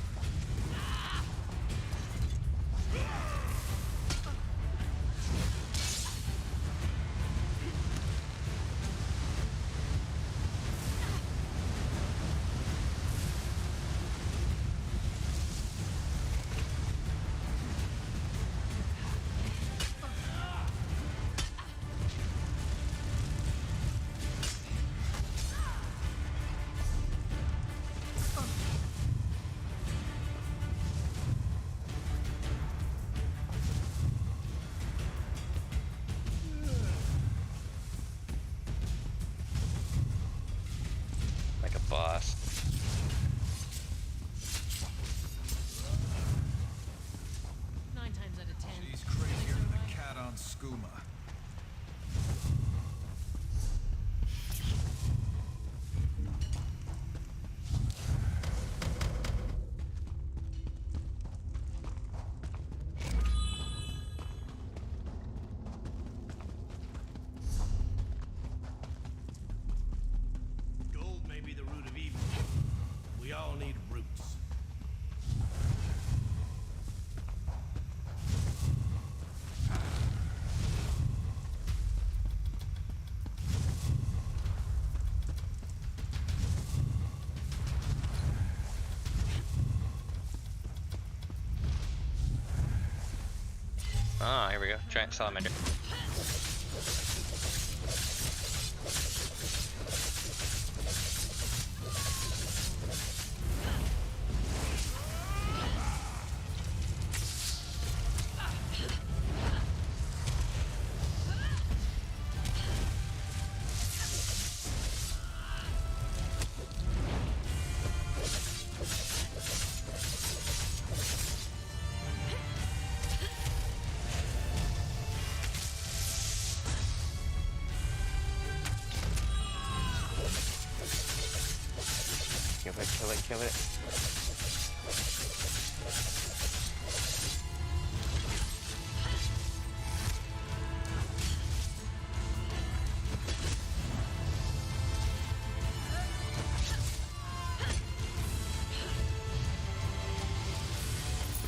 Ah, here we go. Giant salamander. Kill it.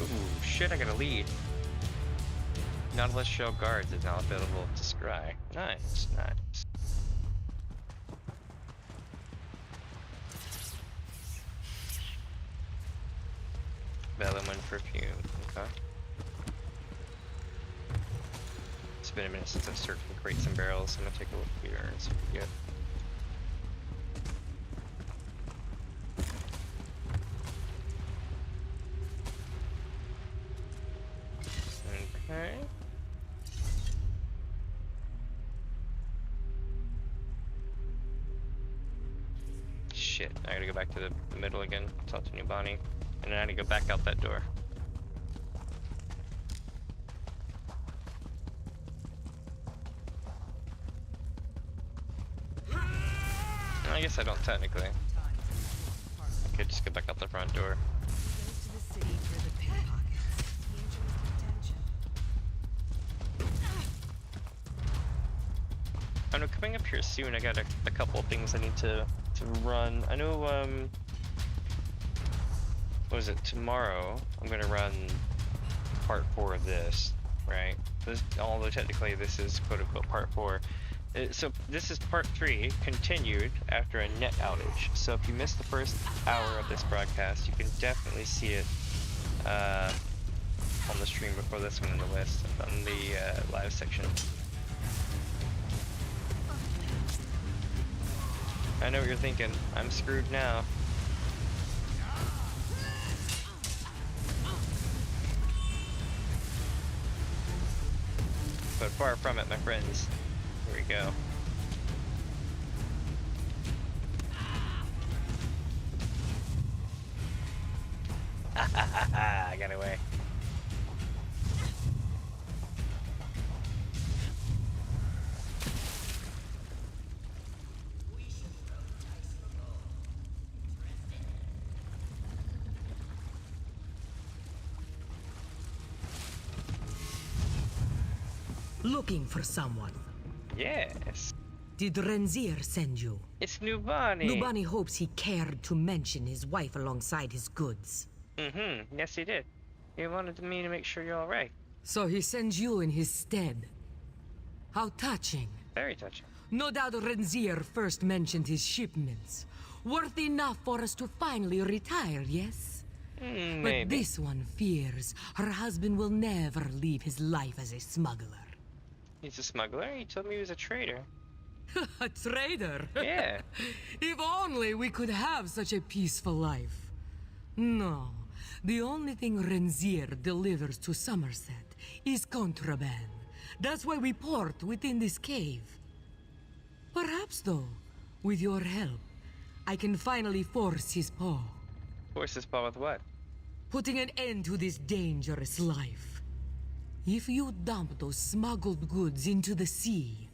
Ooh, shit, I got a lead. Nautilus Shell Guards is now available to scry. Nice, nice. Velleman perfume, okay. It's been a minute since I've searched for crates and barrels. I'm gonna take a look here and see what we get. Okay. Shit, I gotta go back to the middle again, talk to Nubani, and then I gotta go back out that door. I guess I don't technically. I could just go back out the front door. I know coming up here soon, I got a couple of things I need to run. I know, what is it, tomorrow I'm gonna run part 4 of this, right? Although technically this is quote-unquote part 4. So this is part 3, continued after a net outage. So if you missed the first hour of this broadcast, you can definitely see it on the stream before this one in the list, on the live section. I know what you're thinking. I'm screwed now. But far from it, my friends. Here we go. I got away. Looking for someone? Yes. Did Renzier send you? It's Nubani. Nubani hopes he cared to mention his wife alongside his goods. Mm-hmm. Yes, he did. He wanted me to make sure you're all right. So he sends you in his stead. How touching. Very touching. No doubt Renzier first mentioned his shipments. Worth enough for us to finally retire, yes? Maybe. But this one fears her husband will never leave his life as a smuggler. He's a smuggler? He told me he was a traitor. A traitor? Yeah. If only we could have such a peaceful life. No. The only thing Renzier delivers to Summerset is contraband. That's why we port within this cave. Perhaps, though, with your help, I can finally force his paw. Force his paw with what? Putting an end to this dangerous life. If you dump those smuggled goods into the sea,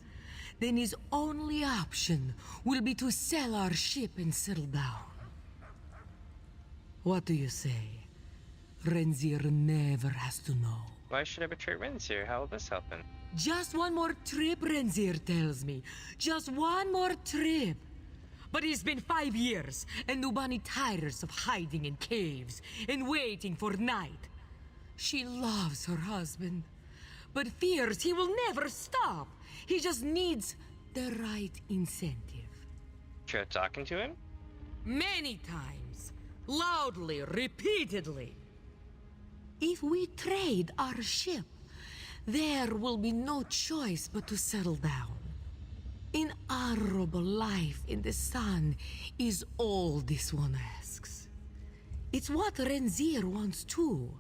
then his only option will be to sell our ship and settle down. What do you say? Renzier never has to know. Why should I betray Renzier? How will this help him? Just one more trip, Renzier tells me. Just one more trip. But it's been 5 years, and Nubani tires of hiding in caves and waiting for night. She loves her husband, but fears he will never stop. He just needs the right incentive. Try talking to him? Many times. Loudly, repeatedly. If we trade our ship, there will be no choice but to settle down. An honorable life in the sun is all this one asks. It's what Renzier wants too.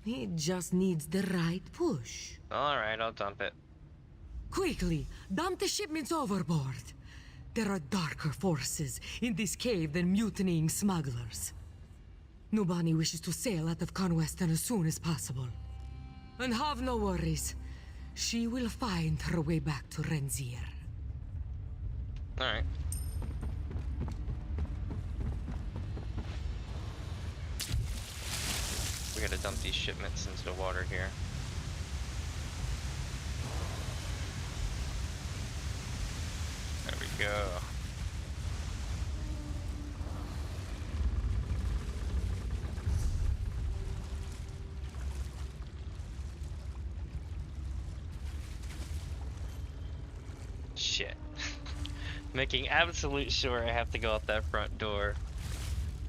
He just needs the right push. Alright, I'll dump it. Quickly, dump the shipments overboard. There are darker forces in this cave than mutinying smugglers. Nubani wishes to sail out of Conweston as soon as possible. And have no worries. She will find her way back to Renzier. Alright. We gotta dump these shipments into the water here. There we go. Shit. Making absolute sure I have to go out that front door.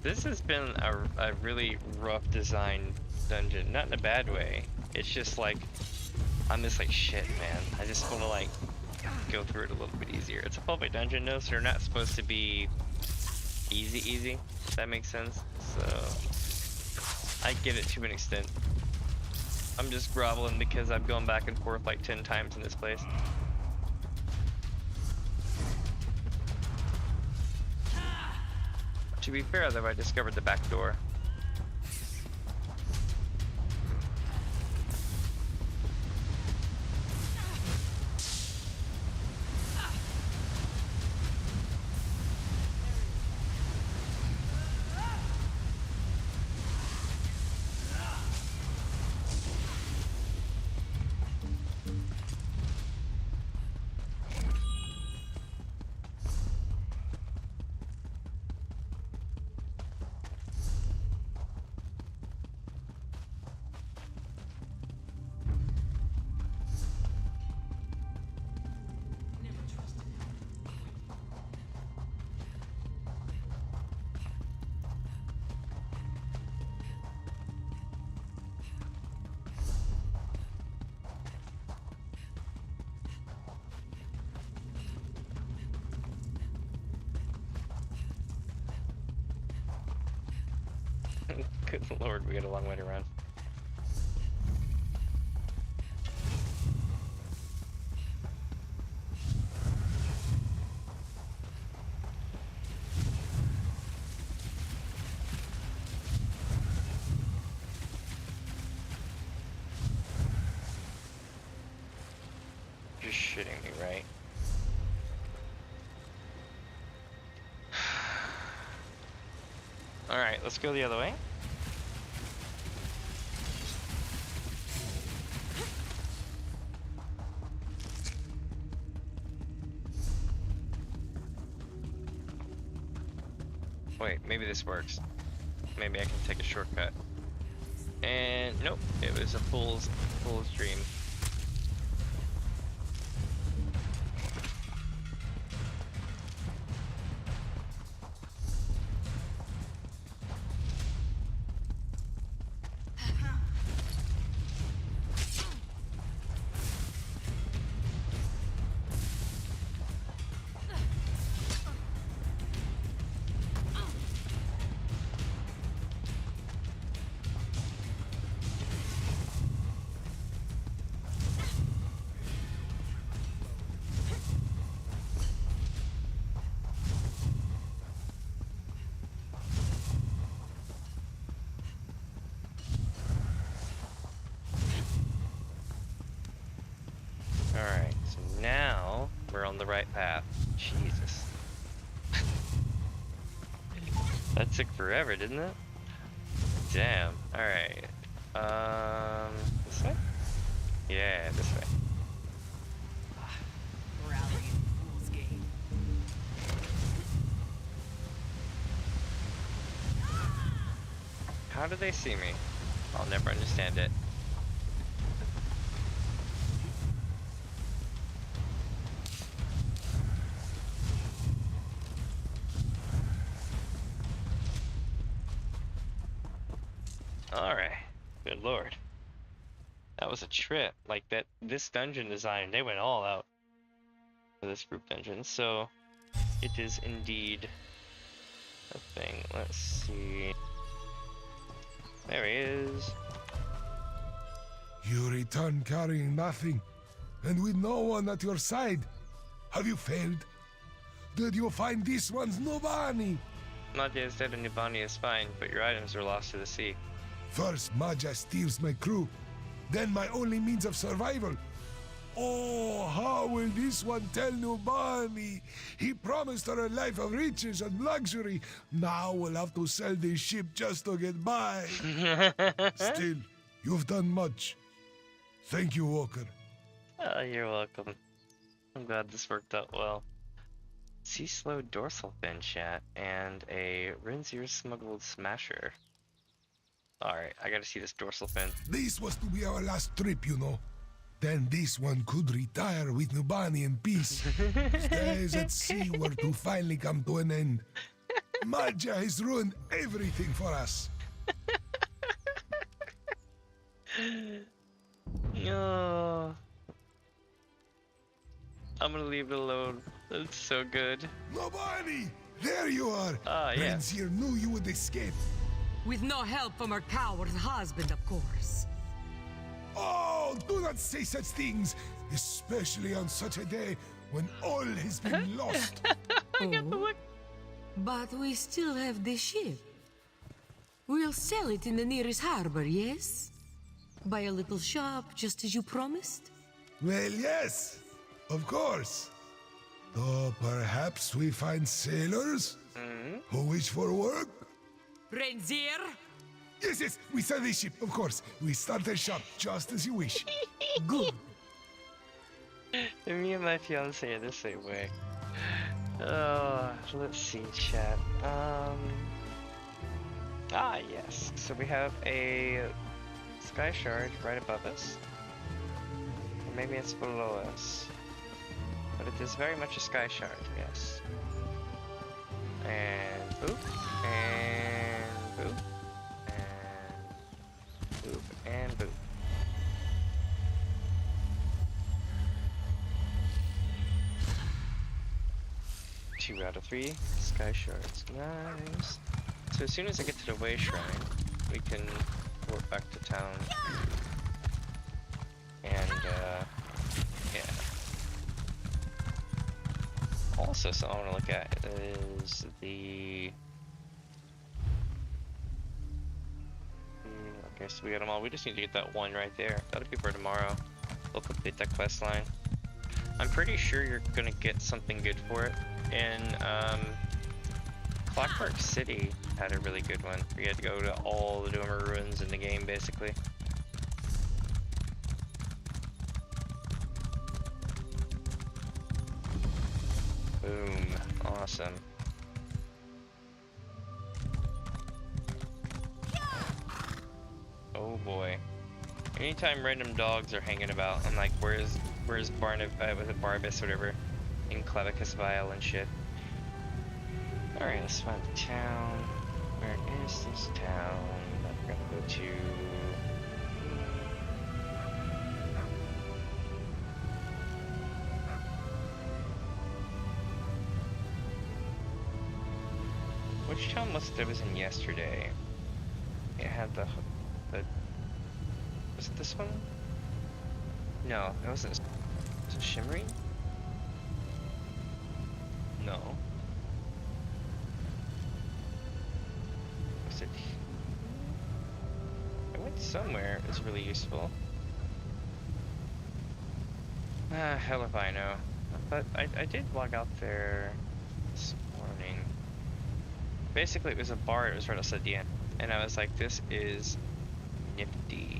This has been a really rough design dungeon, not in a bad way. It's just like, I'm just like, shit, man. I just want to like go through it a little bit easier. It's a public dungeon though, so they're not supposed to be easy, if that makes sense. So I get it to an extent. I'm just groveling because I've gone back and forth like 10 times in this place. To be fair though, I discovered the back door. Good lord, we got a long way to run. Just shitting me, right? Alright, let's go the other way. Wait, maybe this works. Maybe I can take a shortcut. And nope, it was a fool's dream. Alright, so now we're on the right path. Jesus. That took forever, didn't it? Damn. Alright. This way? Yeah, this way. Fool's game. How do they see me? I'll never understand it. Alright. Good lord. That was a trip. Like that, this dungeon design, they went all out for this group dungeon. So it is indeed a thing. Let's see. There he is. You return carrying nothing, and with no one at your side. Have you failed? Did you find this one's Nubani? Madja is dead and Nubani is fine, but your items were lost to the sea. First, Madja steals my crew, then my only means of survival. Oh, how will this one tell Nubani? He promised her a life of riches and luxury. Now we'll have to sell this ship just to get by. Still, you've done much. Thank you, Walker. Oh, you're welcome. I'm glad this worked out well. Sea slow dorsal fin chat and a Rinzier smuggled smasher. Alright, I gotta see this dorsal fin. This was to be our last trip, you know. Then this one could retire with Nubani in peace. Days at sea were to finally come to an end. Madja has ruined everything for us. No. I'm gonna leave it alone. That's so good. Nubani! There you are! Ah, yes. Renzier knew you would escape. With no help from her coward husband, of course. Oh, do not say such things, especially on such a day when all has been lost. Oh, but we still have the ship. We'll sell it in the nearest harbor, yes? Buy a little shop, just as you promised? Well, yes, of course. Though perhaps we find sailors who wish for work? Renzier? Yes, yes, we sell this ship, of course. We start a shop just as you wish. Good. Me and my fiance are the same way. Oh, let's see, chat. Yes. So we have a sky shard right above us. Or maybe it's below us. But it is very much a sky shard, yes. And boop. And boop. And boop. And boop. Two out of 3 sky shards. Nice. So as soon as I get to the way shrine, we can warp back to town. And yeah. Also, something I want to look at is the. Okay, so we got them all. We just need to get that one right there. That'll be for tomorrow. We'll complete that quest line. I'm pretty sure you're gonna get something good for it. And Clockwork City had a really good one. We had to go to all the Doomer ruins in the game, basically. Boom. Awesome. Oh boy. Anytime random dogs are hanging about, I'm like, where's Barbus, whatever, in Clavicus Vial and shit. Alright, let's find the town. Where is this town that we're gonna go to? Which town was in yesterday? It had the was it this one? No, it wasn't. Was it Shimmery? No. Was it? I went somewhere. It was really useful. Hell if I know. But I did log out there this morning. Basically, it was a bar. It was right outside the end, and I was like, "This is nifty."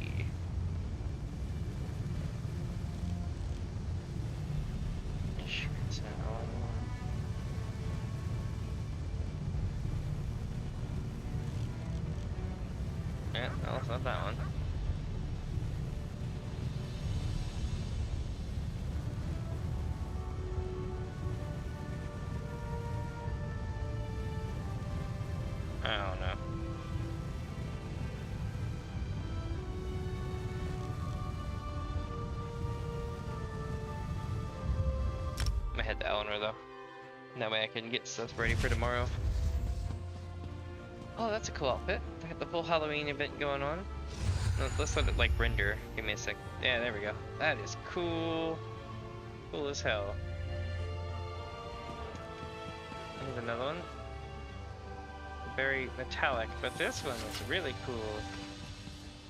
Yeah, no, it's not that one. I don't know. head to Eleanor though. And that way I can get stuff ready for tomorrow. Oh, that's a cool outfit. They got the full Halloween event going on. Let's let it like render. Give me a sec. Yeah, there we go. That is cool. Cool as hell. Here's another one. Very metallic, but this one is really cool.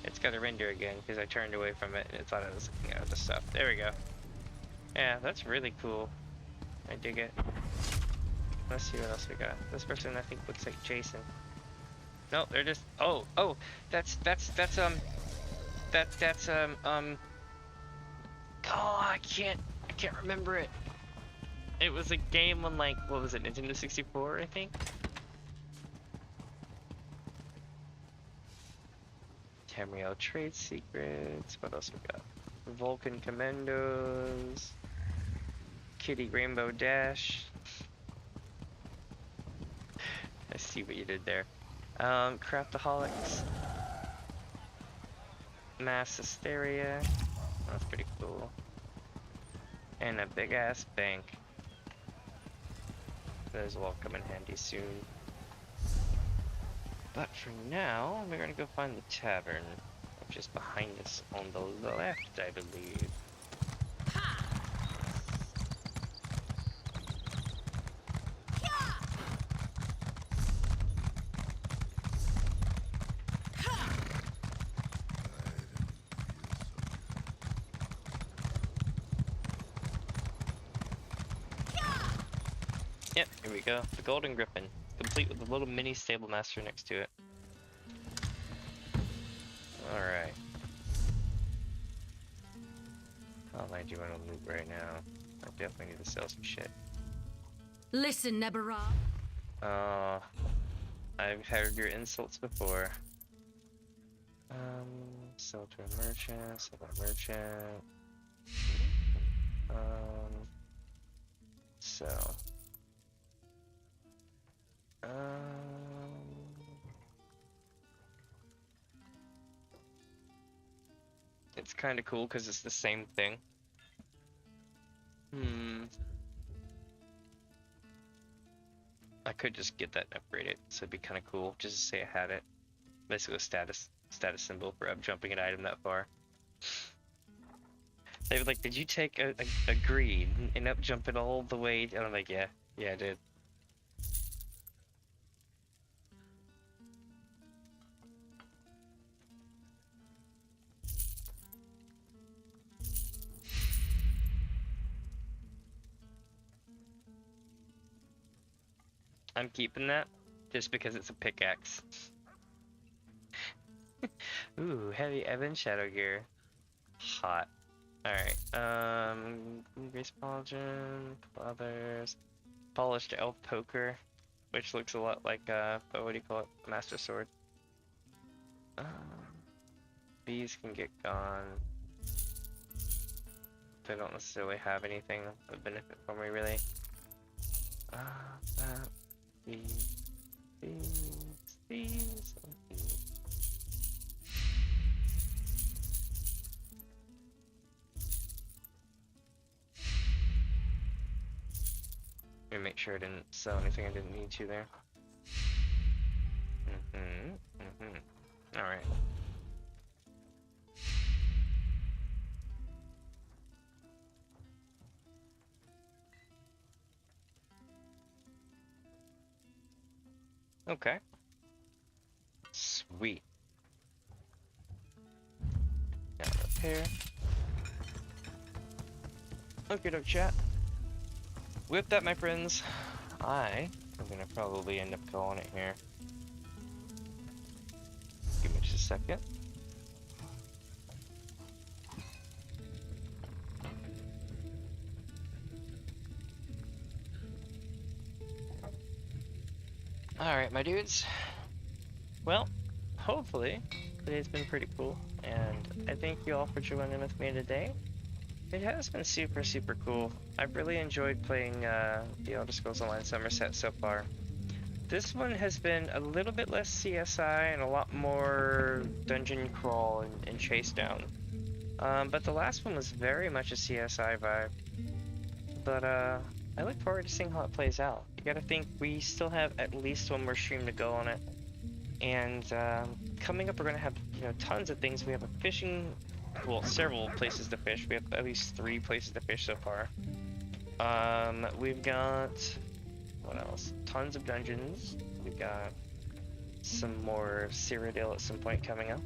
It's got to render again because I turned away from it and it thought I was looking at the stuff. There we go. Yeah, that's really cool. I dig it. Let's see what else we got. This person I think looks like Jason. No, they're just. Oh, that's oh, I can't remember it. It was a game on like, what was it, Nintendo 64, I think? Tamriel trade secrets. What else we got? Vulcan commandos. Kitty Rainbow Dash. I see what you did there. Craftaholics. Mass hysteria. That's pretty cool. And a big ass bank. Those will all come in handy soon. But for now, we're gonna go find the tavern, which is behind us on the left, I believe. Yep, here we go. The Golden Griffin, complete with a little mini stable master next to it. Alright. How am I doing on loot right now? I definitely need to sell some shit. Listen, Nebara. I've heard your insults before. Sell to a merchant, sell to a merchant. Sell. It's kind of cool because it's the same thing. I could just get that and upgrade it, so it'd be kind of cool just to say I had it. Basically a status symbol for up jumping an item that far. They were like, did you take a greed and up jump it all the way? And I'm like, yeah, I did. I'm keeping that just because it's a pickaxe. Ooh, heavy Evan shadow gear. Hot. Alright, grease pauldron, couple others. Polished elf poker, which looks a lot like what do you call it? Master sword. These can get gone. They don't necessarily have anything of benefit for me really. These. Let me make sure I didn't sell anything I didn't need to there. Alright. Okay. Sweet. Now repair. Okay, doke chat. With that, my friends, I am gonna probably end up calling it here. Give me just a second. Alright, my dudes. Well, hopefully, today's been pretty cool, and I thank you all for joining with me today. It has been super cool. I've really enjoyed playing the Elder Scrolls Online Summerset so far. This one has been a little bit less CSI and a lot more dungeon crawl and chase down. But the last one was very much a CSI vibe. But I look forward to seeing how it plays out. You gotta think, we still have at least one more stream to go on it. And coming up, we're gonna have, you know, tons of things. We have a fishing, well, several places to fish. We have at least 3 places to fish so far. We've got, what else? Tons of dungeons. We've got some more Cyrodiil at some point coming up.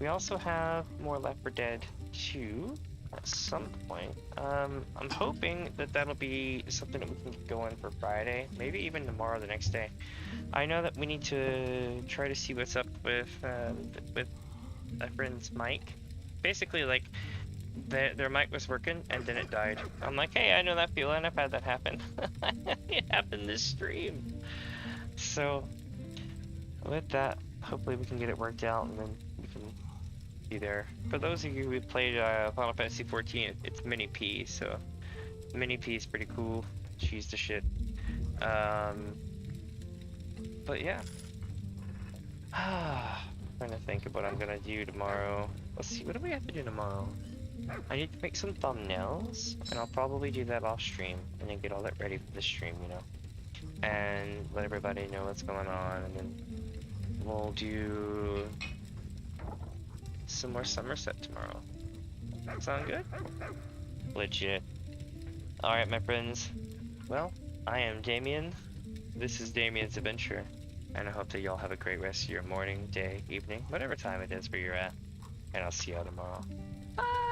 We also have more Left 4 Dead 2 at some point. I'm hoping that that'll be something that we can go in for Friday, maybe even tomorrow or the next day. I know that we need to try to see what's up with my friend's mic. Basically, like, their mic was working and then it died. I'm like, hey, I know that feeling. I've had that happen. It happened this stream. So with that, hopefully we can get it worked out and then we can be there. For those of you who played Final Fantasy 14, it's Mini P, so Mini P is pretty cool. She's the shit. But yeah. Trying to think of what I'm gonna do tomorrow. Let's see, what do we have to do tomorrow? I need to make some thumbnails, and I'll probably do that off stream, and then get all that ready for the stream, you know, and let everybody know what's going on, and then we'll do some more Summerset tomorrow. That sound good? Legit. Alright, my friends. Well, I am Damien. This is DamiensAdventure. And I hope that y'all have a great rest of your morning, day, evening, whatever time it is where you're at. And I'll see y'all tomorrow. Bye!